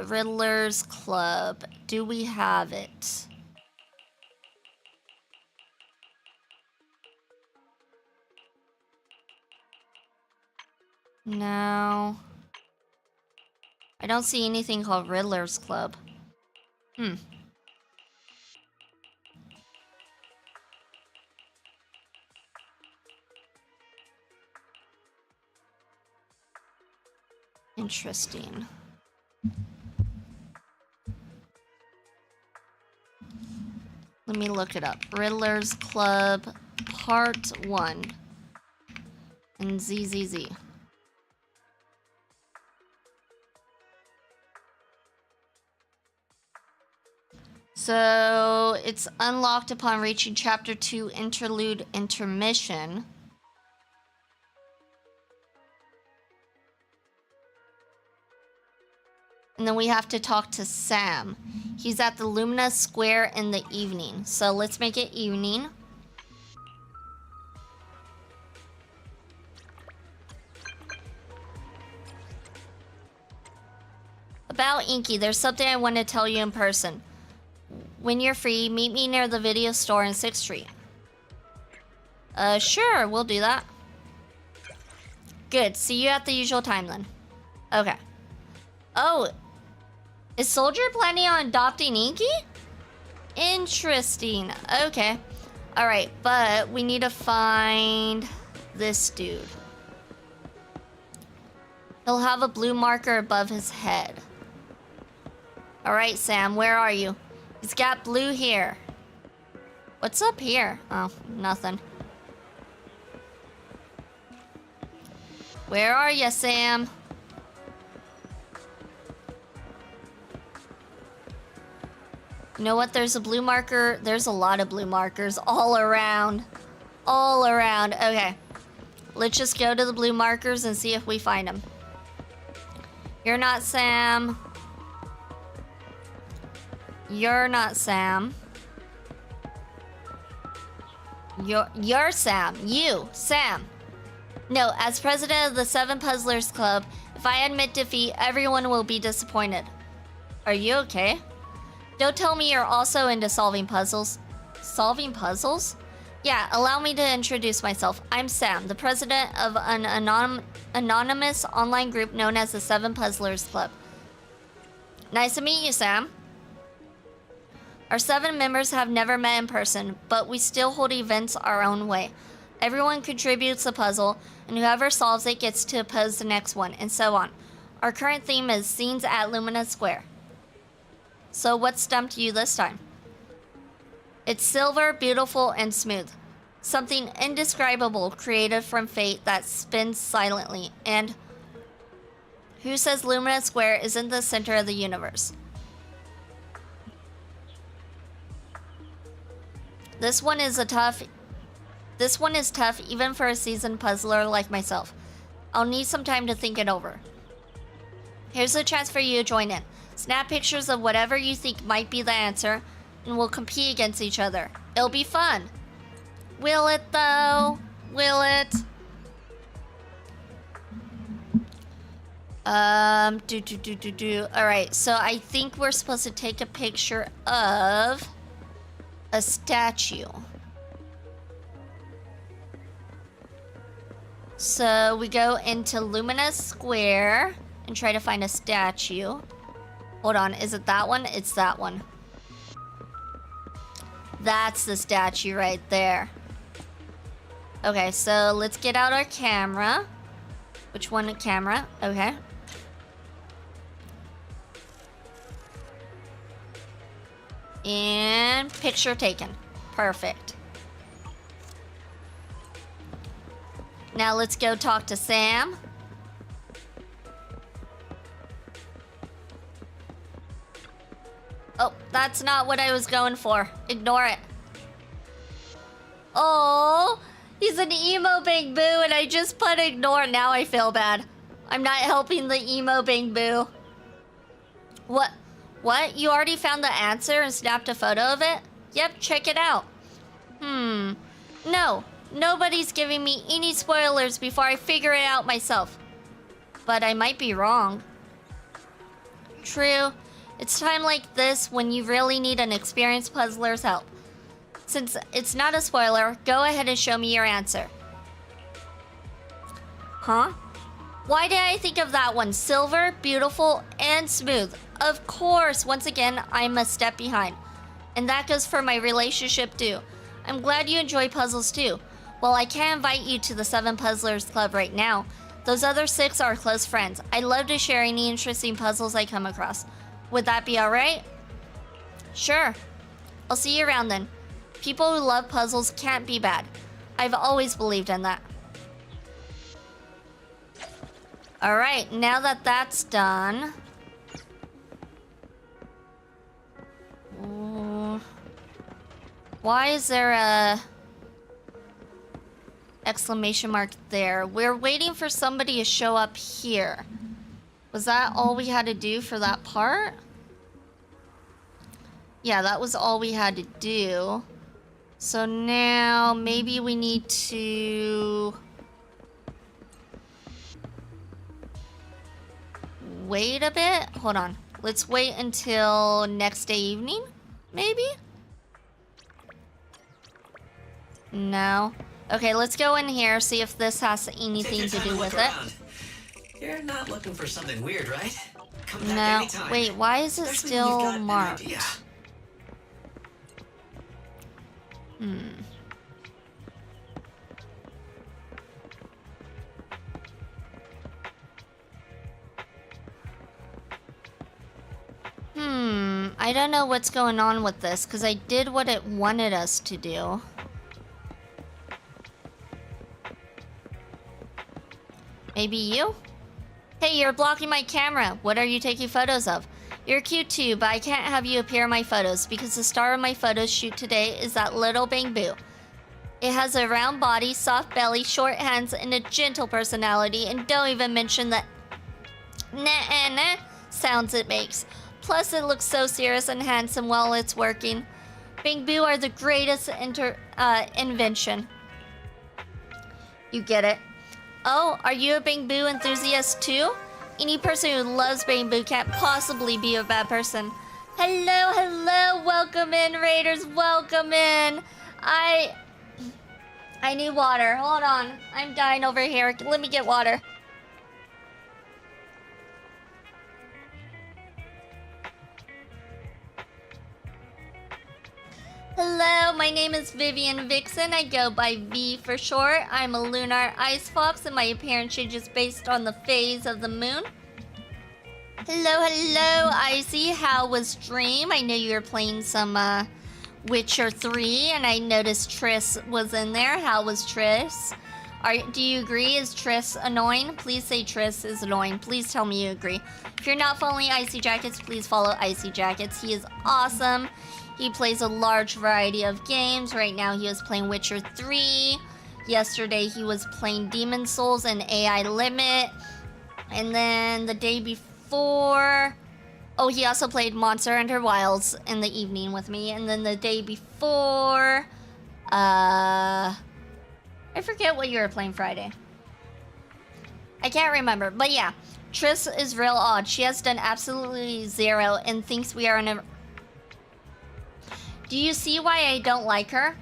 Riddler's Club. Do we have it? No. I don't see anything called Riddler's Club. Interesting. Let me look it up. Riddler's Club Part 1. And ZZZ. So it's unlocked upon reaching Chapter 2 Interlude Intermission. And then we have to talk to Sam. He's at the Lumina Square in the evening. So let's make it evening. About Inky, there's something I want to tell you in person. When you're free, meet me near the video store in 6th Street. Sure, we'll do that. Good, see you at the usual time then. Okay. Oh, is Soldier planning on adopting Inky? Interesting, okay. Alright, but we need to find this dude. He'll have a blue marker above his head. Alright, Sam, where are you? He's got blue hair. What's up here? Oh, nothing. Where are you, Sam? You know what? There's a blue marker. There's a lot of blue markers all around. All around. Okay. Let's just go to the blue markers and see if we find them. You're not Sam. You're not Sam. You're Sam. You, Sam. No, as president of the 7 Puzzlers Club, if I admit defeat, everyone will be disappointed. Are you okay? Don't tell me you're also into solving puzzles. Solving puzzles? Yeah, allow me to introduce myself. I'm Sam, the president of an anonymous online group known as the 7 Puzzlers Club. Nice to meet you, Sam. Our 7 members have never met in person, but we still hold events our own way. Everyone contributes a puzzle, and whoever solves it gets to pose the next one, and so on. Our current theme is Scenes at Lumina Square. So what stumped you this time? It's silver, beautiful, and smooth. Something indescribable created from fate that spins silently. And who says Lumina Square isn't the center of the universe? This one is tough even for a seasoned puzzler like myself. I'll need some time to think it over. Here's a chance for you to join in. Snap pictures of whatever you think might be the answer. and we'll compete against each other. It'll be fun. Will it though? Will it? Alright, so I think we're supposed to take a picture of a statue. So we go into Luminous Square and try to find a statue. Hold on, is it that one? It's that one. That's the statue right there. Okay, so let's get out our camera. Which one? Camera? Okay. And picture taken. Perfect. Now let's go talk to Sam. Oh, that's not what I was going for. Ignore it. Oh, he's an emo Bang Boo and I just put ignore. Now I feel bad. I'm not helping the emo Bang Boo. What? What? You already found the answer and snapped a photo of it? Yep, check it out. No, nobody's giving me any spoilers before I figure it out myself. But I might be wrong. True. It's time like this when you really need an experienced puzzler's help. Since it's not a spoiler, go ahead and show me your answer. Huh? Why did I think of that one? Silver, beautiful, and smooth. Of course, once again, I'm a step behind. And that goes for my relationship too. I'm glad you enjoy puzzles too. Well, I can't invite you to the 7 Puzzlers Club right now. Those other 6 are close friends. I love to share any interesting puzzles I come across. Would that be alright? Sure. I'll see you around then. People who love puzzles can't be bad. I've always believed in that. Alright, now that that's done... Why is there a... exclamation mark there? We're waiting for somebody to show up here. Was that all we had to do for that part? Yeah, that was all we had to do. So now maybe we need to wait a bit. Hold on. Let's wait until next day evening, maybe? No. Okay, let's go in here, see if this has anything to do with it. You're not looking for something weird, right? Come back No. anytime. Wait, why is it still marked? I don't know what's going on with this, because I did what it wanted us to do. Maybe you? Hey, you're blocking my camera. What are you taking photos of? You're cute too, but I can't have you appear in my photos because the star of my photo shoot today is that little Bang Boo. It has a round body, soft belly, short hands, and a gentle personality, and don't even mention the nah sounds it makes. Plus, it looks so serious and handsome while it's working. Bang Boo are the greatest invention. You get it. Oh, are you a Bang Boo enthusiast too? Any person who loves Bang Boo can't possibly be a bad person. Hello, hello, welcome in, Raiders, welcome in. I need water. Hold on, I'm dying over here. Let me get water. Hello, my name is Vivian Vixen. I go by V for short. I'm a lunar ice fox and my appearance changes based on the phase of the moon. Hello, hello, Icy. How was Dream? I know you were playing some Witcher 3 and I noticed Triss was in there. How was Triss? Do you agree? Is Triss annoying? Please say Triss is annoying. Please tell me you agree. If you're not following Icy Jackets, please follow Icy Jackets. He is awesome. He plays a large variety of games. Right now he was playing Witcher 3. Yesterday he was playing Demon Souls and AI Limit. And then the day before Oh, he also played Monster Hunter Wilds in the evening with me. And then the day before... I forget what you were playing Friday. I can't remember. But yeah, Triss is real odd. She has done absolutely zero and thinks we are in a... Do you see why I don't like her?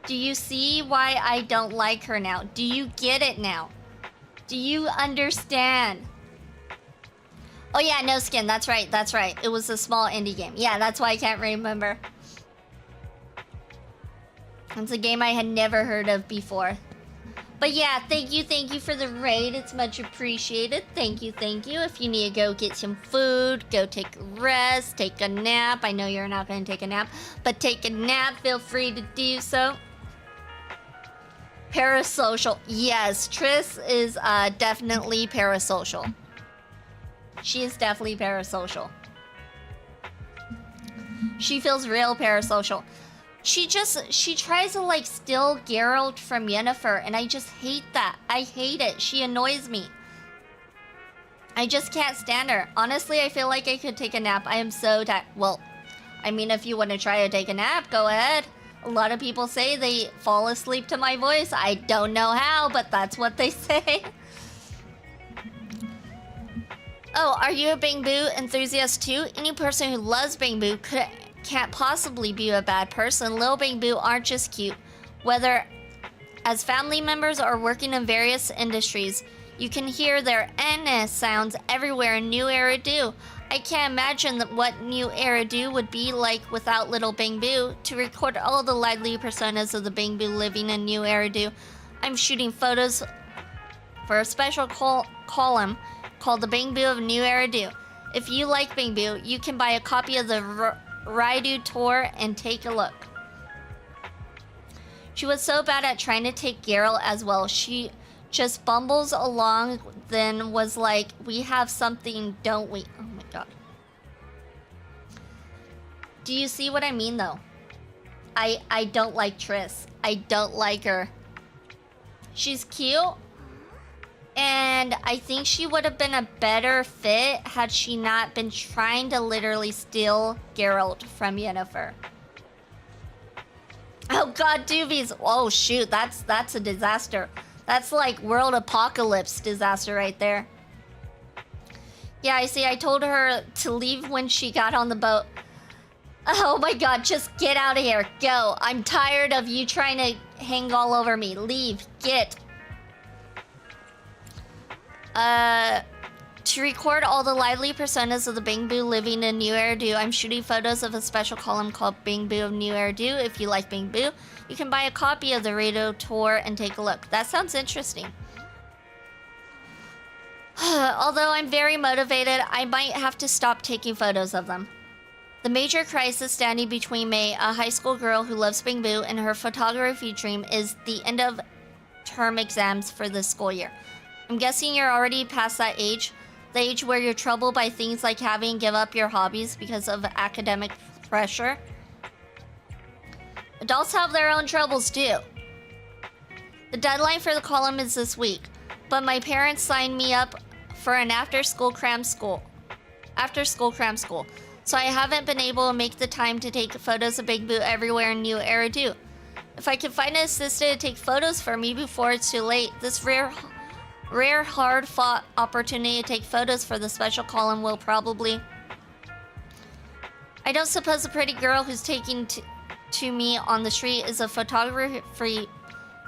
Do you see why I don't like her now? Do you get it now? Do you understand? Oh yeah, No Skin. That's right. That's right. It was a small indie game. Yeah, that's why I can't remember. It's a game I had never heard of before. But yeah, thank you for the raid. It's much appreciated. Thank you. If you need to go get some food, go take a rest, take a nap. I know you're not going to take a nap, but take a nap. Feel free to do so. Parasocial. Yes, Triss is definitely parasocial. She is definitely parasocial. She feels real parasocial. She tries to like steal Geralt from Yennefer, and I just hate that. I hate it. She annoys me. I just can't stand her. Honestly, I feel like I could take a nap. I am so tired. Well, I mean, if you want to try to take a nap, go ahead. A lot of people say they fall asleep to my voice. I don't know how, but that's what they say. Oh, are you a Bang Boo enthusiast too? Any person who loves Bang Boo can't possibly be a bad person. Lil Bang Boo aren't just cute. Whether as family members or working in various industries, you can hear their NS sounds everywhere in New Era Do. I can't imagine what New Era Do would be like without Little Bang Boo. To record all the lively personas of the Bang Boo living in New Era Do, I'm shooting photos for a special column called the Bang Boo of New Era Do. If you like Bang Boo, you can buy a copy of the Raidu tour and take a look. She was so bad at trying to take Geralt as well. She just bumbles along, then was like, we have something, don't we? Oh my god. Do you see what I mean though? I don't like Triss. I don't like her. She's cute. And I think she would have been a better fit had she not been trying to literally steal Geralt from Yennefer. Oh god, doobies. Oh shoot, that's a disaster. That's like world apocalypse disaster right there. Yeah, I see. I told her to leave when she got on the boat. Oh my god, just get out of here. Go. I'm tired of you trying to hang all over me. Leave. Get. To record all the lively personas of the Bang Boo living in New Era Do, I'm shooting photos of a special column called Bang Boo of New Era Do. If you like Bang Boo, you can buy a copy of the radio tour and take a look. That sounds interesting. Although I'm very motivated, I might have to stop taking photos of them. The major crisis standing between May, a high school girl who loves Bang Boo, and her photography dream is the end of term exams for this school year. I'm guessing you're already past that age, the age where you're troubled by things like having to give up your hobbies because of academic pressure. Adults have their own troubles too. The deadline for the column is this week, but my parents signed me up for an after-school cram school, so I haven't been able to make the time to take photos of Bang Boo everywhere in New Era Do. If I can find an assistant to take photos for me before it's too late, this rare hard-fought opportunity to take photos for the special column will probably... I don't suppose the pretty girl who's taking to me on the street is a photography...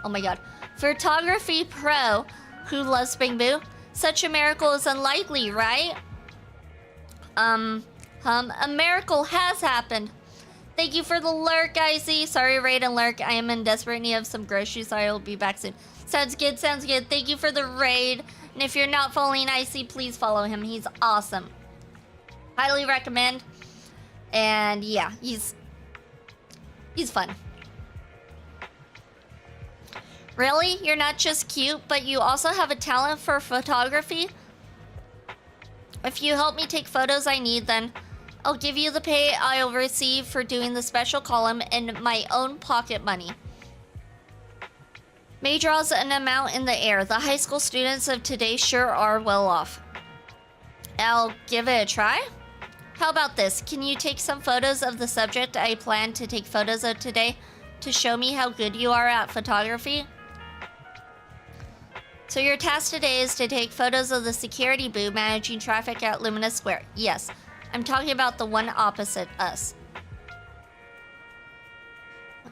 Oh my god. Photography pro who loves Bang Boo? Such a miracle is unlikely, right? A miracle has happened. Thank you for the lurk, Icy. Sorry, Raid and Lurk. I am in desperate need of some groceries, so I will be back soon. Sounds good, sounds good. Thank you for the raid. And if you're not following Icy, please follow him. He's awesome. Highly recommend. And yeah, he's fun. Really? You're not just cute, but you also have a talent for photography? If you help me take photos I need, then I'll give you the pay I'll receive for doing the special column in my own pocket money. May draws an amount in the air. The high school students of today sure are well off. I'll give it a try. How about this? Can you take some photos of the subject I plan to take photos of today to show me how good you are at photography? So your task today is to take photos of the security booth managing traffic at Lumina Square. Yes, I'm talking about the one opposite us.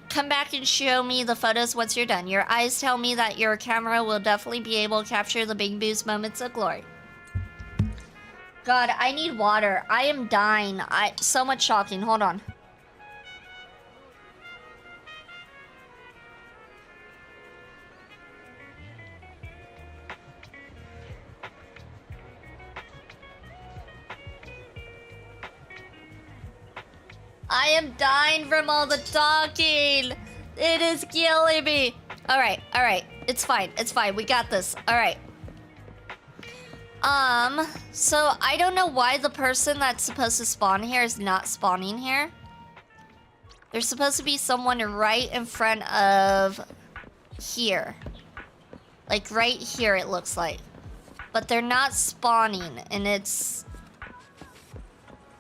Come back and show me the photos once you're done. Your eyes tell me that your camera will definitely be able to capture the Big Boo's moments of glory. God, I need water. I am dying. So much shocking. Hold on. I am dying from all the talking. It is killing me. All right. It's fine. We got this. All right. So I don't know why the person that's supposed to spawn here is not spawning here. There's supposed to be someone right in front of here. Like right here, it looks like. But they're not spawning, and it's...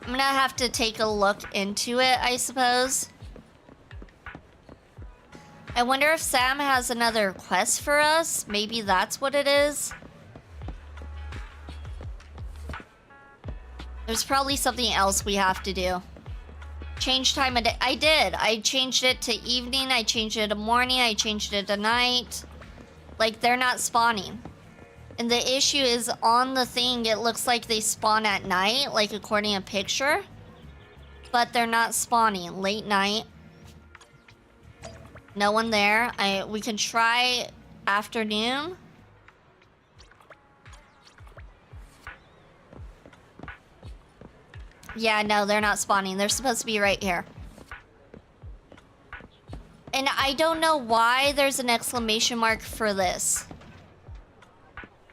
I'm gonna have to take a look into it, I suppose. I wonder if Sam has another quest for us. Maybe that's what it is. There's probably something else we have to do. Change time of day. I did. I changed it to evening. I changed it to morning. I changed it to night. Like, they're not spawning. And the issue is on the thing, it looks like they spawn at night, like according to picture. But they're not spawning. Late night. No one there. We can try afternoon. Yeah, no, they're not spawning. They're supposed to be right here. And I don't know why there's an exclamation mark for this.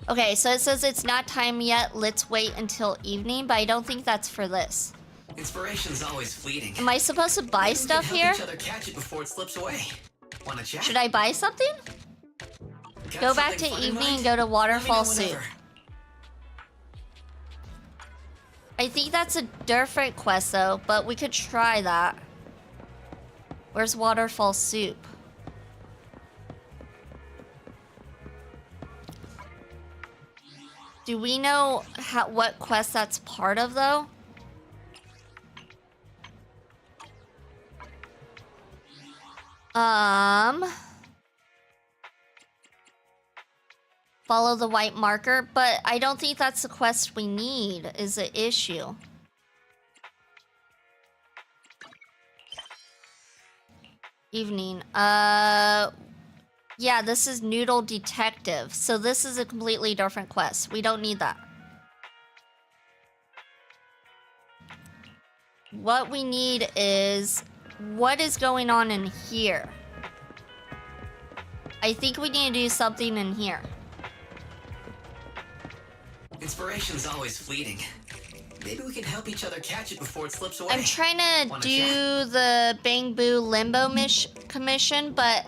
Okay, so it says it's not time yet. Let's wait until evening, but I don't think that's for this. Inspiration's always fleeting. Am I supposed to buy stuff here? Each other catch it before it slips away. Wanna chat? Should I buy something? Go back to evening and go to Waterfall Soup. I think that's a different quest though, but we could try that. Where's Waterfall Soup? Do we know what quest that's part of though? Follow the white marker, but I don't think that's the quest we need, is the issue. Evening. Yeah, this is Noodle Detective, so this is a completely different quest. We don't need that. What we need is what is going on in here. I think we need to do something in here. Inspiration's always fleeting. Maybe we can help each other catch it before it slips away. I'm trying to do the Bang Boo Limbo commission, but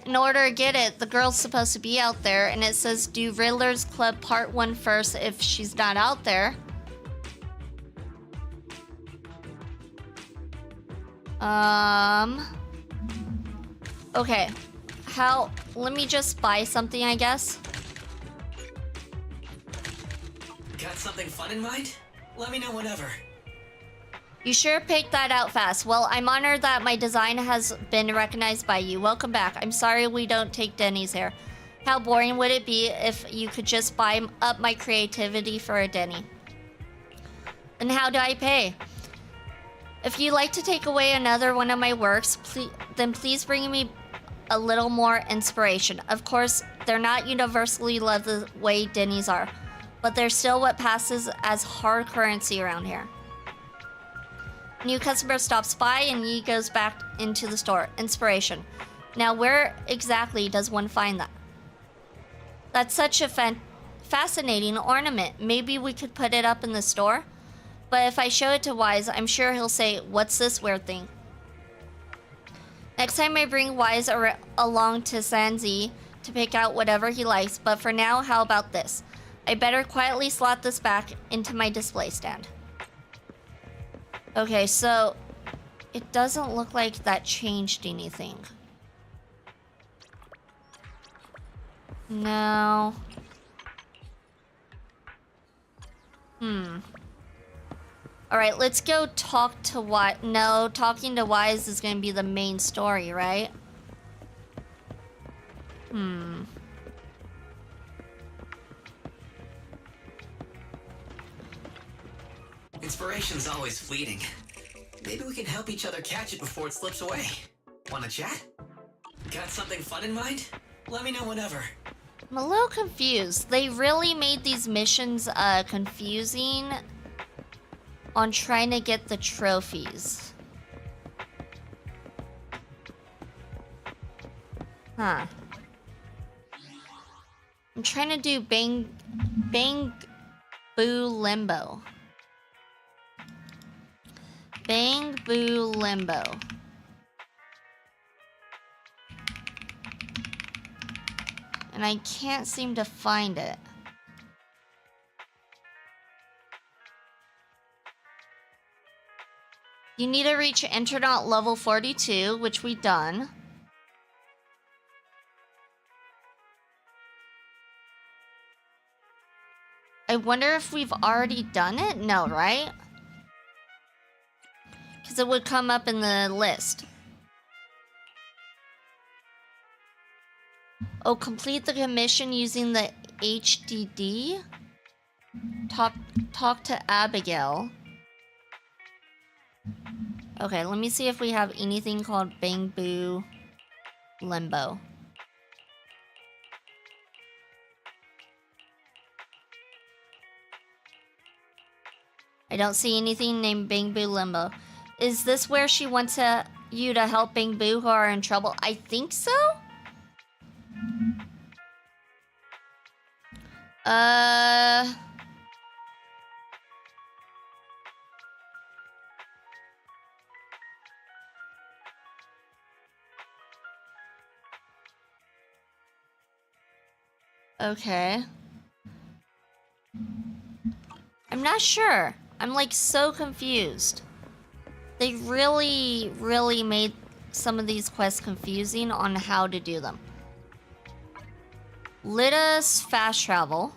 in order to get it, the girl's supposed to be out there, and it says do Riddler's Club Part 1 first if she's not out there. Okay. Let me just buy something, I guess. Got something fun in mind? Let me know whenever. You sure picked that out fast. Well, I'm honored that my design has been recognized by you. Welcome back. I'm sorry we don't take Denny's here. How boring would it be if you could just buy up my creativity for a Denny? And how do I pay? If you'd like to take away another one of my works, then please bring me a little more inspiration. Of course, they're not universally loved the way Denny's are, but they're still what passes as hard currency around here. New customer stops by and Yi goes back into the store. Inspiration. Now, where exactly does one find that? That's such a fascinating ornament. Maybe we could put it up in the store? But if I show it to Wise, I'm sure he'll say, what's this weird thing? Next time I bring Wise along to Sanzi to pick out whatever he likes, but for now, how about this? I better quietly slot this back into my display stand. Okay, so it doesn't look like that changed anything. No. Alright, let's go talk to Wise. No, talking to Wise is gonna be the main story, right? Inspiration's always fleeting. Maybe we can help each other catch it before it slips away. Wanna chat? Got something fun in mind? Let me know whenever. I'm a little confused. They really made these missions confusing on trying to get the trophies. Huh. I'm trying to do Bang Boo Limbo. Bang Boo Limbo. And I can't seem to find it. You need to reach Enternaut level 42, which we've done. I wonder if we've already done it? No, right? Because it would come up in the list. Oh, complete the commission using the HDD? Talk to Abigail. Okay, let me see if we have anything called Bang Boo Limbo. I don't see anything named Bang Boo Limbo. Is this where she wants you to help Bang Boo who are in trouble? I think so? Okay. I'm not sure. I'm like so confused. They really, really made some of these quests confusing on how to do them. Let us fast travel.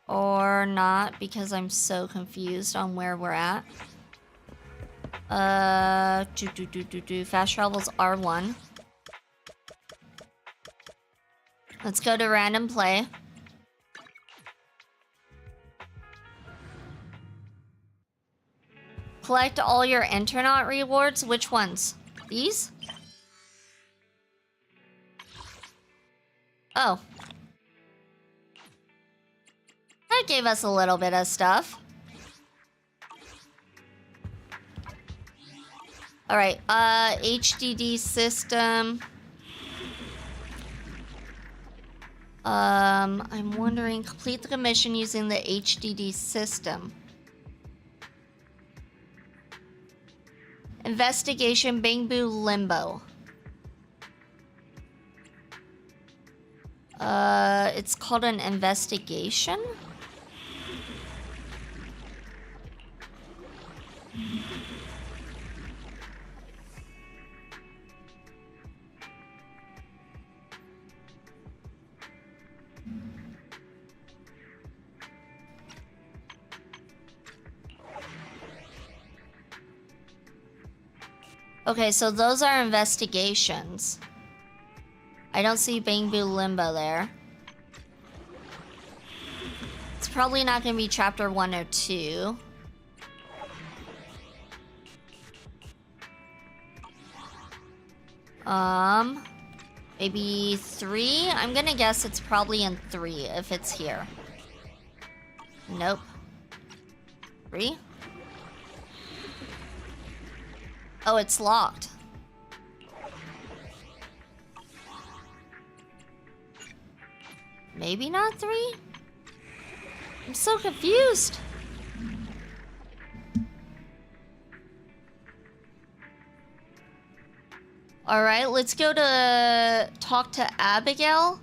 Or not, because I'm so confused on where we're at. Fast travel's R1. Let's go to random play. Collect all your Enternaut rewards. Which ones? These? Oh. That gave us a little bit of stuff. Alright, HDD system. I'm wondering, complete the commission using the HDD system. Investigation Bang Boo Limbo. It's called an investigation? Okay, so those are investigations. I don't see Bang Boo Limbo there. It's probably not gonna be chapter 1 or 2. Maybe 3? I'm gonna guess it's probably in 3 if it's here. Nope. 3? Oh, it's locked. Maybe not 3? I'm so confused. Alright, let's go to talk to Abigail.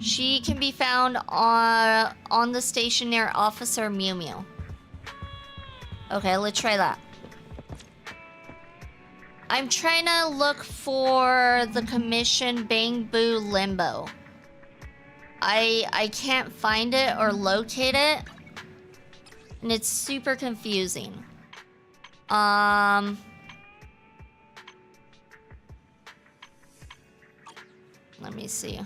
She can be found on the station near Officer Mew Mew. Okay, let's try that. I'm trying to look for the commission Bang Boo Limbo. I can't find it or locate it. And it's super confusing. Let me see.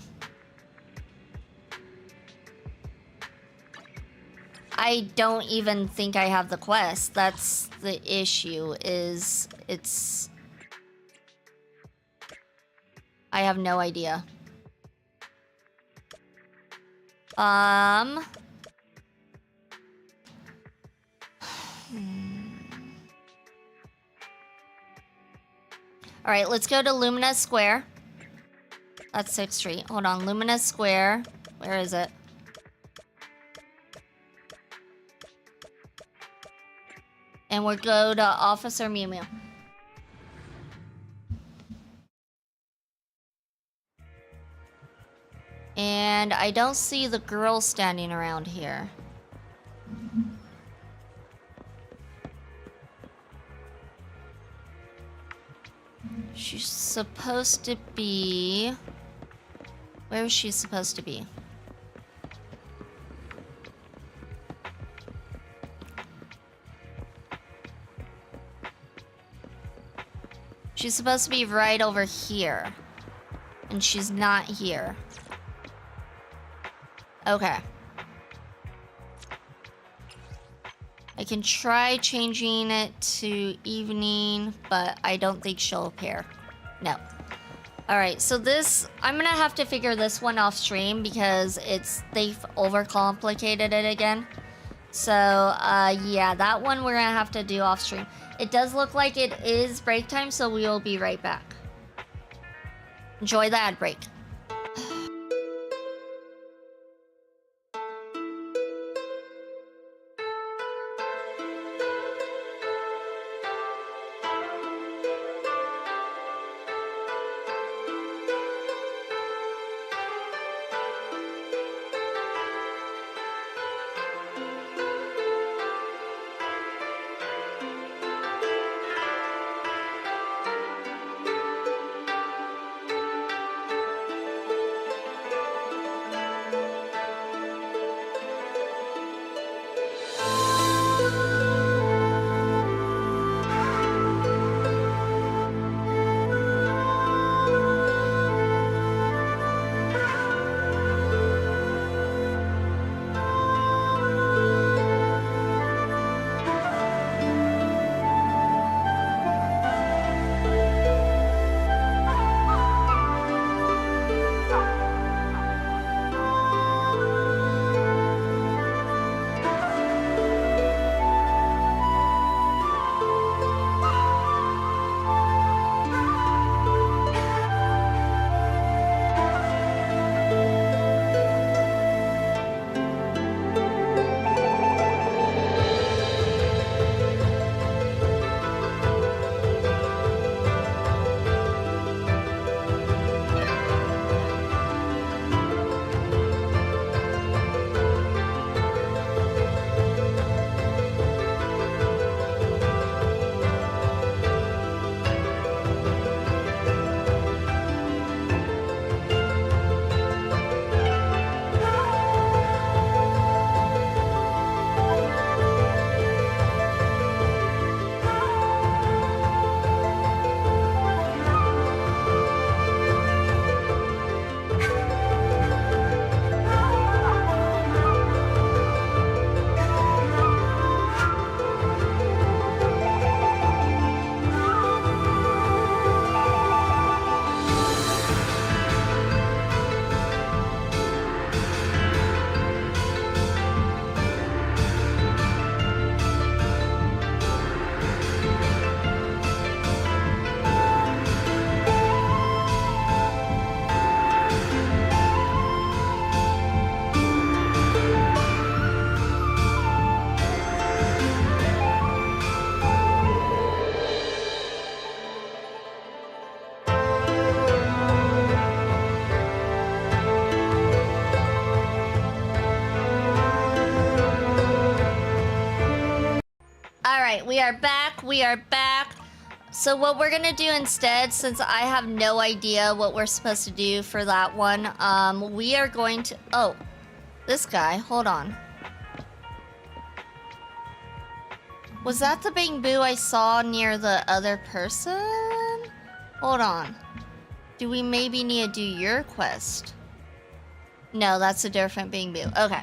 I don't even think I have the quest. That's the issue, is it's... I have no idea. Alright, let's go to Lumina Square. That's 6th Street. Hold on, Lumina Square. Where is it? And we'll go to Officer Mew Mew. And I don't see the girl standing around here. She's supposed to be... Where is she supposed to be? She's supposed to be right over here. And she's not here. Okay. I can try changing it to evening, but I don't think she'll appear. No. Alright, so this... I'm gonna have to figure this one off stream because they've overcomplicated it again. So, yeah, that one we're gonna have to do off stream. It does look like it is break time, so we will be right back. Enjoy the ad break. right, we are back. We are back. So what we're gonna do instead, since I have no idea what we're supposed to do for that one, we are going to... Oh, this guy. Hold on. Was that the Bing Boo I saw near the other person? Hold on. Do we maybe need to do your quest? No, that's a different Bing Boo. Okay,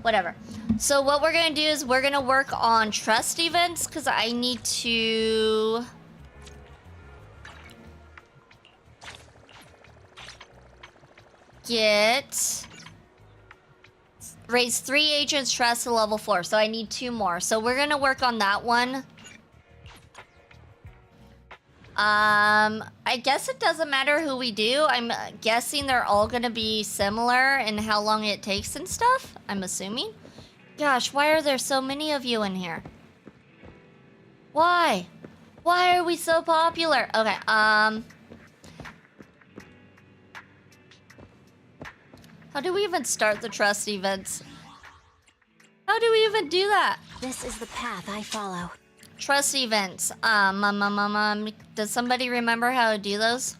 whatever. So what we're gonna do is we're gonna work on trust events because I need to... raise 3 agents trust to level 4, so I need 2 more. So we're gonna work on that one. I guess it doesn't matter who we do. I'm guessing they're all gonna be similar in how long it takes and stuff. I'm assuming. Gosh, why are there so many of you in here? Why? Why are we so popular? Okay, how do we even start the trust events? How do we even do that? This is the path I follow. Trust events. Does somebody remember how to do those?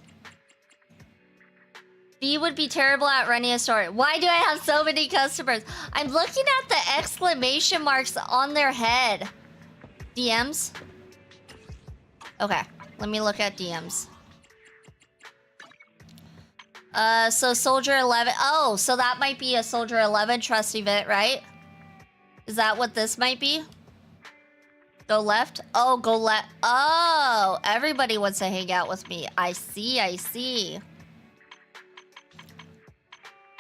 B would be terrible at running a store. Why do I have so many customers? I'm looking at the exclamation marks on their head. DMs? Okay, let me look at DMs. So Soldier 11. Oh, so that might be a Soldier 11 trust event, right? Is that what this might be? Go left? Oh, go left. Oh, everybody wants to hang out with me. I see, I see.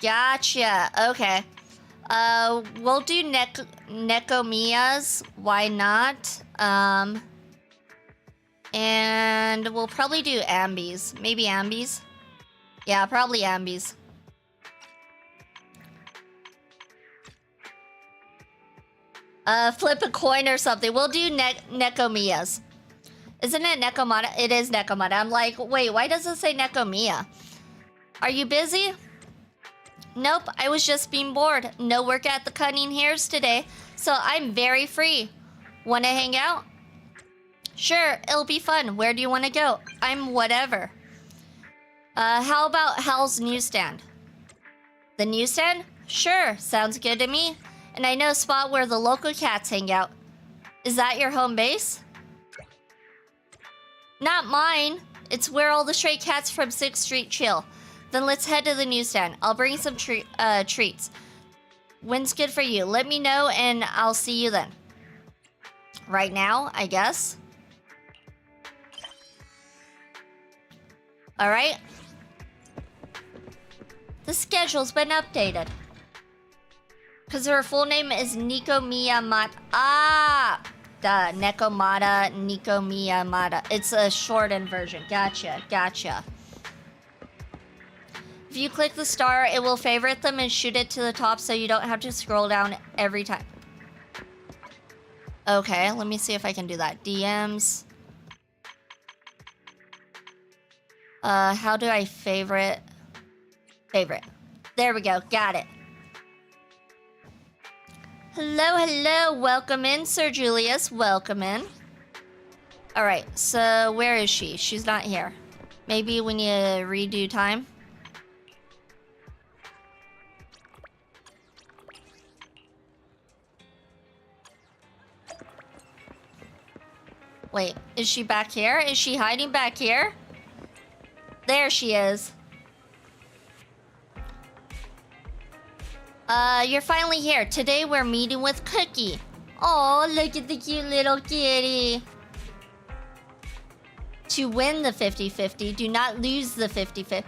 Gotcha. Okay. We'll do Nekomiya's. Why not? And we'll probably do Ambi's. Maybe Ambi's. Yeah, probably Ambi's. Flip a coin or something. We'll do Nekomiya's. Isn't it Nekomata? It is Nekomata. I'm like, wait, why does it say Nekomiya? Are you busy? Nope, I was just being bored. No work at the cutting hairs today, so I'm very free. Wanna hang out? Sure, it'll be fun. Where do you want to go? I'm whatever. How about Hal's newsstand? The newsstand? Sure, sounds good to me. And I know a spot where the local cats hang out. Is that your home base? Not mine. It's where all the stray cats from 6th Street chill. Then let's head to the newsstand. I'll bring some treats. When's good for you? Let me know and I'll see you then. Right now, I guess. All right. The schedule's been updated. Because her full name is Nekomiya Mata. Ah! Duh. Nekomata, Nekomiya Mata. It's a shortened version. Gotcha, gotcha. If you click the star, it will favorite them and shoot it to the top so you don't have to scroll down every time. Okay, let me see if I can do that. DMs. How do I favorite? Favorite. There we go. Got it. Hello, hello. Welcome in, Sir Julius. Welcome in. All right, so where is she? She's not here. Maybe we need to redo time. Wait, is she back here? Is she hiding back here? There she is. You're finally here. Today we're meeting with Cookie. Oh, look at the cute little kitty. To win the 50-50, do not lose the 50-50.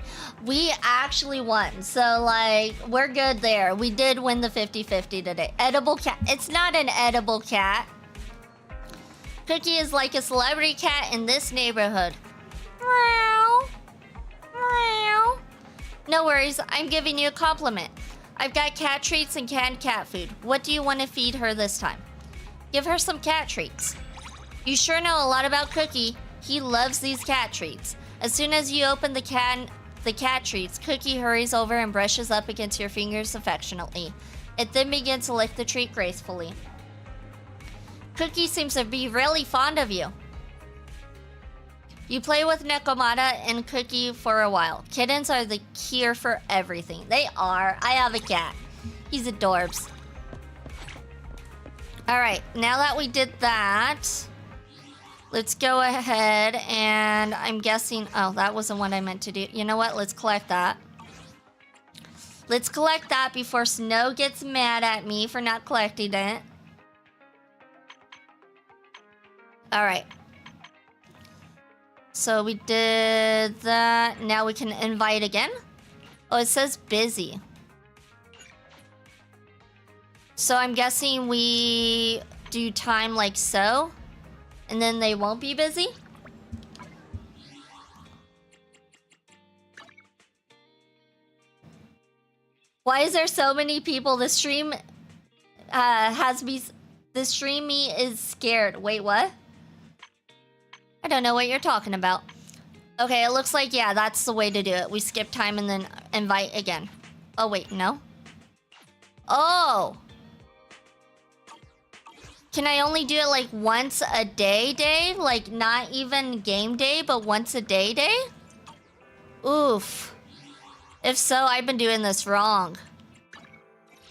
We actually won, so like, we're good there. We did win the 50-50 today. Edible cat. It's not an edible cat. Cookie is like a celebrity cat in this neighborhood. Meow. Meow. No worries, I'm giving you a compliment. I've got cat treats and canned cat food. What do you want to feed her this time? Give her some cat treats. You sure know a lot about Cookie. He loves these cat treats. As soon as you open the cat treats, Cookie hurries over and brushes up against your fingers affectionately. It then begins to lick the treat gracefully. Cookie seems to be really fond of you. You play with Nekomata and Cookie for a while. Kittens are the cure for everything. They are. I have a cat. He's adorbs. Alright, now that we did that, let's go ahead and I'm guessing... Oh, that wasn't what I meant to do. You know what? Let's collect that. Let's collect that before Snow gets mad at me for not collecting it. Alright. So we did that. Now we can invite again. Oh, it says busy. So I'm guessing we do time like so. And then they won't be busy. Why is there so many people? The stream has me... The stream me is scared. Wait, what? I don't know what you're talking about. Okay, it looks like, yeah, that's the way to do it. We skip time and then invite again. Oh, wait, no? Oh! Can I only do it like once a day? Like not even game day, but once a day? Oof. If so, I've been doing this wrong.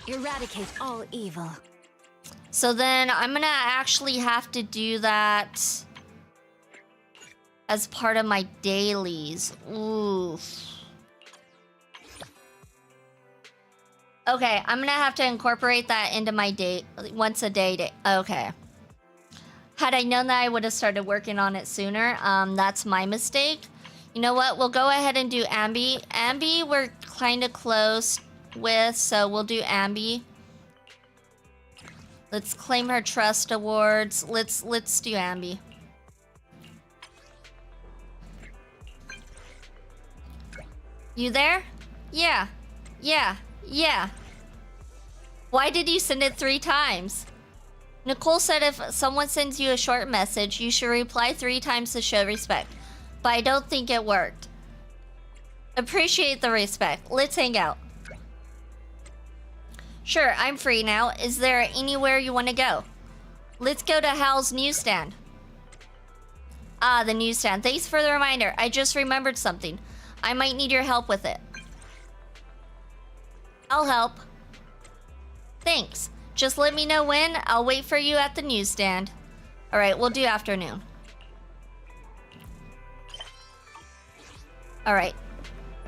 Eradicate all evil. So then I'm gonna actually have to do that as part of my dailies. Oof. Okay, I'm gonna have to incorporate that into my day, once a day. Okay. Had I known that, I would have started working on it sooner. That's my mistake. You know what? We'll go ahead and do Ambi. Ambi, we're kind of close with, so we'll do Ambi. Let's claim her trust awards. Let's do Ambi. You there? Yeah. Why did you send it 3 times? Nicole said if someone sends you a short message, you should reply 3 times to show respect. But I don't think it worked. Appreciate the respect. Let's hang out. Sure, I'm free now. Is there anywhere you want to go? Let's go to Hal's newsstand. Ah, the newsstand. Thanks for the reminder. I just remembered something. I might need your help with it. I'll help. Thanks. Just let me know when. I'll wait for you at the newsstand. Alright, we'll do afternoon. Alright.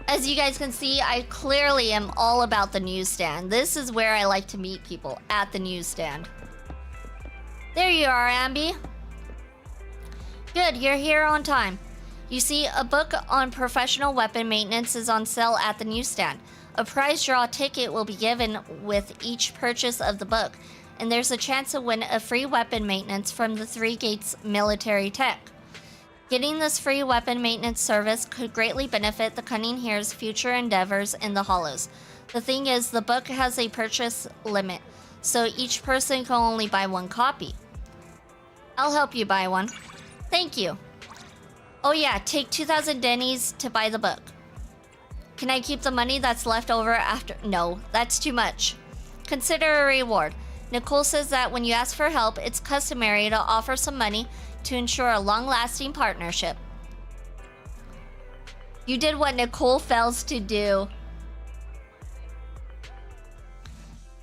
As you guys can see, I clearly am all about the newsstand. This is where I like to meet people, at the newsstand. There you are, Ambi. Good, you're here on time. You see, a book on professional weapon maintenance is on sale at the newsstand. A prize draw ticket will be given with each purchase of the book, and there's a chance to win a free weapon maintenance from the Three Gates Military Tech. Getting this free weapon maintenance service could greatly benefit the Cunning Hare's future endeavors in the Hollows. The thing is, the book has a purchase limit, so each person can only buy 1 copy. I'll help you buy one. Thank you. Oh yeah, take 2,000 dennies to buy the book. Can I keep the money that's left over after? No, that's too much. Consider a reward. Nicole says that when you ask for help, it's customary to offer some money to ensure a long-lasting partnership. You did what Nicole fails to do.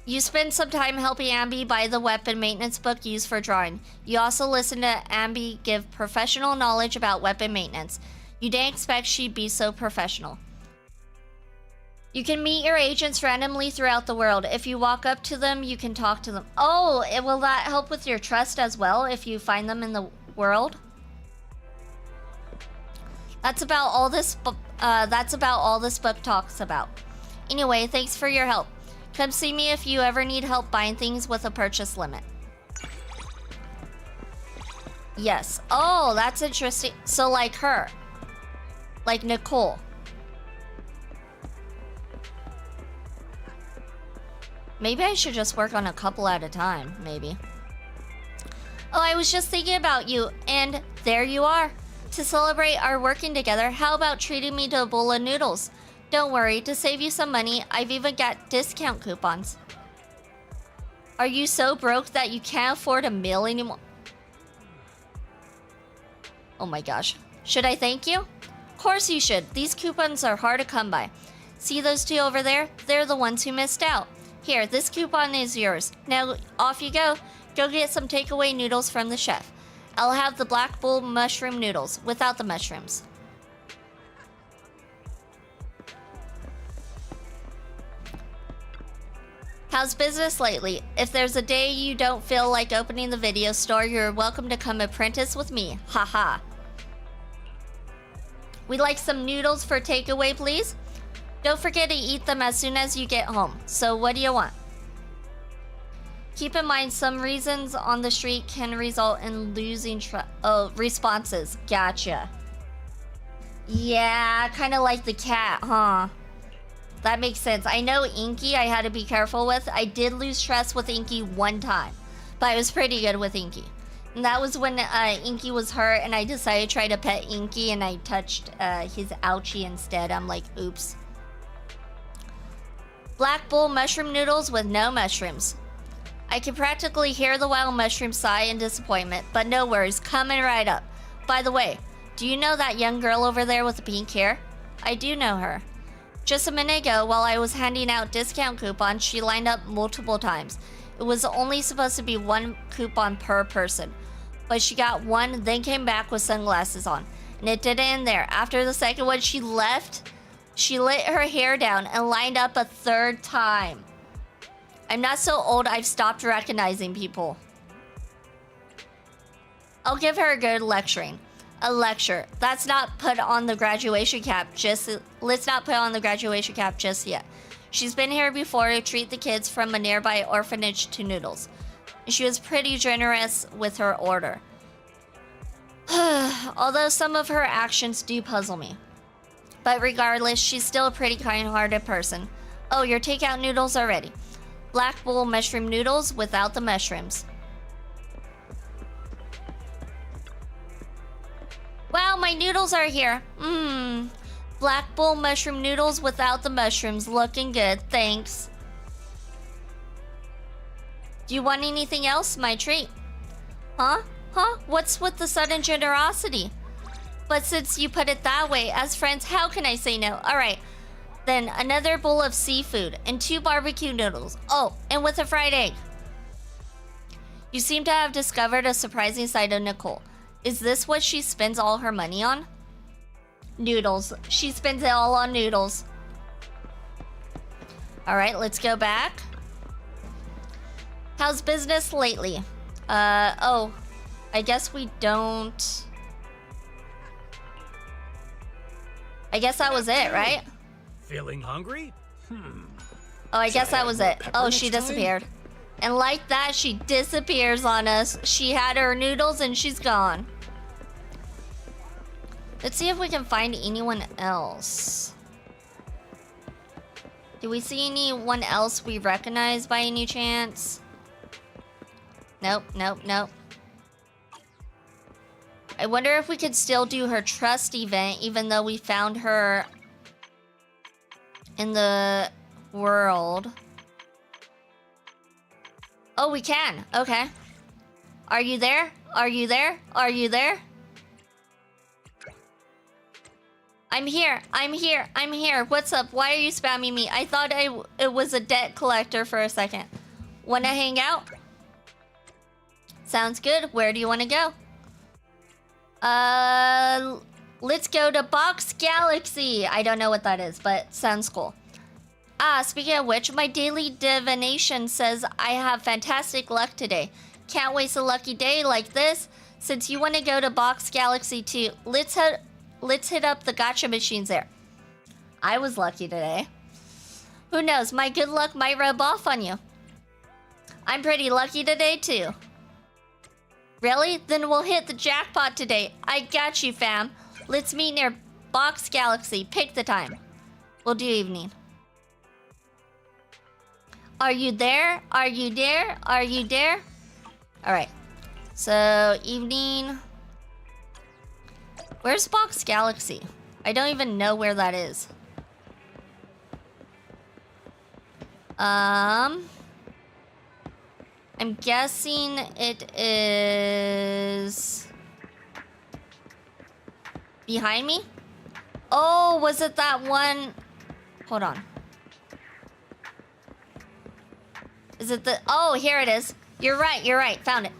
You spend some time helping Ambi buy the weapon maintenance book used for drawing. You also listen to Ambi give professional knowledge about weapon maintenance. You didn't expect she'd be so professional. You can meet your agents randomly throughout the world. If you walk up to them, you can talk to them. Oh, will that help with your trust as well if you find them in the world? That's about all this book talks about. Anyway, thanks for your help. Come see me if you ever need help buying things with a purchase limit. Yes. Oh, that's interesting. So like her. Like Nicole. Maybe I should just work on a couple at a time, maybe. Oh, I was just thinking about you, and there you are. To celebrate our working together, how about treating me to a bowl of noodles? Don't worry, to save you some money, I've even got discount coupons. Are you so broke that you can't afford a meal anymore? Oh my gosh. Should I thank you? Of course you should. These coupons are hard to come by. See those two over there? They're the ones who missed out. Here, this coupon is yours. Now off you go. Go get some takeaway noodles from the chef. I'll have the Black Bull mushroom noodles without the mushrooms. How's business lately? If there's a day you don't feel like opening the video store, you're welcome to come apprentice with me. Haha. We'd like some noodles for takeaway, please. Don't forget to eat them as soon as you get home. So what do you want? Keep in mind, some reasons on the street can result in losing responses. Gotcha. Yeah, kind of like the cat, huh? That makes sense. I know Inky I had to be careful with. I did lose trust with Inky one time, but I was pretty good with Inky. And that was when Inky was hurt and I decided to try to pet Inky and I touched his ouchie instead. I'm like, oops. Black Bull mushroom noodles with no mushrooms. I can practically hear the wild mushroom sigh in disappointment, but no worries, coming right up. By the way, do you know that young girl over there with the pink hair? I do know her. Just a minute ago, while I was handing out discount coupons, she lined up multiple times. It was only supposed to be one coupon per person, but she got one, then came back with sunglasses on. And it didn't end there. After the second one, she left. She lit her hair down and lined up a third time. I'm not so old, I've stopped recognizing people. I'll give her a good lecturing. A lecture. Let's not put on the graduation cap just yet. She's been here before to treat the kids from a nearby orphanage to noodles. And she was pretty generous with her order. Although some of her actions do puzzle me. But regardless, she's still a pretty kind-hearted person. Oh, your takeout noodles are ready. Black Bull mushroom noodles without the mushrooms. Wow, my noodles are here. Black Bull mushroom noodles without the mushrooms. Looking good, thanks. Do you want anything else? My treat. Huh? What's with the sudden generosity? But since you put it that way, as friends, how can I say no? Alright, then another bowl of seafood and 2 barbecue noodles. Oh, and with a fried egg. You seem to have discovered a surprising side of Nicole. Is this what she spends all her money on? Noodles. She spends it all on noodles. Alright, let's go back. How's business lately? Oh, I guess we don't... I guess that was it, right? Feeling hungry? Oh, I guess that was it. Oh, she disappeared. And like that, she disappears on us. She had her noodles and she's gone. Let's see if we can find anyone else. Do we see anyone else we recognize by any chance? Nope. I wonder if we could still do her trust event even though we found her in the world. Oh, we can. Okay. Are you there? Are you there? Are you there? I'm here. What's up? Why are you spamming me? I thought it was a debt collector for a second. Wanna hang out? Sounds good. Where do you want to go? Let's go to Box Galaxy. I don't know what that is, but sounds cool. Ah, speaking of which, my daily divination says I have fantastic luck today. Can't waste a lucky day like this. Since you want to go to Box Galaxy 2, let's hit up the gacha machines there. I was lucky today. Who knows, my good luck might rub off on you. I'm pretty lucky today too. Really? Then we'll hit the jackpot today. I got you, fam. Let's meet near Box Galaxy. Pick the time. We'll do evening. Are you there? Are you there? Are you there? Alright. So, evening. Where's Box Galaxy? I don't even know where that is. I'm guessing it is... Behind me? Oh, was it that one? Hold on. Is it the... Oh, here it is. You're right. Found it.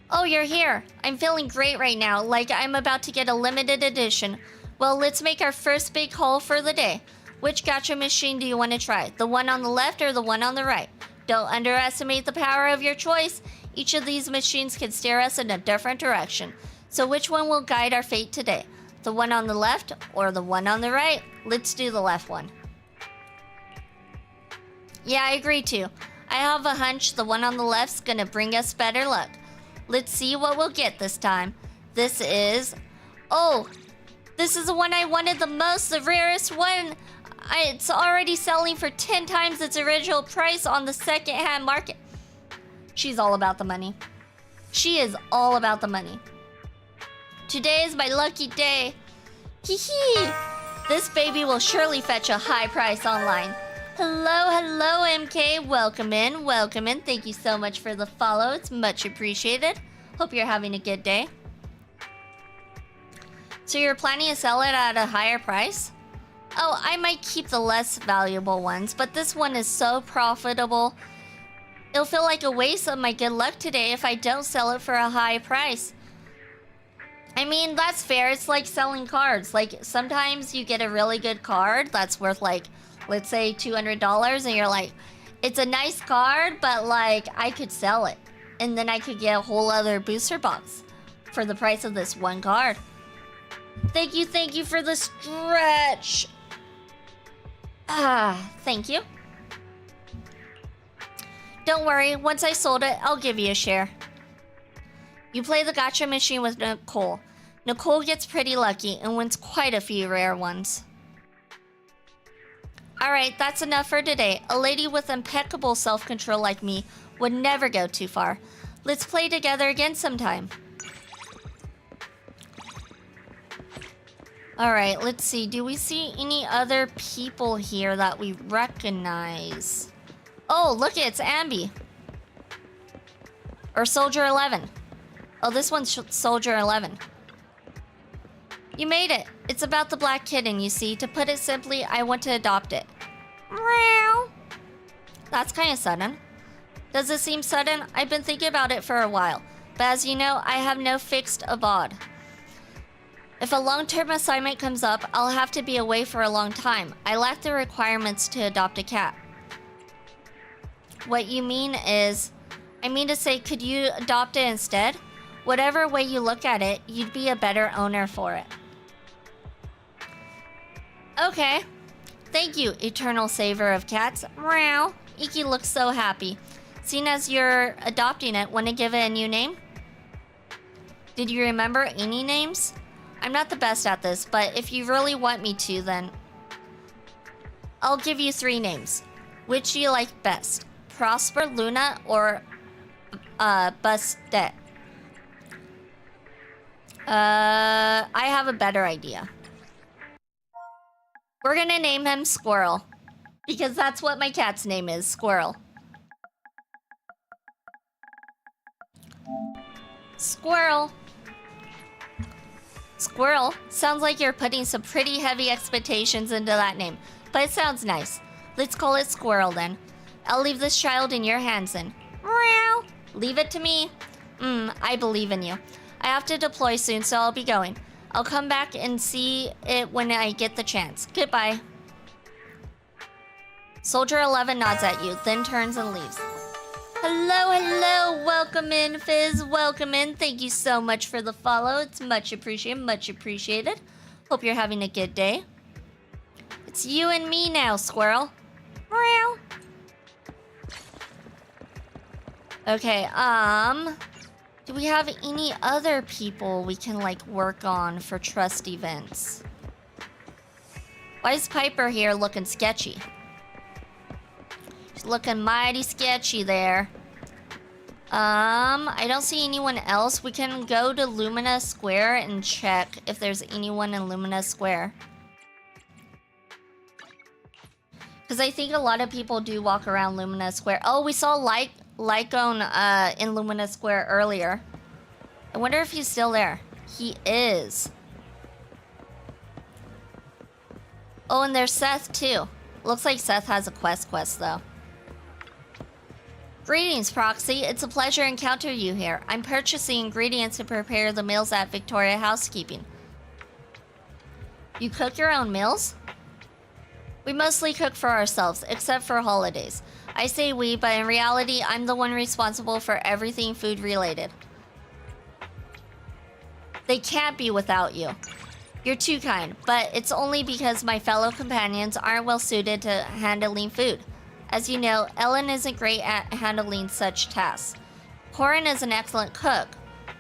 Oh, you're here. I'm feeling great right now, like I'm about to get a limited edition. Well, let's make our first big haul for the day. Which gacha machine do you want to try? The one on the left or the one on the right? Don't underestimate the power of your choice. Each of these machines can steer us in a different direction. So which one will guide our fate today? The one on the left or the one on the right? Let's do the left one. Yeah, I agree too. I have a hunch the one on the left's gonna bring us better luck. Let's see what we'll get this time. This is... Oh! This is the one I wanted the most, the rarest one. It's already selling for 10 times its original price on the second-hand market. She's all about the money. She is all about the money. Today is my lucky day. Hee hee! This baby will surely fetch a high price online. Hello, MK. Welcome in. Thank you so much for the follow. It's much appreciated. Hope you're having a good day. So you're planning to sell it at a higher price? Oh, I might keep the less valuable ones, but this one is so profitable. It'll feel like a waste of my good luck today if I don't sell it for a high price. I mean, that's fair. It's like selling cards. Like, sometimes you get a really good card that's worth like... let's say $200 and you're like, it's a nice card, but like I could sell it. And then I could get a whole other booster box for the price of this one card. Thank you for the stretch. Thank you. Don't worry, once I sold it, I'll give you a share. You play the gacha machine with Nicole. Nicole gets pretty lucky and wins quite a few rare ones. Alright, that's enough for today. A lady with impeccable self-control like me would never go too far. Let's play together again sometime. Alright, let's see. Do we see any other people here that we recognize? Oh, look, it's Ambi. Or Soldier 11. Oh, this one's Soldier 11. You made it. It's about the black kitten, you see. To put it simply, I want to adopt it. Meow. That's kind of sudden. Does it seem sudden? I've been thinking about it for a while. But as you know, I have no fixed abode. If a long-term assignment comes up, I'll have to be away for a long time. I lack the requirements to adopt a cat. What you mean is... I mean to say, could you adopt it instead? Whatever way you look at it, you'd be a better owner for it. Okay. Thank you, eternal saver of cats. Meow. Inky looks so happy. Seeing as you're adopting it, want to give it a new name? Did you remember any names? I'm not the best at this, but if you really want me to, then... I'll give you 3 names. Which do you like best? Prosper, Luna, or... Bustet? I have a better idea. We're gonna name him Squirrel. Because that's what my cat's name is, Squirrel. Squirrel. Squirrel? Sounds like you're putting some pretty heavy expectations into that name. But it sounds nice. Let's call it Squirrel then. I'll leave this child in your hands then. Meow. Leave it to me. I believe in you. I have to deploy soon, so I'll be going. I'll come back and see it when I get the chance. Goodbye. Soldier 11 nods at you, then turns and leaves. Hello. Welcome in, Fizz. Welcome in. Thank you so much for the follow. It's much appreciated. Hope you're having a good day. It's you and me now, Squirrel. Meow. Okay, do we have any other people we can, like, work on for trust events? Why is Piper here looking sketchy? She's looking mighty sketchy there. I don't see anyone else. We can go to Lumina Square and check if there's anyone in Lumina Square. Because I think a lot of people do walk around Lumina Square. Oh, we saw Lycaon in Lumina Square earlier. I wonder if he's still there. He is. Oh, and there's Seth too. Looks like Seth has a quest though. Greetings, Proxy. It's a pleasure to encounter you here. I'm purchasing ingredients to prepare the meals at Victoria Housekeeping. You cook your own meals? We mostly cook for ourselves, except for holidays. I say we, but in reality, I'm the one responsible for everything food related. They can't be without you. You're too kind, but it's only because my fellow companions aren't well suited to handling food. As you know, Ellen isn't great at handling such tasks. Corin is an excellent cook,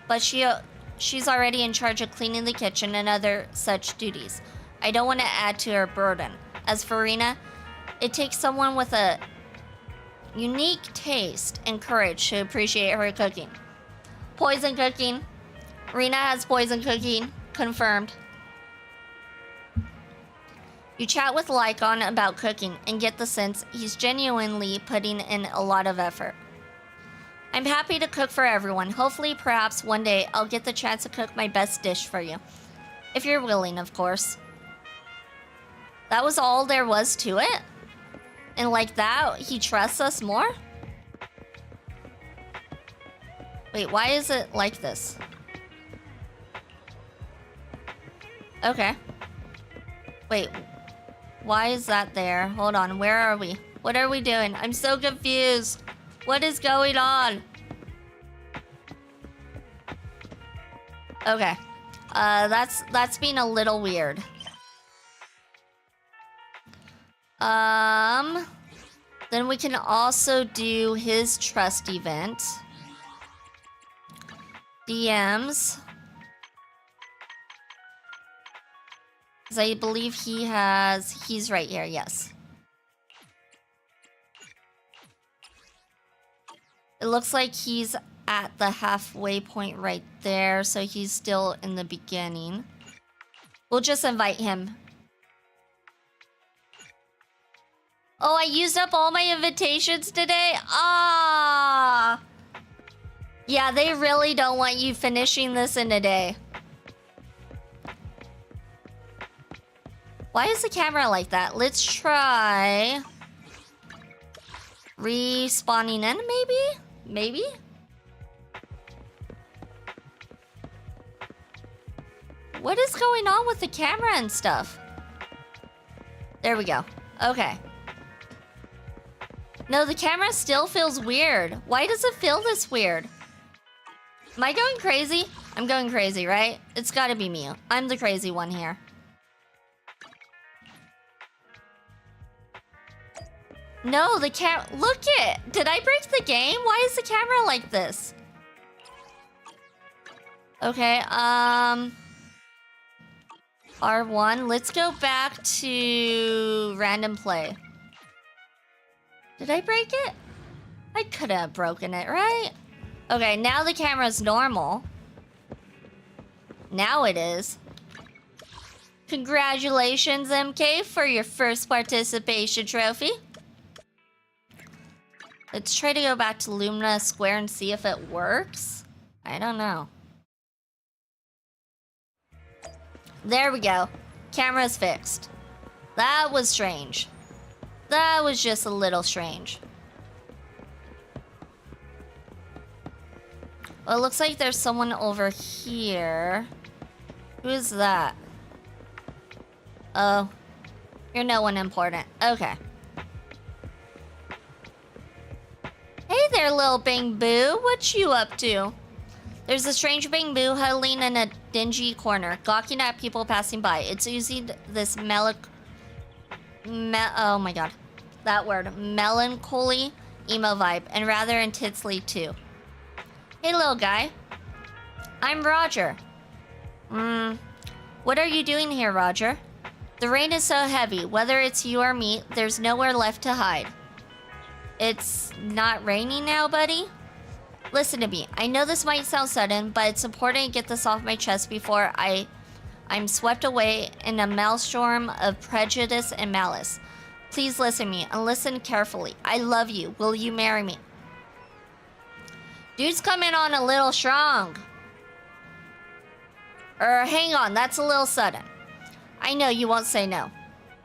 but she's already in charge of cleaning the kitchen and other such duties. I don't want to add to her burden. As for Rina, it takes someone with a unique taste and courage to appreciate her cooking. Poison cooking. Rina has poison cooking. Confirmed. You chat with Lycaon about cooking and get the sense he's genuinely putting in a lot of effort. I'm happy to cook for everyone. Hopefully, perhaps one day I'll get the chance to cook my best dish for you. If you're willing, of course. That was all there was to it? And like that, he trusts us more? Wait, why is it like this? Okay. Wait, why is that there? Hold on, where are we? What are we doing? I'm so confused. What is going on? Okay. That's been a little weird. Then we can also do his trust event. DMs. Because I believe he's right here, yes. It looks like he's at the halfway point right there, so he's still in the beginning. We'll just invite him. Oh, I used up all my invitations today? Ah! Yeah, they really don't want you finishing this in a day. Why is the camera like that? Let's try respawning in, maybe? Maybe? What is going on with the camera and stuff? There we go. Okay. No, the camera still feels weird. Why does it feel this weird? Am I going crazy? I'm going crazy, right? It's gotta be me. I'm the crazy one here. No, the look it! Did I break the game? Why is the camera like this? Okay, R1. Let's go back to random play. Did I break it? I could have broken it, right? Okay, now the camera's normal. Now it is. Congratulations, MK, for your first participation trophy. Let's try to go back to Lumina Square and see if it works. I don't know. There we go. Camera's fixed. That was strange. That was just a little strange. Well, it looks like there's someone over here. Who is that? Oh. You're no one important. Okay. Hey there, little Bing Boo. What you up to? There's a strange Bing Boo huddling in a dingy corner, gawking at people passing by. It's using this oh my god. That word. Melancholy emo vibe, and rather intensely too. Hey, little guy. I'm Roger. What are you doing here, Roger? The rain is so heavy. Whether it's you or me, there's nowhere left to hide. It's not raining now, buddy? Listen to me. I know this might sound sudden, but it's important to get this off my chest before I'm swept away in a maelstrom of prejudice and malice. Please listen to me, and listen carefully. I love you. Will you marry me? Dude's coming on a little strong. Hang on, that's a little sudden. I know you won't say no.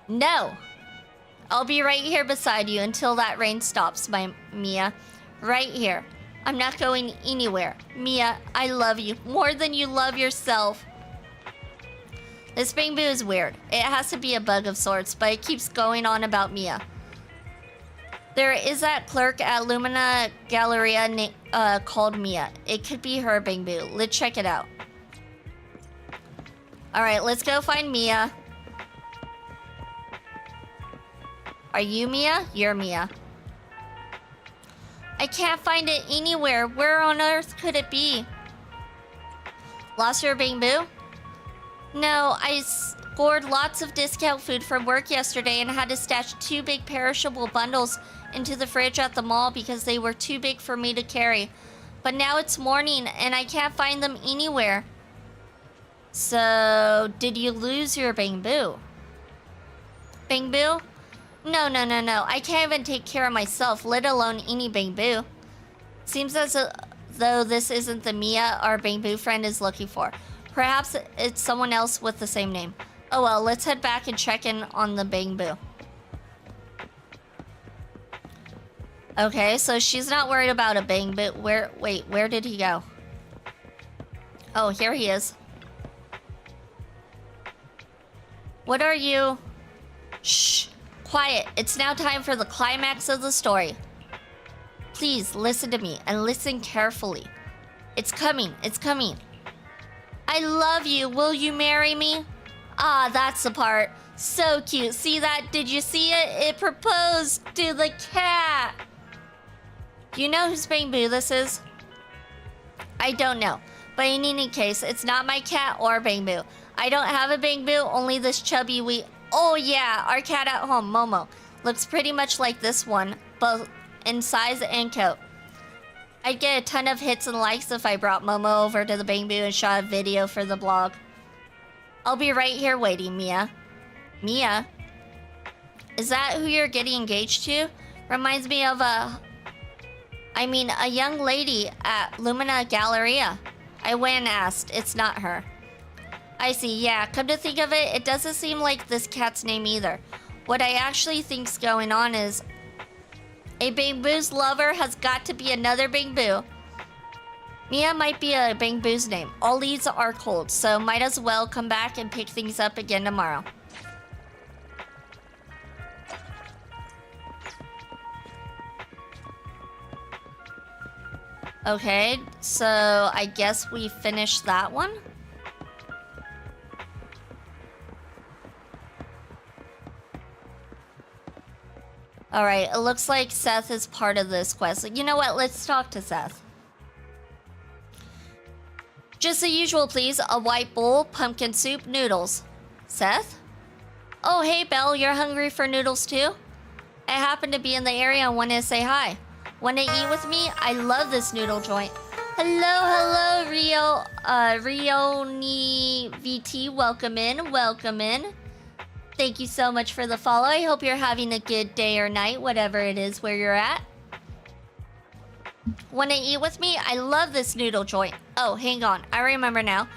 No! I'll be right here beside you until that rain stops, my Mia. Right here. I'm not going anywhere. Mia, I love you more than you love yourself. This bamboo is weird. It has to be a bug of sorts, but it keeps going on about Mia. There is that clerk at Lumina Galleria called Mia. It could be her bamboo. Let's check it out. Alright, let's go find Mia. Are you Mia? You're Mia. I can't find it anywhere. Where on earth could it be? Lost your bamboo? No, I scored lots of discount food from work yesterday and had to stash 2 big perishable bundles into the fridge at the mall because they were too big for me to carry. But now it's morning and I can't find them anywhere. So, did you lose your bamboo? Bamboo? No. I can't even take care of myself, let alone any bamboo. Seems as though this isn't the Mia our bamboo friend is looking for. Perhaps it's someone else with the same name. Oh well, let's head back and check in on the bamboo. Okay, so she's not worried about a bamboo. Where did he go? Oh, here he is. What are you? Shh. Quiet. It's now time for the climax of the story. Please listen to me and listen carefully. It's coming. It's coming. I love you. Will you marry me? Ah, that's the part. So cute. See that? Did you see it? It proposed to the cat. Do you know whose bamboo this is? I don't know. But in any case, it's not my cat or bamboo. I don't have a bamboo, only this chubby wee... Oh yeah, our cat at home, Momo. Looks pretty much like this one, both in size and coat. I'd get a ton of hits and likes if I brought Momo over to the bamboo and shot a video for the blog. I'll be right here waiting, Mia. Mia? Is that who you're getting engaged to? Reminds me of a young lady at Lumina Galleria. I went and asked. It's not her. I see, yeah. Come to think of it, it doesn't seem like this cat's name either. What I actually think's going on is... a bamboo's lover has got to be another bamboo. Mia might be a bamboo's name. All leads are cold, so might as well come back and pick things up again tomorrow. Okay, so I guess we finished that one. Alright, it looks like Seth is part of this quest. You know what? Let's talk to Seth. Just the usual, please. A white bowl, pumpkin soup, noodles. Seth? Oh, hey, Belle. You're hungry for noodles, too? I happen to be in the area and wanted to say hi. Want to eat with me? I love this noodle joint. Hello, Rioni VT. Welcome in. Thank you so much for the follow. I hope you're having a good day or night, whatever it is where you're at. Want to eat with me? I love this noodle joint. Oh, hang on. I remember now.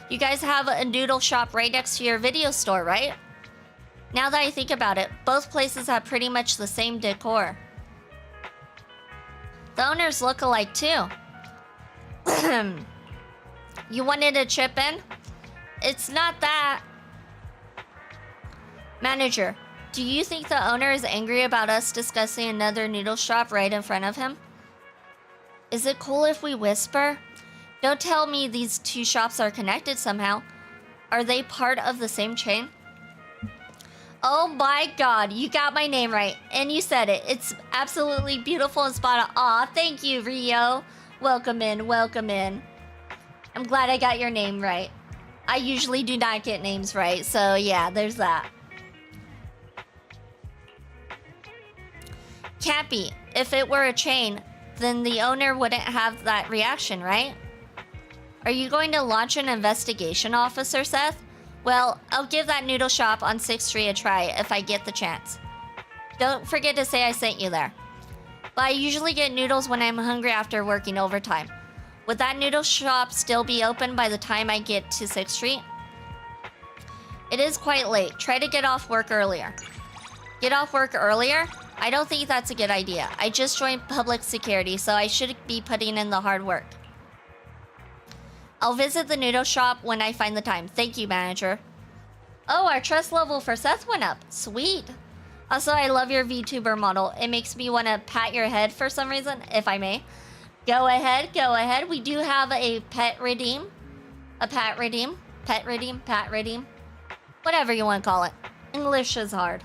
You guys have a noodle shop right next to your video store, right? Now that I think about it, both places have pretty much the same decor. The owners look alike too. You wanted to chip in? It's not that. Manager, do you think the owner is angry about us discussing another noodle shop right in front of him? Is it cool if we whisper? Don't tell me these two shops are connected somehow. Are they part of the same chain? Oh my god, you got my name right. And you said it. It's absolutely beautiful and spot on. Aw, thank you, Rio. Welcome in. I'm glad I got your name right. I usually do not get names right, so yeah, there's that. Can't be. If it were a chain, then the owner wouldn't have that reaction, right? Are you going to launch an investigation, Officer Seth? Well, I'll give that noodle shop on 6th Street a try if I get the chance. Don't forget to say I sent you there. But I usually get noodles when I'm hungry after working overtime. Would that noodle shop still be open by the time I get to 6th Street? It is quite late. Try to get off work earlier. Get off work earlier? I don't think that's a good idea. I just joined public security, so I should be putting in the hard work. I'll visit the noodle shop when I find the time. Thank you, manager. Oh, our trust level for Seth went up. Sweet. Also, I love your VTuber model. It makes me want to pat your head for some reason, if I may. Go ahead, go ahead. We do have a pet redeem. A pat redeem. Pet redeem, pat redeem. Whatever you want to call it. English is hard.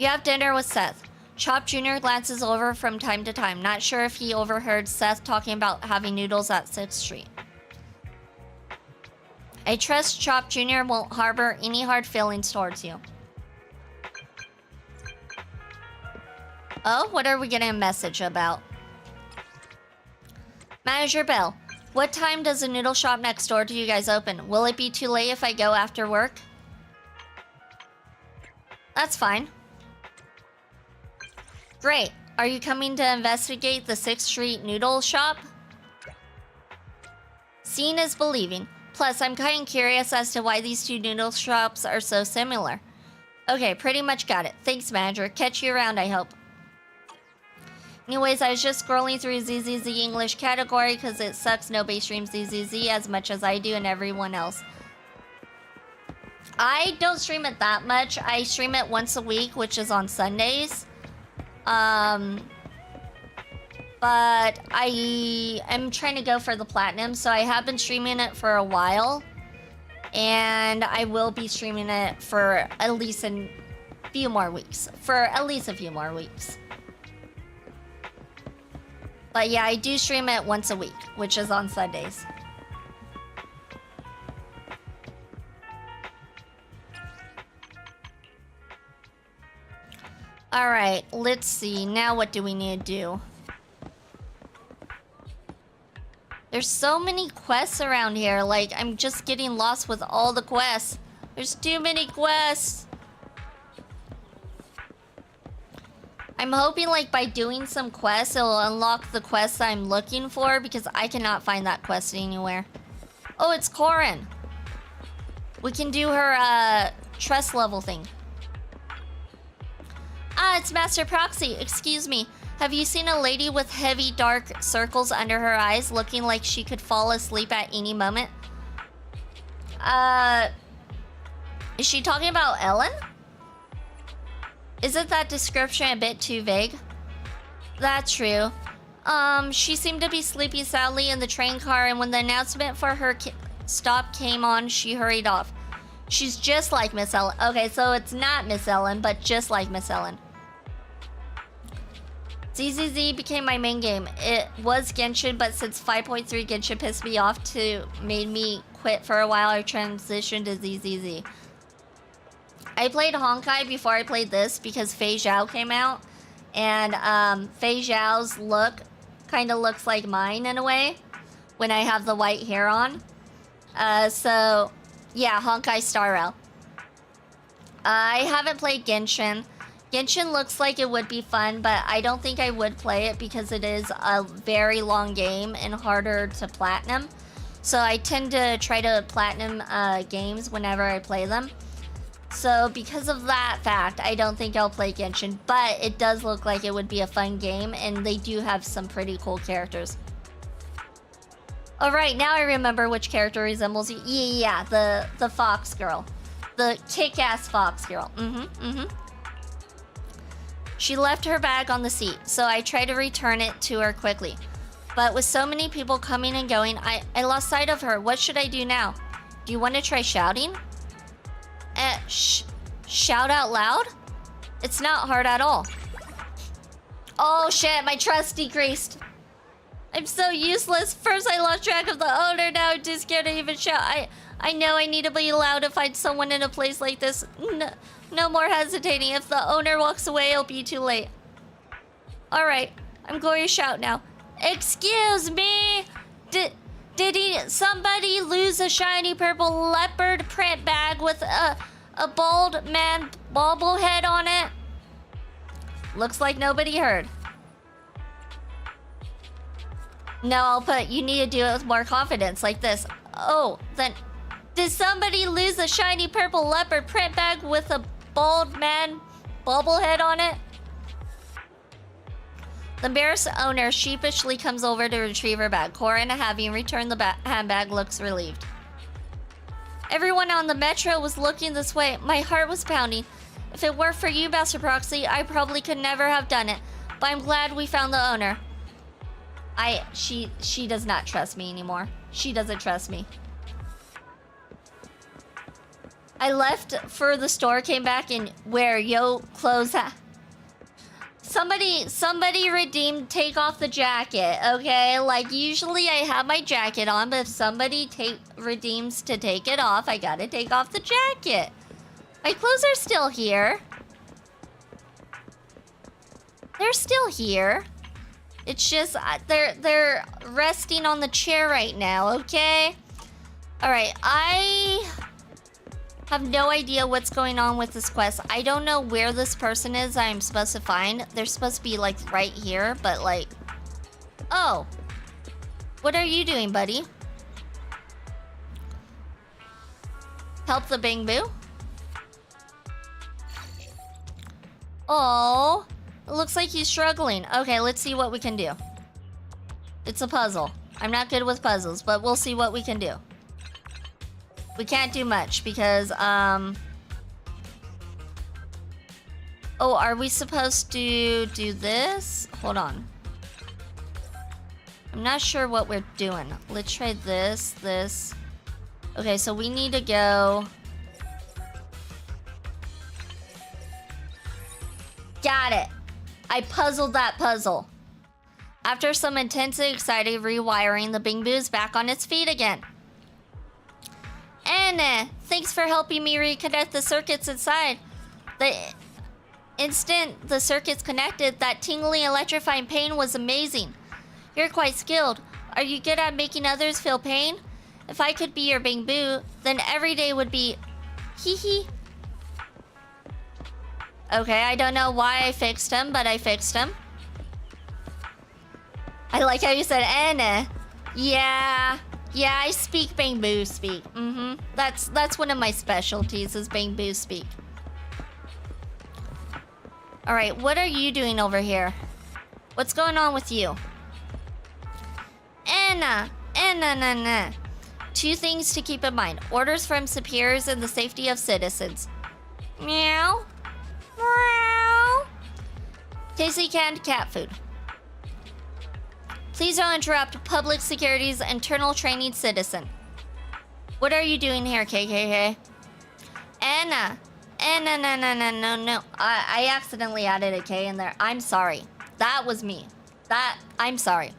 You have dinner with Seth. Chop Jr. glances over from time to time. Not sure if he overheard Seth talking about having noodles at 6th Street. I trust Chop Jr. won't harbor any hard feelings towards you. Oh, what are we getting a message about? Manager Bell, what time does the noodle shop next door to you guys open? Will it be too late if I go after work? That's fine. Great. Are you coming to investigate the 6th Street noodle shop? Seeing is believing. Plus, I'm kind of curious as to why these two noodle shops are so similar. Okay, pretty much got it. Thanks, manager. Catch you around, I hope. Anyways, I was just scrolling through ZZZ English category because it sucks nobody streams ZZZ as much as I do and everyone else. I don't stream it that much. I stream it once a week, which is on Sundays. But I am trying to go for the platinum, so I have been streaming it for a while. And I will be streaming it for at least a few more weeks. But yeah, I do stream it once a week, which is on Sundays. Alright, let's see. Now what do we need to do? There's so many quests around here. Like, I'm just getting lost with all the quests. There's too many quests. I'm hoping, like, by doing some quests, it'll unlock the quests I'm looking for, because I cannot find that quest anywhere. Oh, it's Corin. We can do her, trust level thing. Ah, it's Master Proxy. Excuse me. Have you seen a lady with heavy dark circles under her eyes looking like she could fall asleep at any moment? Is she talking about Ellen? Isn't that description a bit too vague? That's true. She seemed to be sleeping soundly in the train car, and when the announcement for her stop came on, she hurried off. She's just like Miss Ellen. Okay, so it's not Miss Ellen, but just like Miss Ellen. ZZZ became my main game. It was Genshin, but since 5.3 Genshin pissed me off made me quit for a while, I transitioned to ZZZ. I played Honkai before I played this because Fei Zhao came out. And Fei Zhao's look kind of looks like mine in a way when I have the white hair on. So, yeah, Honkai Star Rail. I haven't played Genshin. Genshin looks like it would be fun, but I don't think I would play it because it is a very long game and harder to platinum. So I tend to try to platinum games whenever I play them. So because of that fact, I don't think I'll play Genshin, but it does look like it would be a fun game, and they do have some pretty cool characters. Alright, now I remember which character resembles you. Yeah, the fox girl. The kick-ass fox girl. She left her bag on the seat, so I tried to return it to her quickly. But with so many people coming and going, I lost sight of her. What should I do now? Do you want to try shouting? Shout out loud? It's not hard at all. Oh shit, my trust decreased. I'm so useless. First I lost track of the owner, now I'm too scared to even shout. I know I need to be loud to find someone in a place like this. No more hesitating. If the owner walks away, it'll be too late. Alright, I'm going to shout now. Excuse me! Did somebody lose a shiny purple leopard print bag with a bald man bobblehead on it? Looks like nobody heard. No, I'll put, you need to do it with more confidence, like this. Oh, then, did somebody lose a shiny purple leopard print bag with a bald man bobblehead on it? The embarrassed owner sheepishly comes over to retrieve her bag. Corin, having returned the handbag, looks relieved. Everyone on the metro was looking this way. My heart was pounding. If it weren't for you, Master Proxy, I probably could never have done it. But I'm glad we found the owner. She does not trust me anymore. She doesn't trust me. I left for the store, came back, and where yo clothes. Somebody redeemed take off the jacket, okay? Like, usually I have my jacket on, but if somebody redeems to take it off, I gotta take off the jacket. My clothes are still here. They're still here. It's just, they're resting on the chair right now, okay? Alright, I have no idea what's going on with this quest. I don't know where this person is I'm supposed to find. They're supposed to be, like, right here, but, like... Oh. What are you doing, buddy? Help the Bing Boo? Oh. It looks like he's struggling. Okay, let's see what we can do. It's a puzzle. I'm not good with puzzles, but we'll see what we can do. We can't do much because, Oh, are we supposed to do this? Hold on. I'm not sure what we're doing. Let's try this. Okay, so we need to go... Got it. I puzzled that puzzle. After some intensely excited rewiring, the Bing Boo is back on its feet again. Anna, thanks for helping me reconnect the circuits inside. The instant the circuits connected, that tingling, electrifying pain was amazing. You're quite skilled. Are you good at making others feel pain? If I could be your Bing Boo, then every day would be... Hee hee. Okay, I don't know why I fixed him, but I fixed him. I like how you said Anna. Yeah, I speak Bing Boo speak. That's one of my specialties is Bing Boo speak. All right, what are you doing over here? What's going on with you? Anna. Two things to keep in mind. Orders from superiors and the safety of citizens. Meow. Meow. Tasty canned cat food. Please don't interrupt public security's internal training citizen. What are you doing here, KKK? Anna, no. I accidentally added a K in there. I'm sorry. That was me. I'm sorry.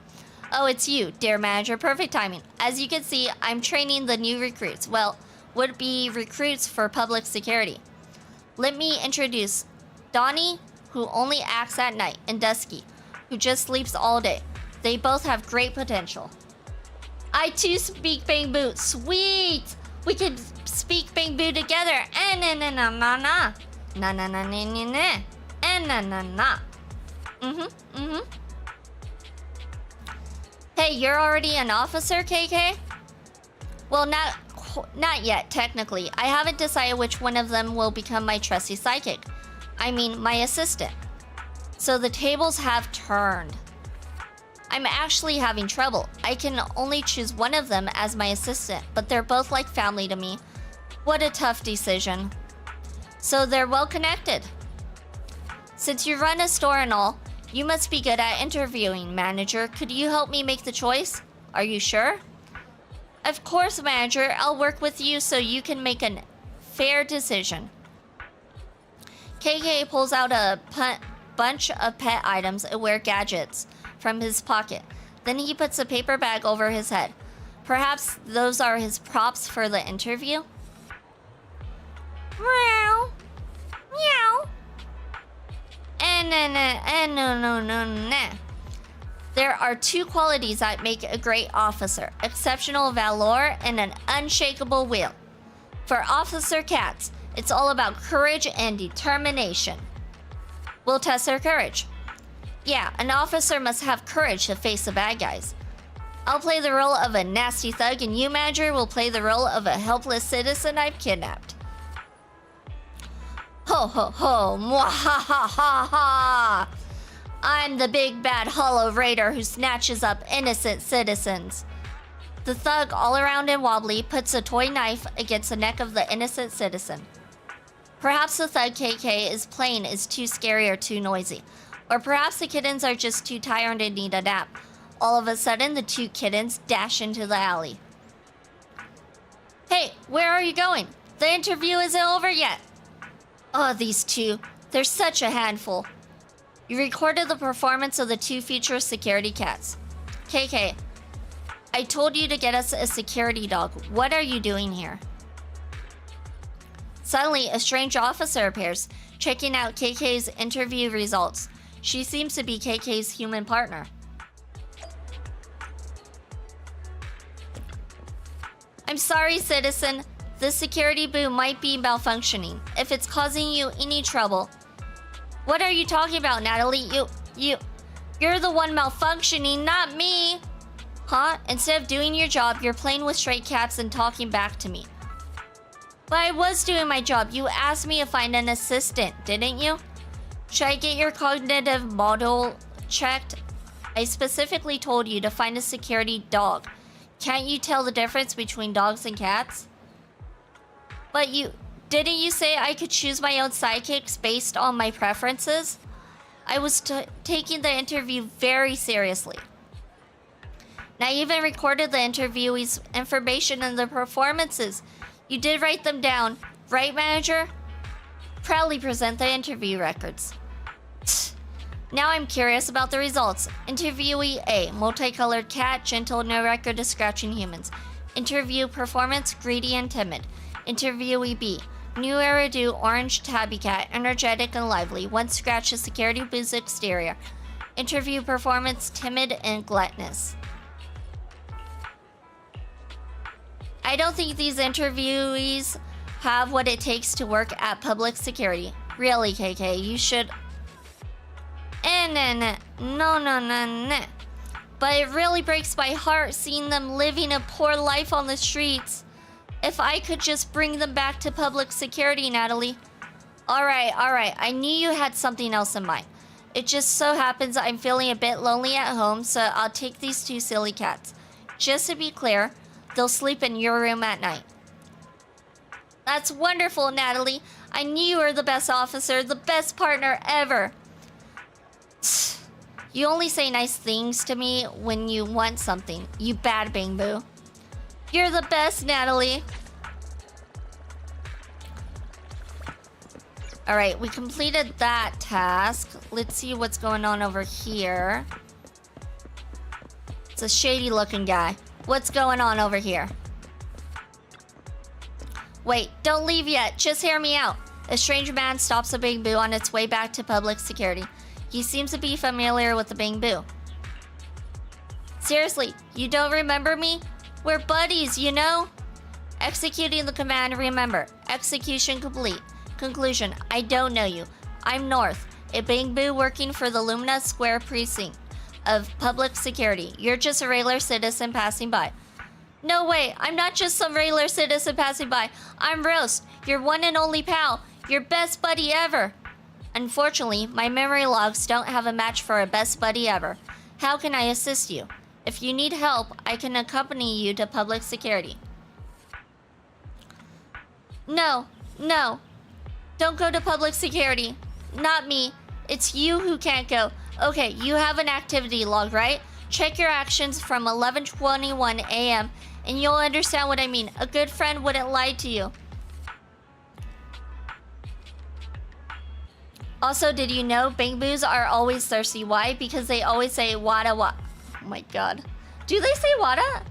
Oh, it's you, dear manager. Perfect timing. As you can see, I'm training the new recruits. Well, would be recruits for public security. Let me introduce Donnie, who only acts at night, and Dusky, who just sleeps all day. They both have great potential. I too speak Bing Boo. Sweet! We could speak Bing Boo together. Na. Hey, you're already an officer, KK? Well, not yet, technically. I haven't decided which one of them will become my trusty psychic. I mean, my assistant. So the tables have turned. I'm actually having trouble. I can only choose one of them as my assistant, but they're both like family to me. What a tough decision. So they're well connected. Since you run a store and all, you must be good at interviewing, manager. Could you help me make the choice? Are you sure? Of course, manager. I'll work with you so you can make a fair decision. KK pulls out a bunch of pet items and wear gadgets from his pocket. Then he puts a paper bag over his head. Perhaps those are his props for the interview? Meow. Meow. No. There are two qualities that make a great officer: exceptional valor and an unshakable will. For Officer Katz, it's all about courage and determination. We'll test their courage. Yeah, an officer must have courage to face the bad guys. I'll play the role of a nasty thug, and you, manager, will play the role of a helpless citizen I've kidnapped. Ho ho ho, mwahahaha! I'm the big bad hollow raider who snatches up innocent citizens. The thug, all around and wobbly, puts a toy knife against the neck of the innocent citizen. Perhaps the thug KK is playing is too scary or too noisy. Or perhaps the kittens are just too tired and need a nap. All of a sudden, the two kittens dash into the alley. Hey, where are you going? The interview isn't over yet. Oh, these two. They're such a handful. You recorded the performance of the two future security cats. KK, I told you to get us a security dog. What are you doing here? Suddenly, a strange officer appears, checking out KK's interview results. She seems to be KK's human partner. I'm sorry, citizen. The security booth might be malfunctioning. If it's causing you any trouble. What are you talking about, Natalie? You're the one malfunctioning, not me. Huh? Instead of doing your job, you're playing with stray cats and talking back to me. But I was doing my job. You asked me to find an assistant, didn't you? Should I get your cognitive model checked? I specifically told you to find a security dog. Can't you tell the difference between dogs and cats? But didn't you say I could choose my own sidekicks based on my preferences? I was taking the interview very seriously. And I even recorded the interviewee's information and the performances. You did write them down, right, manager? Proudly present the interview records. Now I'm curious about the results. Interviewee A, multicolored cat, gentle, no record of scratching humans. Interview performance, greedy and timid. Interviewee B, new hairdo, orange tabby cat, energetic and lively. Once scratched the security booth's exterior. Interview performance, timid and gluttonous. I don't think these interviewees have what it takes to work at public security. Really, KK, you should... No. But it really breaks my heart seeing them living a poor life on the streets. If I could just bring them back to public security, Natalie. Alright. I knew you had something else in mind. It just so happens I'm feeling a bit lonely at home, so I'll take these two silly cats. Just to be clear, they'll sleep in your room at night. That's wonderful, Natalie. I knew you were the best officer, the best partner ever. You only say nice things to me when you want something, you bad Bing Boo. You're the best, Natalie. Alright, we completed that task. Let's see what's going on over here. It's a shady looking guy. What's going on over here? Wait, don't leave yet. Just hear me out. A strange man stops a Bing Boo on its way back to public security. He seems to be familiar with the Bing Boo. Seriously, you don't remember me? We're buddies, you know? Executing the command, remember. Execution complete. Conclusion, I don't know you. I'm North, a Bing Boo working for the Lumina Square precinct of public security. You're just a regular citizen passing by. No way, I'm not just some regular citizen passing by. I'm Roast, your one and only pal, your best buddy ever. Unfortunately, my memory logs don't have a match for a best buddy ever. How can I assist you? If you need help, I can accompany you to public security. No. Don't go to public security. Not me. It's you who can't go. Okay, you have an activity log, right? Check your actions from 11:21 a.m. and you'll understand what I mean. A good friend wouldn't lie to you. Also, did you know Bing Boos are always thirsty? Why? Because they always say wada wada. Oh my god. Do they say wada?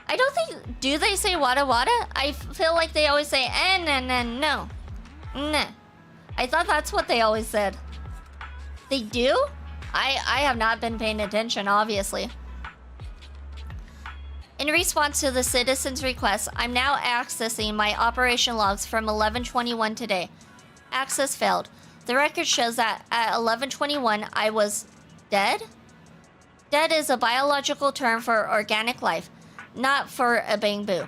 I don't think... Do they say wada wada? I feel like they always say no. Nah. I thought that's what they always said. They do? I have not been paying attention, obviously. In response to the citizen's request, I'm now accessing my operation logs from 11:21 today. Access failed. The record shows that at 11:21, I was dead? Dead is a biological term for organic life, not for a bamboo.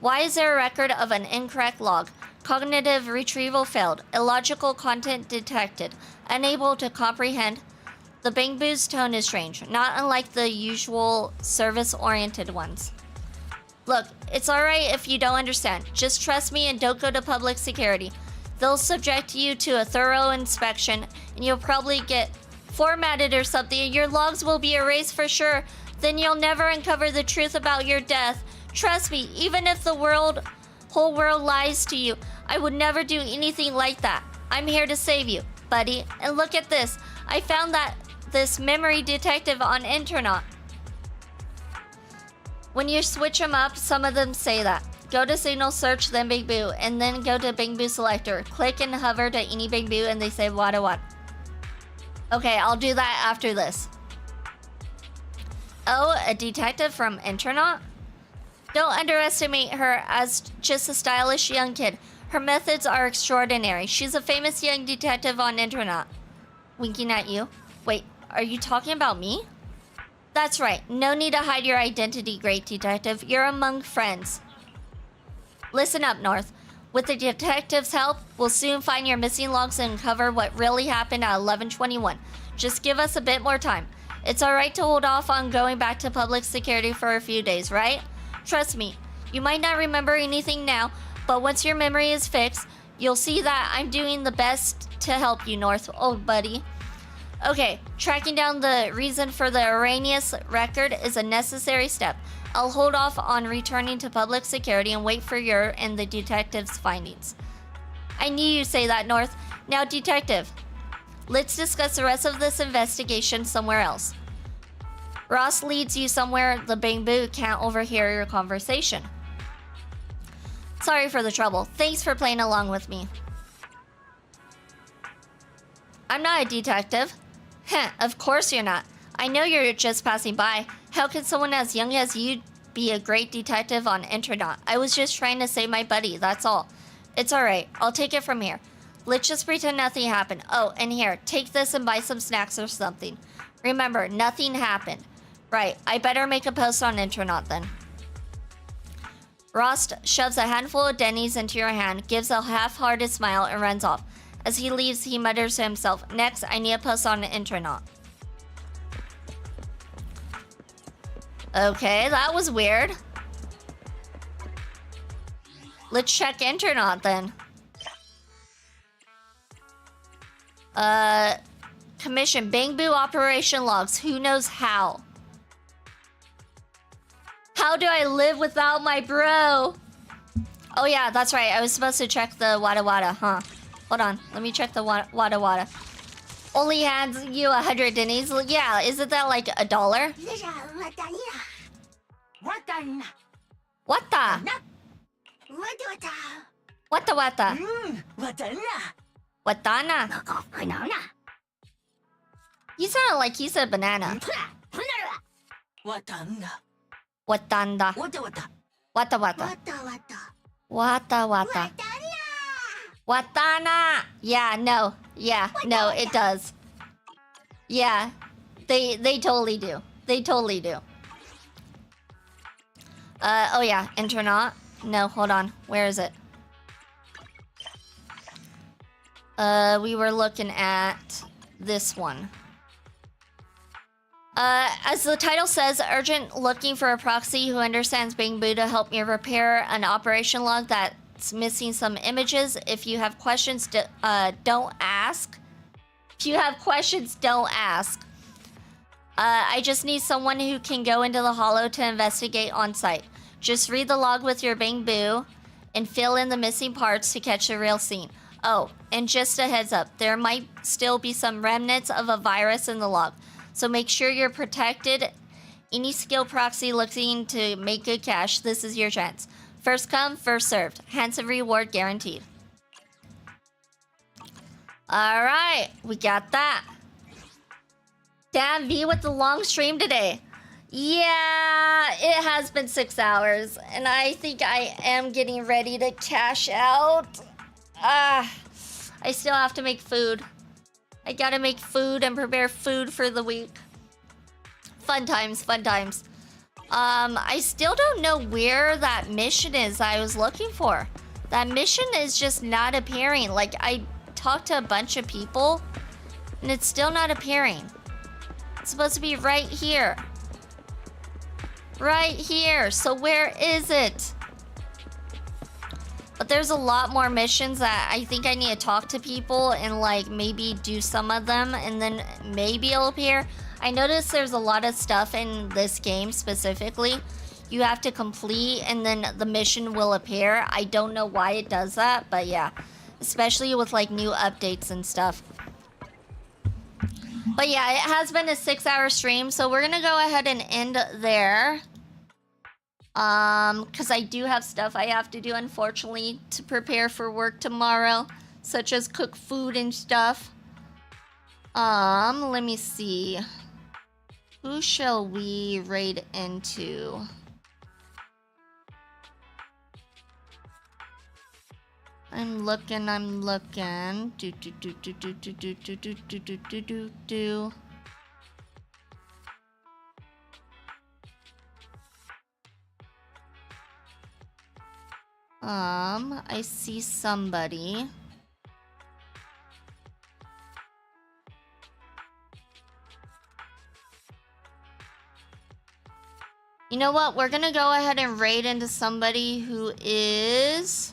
Why is there a record of an incorrect log? Cognitive retrieval failed. Illogical content detected. Unable to comprehend. The bamboo's tone is strange, not unlike the usual service-oriented ones. Look, it's alright if you don't understand. Just trust me and don't go to public security. They'll subject you to a thorough inspection, and you'll probably get formatted or something, and your logs will be erased for sure. Then you'll never uncover the truth about your death. Trust me, even if the whole world lies to you, I would never do anything like that. I'm here to save you, buddy. And look at this. I found this memory detective on internet. When you switch them up, some of them say that. Go to signal search, then bamboo, and then go to bamboo selector. Click and hover to any bamboo, and they say wada wada. Okay, I'll do that after this. Oh, a detective from internet? Don't underestimate her as just a stylish young kid. Her methods are extraordinary. She's a famous young detective on internet. Winking at you. Wait, are you talking about me? That's right. No need to hide your identity, great detective. You're among friends. Listen up, North. With the detective's help, we'll soon find your missing logs and uncover what really happened at 11:21. Just give us a bit more time. It's alright to hold off on going back to public security for a few days, right? Trust me, you might not remember anything now, but once your memory is fixed, you'll see that I'm doing the best to help you, North, old buddy. Okay, tracking down the reason for the erroneous record is a necessary step. I'll hold off on returning to public security and wait for your and the detective's findings. I knew you'd say that, North. Now, detective, let's discuss the rest of this investigation somewhere else. Ross leads you somewhere the bamboo can't overhear your conversation. Sorry for the trouble. Thanks for playing along with me. I'm not a detective. Heh, of course you're not. I know you're just passing by. How can someone as young as you be a great detective on internet? I was just trying to save my buddy, that's all. It's alright, I'll take it from here. Let's just pretend nothing happened. Oh, and here, take this and buy some snacks or something. Remember, nothing happened. Right, I better make a post on internet then. Ross shoves a handful of Denny's into your hand, gives a half-hearted smile, and runs off. As he leaves, he mutters to himself, next, I need a post on the internet. Okay, that was weird. Let's check internet then. Commission bamboo operation logs. Who knows how? How do I live without my bro? Oh yeah, that's right. I was supposed to check the wada wada, huh? Hold on, let me check the wada wada. Only hands you 100 Denny's. Yeah, isn't that like $1? What the? Watana. He sounded like he said banana. Watanda. Wata. Watana. Yeah, no. Yeah, no, it does. Yeah, they totally do. They totally do. Oh yeah, internet. No, hold on. Where is it? We were looking at this one. As the title says, urgent, looking for a proxy who understands bamboo to help me repair an operation log that's missing some images. If you have questions, don't ask. If you have questions, don't ask. I just need someone who can go into the hollow to investigate on site. Just read the log with your bamboo and fill in the missing parts to catch the real scene. Oh, and just a heads up, there might still be some remnants of a virus in the log, so make sure you're protected. Any skill proxy looking to make good cash, this is your chance. First come, first served. Handsome reward guaranteed. Alright, we got that. Damn V with the long stream today. Yeah, it has been 6 hours, and I think I am getting ready to cash out. I still have to make food. I gotta make food and prepare food for the week. Fun times, fun times. I still don't know where that mission is I was looking for. That mission is just not appearing. Like, I talked to a bunch of people, and it's still not appearing. It's supposed to be right here. Right here. So where is it? But there's a lot more missions that I think I need to talk to people and like maybe do some of them and then maybe it'll appear. I noticed there's a lot of stuff in this game specifically you have to complete and then the mission will appear. I don't know why it does that, but yeah. Especially with like new updates and stuff. But yeah, it has been a 6-hour stream, so we're gonna go ahead and end there. Because I do have stuff I have to do, unfortunately, to prepare for work tomorrow, such as cook food and stuff. Let me see. Who shall we raid into? I'm looking. Do. I see somebody. You know what? We're gonna go ahead and raid into somebody who is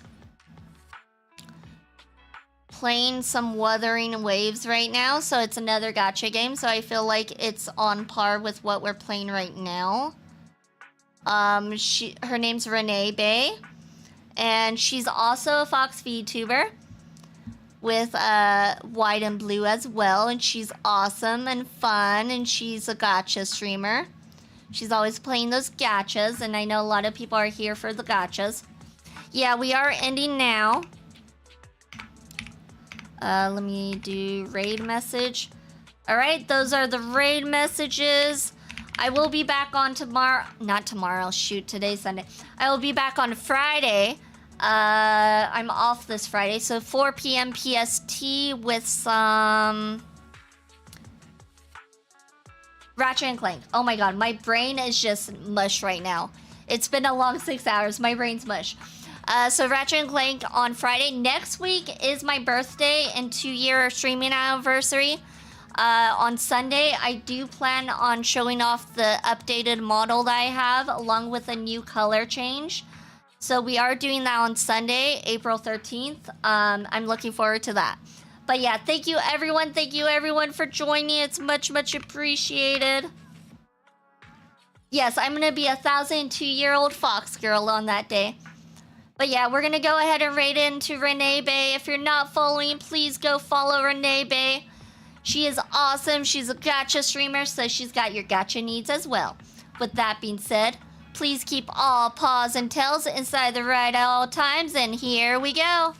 playing some Wuthering Waves right now. So it's another gacha game. So I feel like it's on par with what we're playing right now. Her name's Renee Bay. And she's also a Fox VTuber with White and Blue as well. And she's awesome and fun. And she's a gacha streamer. She's always playing those gachas. And I know a lot of people are here for the gachas. Yeah, we are ending now. Let me do raid message. Alright, those are the raid messages. I will be back on tomorrow. Not tomorrow, shoot, today's Sunday. I will be back on Friday. I'm off this Friday, so 4 p.m. PST with some Ratchet and Clank. Oh my god, my brain is just mush right now. It's been a long 6 hours. My brain's mush. So Ratchet and Clank on Friday. Next week is my birthday and 2-year streaming anniversary. On Sunday, I do plan on showing off the updated model that I have, along with a new color change. So we are doing that on Sunday, April 13th. I'm looking forward to that. But yeah, thank you everyone. Thank you everyone for joining. It's much, much appreciated. Yes, I'm going to be a 1,002-year-old fox girl on that day. But yeah, we're going to go ahead and raid into Renee Bay. If you're not following, please go follow Renee Bay. She is awesome. She's a gacha streamer, so she's got your gacha needs as well. With that being said, please keep all paws and tails inside the ride at all times, and here we go.